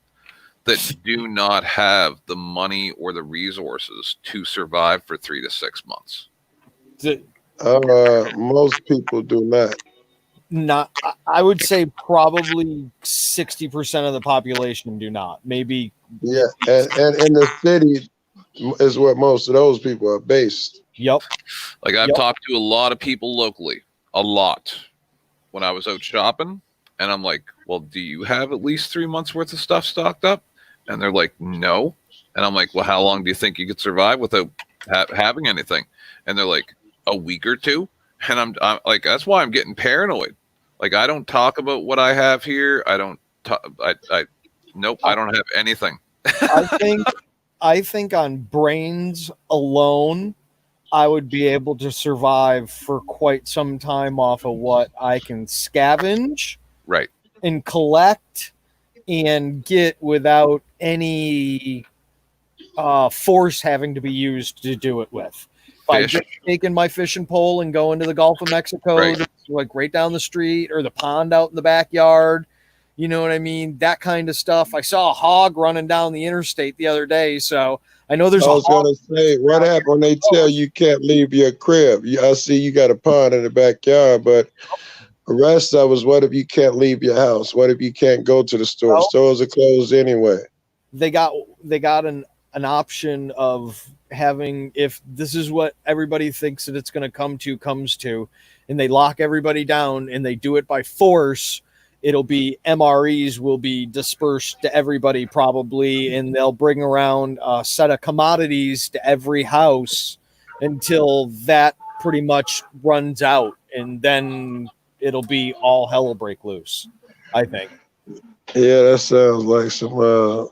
that do not have the money or the resources to survive for 3 to 6 months? Most people do not. I would say probably 60% of the population do not. Maybe. Yeah, and in the city is where most of those people are based. Yep. Like I've talked to a lot of people locally, a lot, when I was out shopping, and I'm like, well, do you have at least 3 months worth of stuff stocked up? And they're like, no. And I'm like, well, how long do you think you could survive without having anything? And they're like, a week or two. And I'm like, that's why I'm getting paranoid. Like, I don't talk about what I have here. I don't nope, I don't have anything. I think on brains alone, I would be able to survive for quite some time off of what I can scavenge, right, and collect and get without any force having to be used to do it with. If I just taking my fishing pole and go into the Gulf of Mexico, like right down the street, or the pond out in the backyard, you know what I mean? That kind of stuff. I saw a hog running down the interstate the other day, so I know there's. I was gonna say, what happened when they tell you can't leave your crib? I see you got a pond in the backyard, but the rest of us, what if you can't leave your house? What if you can't go to the store? Stores are closed anyway. They got an option of having, if this is what everybody thinks that it's going to comes to, and they lock everybody down and they do it by force, it'll be MREs will be dispersed to everybody probably, and they'll bring around a set of commodities to every house until that pretty much runs out, and then it'll be all hell will break loose, I think. Yeah, that sounds like some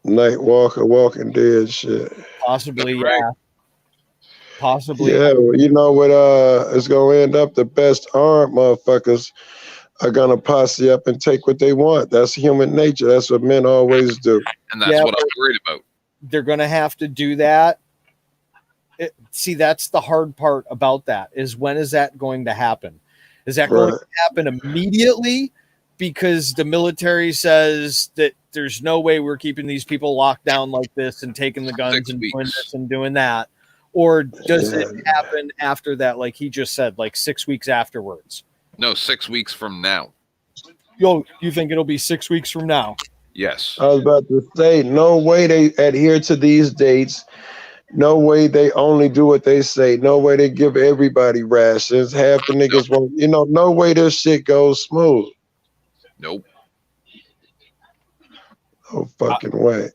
Walking Dead shit. Possibly, yeah. Possibly. Yeah, well, you know what is gonna end up, the best armed motherfuckers are gonna posse up and take what they want. That's human nature. That's what men always do. And that's what I'm worried about. They're gonna have to do that. See, that's the hard part about that, is when is that going to happen? Is that going to happen immediately because the military says that there's no way we're keeping these people locked down like this and taking the guns and doing this and doing that? Or does it happen after that, like he just said, like 6 weeks afterwards? No, 6 weeks from now. You think it'll be 6 weeks from now? Yes. I was about to say, no way they adhere to these dates. No way they only do what they say. No way they give everybody rations. Half the niggas won't, no way this shit goes smooth. Nope. No fucking way.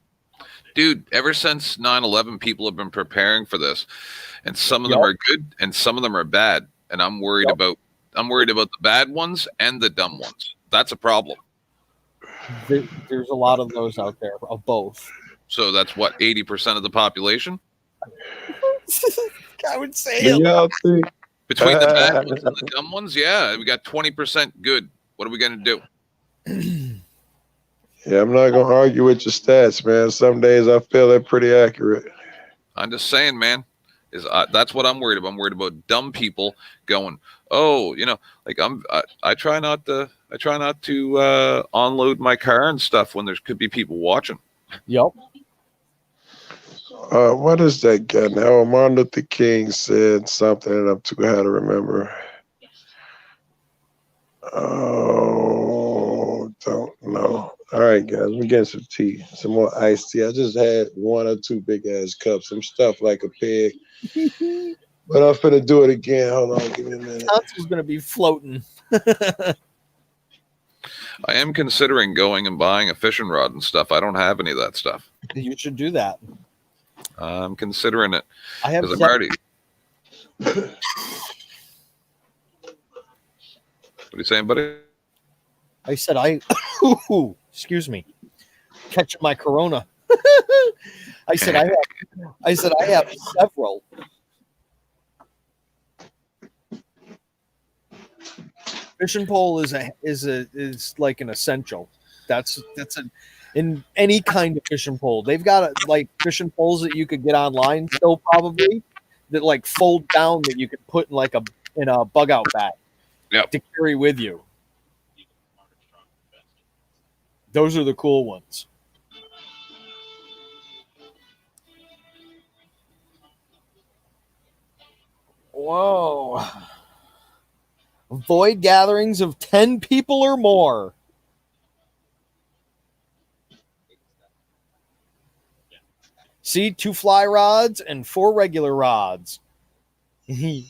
Dude, ever since 9/11, people have been preparing for this, and some of them are good and some of them are bad. And I'm worried about the bad ones and the dumb ones. That's a problem. There's a lot of those out there, of both. So that's what, 80% of the population? I would say Do y'all think between the bad ones and the dumb ones, yeah, we got 20% good. What are we gonna do? Yeah, I'm not gonna argue with your stats, man. Some days I feel they're pretty accurate. I'm just saying, man. That's what I'm worried about. I'm worried about dumb people going, oh, like I try not to unload my car and stuff when there could be people watching. Yep. What is that guy now? Martin Luther King said something, and I'm too high to remember. Oh, don't know. All right, guys, we getting some tea, some more iced tea. I just had 1 or 2 big ass cups. I'm stuffed like a pig, but I'm finna do it again. Hold on, give me a minute. Tonsil's gonna be floating. I am considering going and buying a fishing rod and stuff. I don't have any of that stuff. You should do that. I'm considering it. I have 'cause I'm already. What are you saying, buddy? I said excuse me, catching my corona. I said I have several. Fishing pole is like an essential. That's in any kind of fishing pole. They've got like fishing poles that you could get online still probably that like fold down that you could put in a bug out bag to carry with you. Those are the cool ones. Whoa. Avoid gatherings of 10 people or more. See, 2 fly rods and 4 regular rods. Woo!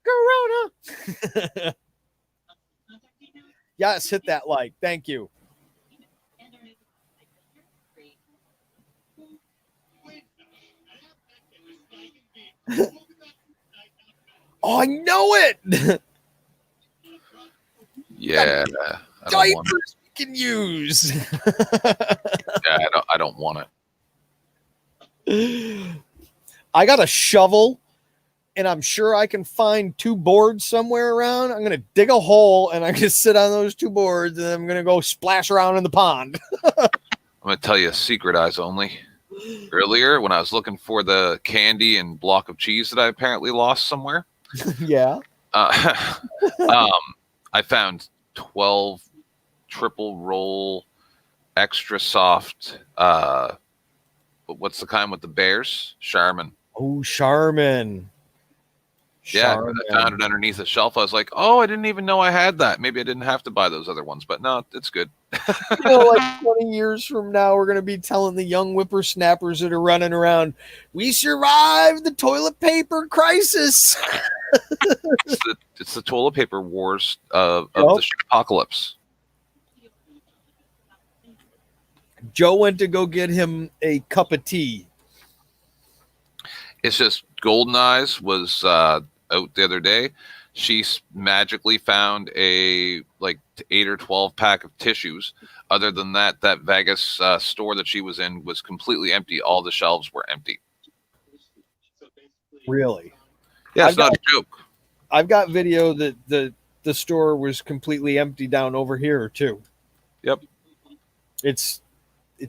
Macarona! Yes, hit that like. Thank you. Oh, I know it. Yeah, I don't want it. Diapers we can use. Yeah, I don't want it. I got a shovel, and I'm sure I can find 2 boards somewhere around. I'm gonna dig a hole, and I'm gonna sit on those 2 boards, and I'm gonna go splash around in the pond. I'm gonna tell you a secret, eyes only. Earlier, when I was looking for the candy and block of cheese that I apparently lost somewhere, yeah, I found 12 triple roll extra soft. What's the kind with the bears? Charmin. Oh, Charmin. Yeah, I found it underneath a shelf. I was like, oh, I didn't even know I had that. Maybe I didn't have to buy those other ones, but no, it's good. Like 20 years from now, we're going to be telling the young whippersnappers that are running around, we survived the toilet paper crisis. It's the toilet paper wars of the apocalypse. Joe went to go get him a cup of tea. It's just Golden Eyes was out the other day. She magically found a 8 or 12 pack of tissues. Other than that Vegas store that she was in was completely empty. All the shelves were empty. Really? Yeah, it's not a joke. I've got video that the store was completely empty down over here too. Yep. It's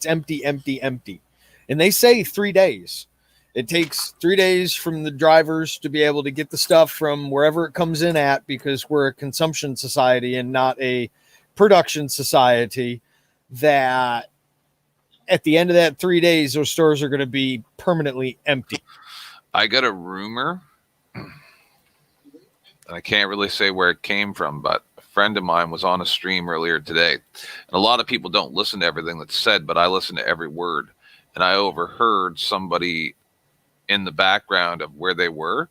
empty. And they say 3 days. It takes 3 days from the drivers to be able to get the stuff from wherever it comes in at, because we're a consumption society and not a production society, that at the end of that 3 days, those stores are going to be permanently empty. I got a rumor and I can't really say where it came from, but a friend of mine was on a stream earlier today. And a lot of people don't listen to everything that's said, but I listen to every word. And I overheard somebody in the background of where they were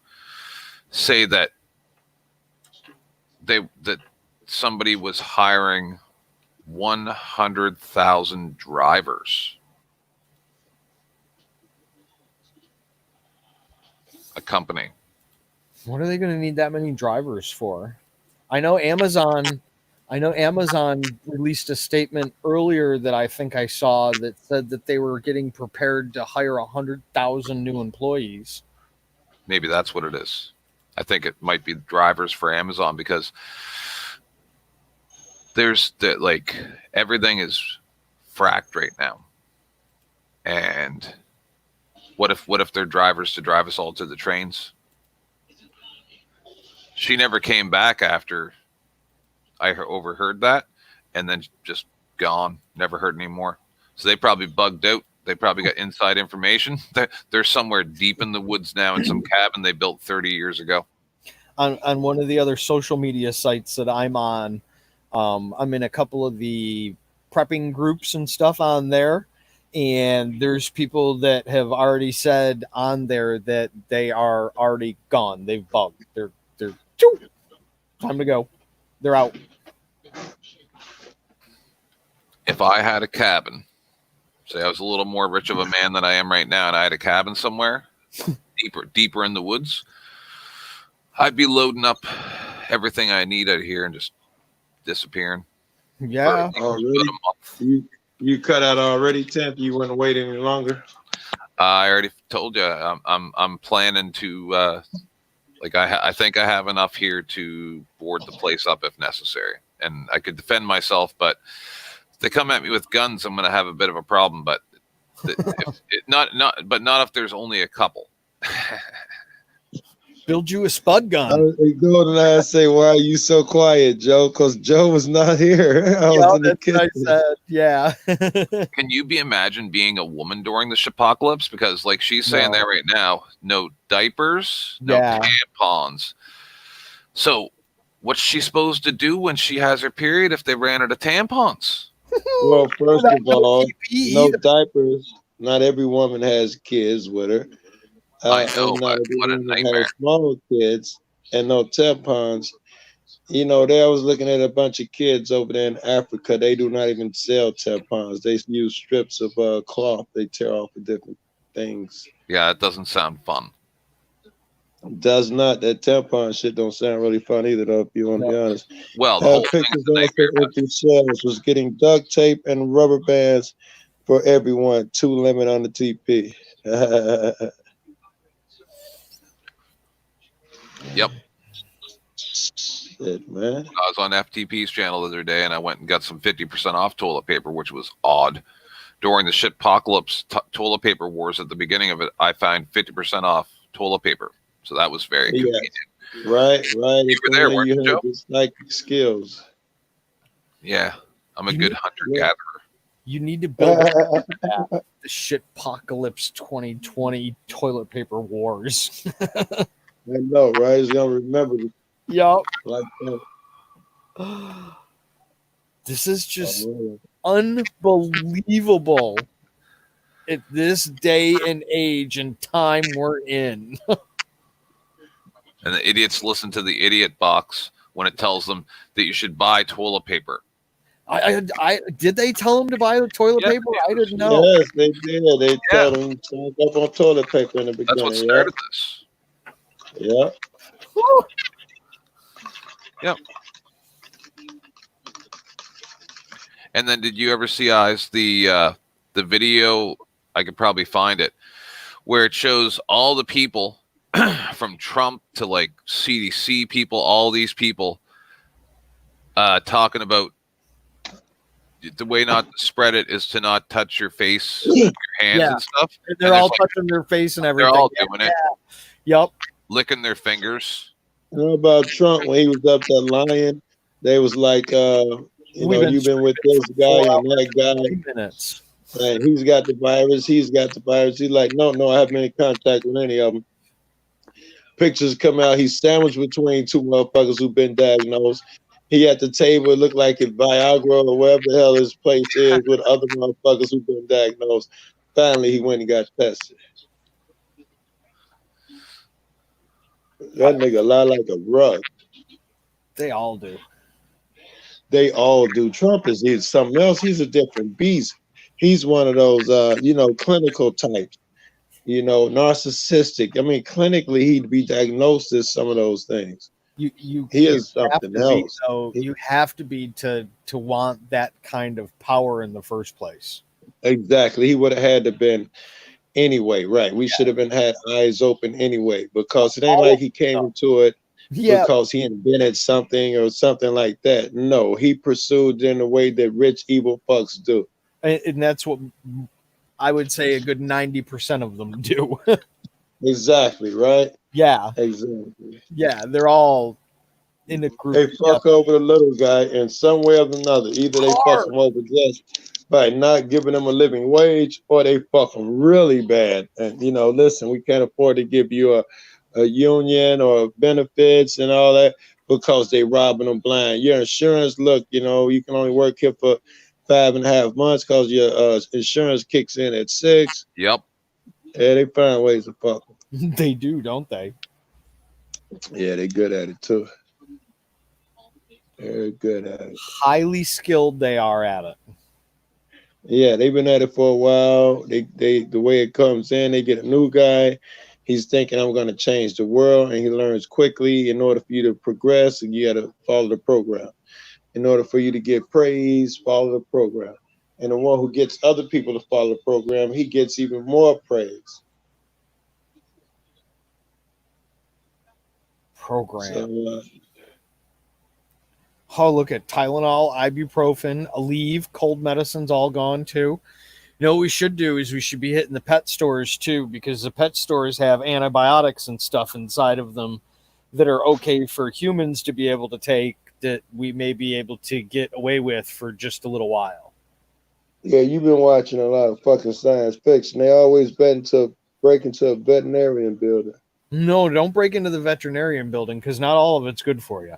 say that somebody was hiring 100,000 drivers. A company. What are they going to need that many drivers for? I know Amazon released a statement earlier that I think I saw that said that they were getting prepared to hire 100,000 new employees. Maybe that's what it is. I think it might be drivers for Amazon, because there's that, like, everything is fracked right now. And what if they're drivers to drive us all to the trains? She never came back after I overheard that, and then just gone. Never heard anymore. So they probably bugged out. They probably got inside information. They're somewhere deep in the woods now in some cabin they built 30 years ago. On one of the other social media sites that I'm on, I'm in a couple of the prepping groups and stuff on there, and there's people that have already said on there that they are already gone. They've bugged. They're time to go. They're out. If I had a cabin, say I was a little more rich of a man than I am right now, and I had a cabin somewhere deeper in the woods, I'd be loading up everything I need out here and just disappearing. Yeah. Already? You cut out already, Temp? You wouldn't wait any longer? I already told you I'm planning to I think I have enough here to board the place up if necessary, and I could defend myself. But if they come at me with guns, I'm going to have a bit of a problem. But not if there's only a couple. Build you a spud gun. I was going to say, why are you so quiet, Joe? Because Joe was not here. I was in the kitchen. I said, yeah. Can you imagine being a woman during the apocalypse? Because like she's saying there right now, no diapers, no tampons. So what's she supposed to do when she has her period if they ran out of tampons? Well, first of all, no diapers. Not every woman has kids with her. I know, but what a nightmare. Small kids and no tampons. You know, I was looking at a bunch of kids over there in Africa. They do not even sell tampons. They use strips of cloth they tear off of different things. Yeah, it doesn't sound fun. Does not. That tampon shit don't sound really fun either, though, if you want to be honest. Well, the whole pictures of empty shells was getting duct tape and rubber bands for everyone. 2 limit on the TP. Yep. Shit, man. I was on FTP's channel the other day, and I went and got some 50% off toilet paper, which was odd. During the shitpocalypse toilet paper wars at the beginning of it, I found 50% off toilet paper. So that was very convenient. Right. You were there, weren't you, Joe? Psychic skills. Yeah, I'm a good hunter-gatherer. You need to build the shitpocalypse 2020 toilet paper wars. I know, right? He's gonna remember. Yup. Like this is just unbelievable at this day and age and time we're in. And the idiots listen to the idiot box when it tells them that you should buy toilet paper. I did they tell him to buy the toilet paper? I didn't know. Yes, they did. They told him to sign up on toilet paper in the beginning. That's what started this. Yeah. Yep. And then, did you ever see the video? I could probably find it, where it shows all the people from Trump to like CDC people, all these people talking about the way not to spread it is to not touch your face, your hands and stuff. They're all touching their face and everything. They're all doing it. Yep. Licking their fingers. You know about Trump when he was up there lying? They was like, you've been with this guy and that guy. Minutes. And he's got the virus. He's got the virus. He's like, no, I haven't been in contact with any of them. Pictures come out. He's sandwiched between two motherfuckers who've been diagnosed. He at the table, it looked like it Viagra or wherever the hell his place is with other motherfuckers who've been diagnosed. Finally, he went and got tested. That nigga lie like a rug. They all do. They all do. Trump is something else. He's a different beast. He's one of those, clinical types. Narcissistic. I mean, clinically, he'd be diagnosed as some of those things. You He is have something to be, else. though. You have to be to want that kind of power in the first place. Exactly. He would have had to been anyway, right? We should have been had eyes open anyway, because it ain't like he came into it because he invented something or something like that. No, he pursued in the way that rich evil fucks do. And that's what I would say a good 90% of them do. Exactly, right? Yeah. Exactly. Yeah, they're all in a group. They fuck over the little guy in some way or another. Either they fuck him over just by not giving him a living wage, or they fuck him really bad. And listen, we can't afford to give you a union or benefits and all that because they robbing them blind. Your insurance, look, you can only work here for 5.5 months because your insurance kicks in at 6. Yep. Yeah, they find ways to fuck them. They do, don't they? Yeah, they good at it too. They're good at it. Highly skilled they are at it. Yeah, they've been at it for a while. They the way it comes in, they get a new guy. He's thinking, I'm going to change the world, and he learns quickly. In order for you to progress, you got to follow the program. In order for you to get praise, follow the program. And the one who gets other people to follow the program, he gets even more praise. Program. So, look at Tylenol, ibuprofen, Aleve, cold medicine's all gone too. What we should do is we should be hitting the pet stores too, because the pet stores have antibiotics and stuff inside of them that are okay for humans to be able to take, that we may be able to get away with for just a little while. Yeah, you've been watching a lot of fucking science fiction. They always break into a veterinarian building. No, don't break into the veterinarian building, because not all of it's good for you.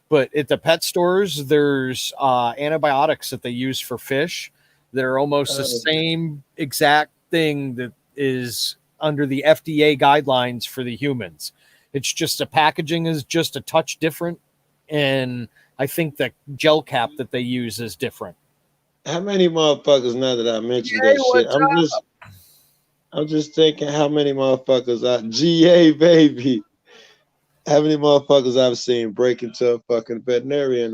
But at the pet stores, there's antibiotics that they use for fish that are almost the same exact thing that is under the FDA guidelines for the humans. It's just the packaging is just a touch different, and I think the gel cap that they use is different. How many motherfuckers, now that I mentioned that shit, I'm just thinking how many motherfuckers GA baby. How many motherfuckers I've seen break into a fucking veterinarian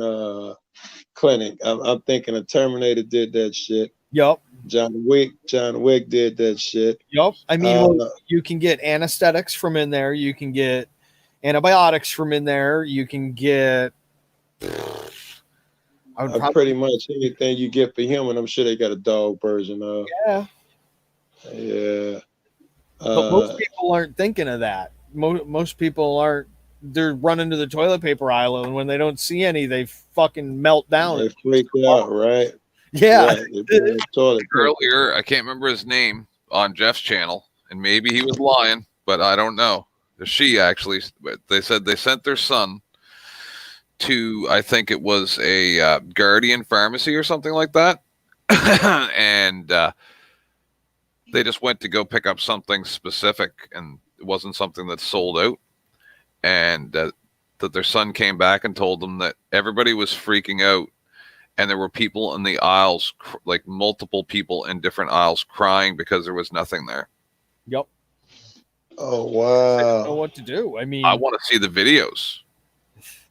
clinic? I'm thinking a Terminator did that shit. Yup. John Wick did that shit. Yup. I mean, you can get anesthetics from in there. You can get antibiotics from in there. You can get pretty much anything you get for human. I'm sure they got a dog version of. Yeah. Yeah. But most people aren't thinking of that. Most people aren't. They're running to the toilet paper aisle, and when they don't see any, they fucking melt down. They freak out, right? Yeah. Right. Earlier, I can't remember his name on Jeff's channel, and maybe he was lying, but I don't know. She actually, they said they sent their son to, I think it was a Guardian pharmacy or something like that, and they just went to go pick up something specific, and it wasn't something that's sold out. And that their son came back and told them that everybody was freaking out, and there were people in the aisles, like multiple people in different aisles, crying because there was nothing there. Yep. Oh wow! I don't know what to do. I mean, I want to see the videos.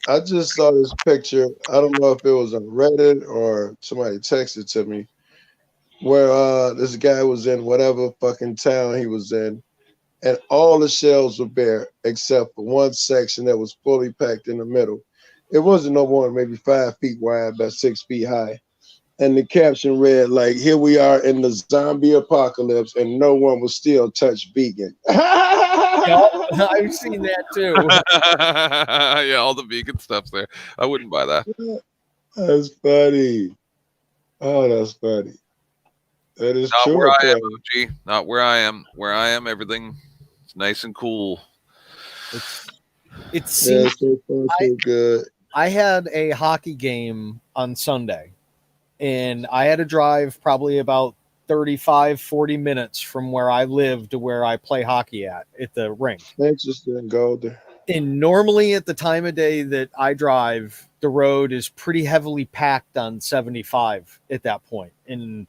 I just saw this picture. I don't know if it was on Reddit or somebody texted to me, where this guy was in whatever fucking town he was in. And all the shelves were bare except for one section that was fully packed in the middle. It wasn't no more than maybe 5 feet wide by 6 feet high. And the caption read, like, here we are in the zombie apocalypse and no one will still touch vegan. I've seen that too. Yeah, all the vegan stuff's there. I wouldn't buy that. That's funny. Oh, that's funny. That is not true. Where I am, OG. Not where I am. Where I am, everything is nice and cool. It Yeah, seems so far so good. I had a hockey game on Sunday, and I had to drive probably about 35, 40 minutes from where I live to where I play hockey at the rink. Interesting, Golden. And normally at the time of day that I drive, the road is pretty heavily packed on 75 at that point. And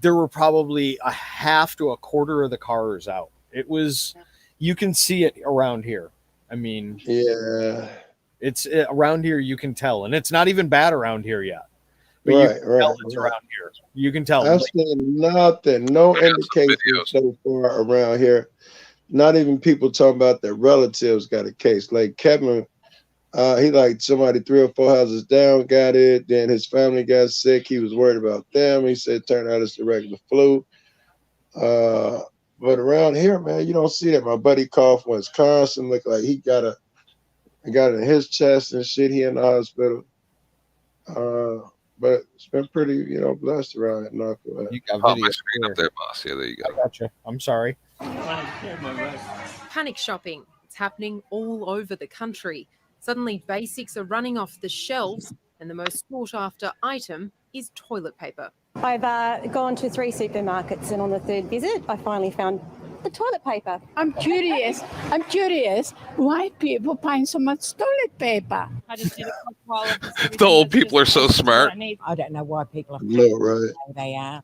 there were probably a half to a quarter of the cars out. It was, you can see it around here. I mean, yeah, it's around here. You can tell, and it's not even bad around here yet. But you right, can right, tell it's right. around here. You can tell. I've Like, seen nothing, no indication so far around here. Not even people talking about their relatives got a case. Like Kevin, he like somebody 3 or 4 houses down got it. Then his family got sick. He was worried about them. He said, "Turned out it's the regular flu." But around here, man, you don't see that. My buddy coughed in Wisconsin, looked like he got it in his chest and shit. He in the hospital. But it's been pretty, blessed around here. Knock wood. you got Oh, video. my screen up there, boss. Yeah, there you go. I gotcha. I'm sorry. Panic shopping. It's happening all over the country. Suddenly, basics are running off the shelves, and the most sought after item is toilet paper. I've gone to 3 supermarkets, and on the 3rd visit, I finally found the toilet paper. I'm curious why people find so much toilet paper. I just did a while of The old people are so smart. I don't know why people are No, right. the way they are.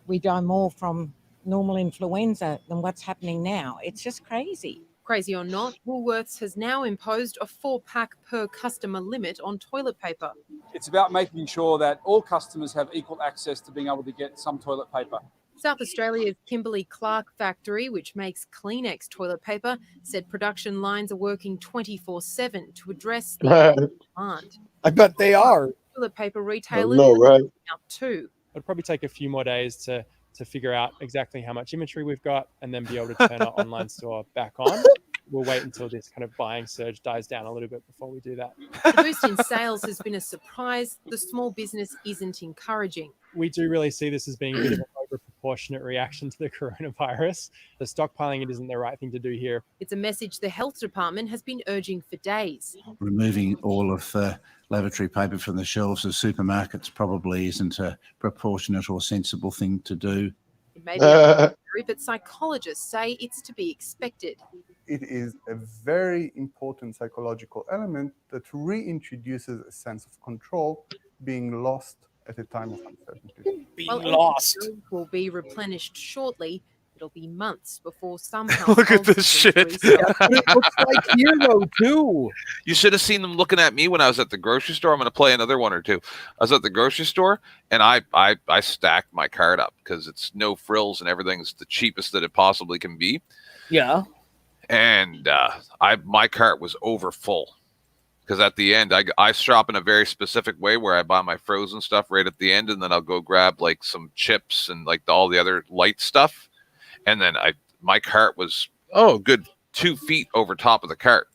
We die more from normal influenza than what's happening now. It's just crazy. Crazy or not, Woolworths has now imposed a 4-pack per customer limit on toilet paper. It's about making sure that all customers have equal access to being able to get some toilet paper. South Australia's Kimberley-Clark factory, which makes Kleenex toilet paper, said production lines are working 24/7 to address the demand. I bet they are. Toilet paper retailers No, right. are up too. It'll probably take a few more days to figure out exactly how much inventory we've got and then be able to turn our online store back on. We'll wait until this kind of buying surge dies down a little bit before we do that. The boost in sales has been a surprise. The small business isn't encouraging. We do really see this as being a bit of an overproportionate reaction to the coronavirus. The stockpiling, it isn't the right thing to do here. It's a message the health department has been urging for days. Removing all of lavatory paper from the shelves of supermarkets probably isn't a proportionate or sensible thing to do. It may be unnecessary, but psychologists say it's to be expected. It is a very important psychological element that reintroduces a sense of control being lost at a time of uncertainty. Lost will be replenished shortly. It'll be months before some Look at this shit. It looks like here though too. You should have seen them looking at me when I was at the grocery store. I'm going to play another one or two. I was at the grocery store and I stacked my cart up because it's no frills and everything's the cheapest that it possibly can be. Yeah. And my cart was over full because at the end I shop in a very specific way where I buy my frozen stuff right at the end and then I'll go grab like some chips and like all the other light stuff. And then my cart was good 2 feet over top of the cart.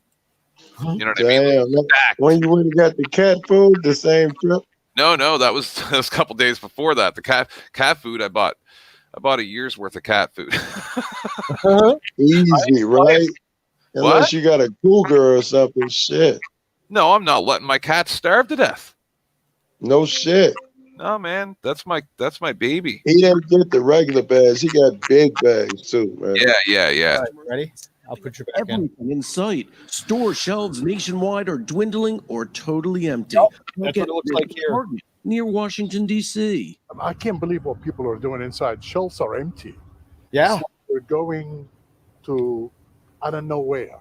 You know what I mean? Like, when you went and got the cat food, the same trip? No, that was a couple days before that. The cat food I bought a year's worth of cat food. Easy, right? Unless What? you got a cougar or something. Shit. No, I'm not letting my cat starve to death. No shit. No, man, that's my baby. He didn't get the regular bags. He got big bags too, man. Yeah. All right, ready? I'll put you back in. Everything in sight. Store shelves nationwide are dwindling or totally empty. Nope, Look that's what at it looks this like here. Target near Washington, D.C. I can't believe what people are doing inside. Shelves are empty. Yeah. They're going to, I don't know where.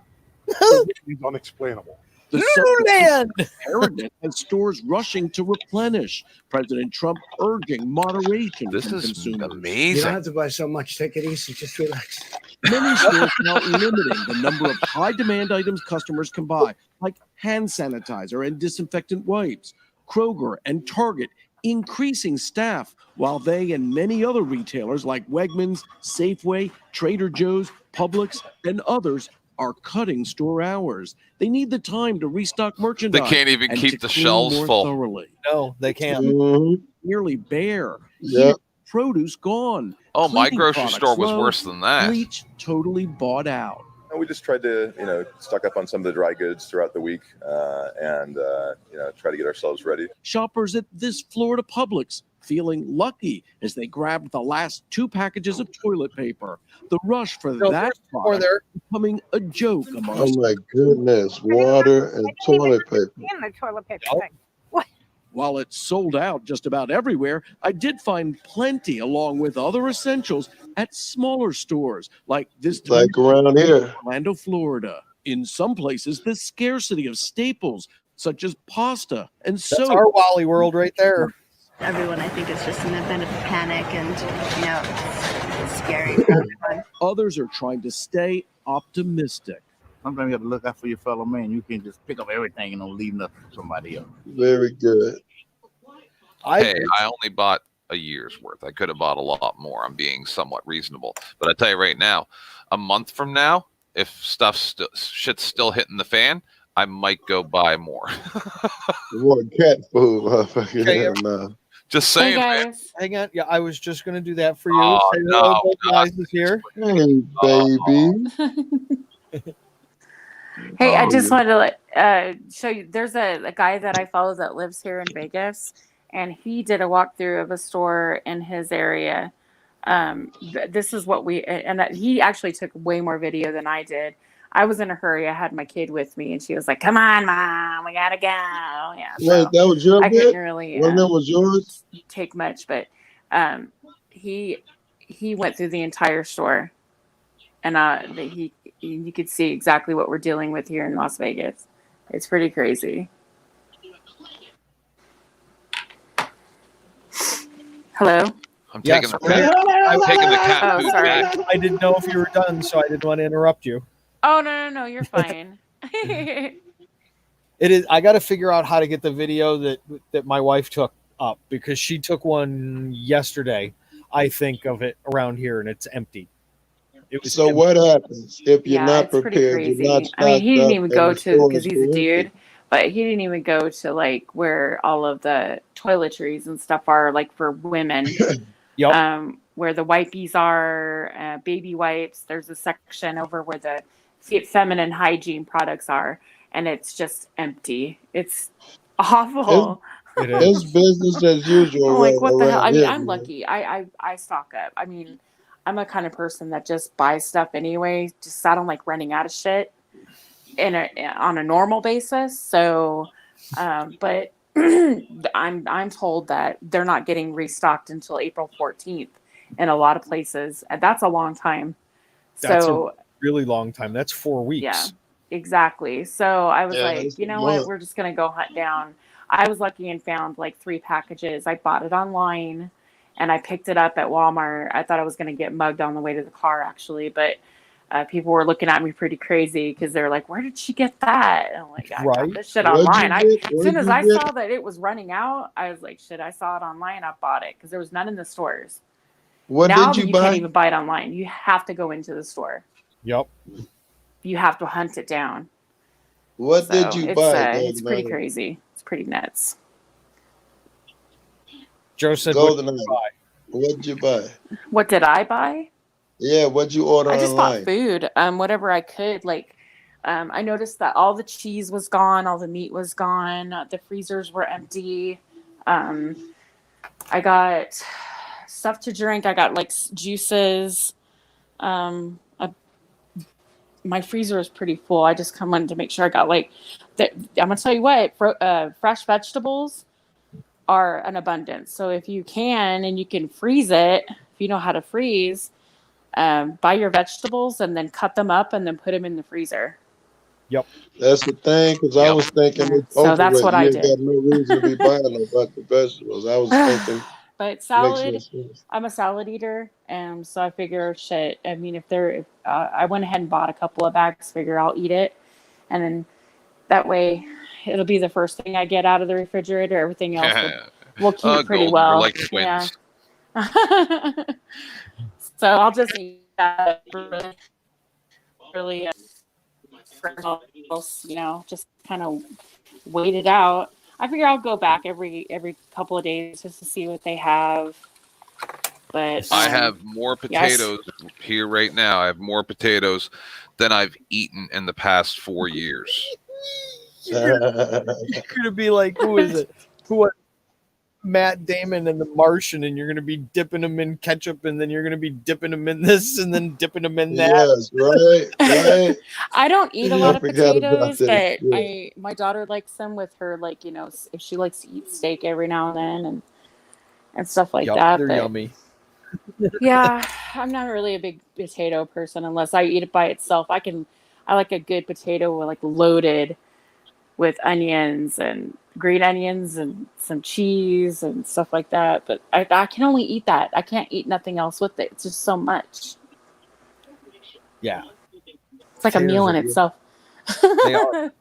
It's unexplainable. The Lululand paradigm has stores rushing to replenish. President Trump urging moderation. This from is consumers. amazing. You don't have to buy so much. Take it easy. Just relax. Many stores now limiting the number of high-demand items customers can buy, like hand sanitizer and disinfectant wipes. Kroger and Target increasing staff, while they and many other retailers like Wegmans, Safeway, Trader Joe's, Publix, and others are cutting store hours. They need the time to restock merchandise. They can't even and keep to the clean shelves more full. Thoroughly. No, they can't. Nearly bare. Yep. Produce gone. Oh, my Cleaning grocery products store was low. worse than that. Bleach totally bought out. And we just tried to, stock up on some of the dry goods throughout the week and try to get ourselves ready. Shoppers at this Florida Publix feeling lucky as they grabbed the last 2 packages of toilet paper. The rush for that product becoming a joke Oh amongst. my goodness, water and toilet paper. In the toilet paper thing. While it's sold out just about everywhere, I did find plenty along with other essentials at smaller stores like this Like around here. Orlando, Florida. In some places, the scarcity of staples such as pasta and soap. That's our Wally World right there. Everyone, I think, is just in a bit of panic, and it's scary for everyone. Others are trying to stay optimistic. Sometimes you have to look out for your fellow man. You can't just pick up everything and don't leave nothing for somebody else. Very good. I only bought a year's worth. I could have bought a lot more. I'm being somewhat reasonable. But I tell you right now, a month from now, if shit's still hitting the fan, I might go buy more. More cat food, motherfucker. Okay, Yeah, no. Just saying, man. Hang on. Yeah, I was just going to do that for you. Oh, Say no, hello, both guys is here. Hey, baby. Hey, I Oh, just yeah. wanted to show you. There's a guy that I follow that lives here in Vegas, and he did a walkthrough of a store in his area. This is what he actually took way more video than I did. I was in a hurry. I had my kid with me, and she was like, "Come on, Mom, we gotta go." Yeah, Wait, that was your I bit? couldn't really Well, that was yours? take much, but he went through the entire store, and you could see exactly what we're dealing with here in Las Vegas. It's pretty crazy. Hello? I'm Yes, taking the cat Oh, food sorry. back. I didn't know if you were done, so I didn't want to interrupt you. Oh, no, you're fine. It is. I got to figure out how to get the video that my wife took up, because she took one yesterday, I think, of it around here, and it's empty. It was So empty. what happens if you're not It's pretty prepared? You're not crazy. I mean, he stocked didn't up even and go the to, store because is he's a empty? dude, but he didn't even go to like where all of the toiletries and stuff are, like for women. Where the wipies are, baby wipes. There's a section over where the feminine hygiene products are, and it's just empty. It's awful. It's business as usual. I'm like, right what the hell? around I mean, here, I'm man. lucky. I stock up. I mean, I'm a kind of person that just buys stuff anyway. Just I don't like running out of shit on a normal basis. So, but I'm told that they're not getting restocked until April 14th in a lot of places, and that's a long time. That's So a really long time. That's 4 weeks. yeah, exactly. So I was Yeah, like, that's you a know what? month. We're just gonna go hunt down. I was lucky and found like 3 packages. I bought it online, and I picked it up at Walmart. I thought I was gonna get mugged on the way to the car, actually, but people were looking at me pretty crazy because they're like, "Where did she get that?" And I'm like, "I got this shit What'd you online." get? As What'd soon as you I get? saw that it was running out, I was like, "Shit!" I saw it online. I bought it because there was none in the stores. What Now did you you buy? can't even buy it online. You have to go into the store. Yep. You have to hunt it down. What did So you it's, buy? it's pretty Goldeneye? crazy. It's pretty nuts. Joe said, Goldeneye. What'd you buy? What did I buy? Yeah, what'd you order I just online? bought food, whatever I could. Like, I noticed that all the cheese was gone, all the meat was gone, the freezers were empty. I got stuff to drink. I got like juices. My freezer is pretty full. I just wanted to make sure I got like. I'm gonna tell you what, fresh vegetables are an abundance. So if you can and you can freeze it, if you know how to freeze, buy your vegetables and then cut them up and then put them in the freezer. Yep. That's the thing, because I was thinking it's So over that's with. what You I ain't did. got no reason to be buying no fucking vegetables. I was thinking But makes salad, no sense. I'm a salad eater, and so I figure, shit. I mean, I went ahead and bought a couple of bags. Figure I'll eat it, and then that way, it'll be the first thing I get out of the refrigerator. Everything else will keep pretty Golden, well. we're like Yeah. twins. So I'll just eat that really, just kind of wait it out. I figure I'll go back every couple of days just to see what they have. But I have more yes. potatoes here right now. I have more potatoes than I've eaten in the past 4 years. You're gonna be like, who is it? Who? Matt Damon and The Martian, and you're gonna be dipping them in ketchup, and then you're gonna be dipping them in this, and then dipping them in that. Yes, right. I don't eat a I lot of forgot about potatoes, that. but Yeah. my daughter likes them with her, like, if she likes to eat steak every now and then and stuff like Yup, that. they're But yummy. yeah, I'm not really a big potato person unless I eat it by itself. I like a good potato like loaded with onions and green onions and some cheese and stuff like that. But I can only eat that. I can't eat nothing else with it. It's just so much. Yeah. It's like a meal in itself. They are.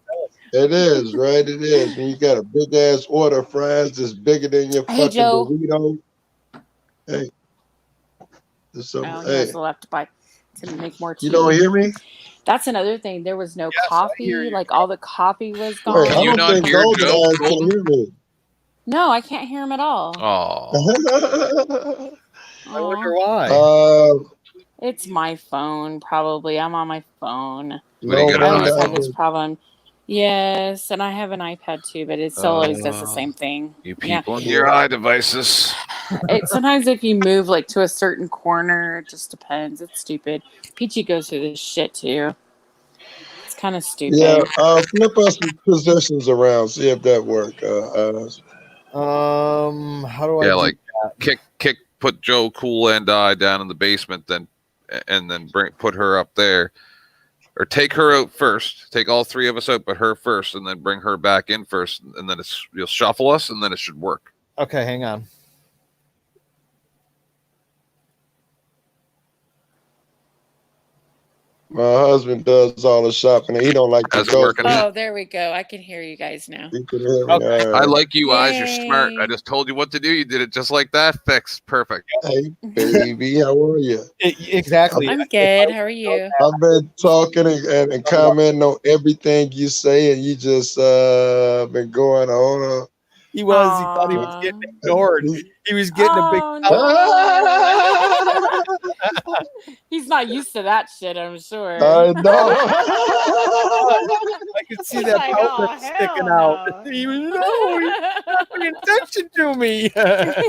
It is, right? It is. And you got a big ass order of fries that's bigger than your Hey, fucking Joe. burrito. Hey. There's some, Oh, he hey. has left to make more tea. You don't hear me? That's another thing. There was no hear coffee. you. Like all the coffee was Wait, gone. I don't think Golden Eyes can hear me. No, I can't hear him at all. Oh. I wonder why. It's my phone, probably. I'm on my phone. What do you got, I an always have iPhone? this problem. Yes, and I have an iPad too, but it still always does the same thing. You Yeah. people and your eye devices. Sometimes if you move like to a certain corner, it just depends. It's stupid. Peachy goes through this shit too. It's kind of stupid. Yeah, flip us some positions around, see if that work. How do I Yeah, do like that? put Joe Cool and I down in the basement, then put her up there, or take her out first. Take all three of us out, but her first, and then bring her back in first, and then you'll shuffle us, and then it should work. Okay, hang on. My husband does all the shopping, and he don't like to How's it go. working? Oh, there we go. I can hear you guys now. He can hear me. Okay. All I right. like you eyes. You're smart. I Yay. just told you what to do. You did it just like that. Fixed. Perfect. Hey, baby, how are you? Exactly. I'm good. How are you? I've been talking and commenting on everything you say, and you just been going on. He was. He thought he was getting ignored. He was getting a big. Oh, no. He's not used to that shit, I'm sure. I know. I could see that like, outlet oh, hell sticking out. He was he's not paying attention to me. I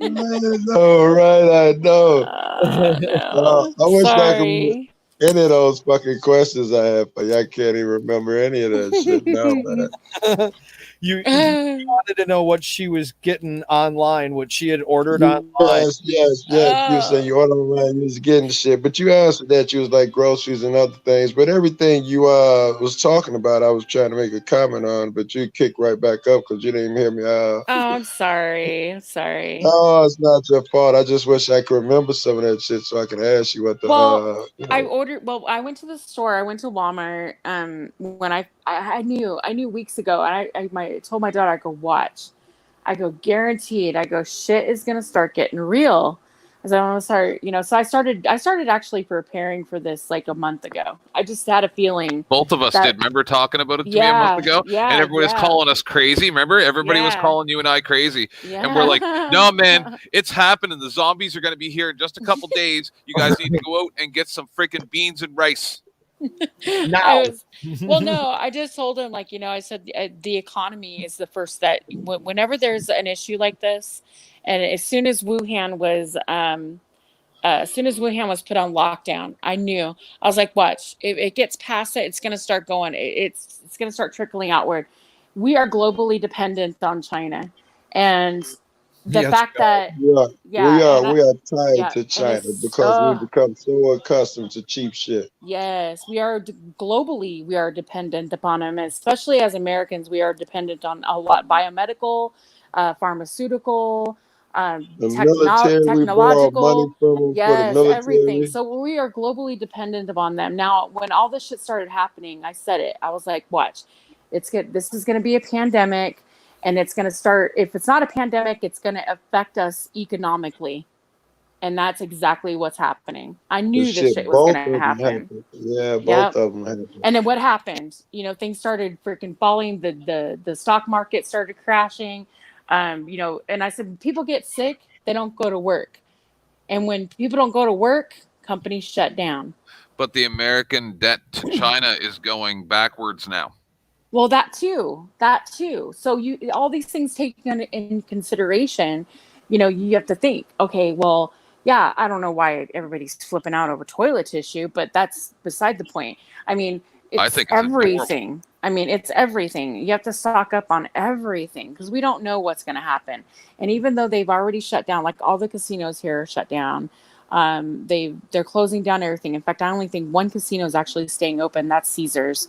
know, right? I know. no. I wish I could Sorry. any of those fucking questions I have, but I can't even remember any of that shit now, man. You wanted to know what she was getting online, what she had ordered online. Yes. You were saying you ordered online, you was getting shit, but you answered that you was like groceries and other things. But everything you was talking about, I was trying to make a comment on, but you kicked right back up because you didn't even hear me. Oh, I'm sorry. I'm sorry. No, it's not your fault. I just wish I could remember some of that shit so I could ask you what the. Well, I went to the store. I went to Walmart. When I knew weeks ago, and I told my daughter, I go, watch. I go, guaranteed. I go, shit is gonna start getting real. As I'm gonna start, so I started actually preparing for this like a month ago. I just had a feeling. Both of us did. Remember talking about it to me a Yeah, month ago? yeah, and everybody was yeah. calling us crazy. Remember? Everybody was Yeah. calling you and I crazy. And we're like, Yeah. no, man, it's happening. The zombies are going to be here in just a couple days. You guys need to go out and get some freaking beans and rice. Well, no, I just told him, like, I said the economy is the first that whenever there's an issue like this, and as soon as Wuhan was put on lockdown, I knew. I was like, watch, if it gets past it, it's going to start going. It's going to start trickling outward. We are globally dependent on China, and the fact that we are tied yeah, to and China it's- because we become so accustomed to cheap shit. Yes, we are globally. We are dependent upon them, especially as Americans. We are dependent on a lot biomedical, pharmaceutical, The military, we borrow money technological. from them for the Yes, military. everything. So we are globally dependent upon them. Now, when all this shit started happening, I said it. I was like, "Watch, it's good. This is going to be a pandemic, and it's going to start. If it's not a pandemic, it's going to affect us economically." And that's exactly what's happening. I knew this shit was both going of to them happen. happened. Yeah, both Yep. of them happened. And then what happened? Things started freaking falling. The stock market started crashing. And I said, people get sick, they don't go to work. And when people don't go to work, companies shut down. But the American debt to China is going backwards now. Well, that too. So you all these things taken in consideration, you have to think, okay, well, yeah, I don't know why everybody's flipping out over toilet tissue, but that's beside the point. I mean, I it's think it's adorable. everything. I mean, it's everything. You have to stock up on everything because we don't know what's going to happen. And even though they've already shut down, like all the casinos here are shut down, they're closing down everything. In fact, I only think one casino is actually staying open. That's Caesars.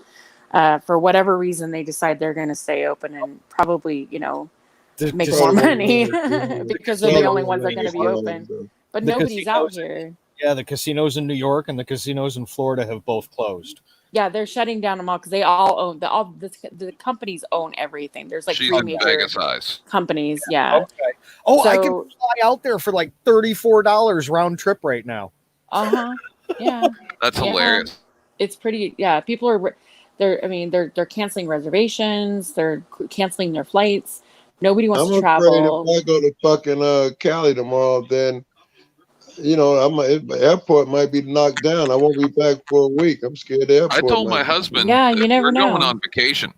For whatever reason, they decide they're going to stay open and probably, make more money because they're the only ones that are going to be open. But nobody's out here. Yeah, the casinos in New York and the casinos in Florida have both closed. Yeah, they're shutting down them all because they all own the companies own everything. There's like She's three in major Vegas eyes. companies. Yeah. Okay. Oh, I can So- fly out there for like $34 round trip right now. Yeah. That's Yeah. hilarious. It's pretty. Yeah, people are. They're canceling reservations. They're canceling their flights. Nobody wants I'm to afraid travel. if I go to fucking Cali tomorrow, then the airport might be knocked down. I won't be back for a week. I'm scared the airport. I told might my be- husband, Yeah, you if never we're going know. on vacation,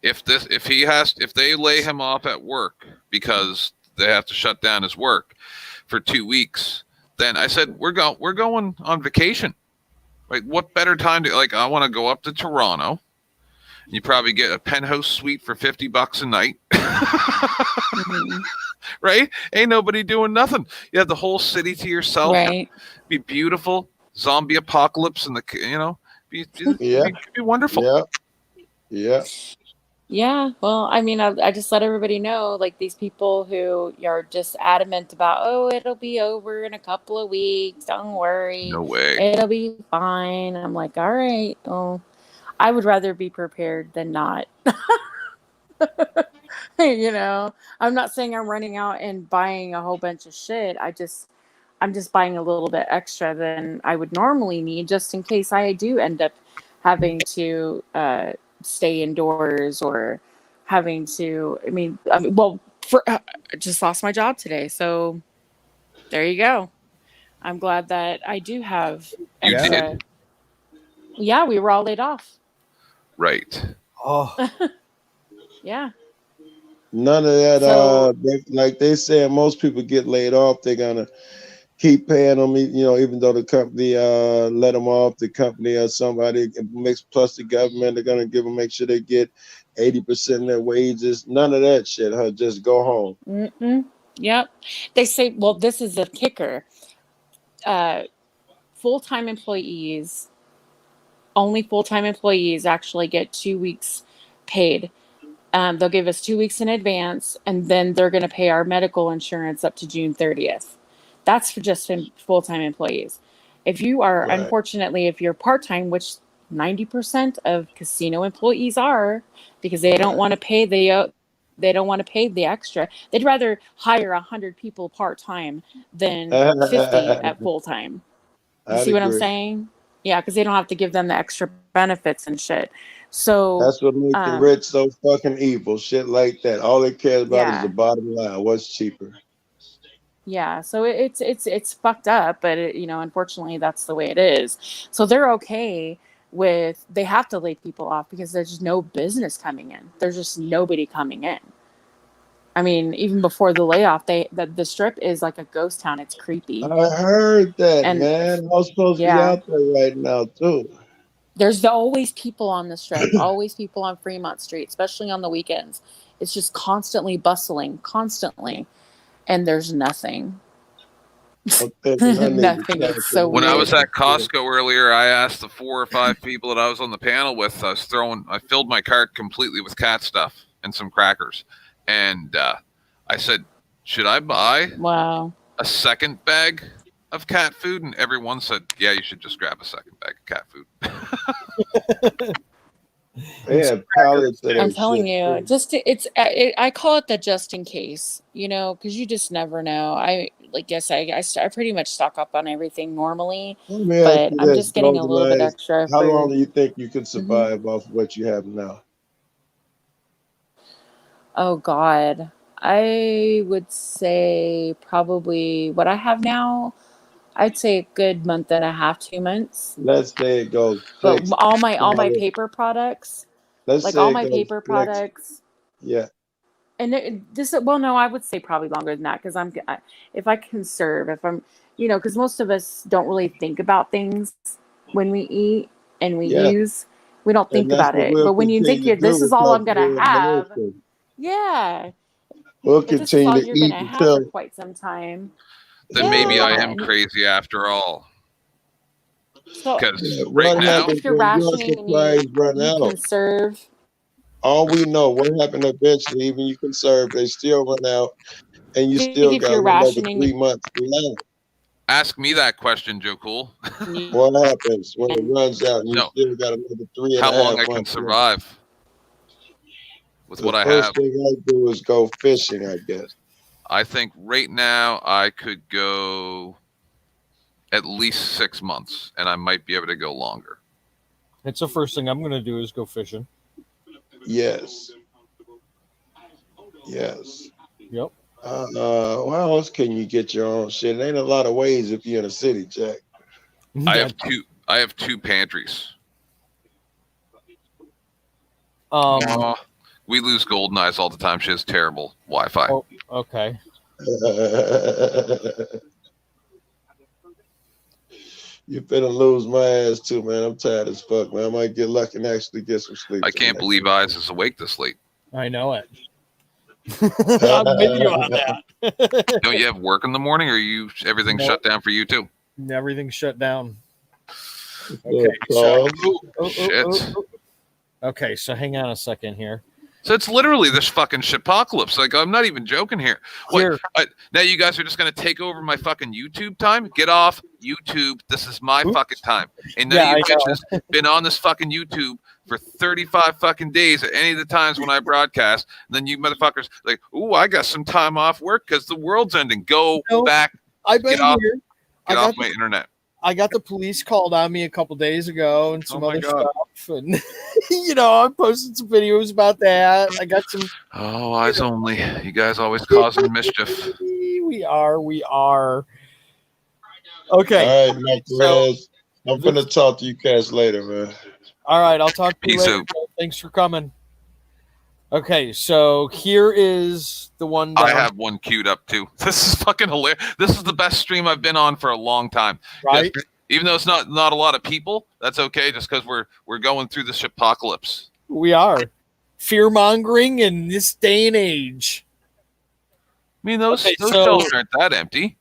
if they lay him off at work because they have to shut down his work for 2 weeks, then I said we're going on vacation. Like, what better time to I want to go up to Toronto. You probably get a penthouse suite for $50 a night. Right? Ain't nobody doing nothing. You have the whole city to yourself. Right. Be beautiful. Zombie apocalypse and be wonderful. Yeah. Yeah. Yeah, well, I mean, I just let everybody know, like these people who are just adamant about, oh, it'll be over in a couple of weeks. Don't worry. No way. It'll be fine. I'm like, all right. Well, I would rather be prepared than not. I'm not saying I'm running out and buying a whole bunch of shit. I'm just buying a little bit extra than I would normally need just in case I do end up having to stay indoors or having to, I just lost my job today. So there you go. I'm glad that I do have You extra. did? Yeah, we were all laid off. Right. Oh. Yeah. None of that. So- Like they say, most people get laid off. They're gonna keep paying them, even though the company let them off. The company or somebody makes plus the government. They're gonna make sure they get 80% of their wages. None of that shit. Just go home. Mm-mm. Yep. They say, well, this is the kicker. Full-time employees, only full-time employees actually get 2 weeks paid. They'll give us 2 weeks in advance, and then they're going to pay our medical insurance up to June 30th. That's for just full-time employees. If you are, Right. unfortunately, if you're part-time, which 90% of casino employees are, because they don't want to pay they don't want to pay the extra. They'd rather hire 100 people part-time than 50 at full-time. You I'd see what I'm agree. saying? Yeah, because they don't have to give them the extra benefits and shit. So That's what makes the rich so fucking evil. Shit like that. All they care about is Yeah. the bottom line. What's cheaper? yeah, so it's fucked up, but unfortunately that's the way it is. So they're okay with they have to lay people off because there's just no business coming in. There's just nobody coming in. I mean, even before the layoff, the strip is like a ghost town. It's creepy. I heard that, And- man. I was supposed to be Yeah. out there right now too. There's always people on the strip, always people on Fremont Street, especially on the weekends. It's just constantly bustling, constantly, and there's nothing. Nothing. It's so When I weird. was at Costco earlier, I asked the 4 or 5 people that I was on the panel with. I filled my cart completely with cat stuff and some crackers, and I said, "Should I buy a second bag of cat food?" And everyone said, "Yeah, you should just grab a second bag of cat food." They have pallets of I'm that telling shit, you, I call it the just in case, because you just never know. I pretty much stock up on everything normally, Let me ask but you I'm this, just getting a little bit Golden Eyes. extra. How for- long do you think you could Mm-hmm. survive off of what you have now? Oh God, I would say probably what I have now, I'd say a good month and a half, 2 months. Let's say it goes But six. all my paper products, Let's like say all it my goes paper 6. products, Yeah. and this, well, no, I would say probably longer than that, because if I conserve, if I'm, because most of us don't really think about things when we eat and we Yeah. use. We don't think And that's about what it. we'll But when you think continue to this do is all because I'm gonna we're have, American. yeah. We'll If this is all continue to you're eat gonna have for until quite some time, Then maybe I am and crazy after all. so Because what right now, happens if you're when your rationing and supplies run you out? conserve, All we know what happened eventually, even you conserve, they still run out, and you I think still if got a you're little over rationing 3 months left. ask me that question, Joe Cool. What happens when it runs out and you No. still got another 3 and How a long half I can months left? survive with The what I first have. thing I do is go fishing, I guess. I think right now I could go at least 6 months, and I might be able to go longer. It's the first thing I'm going to do is go fishing. Yes. Yes. Yep. Where else can you get your own shit? It ain't a lot of ways if you're in a city, Jack. I have two pantries. We lose golden eyes all the time. She has terrible Wi-Fi. Oh, okay. You finna lose my ass too, man. I'm tired as fuck, man. I might get lucky and actually get some sleep. I can't believe Eyes is awake this late. I know it. I'm with you on that. Don't you have work in the morning, or everything shut down for you too? Everything's shut down. Okay, so Shit. Okay, so hang on a second here. So it's literally this fucking shitpocalypse. Like, I'm not even joking here. Now you guys are just going to take over my fucking YouTube time? Get off YouTube. This is my fucking time. And none of you bitches been on this fucking YouTube for 35 fucking days at any of the times when I broadcast. And then you motherfuckers like, ooh, I got some time off work because the world's ending. Go back. I've been here. Get off my internet. I got the police called on me a couple days ago and some other God. stuff. And, I posted some videos about that. I got some. Oh, Eyes only. You guys always causing mischief. We are. Okay. All right, my friends. I'm gonna talk to you guys later, man. All right, I'll talk to you Peace later. out. Thanks for coming. Okay, so here is the one. I have one queued up too. This is fucking hilarious. This is the best stream I've been on for a long time. Right. Even though it's not a lot of people, that's okay. Just because we're going through this apocalypse. We are fear mongering in this day and age. I mean, those shelves aren't that empty.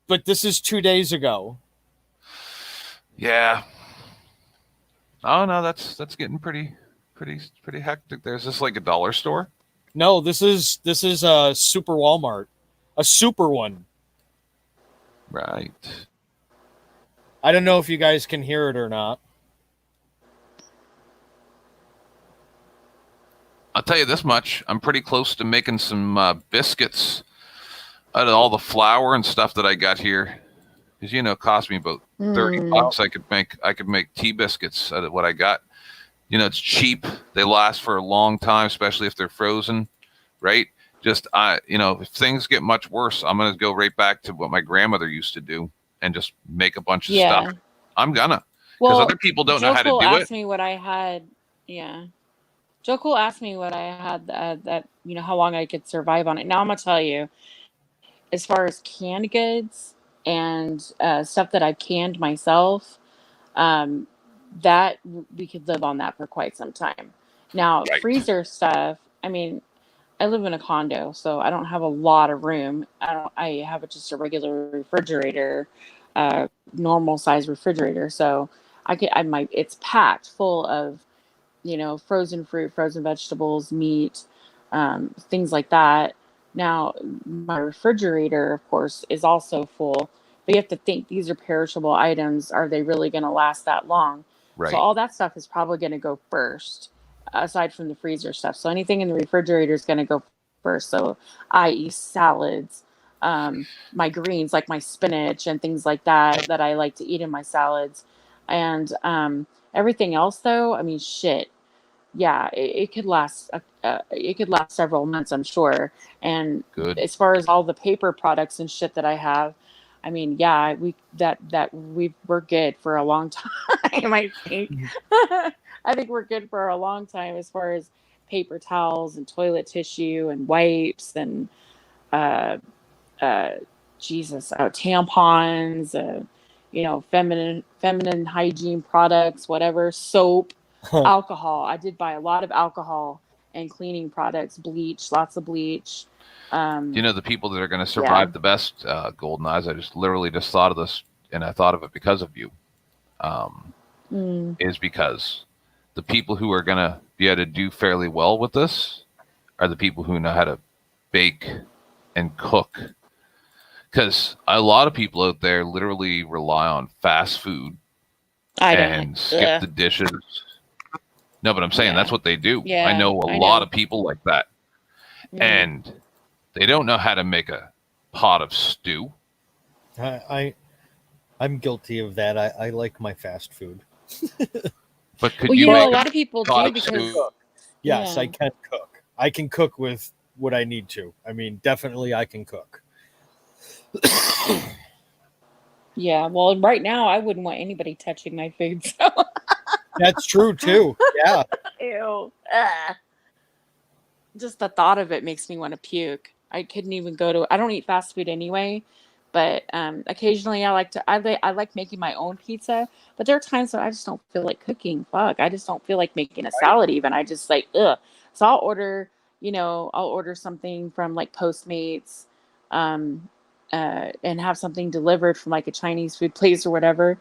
But this is 2 days ago. Yeah. Oh no, that's getting pretty hectic. There's this like a dollar store. No, this is a super Walmart, a super one. Right. I don't know if you guys can hear it or not. I'll tell you this much. I'm pretty close to making some biscuits out of all the flour and stuff that I got here. Because it cost me about $30. I could make tea biscuits out of what I got. It's cheap. They last for a long time, especially if they're frozen, right? Just if things get much worse, I'm gonna go right back to what my grandmother used to do and just make a bunch of stuff. I'm gonna, because other people don't know how to do asked it. me what I had. Yeah, Joe Cool asked me what I had that how long I could survive on it. Now I'm gonna tell you, as far as canned goods and stuff that I've canned myself, that we could live on that for quite some time. Now, freezer stuff, I mean, I live in a condo, so I don't have a lot of room. I have just a regular refrigerator, normal size refrigerator. So it's packed full of, frozen fruit, frozen vegetables, meat, things like that. Now, my refrigerator, of course, is also full. But you have to think, these are perishable items. Are they really going to last that long? Right. So all that stuff is probably going to go first, aside from the freezer stuff. So anything in the refrigerator is going to go first. So, i.e., salads, my greens, like my spinach and things like that I like to eat in my salads. And everything else, though, I mean, shit. Yeah, it could last. It could last several months, I'm sure. And Good. as far as all the paper products and shit that I have, I mean, yeah, we're good for a long time. I think. I think we're good for a long time as far as paper towels and toilet tissue and wipes and uh, uh, tampons, feminine hygiene products, whatever, soap, alcohol. I did buy a lot of alcohol and cleaning products, bleach, lots of bleach. Do you know the people that are going to Yeah. survive the best, Golden Eyes? I just literally just thought of this, and I thought of it because of you. Is because the people who are going to be able to do fairly well with this are the people who know how to bake and cook. Because a lot of people out there literally rely on fast food and skip the dishes. No, but I'm saying that's what they do. Yeah, I know a I lot know. of people like that. And they don't know how to make a pot of stew. I'm guilty of that. I like my fast food. But could Well, you you know, make a lot of people pot do of because stew? Yes, Yeah. I can cook. I can cook with what I need to. I mean, definitely I can cook. Yeah, well, right now I wouldn't want anybody touching my food. So That's true too. Yeah. ew. Ugh. Just the thought of it makes me want to puke. I couldn't even go to. I don't eat fast food anyway, but occasionally I like to. I like making my own pizza, but there are times that I just don't feel like cooking. Fuck, I just don't feel like making a salad. Even I just like ugh. So I'll order. I'll order something from like Postmates, um, and have something delivered from like a Chinese food place or whatever.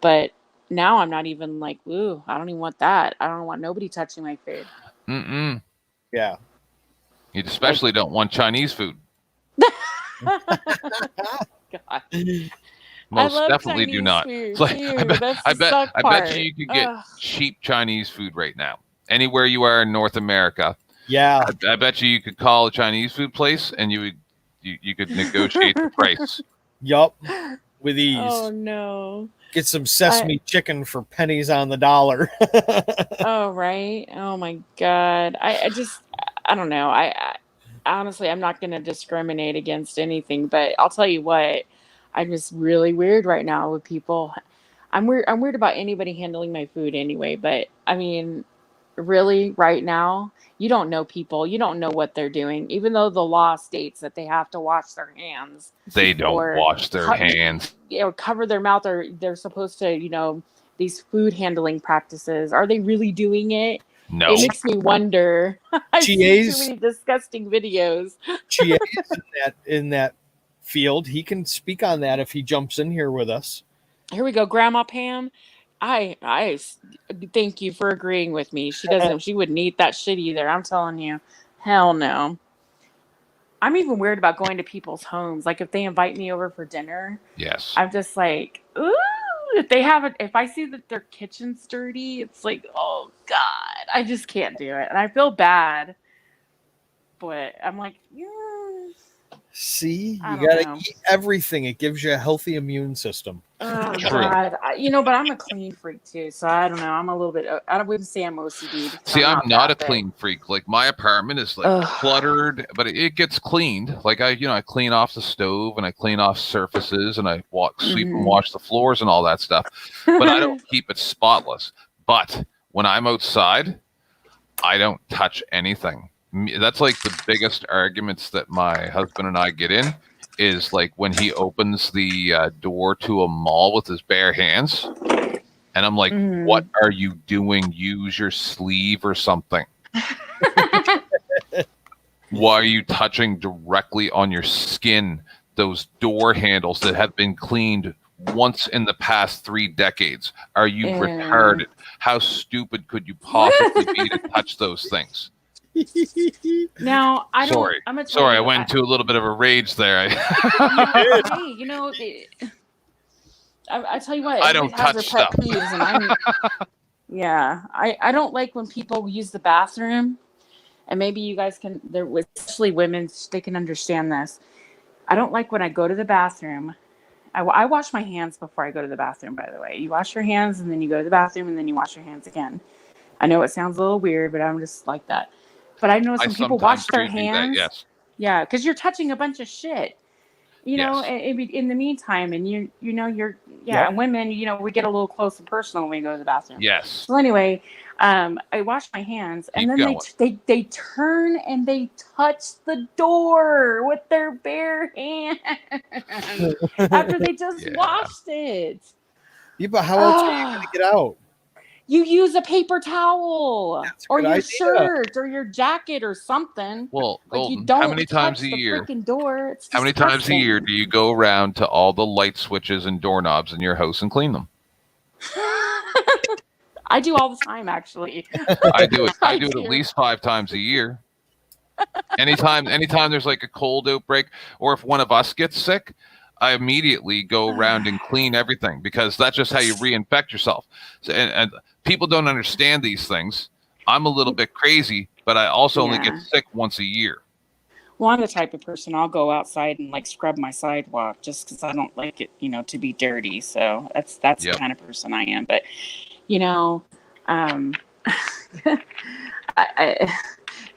But now I'm not even like, ooh, I don't even want that. I don't want nobody touching my food. Mm-mm. Yeah. You especially don't want Chinese food. God. Most love definitely do Chinese not. food, It's like, too. I bet That's the suck you part. you could get Ugh. cheap Chinese food right now. Anywhere you are in North America. Yeah. I bet you could call a Chinese food place and you could negotiate the price. Yup. With ease. Oh no. Get some sesame chicken for pennies on the dollar. Oh right. Oh my God. I don't know. I honestly I'm not gonna discriminate against anything, but I'll tell you what, I'm just really weird right now with people. I'm weird about anybody handling my food anyway, but I mean, really right now, you don't know people. You don't know what they're doing, even though the law states that they have to wash their hands. They don't Or wash their hands. Or cover their mouth, or they're supposed to, these food handling practices. Are they really doing it? No. It makes me wonder. I've seen too GA's many disgusting videos. GA is in that field. He can speak on that if he jumps in here with us. Here we go, Grandma Pam. I thank you for agreeing with me. She wouldn't eat that shit either. I'm telling you. Hell no. I'm even weird about going to people's homes. Like if they invite me over for dinner, Yes. I'm just like, ooh, if I see that their kitchen's dirty, it's like, oh God, I just can't do it. And I feel bad. But I'm like, See, I you don't gotta know. eat everything. It gives you a healthy immune system. Oh God, but I'm a clean freak too, so I don't know. I'm a little bit. I wouldn't say I'm OCD. See, I'm not a clean freak. Like my apartment is like Ugh. cluttered, but it gets cleaned. Like I clean off the stove and I clean off surfaces and I sweep and wash the floors and all that stuff. But I don't keep it spotless. But when I'm outside, I don't touch anything. That's like the biggest arguments that my husband and I get in. Is like when he opens the door to a mall with his bare hands. And I'm like, what are you doing? Use your sleeve or something. Why are you touching directly on your skin those door handles that have been cleaned once in the past 3 decades? Are you retarded? How stupid could you possibly be to touch those things? Now I don't. Sorry, I'm gonna tell sorry, you, I went into a little bit of a rage there. Hey, I tell you what. I don't everybody has touch their pet stuff. peeves, and yeah, I don't like when people use the bathroom, and maybe you guys can. Especially women, they can understand this. I don't like when I go to the bathroom. I wash my hands before I go to the bathroom. By the way, you wash your hands, and then you go to the bathroom, and then you wash your hands again. I know it sounds a little weird, but I'm just like that. But I know some people wash their hands. Yes. Yeah, because you're touching a bunch of shit. You know, Yes. in the meantime, and you're Yep. and women, we get a little close and personal when we go to the bathroom. Yes. So anyway, I wash my hands, and Keep then going. they turn and they touch the door with their bare hands after they just washed it. Yeah, but how else are you going to get out? You use a paper towel or good your idea. shirt or your jacket or something. Well, Like you Golden, don't how many times touch a the year? freaking door. It's How many times a disgusting. year do you go around to all the light switches and doorknobs in your house and clean them? I do all the time, actually. I do it. I do it do. at least 5 times a year. Anytime there's like a cold outbreak, or if one of us gets sick, I immediately go around and clean everything, because that's just how you reinfect yourself. So, and people don't understand these things. I'm a little bit crazy, but I also only get Yeah. sick once a year. Well, I'm the type of person, I'll go outside and like scrub my sidewalk just because I don't like it, to be dirty. So that's the kind of person I am. But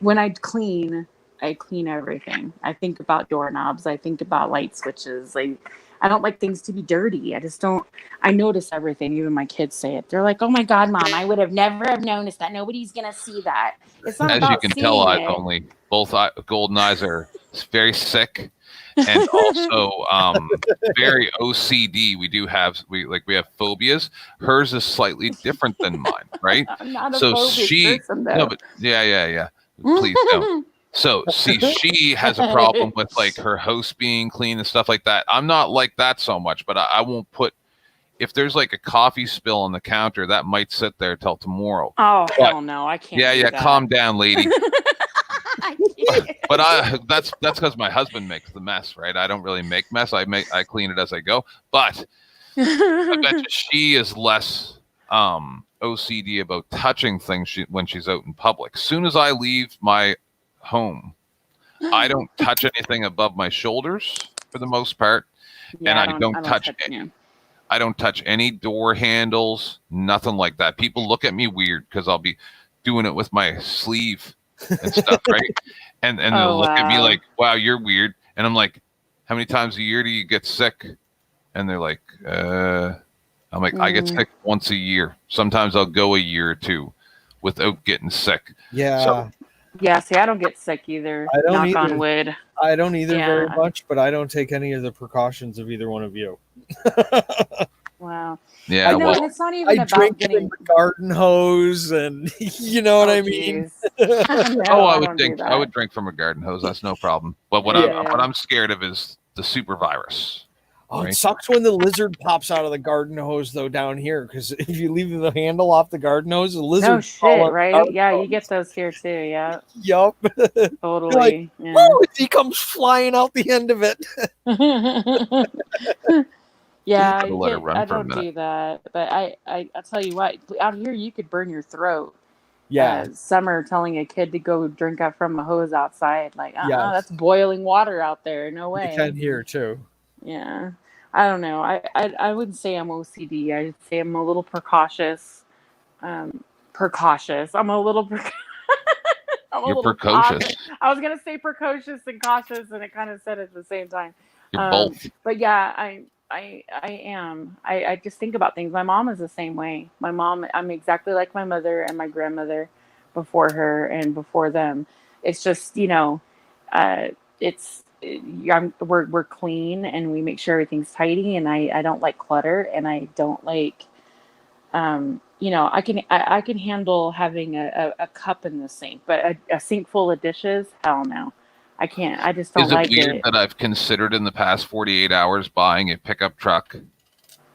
when I clean everything. I think about doorknobs. I think about light switches. I don't like things to be dirty. I notice everything. Even my kids say it. They're like, "Oh my God, Mom, I would have never have noticed that. Nobody's gonna see that." It's not As about you can seeing tell, it. I've only golden eyes are very sick, and also very OCD. We have phobias. Hers is slightly different than mine, right? I'm not a So phobic person, though. no, but yeah. Please don't. So see, she has a problem with like her house being clean and stuff like that. I'm not like that so much, but I won't put. If there's like a coffee spill on the counter, that might sit there till tomorrow. Oh, But- hell no, I can't. Yeah, do yeah. that. Calm down, lady. I can't. But that's because my husband makes the mess, right? I don't really make mess. I clean it as I go. But I bet you she is less OCD about touching things when she's out in public. As soon as I leave my home, I don't touch anything above my shoulders for the most part, and I don't touch yeah. I don't touch any door handles, nothing like that. People look at me weird because I'll be doing it with my sleeve and stuff, right? And they'll look at me wow. like, "Wow, you're weird." And I'm like, "How many times a year do you get sick?" And they're like, I'm like, I get sick once a year. Sometimes I'll go a year or two without getting sick. Yeah. So, Yeah, see, I don't get sick either. I don't Knock either. on wood. I don't either very Yeah. much, but I don't take any of the precautions of either one of you. Wow. Yeah, I know, well, and it's not even I about drink getting. from the garden hose, and you know what I mean. I would don't do think I that. would drink from a garden hose. That's no problem. But what Yeah. I'm scared of is the super virus. Oh, it right? sucks when the lizard pops out of the garden hose though down here, because if you leave the handle off the garden hose, the lizard. No shit, right? Yeah, you get those here too. Yeah. Yup. Totally. Like, woo, he comes flying out the end of it. Yeah, Gotta let it run I for a don't minute. do that. But I tell you what, out here you could burn your throat. Yeah. Summer telling a kid to go drink out from a hose outside, like, Yes. that's boiling water out there. No way. You can hear too. Yeah. I don't know. I wouldn't say I'm OCD. I'd say I'm a little precautious. Precautious. I'm a little. I'm a You're little precocious. cautious. I was gonna say precocious and cautious, and it kind of said it at the same time. You're both. But yeah, I am. I just think about things. My mom is the same way. My mom, I'm exactly like my mother and my grandmother before her and before them. It's just, we're clean and we make sure everything's tidy, and I don't like clutter, and I don't like, I can handle having a cup in the sink, but a sink full of dishes, hell no. I can't. I just don't Is it like weird it. that I've considered in the past 48 hours buying a pickup truck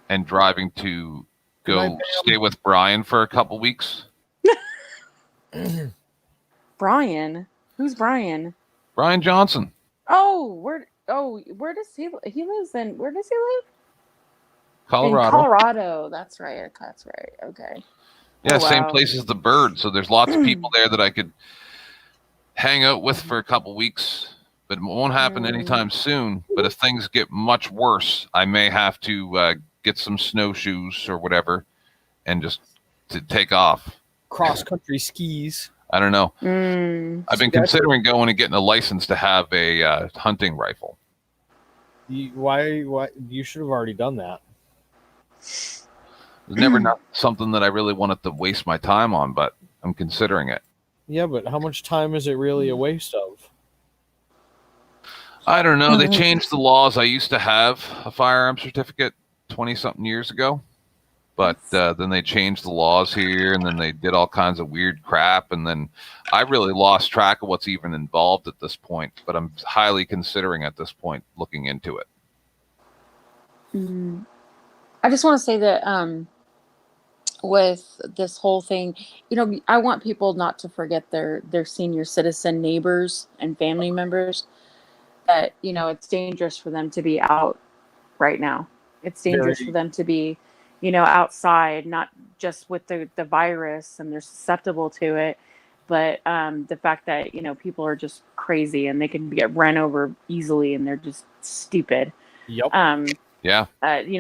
and driving to go stay with Brian for a couple weeks? Brian? Who's Brian? Brian Johnson. Oh, where does he lives in? Where does he live? Colorado. In Colorado. That's right. Okay. Yeah, Oh, same wow. place as the Bird. So there's lots of people there that I could hang out with for a couple weeks, but it won't happen anytime soon. But if things get much worse, I may have to get some snowshoes or whatever and just to take off. Cross country skis. I don't know. I've been That's considering going and getting a license to have a hunting rifle. Why? You should have already done that. It's never not something that I really wanted to waste my time on, but I'm considering it. Yeah, but how much time is it really a waste of? I don't know. They changed the laws. I used to have a firearm certificate 20-something years ago, but then they changed the laws here, and then they did all kinds of weird crap, and then I really lost track of what's even involved at this point, but I'm highly considering at this point looking into it. I just want to say that with this whole thing, I want people not to forget their senior citizen neighbors and family members. That it's dangerous for them to be out right now. It's dangerous for them to be, outside, not just with the virus and they're susceptible to it, but the fact that people are just crazy and they can get run over easily and they're just stupid. Yep. Yeah.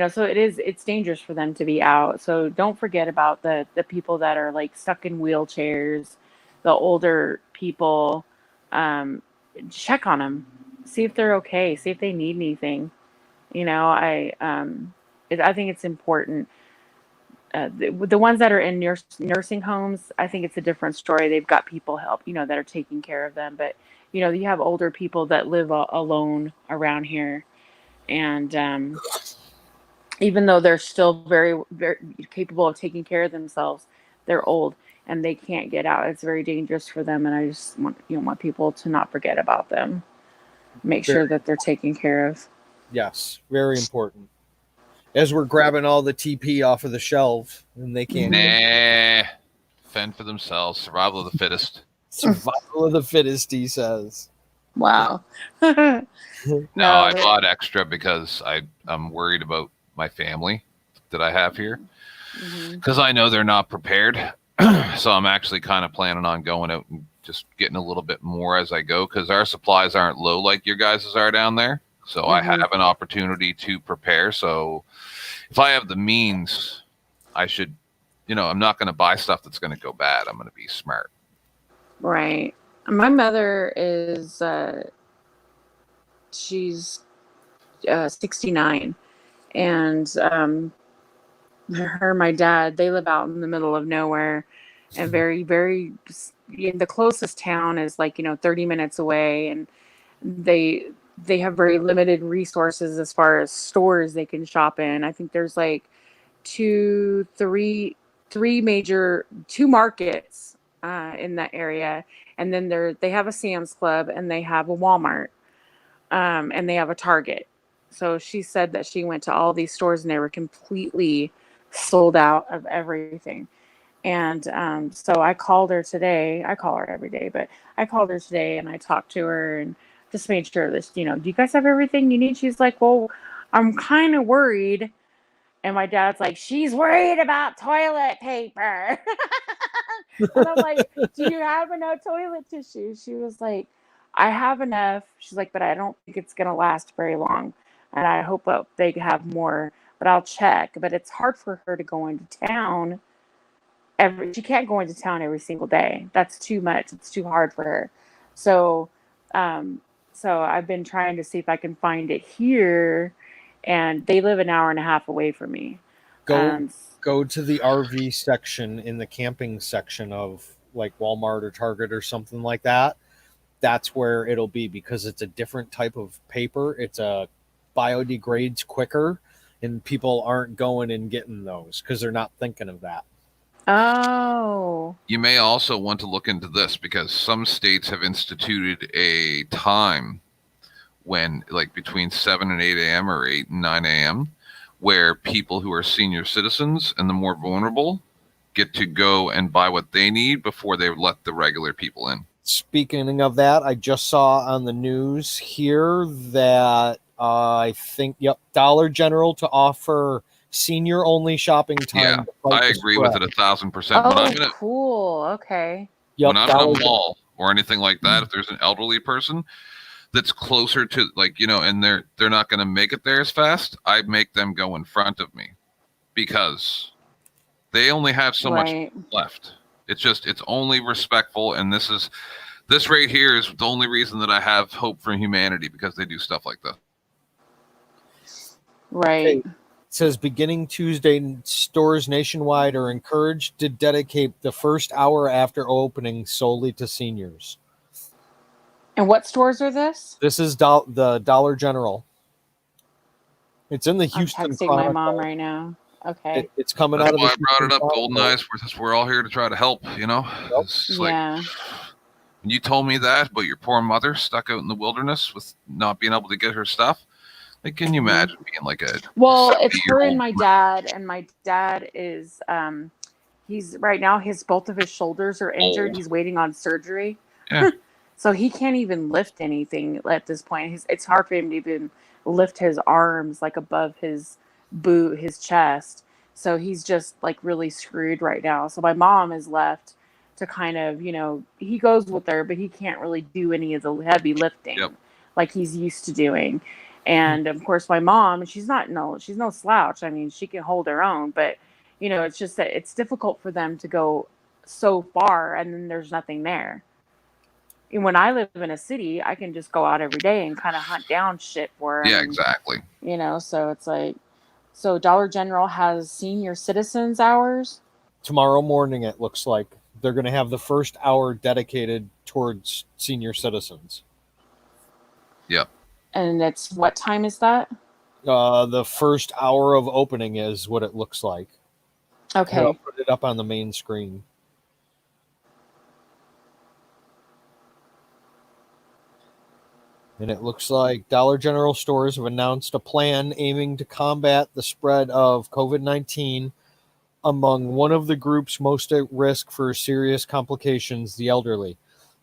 So it's dangerous for them to be out. So don't forget about the people that are like stuck in wheelchairs, the older people. Check on them, see if they're okay, see if they need anything. I think it's important. The ones that are in nursing homes, I think it's a different story. They've got people help, that are taking care of them. But you have older people that live alone around here, and even though they're still very, very capable of taking care of themselves, they're old and they can't get out. It's very dangerous for them, and I just want people to not forget about them. Make sure that they're taken care of. Yes, very important. As we're grabbing all the TP off of the shelf, and they can't. Nah, fend for themselves. Survival of the fittest. Survival of the fittest, he says. Wow. No, I bought extra because I'm worried about my family that I have here, because I know they're not prepared. So I'm actually kind of planning on going out and just getting a little bit more as I go, because our supplies aren't low like your guys' are down there. So I have an opportunity to prepare. So if I have the means, I should, I'm not going to buy stuff that's going to go bad. I'm going to be smart. Right. My mother is, she's 69, and her and my dad, they live out in the middle of nowhere, and very, very, the closest town is like 30 minutes away, and they have very limited resources as far as stores they can shop in. I think there's like two markets in that area, and then they have a Sam's Club, and they have a Walmart, and they have a Target. So she said that she went to all these stores and they were completely sold out of everything. And so I called her today. I call her every day, but I called her today and I talked to her and just made sure that, do you guys have everything you need? She's like, well, I'm kind of worried. And my dad's like, she's worried about toilet paper. And I'm like, do you have enough toilet tissue? She was like, I have enough. She's like, but I don't think it's going to last very long. And I hope that they have more, but I'll check. But it's hard for her to go into town. She can't go into town every single day. That's too much. It's too hard for her. So I've been trying to see if I can find it here, and they live an hour and a half away from me. Go to the RV section in the camping section of like Walmart or Target or something like that. That's where it'll be, because it's a different type of paper. It's a biodegrades quicker, and people aren't going and getting those because they're not thinking of that. Oh. You may also want to look into this, because some states have instituted a time when, like, between 7 and 8 a.m. or 8 and 9 a.m., where people who are senior citizens and the more vulnerable get to go and buy what they need before they let the regular people in. Speaking of that, I just saw on the news here that I think, Dollar General to offer senior-only shopping time. Yeah, I agree with it 1,000%. Oh, cool. Okay. When I'm in a mall or anything like that, if there's an elderly person that's closer to, like, and they're not going to make it there as fast, I make them go in front of me, because they only have so much left. It's only respectful, and this right here is the only reason that I have hope for humanity, because they do stuff like this. Right. It says beginning Tuesday, stores nationwide are encouraged to dedicate the first hour after opening solely to seniors. And what stores are this? This is the Dollar General. It's in the I'm Houston texting my mom Chronicle. right now. Okay. It's coming That's out of why the I brought Houston it up, Golden Chronicle. Eyes. We're all here to try to help, you know? It's like, Yeah. when you told me that, but your poor mother stuck out in the wilderness with not being able to get her stuff. Like, can you imagine being like a Well, it's her 70-year-old? and my dad is he's right now both of his shoulders are injured. Old. He's waiting on surgery. Yeah. So he can't even lift anything at this point. It's hard for him to even lift his arms like above his his chest. So he's just like really screwed right now. So my mom is left to kind of, he goes with her, but he can't really do any of the heavy lifting like he's used to doing. And of course my mom, she's no slouch. I mean, she can hold her own, but it's just that it's difficult for them to go so far and then there's nothing there. And when I live in a city, I can just go out every day and kind of hunt down shit for them. Yeah, exactly. So it's like, so Dollar General has senior citizens hours. Tomorrow morning, it looks like they're going to have the first hour dedicated towards senior citizens. Yep. And it's what time is that? The first hour of opening is what it looks like. Okay. Here, I'll put it up on the main screen. And it looks like Dollar General stores have announced a plan aiming to combat the spread of COVID-19 among one of the groups most at risk for serious complications, the elderly.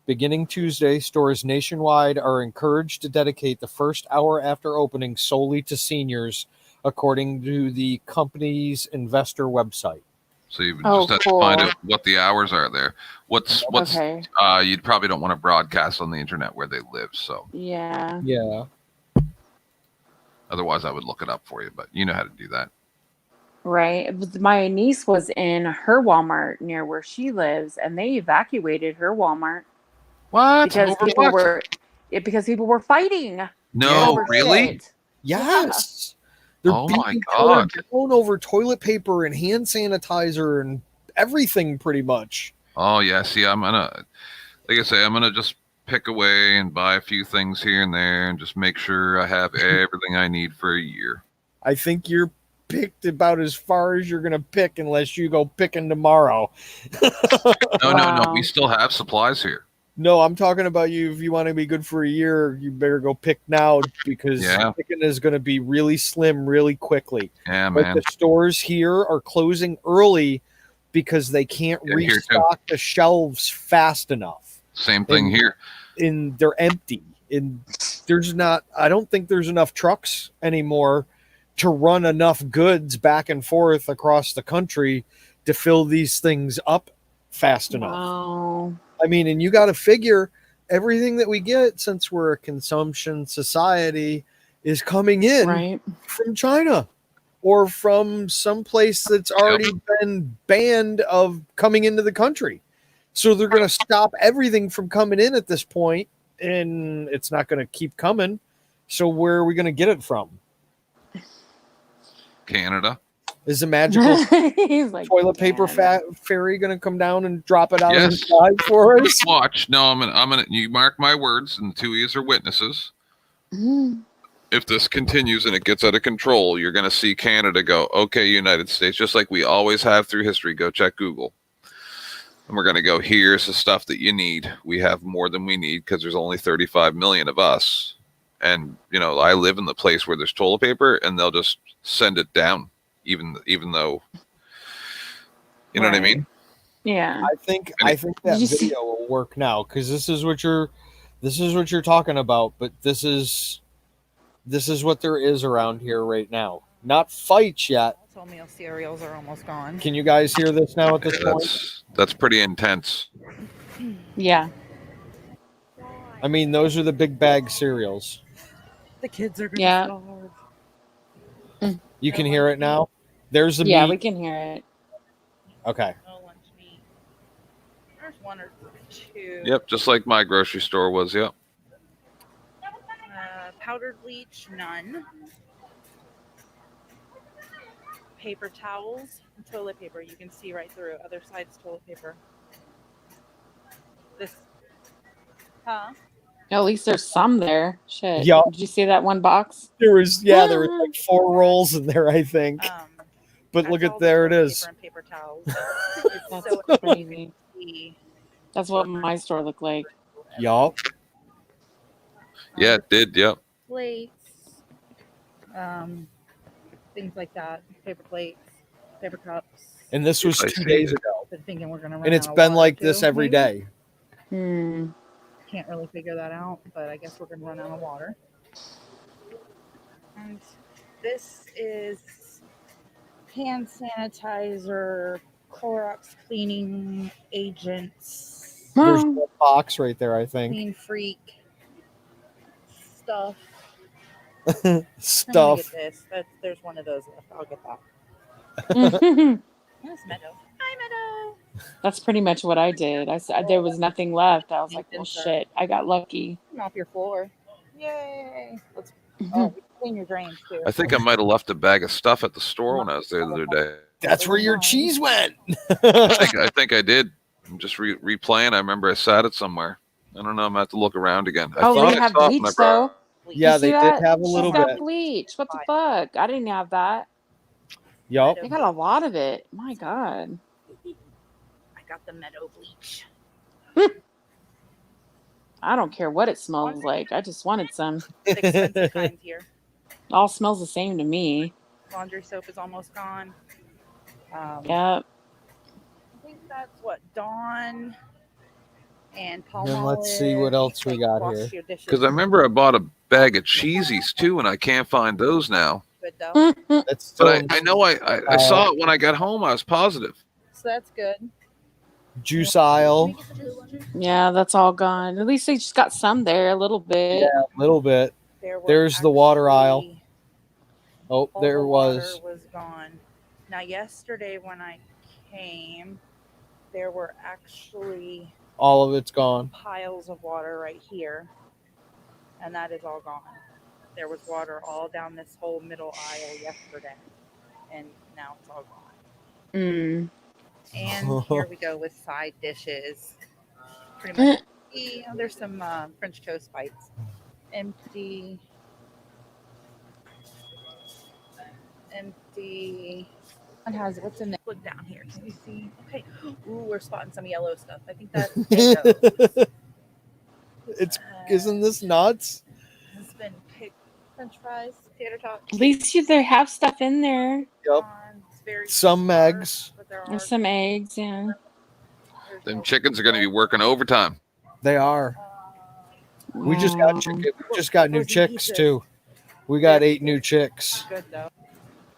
Beginning Tuesday, stores nationwide are encouraged to dedicate the first hour after opening solely to seniors, according to the company's investor website. So you just have to find out what the hours are there. What's Okay. You probably don't want to broadcast on the internet where they live, so Yeah. Yeah. Otherwise I would look it up for you, but you know how to do that. Right. My niece was in her Walmart near where she lives, and they evacuated her Walmart. What? Because Over people what? because people were fighting. No, over really? shit. Yes. They're Oh my beating God. each other down over toilet paper and hand sanitizer and everything pretty much. Oh yeah, see, I'm gonna just pick away and buy a few things here and there and just make sure I have everything I need for a year. I think you're picked about as far as you're going to pick unless you go picking tomorrow. No, we still have supplies here. No, I'm talking about you. If you want to be good for a year, you better go pick now because picking is going to be really slim really quickly. Yeah, But man. the stores here are closing early because they can't Yeah, here too. restock the shelves fast enough. Same thing here. And they're empty. And I don't think there's enough trucks anymore to run enough goods back and forth across the country to fill these things up fast enough. Wow. I mean, and you got to figure everything that we get, since we're a consumption society, is coming in from China or from some place that's already been banned of coming into the country. So they're going to stop everything from coming in at this point, and it's not going to keep coming. So where are we going to get it from? Canada. Is the magical He's like, toilet paper fairy going to come down and drop it out of the Yes. sky for us? Watch. No, I'm gonna. You mark my words, and the two of you are witnesses. If this continues and it gets out of control, you're gonna see Canada go, okay, United States, just like we always have through history. Go check Google, and we're gonna go. Here's the stuff that you need. We have more than we need because there's only 35 million of us, and I live in the place where there's toilet paper, and they'll just send it down, even though. You know what I mean? Yeah. I think that video will work now because this is what you're talking about, but this is what there is around here right now. Not fights yet. Oatmeal cereals are almost gone. Can you guys hear this now at this point? That's pretty intense. Yeah. I mean, those are the big bag cereals. The kids are going to starve. You can hear it now? There's the Yeah, meat. we can hear it. Okay. No lunch meat. There's one or two. Yep, just like my grocery store was. Yep. Powdered bleach, none. paper towels and toilet paper. You can see right through. Other side's toilet paper. This, huh? At least there's some there. Shit. Yup. Did you see that one box? There was like 4 rolls in there, I think. But look at there it is. Paper and paper towels. That's so crazy. That's what my store looked like. Yup. Yeah, it did. Yep. Plates, things like that. Paper plates, paper cups. And this was I 2 see days it. ago. Been thinking we're gonna run And it's out of been water, like this too, every maybe? day. Can't really figure that out, but I guess we're gonna run out of water. And this is hand sanitizer, Clorox cleaning agents, There's a box right there, I think. Clean Freak stuff. I'm gonna Stuff. get this. There's one of those left. I'll get that. Yes, Meadow. Hi, Meadow. That's pretty much what I did. I said there was nothing left. I was like, well, shit, I got lucky. Come off your floor. Yay. Let's we clean your drains too. I think I might have left a bag of stuff at the store when I was there the other day. That's where your cheese went. I think I did. I'm just replaying. I remember I sat it somewhere. I don't know. I'm gonna have to look around again. I Oh, thought they I have saw it when I bleach brought- though. Yeah, You they see did that? have a little She's got bit. bleach. What the fuck? I didn't have that. Yup. They got a lot of it. My God. I got the Meadow bleach. I don't care what it smells like. I just wanted some. Expensive kinds here. All smells the same to me. Laundry soap is almost gone. Yep. I think that's what Dawn and Palmolive. Then let's see what else we got wash here. your dishes. Because I remember I bought a bag of cheesies too, and I can't find those now. Good though. That's But I know I saw it when I got home. I was positive. So that's good. Juice aisle. Yeah, that's all gone. At least they just got some there, a little bit. Yeah, a little bit. There's the water aisle. Oh, All there the was. water was gone. Now, yesterday when I came, there were actually All of it's gone. piles of water right here, and that is all gone. There was water all down this whole middle aisle yesterday, and now it's all gone. Mm. And here we go with side dishes. Pretty much. There's some French toast bites. Empty. One has what's in there? Look down here. Can you see? Okay. Ooh, we're spotting some yellow stuff. I think that's potatoes. It's isn't this nuts? Has been picked. French fries, tater tots. At least they have stuff in there. Yep. Some eggs. There's some eggs, yeah. Them chickens are going to be working overtime. They are. We just got new chicks too. We got 8 new chicks. Good though.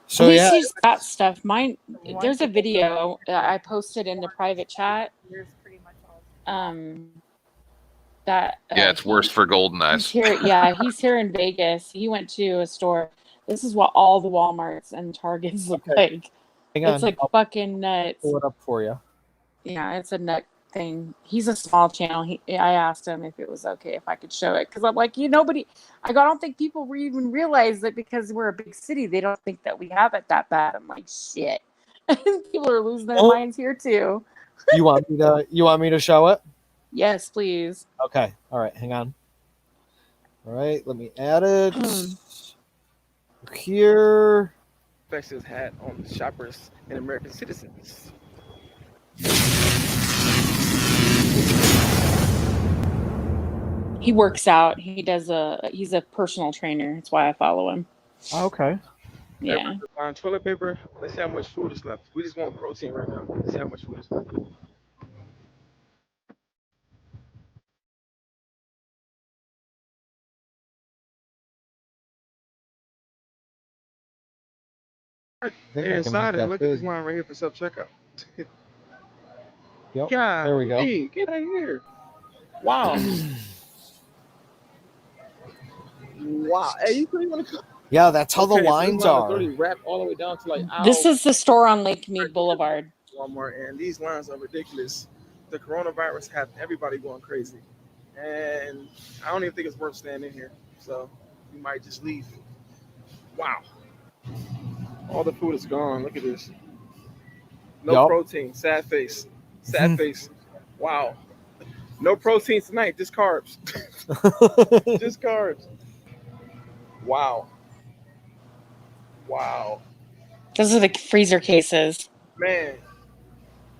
So At least yeah, she's got stuff. Mine. There's a video I posted in the private chat. That Yeah, it's worse for golden he's eyes. here. Yeah, he's here in Vegas. He went to a store. This is what all the Walmarts and Targets look like. Hang It's on, like I'll fucking nuts. pull it up for you. Yeah, it's a nut thing. He's a small channel. I asked him if it was okay if I could show it because I'm like, nobody. I don't think people even realize that because we're a big city, they don't think that we have it that bad. I'm like, shit. People are losing their minds here too. You want me to show it? Yes, please. Okay. All right. Hang on. All right. Let me add it here. Effects had on shoppers and American citizens. He works out. He's a personal trainer. That's why I follow him. Okay. Yeah. On toilet paper, let's see how much food is left. We just want protein right now. Let's see how much food is left. They're inside it. Look at this line right here for self checkout. Yep. Yeah. There we go. Hey, get out of here. Wow. Wow. Hey, you really want to? Yeah, that's how the lines are. Literally wrapped all the way down to like. This is the store on Lake Mead Boulevard. Walmart, and these lines are ridiculous. The coronavirus have everybody going crazy, and I don't even think it's worth staying in here. So we might just leave. Wow. All the food is gone. Look at this. No protein. Sad face. Sad face. Wow. No protein tonight. Just carbs. Just carbs. Wow. Wow. Those are the freezer cases. Man.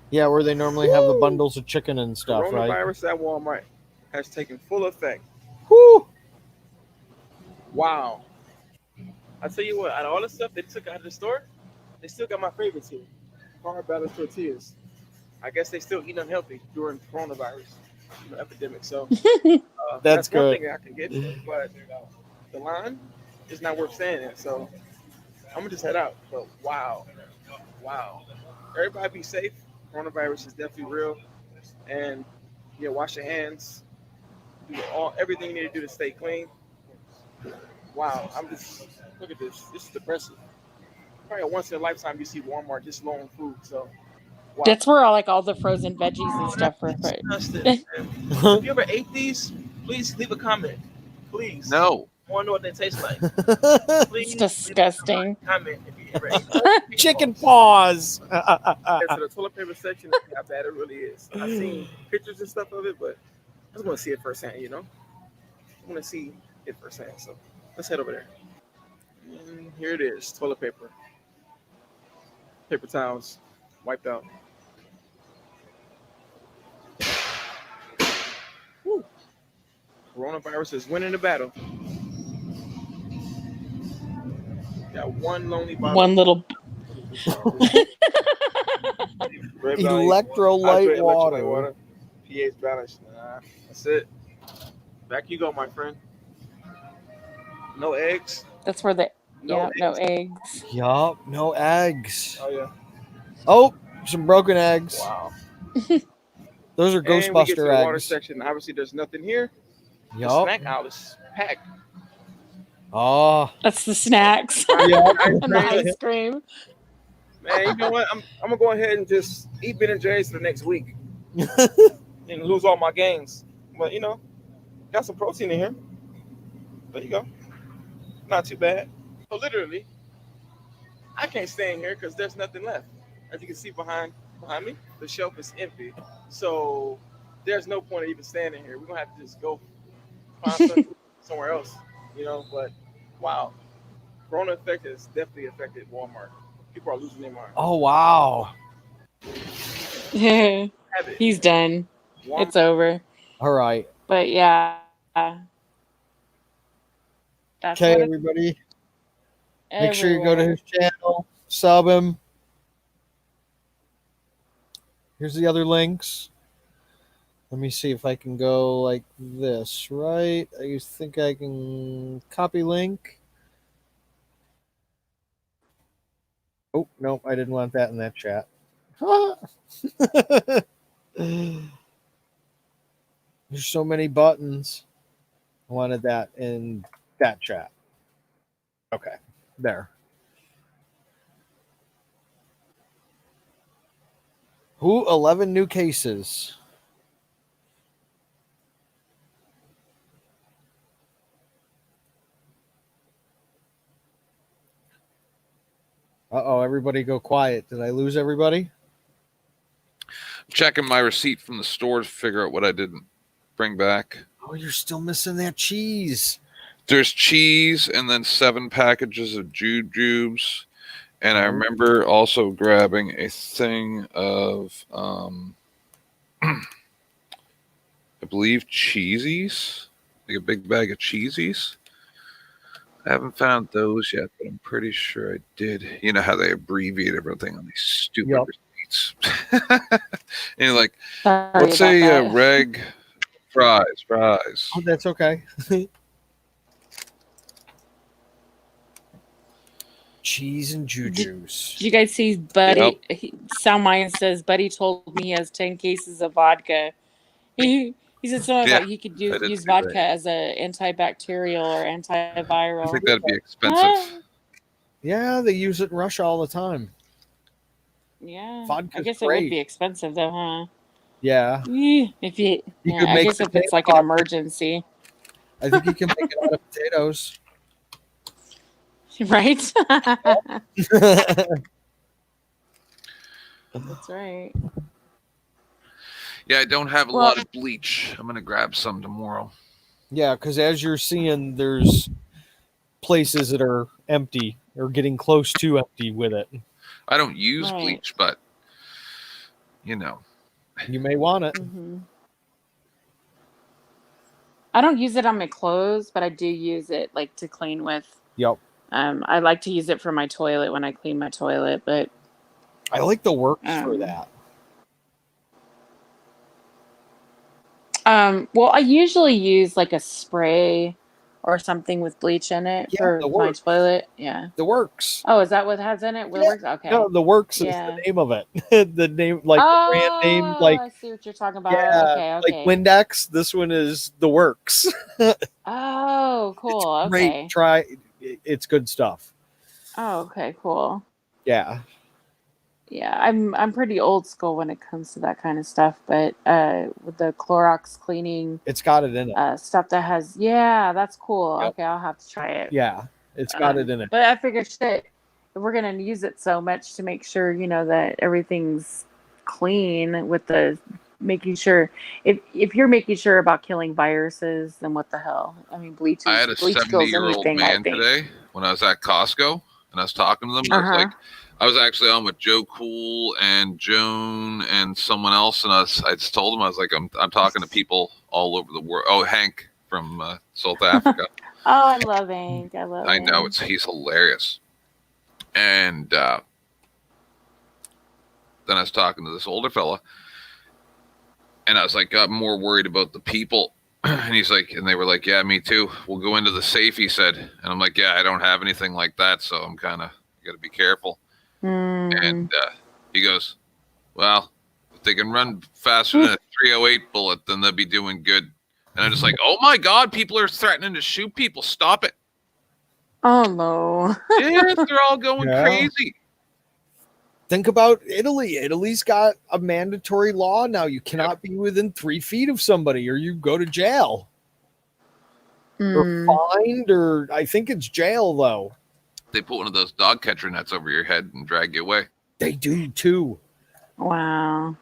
Yeah, where they normally have the bundles of chicken and stuff, right? Coronavirus at Walmart has taken full effect. Whew. Wow. I tell you what, out of all the stuff they took out of the store, they still got my favorites here. Hard balanced tortillas. I guess they still eat unhealthy during coronavirus epidemic. So That's one good. thing I can get, but the line is not worth staying in. So I'm gonna just head out. But wow. Everybody be safe. Coronavirus is definitely real. And wash your hands. Do everything you need to do to stay clean. Wow, look at this. This is depressing. Probably a once in a lifetime you see Walmart just low on food. So wow. That's where all the frozen veggies and stuff are. Disgusting. If you ever ate these, please leave a comment. Please. No. I want to know what they taste like. It's disgusting. Comment if you ever ate chicken paws. To the toilet paper section, how bad it really is. I've seen pictures and stuff of it, but I just want to see it firsthand. I want to see it firsthand. So let's head over there. And here it is, toilet paper. Paper towels, wiped out. Woo. Coronavirus is winning the battle. Got one lonely bottle. One little. Electrolyte water. pH balance. Nah, that's it. Back you go, my friend. No eggs. That's where no eggs. Yup, no eggs. Oh yeah. Oh, some broken eggs. Wow. Those are And we get to Ghostbuster the water eggs. section. Obviously, there's nothing here. The Yup. snack aisle is packed. Oh. That's the snacks. Yeah. And the ice cream. Man, you know what? I'm gonna go ahead and just eat Ben and Jerry's for the next week and lose all my gains. But got some protein in here. There you go. Not too bad. So literally, I can't stay in here because there's nothing left. As you can see behind me, the shelf is empty. So there's no point of even standing here. We're gonna have to just go find something somewhere else. But wow, Corona effect has definitely affected Walmart. People are losing their mind. Oh wow. He's done. It's over. All right. But yeah. That's Okay, what everybody. Make sure you go to his channel, sub him. Here's the other links. Let me see if I can go like this, right? I think I can copy link. Oh, nope, I didn't want that in that chat. There's so many buttons. I wanted that in that chat. Okay, there. Who? 11 new cases. Uh-oh, everybody go quiet. Did I lose everybody? Checking my receipt from the store to figure out what I didn't bring back. Oh, you're still missing that cheese. There's cheese and then 7 packages of jujubes. And I remember also grabbing a thing of, I believe, cheesies. Like a big bag of cheesies. I haven't found those yet, but I'm pretty sure I did. You know how they abbreviate everything on these stupid receipts. And you're like, let's say reg fries. Oh, that's okay. Cheese and jujus. Did you guys see Buddy? Sound Mind says Buddy told me he has 10 cases of vodka. He said something about he could use vodka as an antibacterial or antiviral. I think that'd be expensive. Yeah, they use it in Russia all the time. Yeah, Vodka's I guess great. it would be expensive though, huh? Yeah. If you could I make guess if it's like an emergency. I think you can make it out of potatoes. Right? That's right. Yeah, I don't have a Well- lot of bleach. I'm gonna grab some tomorrow. Yeah, because as you're seeing, there's places that are empty or getting close to empty with it. I don't use Right. bleach, but you know, You may want it. Mm-hmm. I don't use it on my clothes, but I do use it like to clean with. Yep. I like to use it for my toilet when I clean my toilet, but I like the works for that. Well, I usually use like a spray or something with bleach in it for the my works. toilet. Yeah. The works. Oh, is that what has in it? The works? Okay. No, the works Yeah. is the name of it. The name, like the brand name, like I see what you're talking about. yeah, Okay, like okay. Windex. This one is the works. Oh, cool. Great. Okay. Try. It's good stuff. Oh, okay, cool. Yeah. Yeah, I'm pretty old school when it comes to that kind of stuff, but with the Clorox cleaning It's got it in it. stuff that has that's cool. Yep. Okay, I'll have to try it. Yeah, it's got it in it. But I figured shit, if we're gonna use it so much to make sure, that everything's clean with the making sure if you're making sure about killing viruses, then what the hell? I mean bleach I had a kills 70-year-old anything, I man think. today when I was at Costco, and I was talking to them. I was actually on with Joe Cool and Joan and someone else, and I just told him, I was like, I'm talking to people all over the world. Oh, Hank from South Africa. Oh, I love Hank. I know he's hilarious. And then I was talking to this older fella, and I was like, I'm more worried about the people. And he's like, and they were like, yeah, me too. We'll go into the safe, he said. And I'm like, yeah, I don't have anything like that, so I'm kind of got to be careful. And he goes, well, if they can run faster than a 308 bullet, then they'll be doing good. And I'm just like, oh my God, people are threatening to shoot people. Stop it. Oh no. Yeah, they're all going crazy. Think about Italy. Italy's got a mandatory law now. You cannot be within 3 feet of somebody or you go to jail. Or fined, or I think it's jail, though. They put one of those dog catcher nets over your head and drag you away. They do, too. Wow.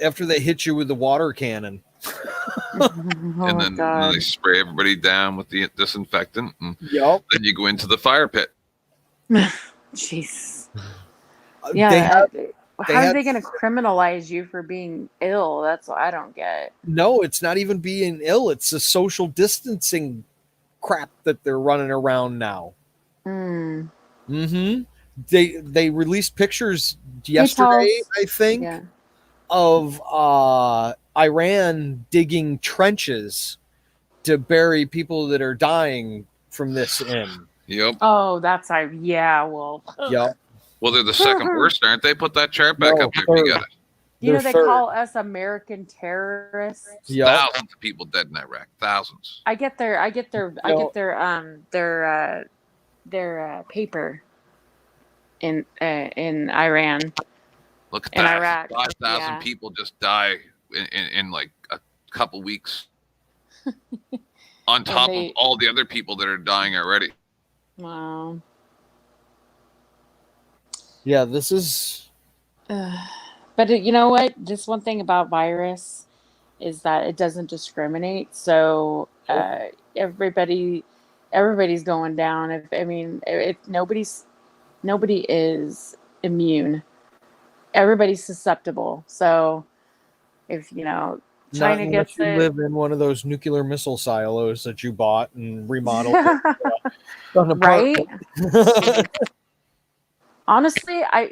After they hit you with the water cannon. And then they spray everybody down with the disinfectant. And Yep. then you go into the fire pit. Jeez. They Yeah. have- how are they going to criminalize you for being ill? That's what I don't get. No, it's not even being ill. It's the social distancing crap that they're running around now. Mm-hmm. They released pictures yesterday, I think, of Iran digging trenches to bury people that are dying from this in. Yep. Oh, that's well. Yep. Well, they're the second worst, aren't they? Put that chart back up there. You got it. You know they call us American terrorists. Thousands of people dead in Iraq. Thousands. I get their paper in Iran. Look at in that. Iraq. 5,000 people just die in like a couple weeks. On top of all the other people that are dying already. Wow. Yeah, this is. But you know what? Just one thing about virus is that it doesn't discriminate. So everybody's going down. If nobody is immune. Everybody's susceptible. So if China gets you it, live in one of those nuclear missile silos that you bought and remodeled. An right? apartment. Honestly, I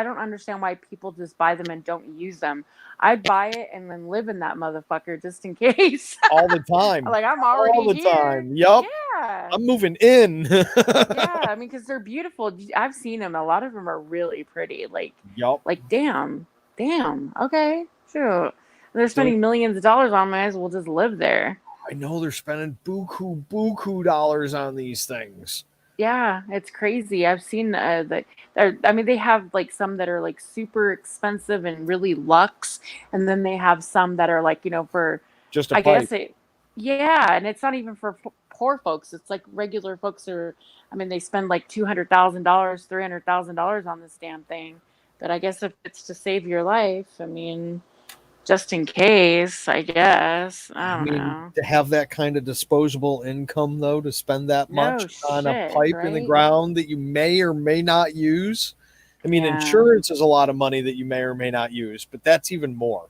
don't understand why people just buy them and don't use them. I'd buy it and then live in that motherfucker just in case. All the time. Like I'm already all the here. time. Yup. Yeah. I'm moving in. Yeah, because they're beautiful. I've seen them. A lot of them are really pretty. Like, yup. Like, damn. Okay, sure. They're spending millions of dollars on. Might as well just live there. I know they're spending buku dollars on these things. Yeah, it's crazy. I've seen they have like some that are like super expensive and really luxe, and then they have some that are like for just a I pipe. guess and it's not even for poor folks. It's like regular folks are. I mean, they spend like $200,000, $300,000 on this damn thing. But I guess if it's to save your life, I mean, just in case, I guess. I I don't mean, know. to have that kind of disposable income, though, to spend that No much on a shit, pipe in the right? ground that you may or may not use. I mean, Yeah. insurance is a lot of money that you may or may not use, but that's even more.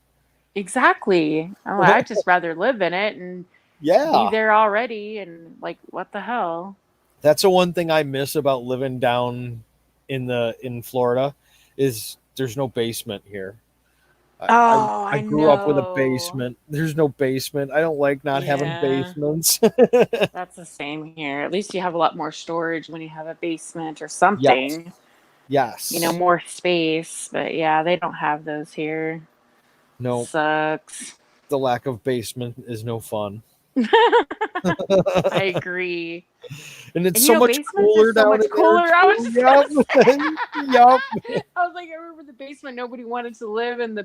Exactly. I'd just rather live in it and be Yeah. there already. And like, what the hell? That's the one thing I miss about living down in Florida is there's no basement here. Oh, I I grew up with a know. basement. There's no basement. I don't like not having Yeah. basements. That's the same here. At least you have a lot more storage when you have a basement or Yes. something. Yes. You know, more space. But yeah, they don't have those here. No. Sucks. The lack of basement is no fun. I agree. And it's And so you know, much basements cooler are so down much in cooler. there. I was Too. just gonna say Yup. Yup. I was like, I remember the basement. Nobody wanted to live in the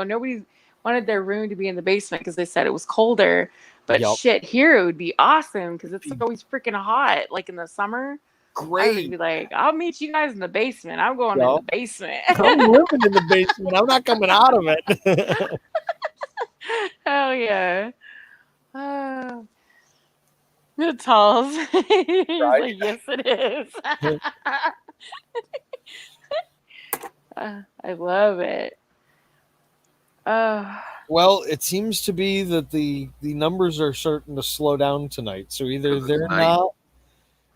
nobody wanted their room to be in the basement because they said it was colder. But Yup. shit, here it would be awesome because it's always freaking hot. Like in the summer, I would Great. be like, I'll meet you guys in the basement. I'm going in the Yup. basement. I'm living in the basement. I'm not coming out of it. Hell yeah. It's Halls. He's Right? like, yes, it is. I love it. Well, it seems to be that the numbers are starting to slow down tonight. So either they're night. not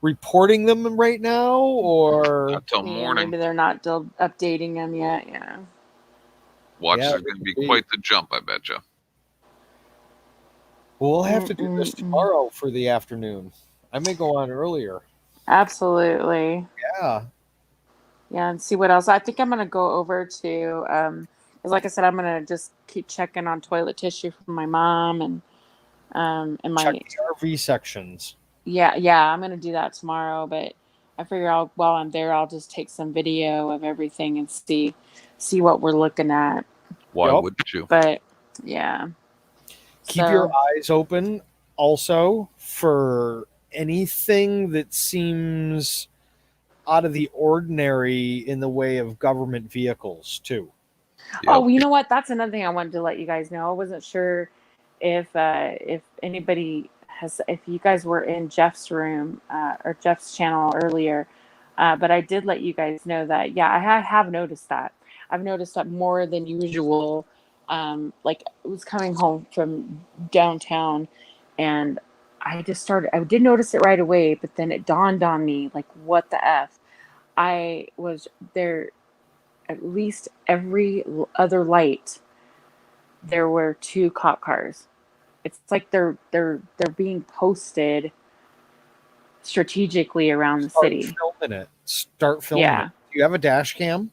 reporting them right now, or Not till Yeah, morning. maybe they're not updating them yet. Yeah. Watch, Yeah, there's going to be maybe. quite the jump, I bet you. Well, we'll have to do this tomorrow for the afternoon. I may go on earlier. Absolutely. Yeah. Yeah, and see what else. I think I'm gonna go over to because like I said, I'm gonna just keep checking on toilet tissue for my mom and my Check the RV sections. yeah, I'm gonna do that tomorrow. But I figure while I'm there, I'll just take some video of everything and see what we're looking at. Why Yup. wouldn't you? But yeah, Keep your eyes open also for anything that seems out of the ordinary in the way of government vehicles too. Oh, you know what? That's another thing I wanted to let you guys know. I wasn't sure if anybody if you guys were in Jeff's room or Jeff's channel earlier, but I did let you guys know that I have noticed that. I've noticed that more than usual. Like I was coming home from downtown, and I did notice it right away, but then it dawned on me, like, what the f? I was there. At least every other light, there were 2 cop cars. It's like they're being posted strategically around the city. Start filming Yeah. it. Do you have a dash cam?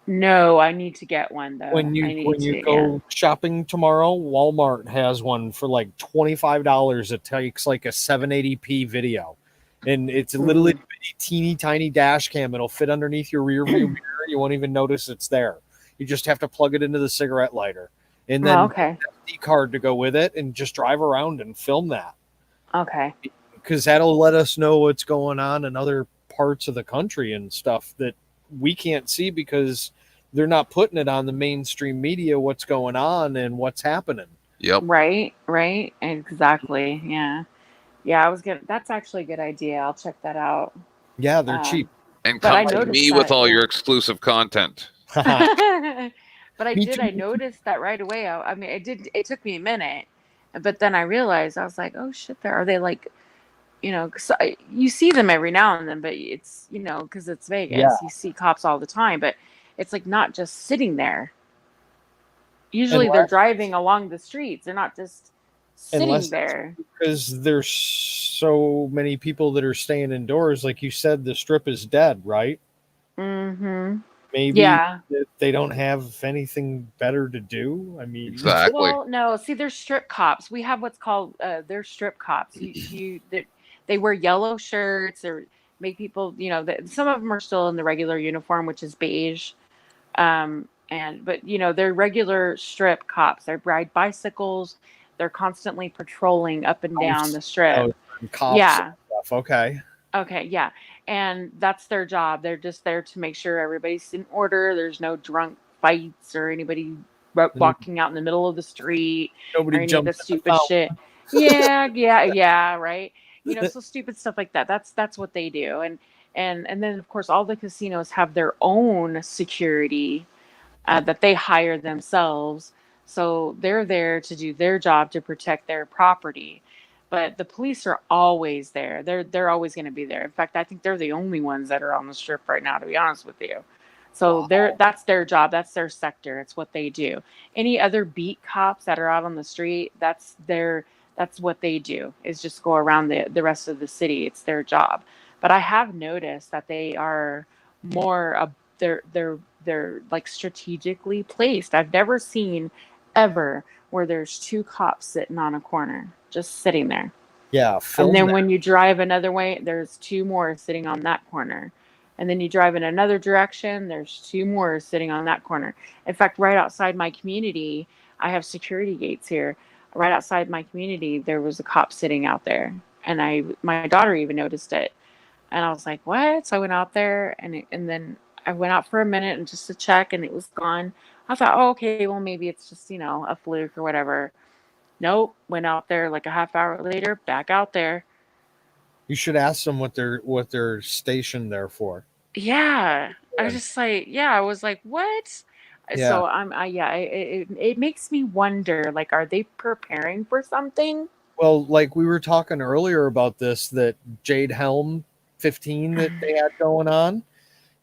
No, I need to get one though. When you go shopping tomorrow, Walmart has one for like $25. It takes like a 780p video, and it's literally a teeny tiny dash cam. It'll fit underneath your rear view mirror. You won't even notice it's there. You just have to plug it into the cigarette lighter, and then okay. an SD card to go with it, and just drive around and film that. Okay. Because that'll let us know what's going on in other parts of the country and stuff that we can't see because they're not putting it on the mainstream media, what's going on and what's happening. Yep. Right. Exactly. Yeah. I was gonna. That's actually a good idea. I'll check that out. Yeah, they're cheap. And but I come to noticed me with that, all yeah. your exclusive content. But I Me did. too. I noticed that right away. I mean, it took me a minute, but then I realized I was like, oh shit, are they like, cause you see them every now and then, but it's because it's Vegas, Yeah. you see cops all the time, but it's like not just sitting there. Usually they're driving along the streets. They're not just sitting there. Because there's so many people that are staying indoors. Like you said, the strip is dead, right? Mm-hmm. Maybe Yeah. they don't have anything better to do. I mean, Exactly. Well, no. See, they're strip cops. We have what's called they're strip cops. They wear yellow shirts or make people. Some of them are still in the regular uniform, which is beige. But they're regular strip cops. They ride bicycles. They're constantly patrolling up and down the strip. and cops Yeah. and stuff. Okay. Okay, yeah. And that's their job. They're just there to make sure everybody's in order. There's no drunk fights or anybody walking out in the middle of the street Nobody or any of the jumps in the stupid shit. fountain. Yeah, right. So stupid stuff like that. That's what they do. And then of course all the casinos have their own security that they hire themselves. So they're there to do their job to protect their property. But the police are always there. They're always going to be there. In fact, I think they're the only ones that are on the strip right now, to be honest with you. So that's their job. That's their sector. It's what they do. Any other beat cops that are out on the street, that's what they do, is just go around the rest of the city. It's their job. But I have noticed that they are more they're like strategically placed. I've never seen ever where there's two cops sitting on a corner, just sitting there. Yeah. And then when you drive another way, there's two more sitting on that corner. And then you drive in another direction, there's two more sitting on that corner. In fact, right outside my community, I have security gates here. Right outside my community, there was a cop sitting out there. And my daughter even noticed it. And I was like, what? So I went out there and then I went out for a minute and just to check and it was gone. I thought, oh, okay, well, maybe it's just, a fluke or whatever. Nope. Went out there like a half hour later, back out there. You should ask them what they're stationed there for. Yeah. I was just like, I was like, what? Yeah. So it makes me wonder, like, are they preparing for something? Well, like we were talking earlier about this, that Jade Helm 15 that they had going on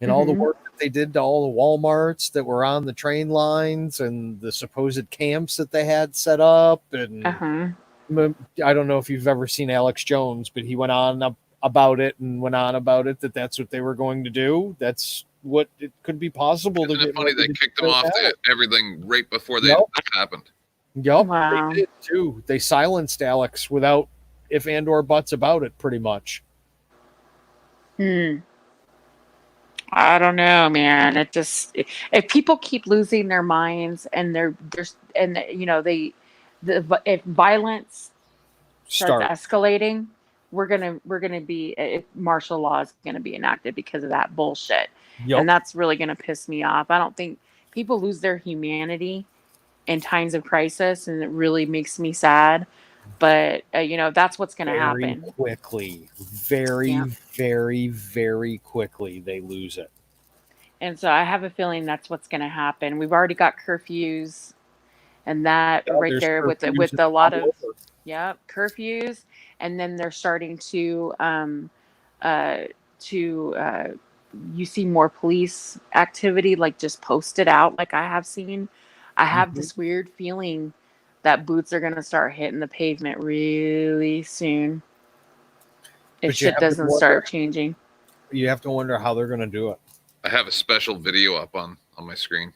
and all the work that they did to all the Walmarts that were on the train lines and the supposed camps that they had set up. And I don't know if you've ever seen Alex Jones, but he went on about it that that's what they were going to do. That's what it could be possible. Isn't it funny they kicked them off everything right before they happened? Yep, wow. They did too. They silenced Alex without if and or buts about it, pretty much. I don't know, man. It just if people keep losing their minds and if violence starts escalating, we're gonna be martial law is gonna be enacted because of that bullshit, and that's really gonna piss me off. I don't think people lose their humanity in times of crisis, and it really makes me sad. But that's what's going to happen quickly. Very, very quickly. They lose it, and so I have a feeling that's what's going to happen. We've already got curfews, and that right there with a lot of curfews, and then they're starting to you see more police activity, like just posted out, like I have seen. I have this weird feeling that boots are going to start hitting the pavement really soon if shit doesn't start changing. You have to wonder how they're going to do it. I have a special video up on my screen.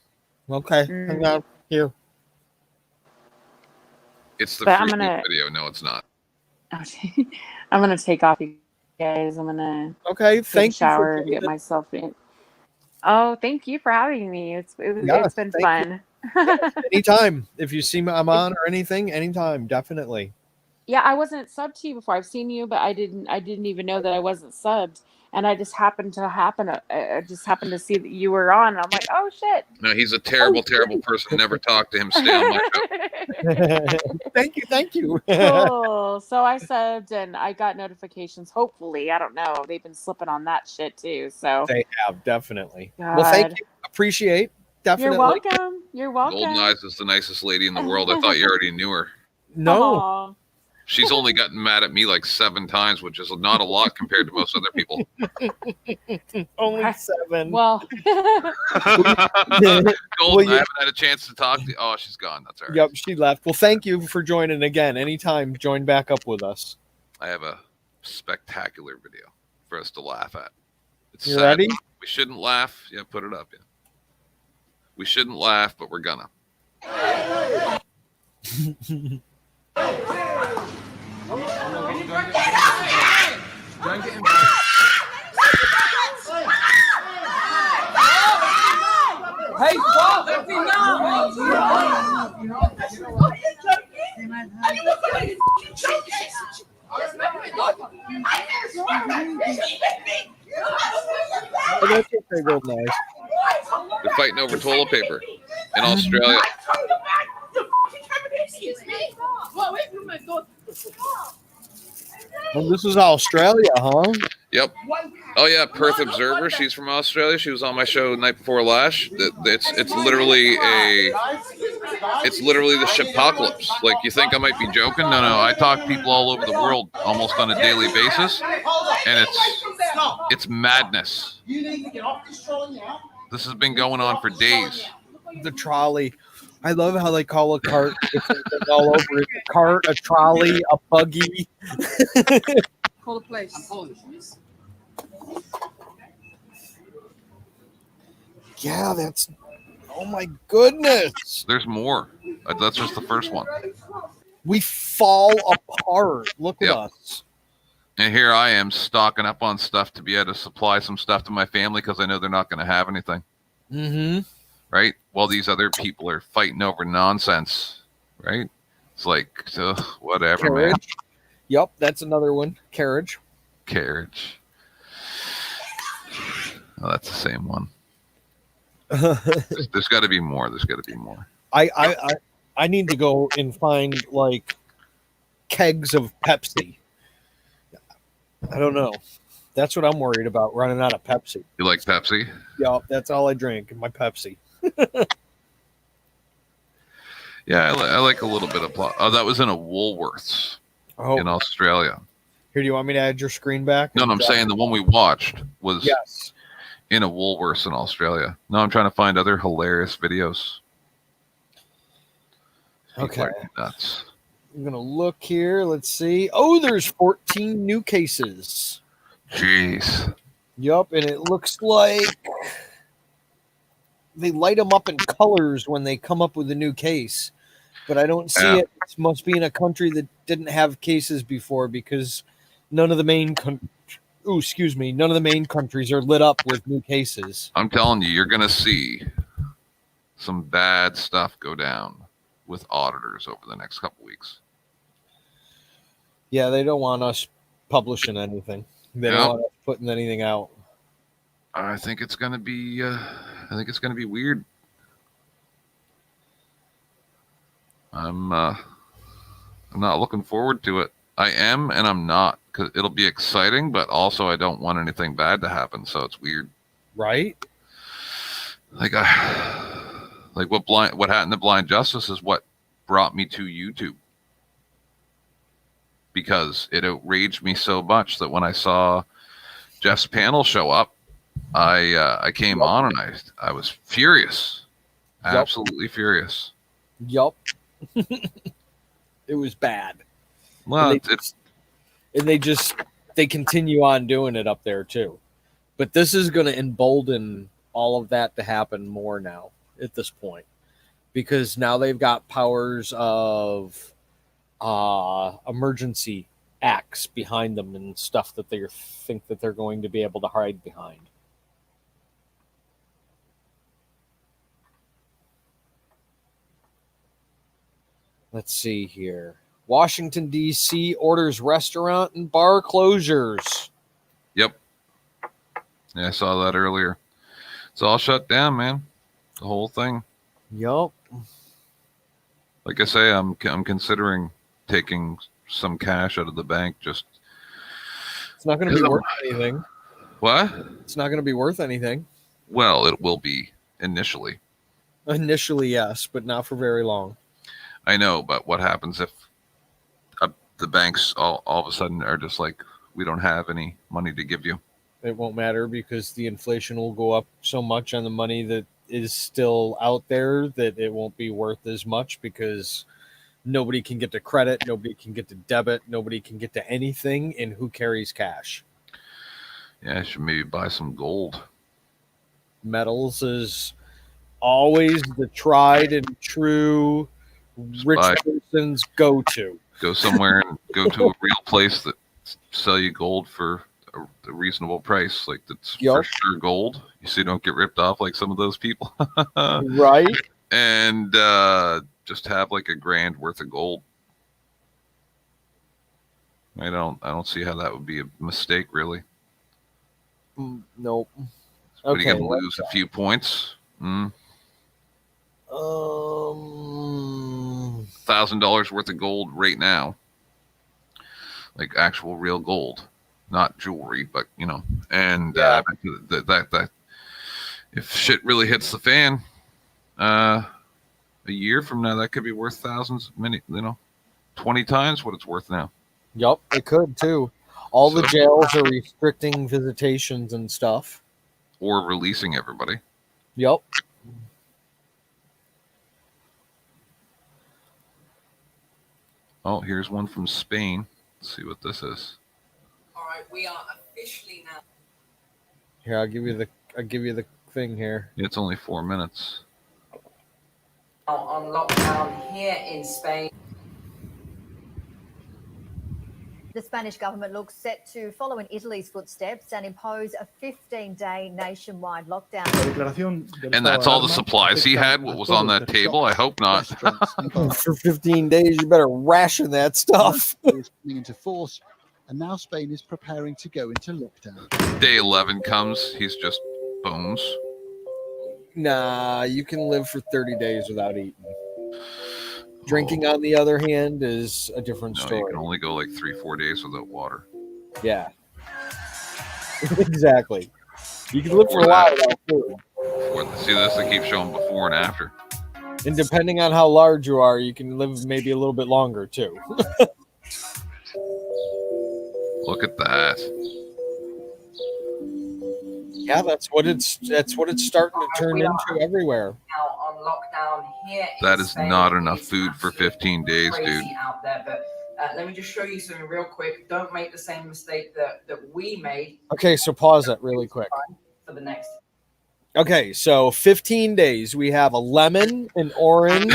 Okay. Hang on. Here. It's the free video. No, it's not. I'm going to take off, you guys. I'm going to take a shower and get myself in. Oh, thank you for having me. It's been fun. Anytime. If you see I'm on or anything, anytime, definitely. Yeah, I wasn't subbed to you before. I've seen you, but I didn't even know that I wasn't subbed. And I just happened to see that you were on. And I'm like, oh shit. No, he's a terrible person. Never talk to him. Stay on my show. Thank you. Cool. So I subbed and I got notifications. Hopefully, I don't know. They've been slipping on that shit too. So they have definitely. God. Well, thank you. Appreciate. Definitely. You're welcome. Golden Eyes is the nicest lady in the world. I thought you already knew her. No. Aww. She's only gotten mad at me like 7 times, which is not a lot compared to most other people. Only 7. Well, Golden, I haven't had a chance to talk to you. Oh, she's gone. That's all right. Yep, she left. Well, thank you for joining again. Anytime, join back up with us. I have a spectacular video for us to laugh at. It's you sad. ready? We shouldn't laugh. Yeah, put it up. Yeah. We shouldn't laugh, but we're gonna. Hey, stop! That's enough! Oh, that's okay, Gold Nice. They're fighting over toilet paper in Australia. Well, this is Australia, huh? Yep. Oh yeah, Perth Observer. She's from Australia. She was on my show the night before last. It's literally the shitpocalypse. Like, you think I might be joking? No. I talk to people all over the world almost on a daily basis, and it's madness. This has been going on for days. The trolley. I love how they call a cart different thing all over it. A cart, a trolley, a buggy. Call the place. Yeah, that's. Oh my goodness. There's more. That's just the first one. We fall apart. Look at Yep. us. And here I am stocking up on stuff to be able to supply some stuff to my family because I know they're not going to have anything. Mm-hmm. Right? While these other people are fighting over nonsense. Right? It's like, whatever, man. Carriage. Yep, that's another one. Carriage. Carriage. Oh, that's the same one. There's got to be more. There's got to be more. I need to go and find like kegs of Pepsi. I don't know. That's what I'm worried about, running out of Pepsi. You like Pepsi? Yeah, that's all I drink, my Pepsi. Yeah, I like a little bit of plot. Oh, that was in a Woolworths in Australia. Here, do you want me to add your screen back? No, I'm saying the one we watched was yes. in a Woolworths in Australia. No, I'm trying to find other hilarious videos. People Okay. are nuts. I'm going to look here. Let's see. Oh, there's 14 new cases. Jeez. Yup, and it looks like they light them up in colors when they come up with a new case. But I don't see it. It must be in a country that didn't have cases before, because none of the main none of the main countries are lit up with new cases. I'm telling you, you're going to see some bad stuff go down with auditors over the next couple weeks. Yeah, they don't want us publishing anything. They don't want us putting anything out. I think it's going to be weird. I'm not looking forward to it. I am, and I'm not, because it'll be exciting, but also I don't want anything bad to happen, so it's weird. Right? Like what happened to Blind Justice is what brought me to YouTube, because it outraged me so much that when I saw Jeff's panel show up, I came on and I was furious, absolutely furious. Yup. It was bad. Well, and they continue on doing it up there too. But this is going to embolden all of that to happen more now at this point, because now they've got powers of emergency acts behind them and stuff that they think that they're going to be able to hide behind. Let's see here. Washington, D.C. orders restaurant and bar closures. Yep. Yeah, I saw that earlier. It's all shut down, man. The whole thing. Yup. Like I say, I'm considering taking some cash out of the bank. Just it's not going to be worth anything. What? It's not going to be worth anything. Well, it will be initially. Initially, yes, but not for very long. I know, but what happens if the banks all of a sudden are just like, we don't have any money to give you? It won't matter, because the inflation will go up so much on the money that is still out there that it won't be worth as much, because nobody can get to credit, nobody can get to debit, nobody can get to anything, and who carries cash? Yeah, I should maybe buy some gold. Metals is always the tried and true rich person's go-to. Go somewhere and go to a real place that sell you gold for a reasonable price, like that's for sure gold. You so you don't get ripped off like some of those people. Right. And just have like $1,000 worth of gold. I don't see how that would be a mistake, really. Nope. What are you Okay. going to lose? A few points? $1,000 worth of gold right now, like actual real gold, not jewelry, but and that if shit really hits the fan, a year from now, that could be worth thousands, 20 times what it's worth now. Yup, it could too. All the jails are restricting visitations and stuff. Or releasing everybody. Yup. Oh, here's one from Spain. Let's see what this is. All right, we are officially now. Here, I'll give you the thing here. It's only 4 minutes. On lockdown here in Spain. The Spanish government looks set to follow in Italy's footsteps and impose a 15-day nationwide lockdown. And that's all the supplies he had? What was on that table? I hope not. For 15 days, you better ration that stuff. Is coming into force, and now Spain is preparing to go into lockdown. Day 11 comes. He's just bones. Nah, you can live for 30 days without eating. Drinking, on the other hand, is a different story. You can only go like 3-4 days without water. Yeah. Exactly. You can live for a while without food. See this? They keep showing before and after. And depending on how large you are, you can live maybe a little bit longer too. Look at that. Yeah, that's what it's starting to turn into everywhere. Now on lockdown here. That is not enough food for 15 days, dude. Crazy out there, but let me just show you something real quick. Don't make the same mistake that we made. Okay, so pause that really quick. For the next. Okay, so 15 days. We have a lemon, an orange.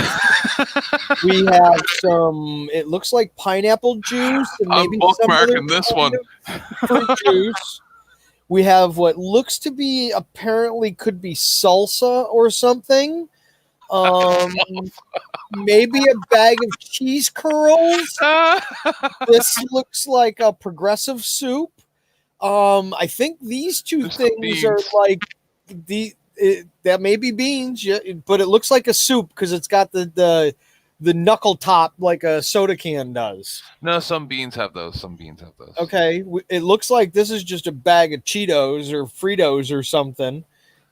We have some, it looks like pineapple juice. And maybe I'm some other bookmarking this kind one. of fruit juice. We have what looks to be, apparently could be salsa or something. Maybe a bag of cheese curls. This looks like a progressive soup. I think these two things are like that may be beans, yeah, but it looks like a soup because it's got the knuckle top like a soda can does. No, some beans have those. Okay, it looks like this is just a bag of Cheetos or Fritos or something.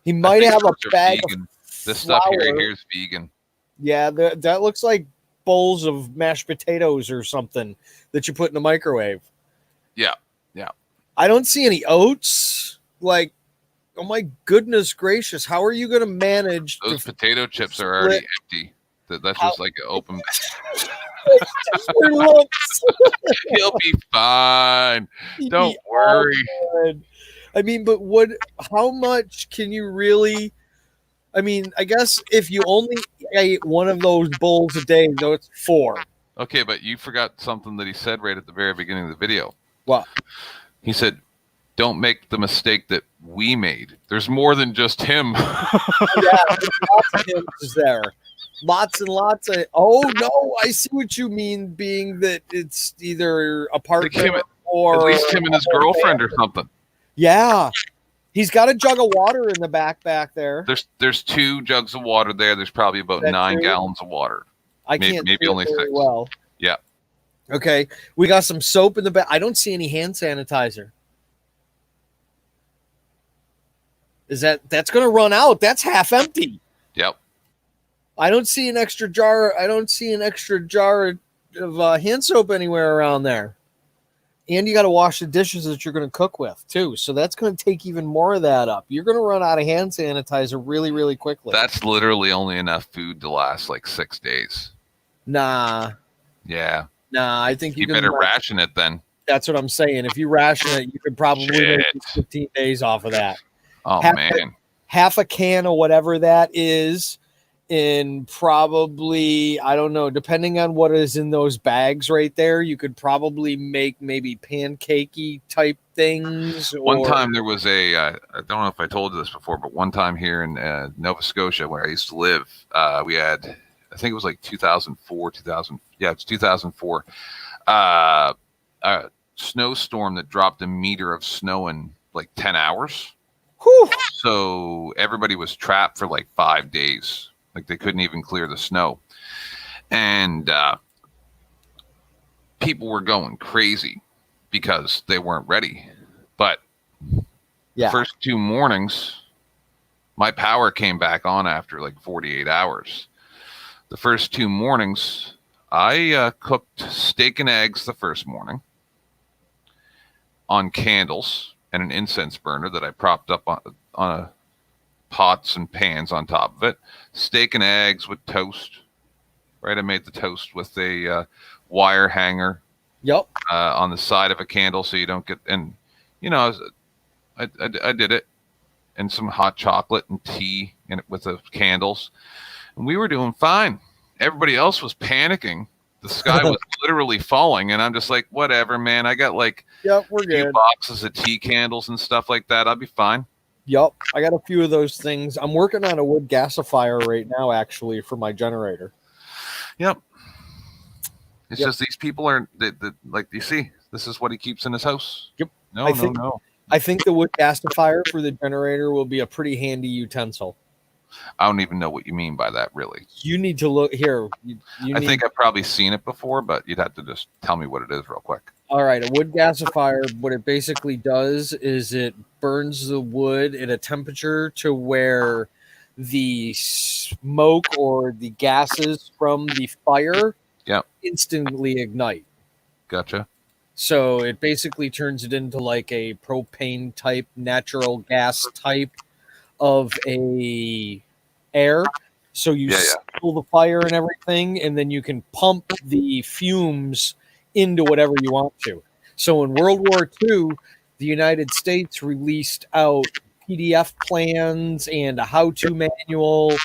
He might have a bag of this stuff flour. here is vegan. Yeah, that looks like bowls of mashed potatoes or something that you put in the microwave. Yeah. I don't see any oats. Like, oh my goodness gracious, how are you going to manage? Those potato chips are already empty. That's just like an open. He'll be fine. Don't worry. I mean, but how much can you really? I mean, I guess if you only ate one of those bowls a day, though, it's 4. Okay, but you forgot something that he said right at the very beginning of the video. What? He said, don't make the mistake that we made. There's more than just him. Yeah, lots of him is there. Lots and lots of. Oh no, I see what you mean. Being that it's either a partner or at least him and his girlfriend or something. Yeah, he's got a jug of water in the back there. There's 2 jugs of water there. There's probably about 9 gallons of water. I can't maybe see only it very 6. well. Yeah. Okay, we got some soap in the back. I don't see any hand sanitizer. That's going to run out? That's half empty. Yep. I don't see an extra jar. I don't see an extra jar of hand soap anywhere around there. And you got to wash the dishes that you're going to cook with too. So that's going to take even more of that up. You're going to run out of hand sanitizer really, really quickly. That's literally only enough food to last like 6 days. Nah. Yeah. Nah, I think you better ration it then. That's what I'm saying. If you ration it, you could probably make 15 days off of that. Oh, man. Half a can of whatever that is in probably, I don't know, depending on what is in those bags right there, you could probably make maybe pancakey type things. One time there was I don't know if I told you this before, but one time here in Nova Scotia where I used to live, we had, I think it was like 2004. It's 2004. snowstorm that dropped a meter of snow in like 10 hours. Whew. So everybody was trapped for like 5 days. Like they couldn't even clear the snow. And people were going crazy because they weren't ready. But the first 2 mornings, my power came back on after like 48 hours. The first 2 mornings, I cooked steak and eggs the first morning on candles and an incense burner that I propped up on pots and pans on top of it. Steak and eggs with toast. Right, I made the toast with a wire hanger. Yep. On the side of a candle, so you don't get. And you know, I did it, and some hot chocolate and tea in it with the candles, and we were doing fine. Everybody else was panicking. The sky was literally falling, and I'm just like, whatever, man. I got like we're a few good. boxes of tea candles and stuff like that. I'll be fine. Yep, I got a few of those things. I'm working on a wood gasifier right now, actually, for my generator. Yep. It's just these people are like you see. This is what he keeps in his house. Yep. No, no. I think the wood gasifier for the generator will be a pretty handy utensil. I don't even know what you mean by that, really. You need to look here. I think I've probably seen it before, but you'd have to just tell me what it is real quick. All right, a wood gasifier, what it basically does is it burns the wood at a temperature to where the smoke or the gases from the fire instantly ignite. Gotcha. So it basically turns it into like a propane type, natural gas type of a air. So you seal the fire and everything, and then you can pump the fumes into whatever you want to. So in World War II, the United States released out PDF plans and a how-to manual,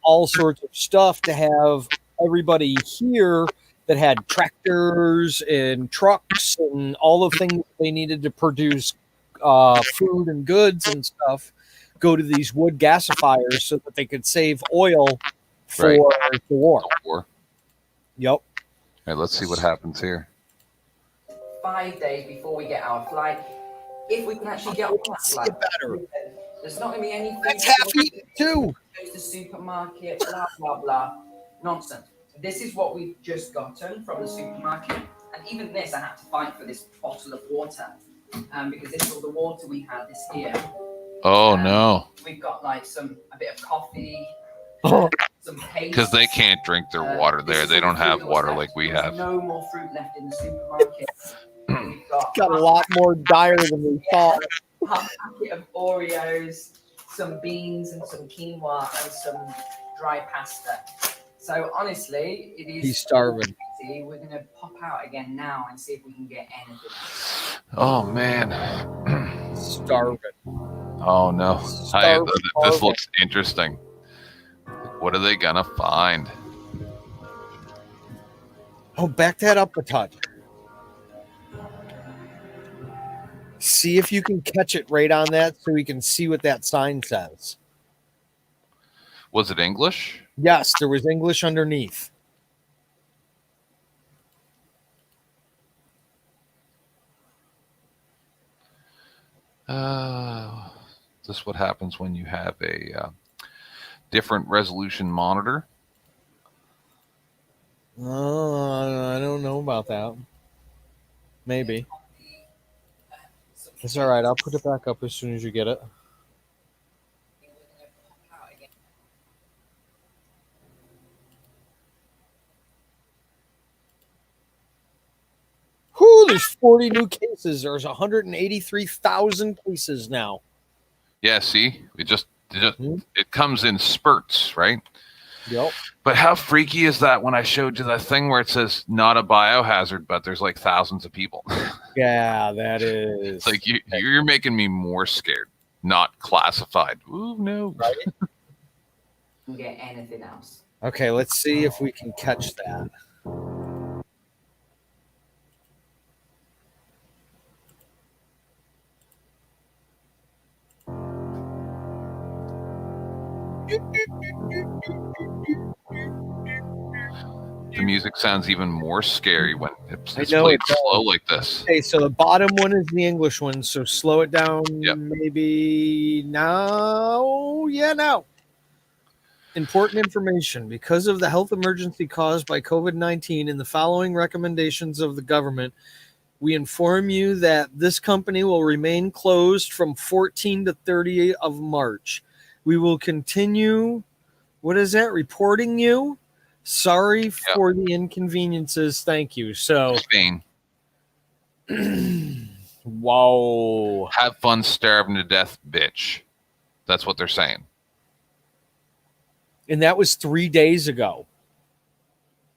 all sorts of stuff to have everybody here that had tractors and trucks and all the things they needed to produce food and goods and stuff go to these wood gasifiers so that they could save oil for the war. Yep. All right, let's see what happens here. 5 days before we get our flight, if we can actually get on that flight. There's not going to be any food. That's half-eaten too. Go to the supermarket, blah, blah, blah. Nonsense. This is what we've just gotten from the supermarket. And even this, I had to fight for this bottle of water. Because this is all the water we had this year. Oh, no. We've got like a bit of coffee, some paste. Because they can't drink their water there. They don't have water like we have. No more fruit left in the supermarket. We've got a lot more dire than we thought. Half a packet of Oreos, some beans and some quinoa and some dry pasta. So honestly, it is. He's starving. Easy. We're going to pop out again now and see if we can get anything. Oh, man. Starving. Oh, no. This looks interesting. What are they going to find? Oh, back that up a touch. See if you can catch it right on that so we can see what that sign says. Was it English? Yes, there was English underneath. Is this what happens when you have a different resolution monitor? I don't know about that. Maybe. It's all right. I'll put it back up as soon as you get it. Whew, there's 40 new cases. There's 183,000 cases now. Yeah, see? It comes in spurts, right? Yep. But how freaky is that when I showed you that thing where it says not a biohazard, but there's like thousands of people? Yeah, that is. It's like you're making me more scared. Not classified. Ooh, no. Right? Get anything else. Okay, let's see if we can catch that. the music sounds even more scary when it's I know played it does. slow like this. Okay, so the bottom one is the English one, so slow it down maybe now. Yeah, now. Important information. Because of the health emergency caused by COVID-19 and the following recommendations of the government, we inform you that this company will remain closed from 14 to 30 of March. We will continue, reporting you. Sorry for the inconveniences. Thank you. So, Spain. Whoa. Have fun starving to death, bitch. That's what they're saying. And that was 3 days ago.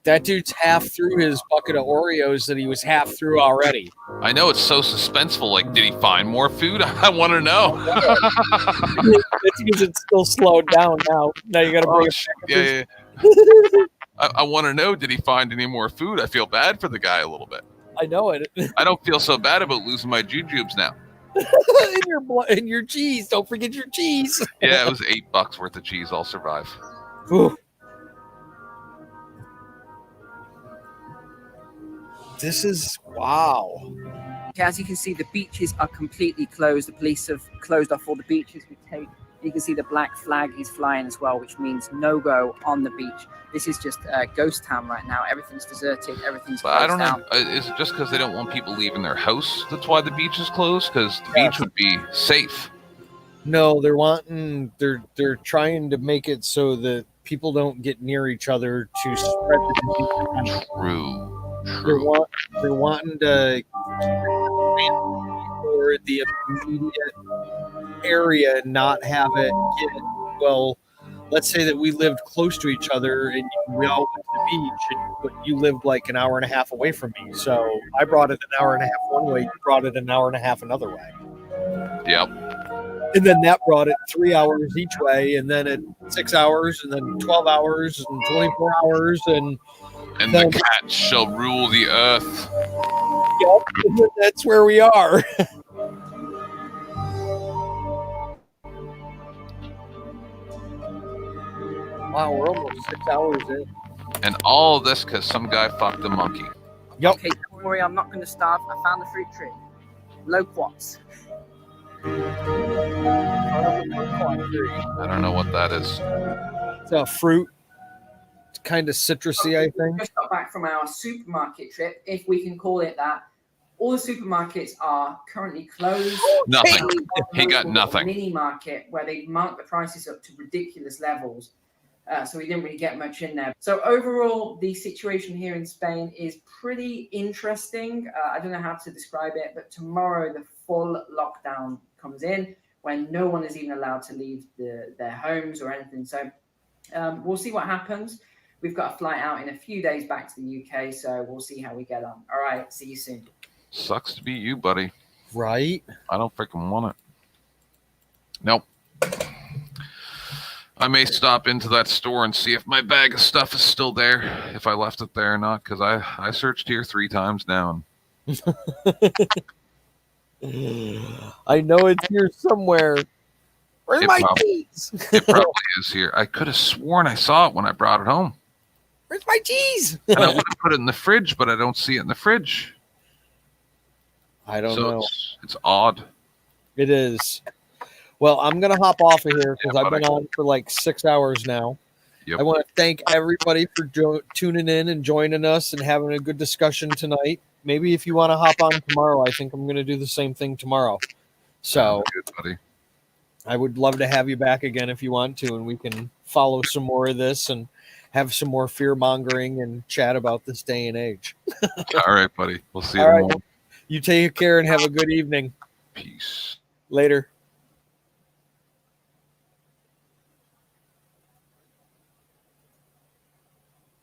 That dude's half through his bucket of Oreos that he was half through already. I know, it's so suspenseful. Like, did he find more food? I want to know. It's because it's still slowed down now. Now you got to bring it back. Yeah. I want to know, did he find any more food? I feel bad for the guy a little bit. I know it. I don't feel so bad about losing my jujubes now. And your cheese. Don't forget your cheese. Yeah, it was $8 worth of cheese. I'll survive. Whew. This is wow. As you can see, the beaches are completely closed. The police have closed off all the beaches. You can see the black flag is flying as well, which means no go on the beach. This is just a ghost town right now. Everything's deserted. Everything's closed But I don't know. down. Is it just because they don't want people leaving their house? That's why the beach is closed? Because the beach would be safe. No, they're trying to make it so that people don't get near each other to spread the disease. True. They're wanting to for the immediate area and not have it get, well, let's say that we lived close to each other and we all went to the beach, but you lived like an hour and a half away from me. So I brought it an hour and a half one way, you brought it an hour and a half another way. Yep. And then that brought it 3 hours each way, and then at 6 hours, and then 12 hours, and 24 hours, and the cats shall rule the earth. Yep, that's where we are. Wow, we're almost 6 hours in. And all of this because some guy fucked a monkey. Yep. Okay, don't worry, I'm not going to starve. I found the fruit tree. Loquats. I don't know what that is. It's a fruit. It's kind of citrusy, I think. Just got back from our supermarket trip, if we can call it that. All the supermarkets are currently closed. Nothing. He got nothing. Mini market where they marked the prices up to ridiculous levels. So we didn't really get much in there. So overall, the situation here in Spain is pretty interesting. I don't know how to describe it, but tomorrow the full lockdown comes in when no one is even allowed to leave their homes or anything. So we'll see what happens. We've got a flight out in a few days back to the UK, so we'll see how we get on. All right, see you soon. Sucks to be you, buddy. Right? I don't freaking want it. Nope. I may stop into that store and see if my bag of stuff is still there, if I left it there or not, because I searched here 3 times now. I know it's here somewhere. Where's my cheese? It probably is here. I could have sworn I saw it when I brought it home. Where's my cheese? And I would have put it in the fridge, but I don't see it in the fridge. I don't know. It's odd. It is. Well, I'm going to hop off of here because I've been on for like 6 hours now. Yep. I want to thank everybody for tuning in and joining us and having a good discussion tonight. Maybe if you want to hop on tomorrow, I think I'm going to do the same thing tomorrow. So good, buddy. I would love to have you back again if you want to, and we can follow some more of this and have some more fear mongering and chat about this day and age. All right, buddy. We'll see you All right. tomorrow. You take care and have a good evening. Peace. Later.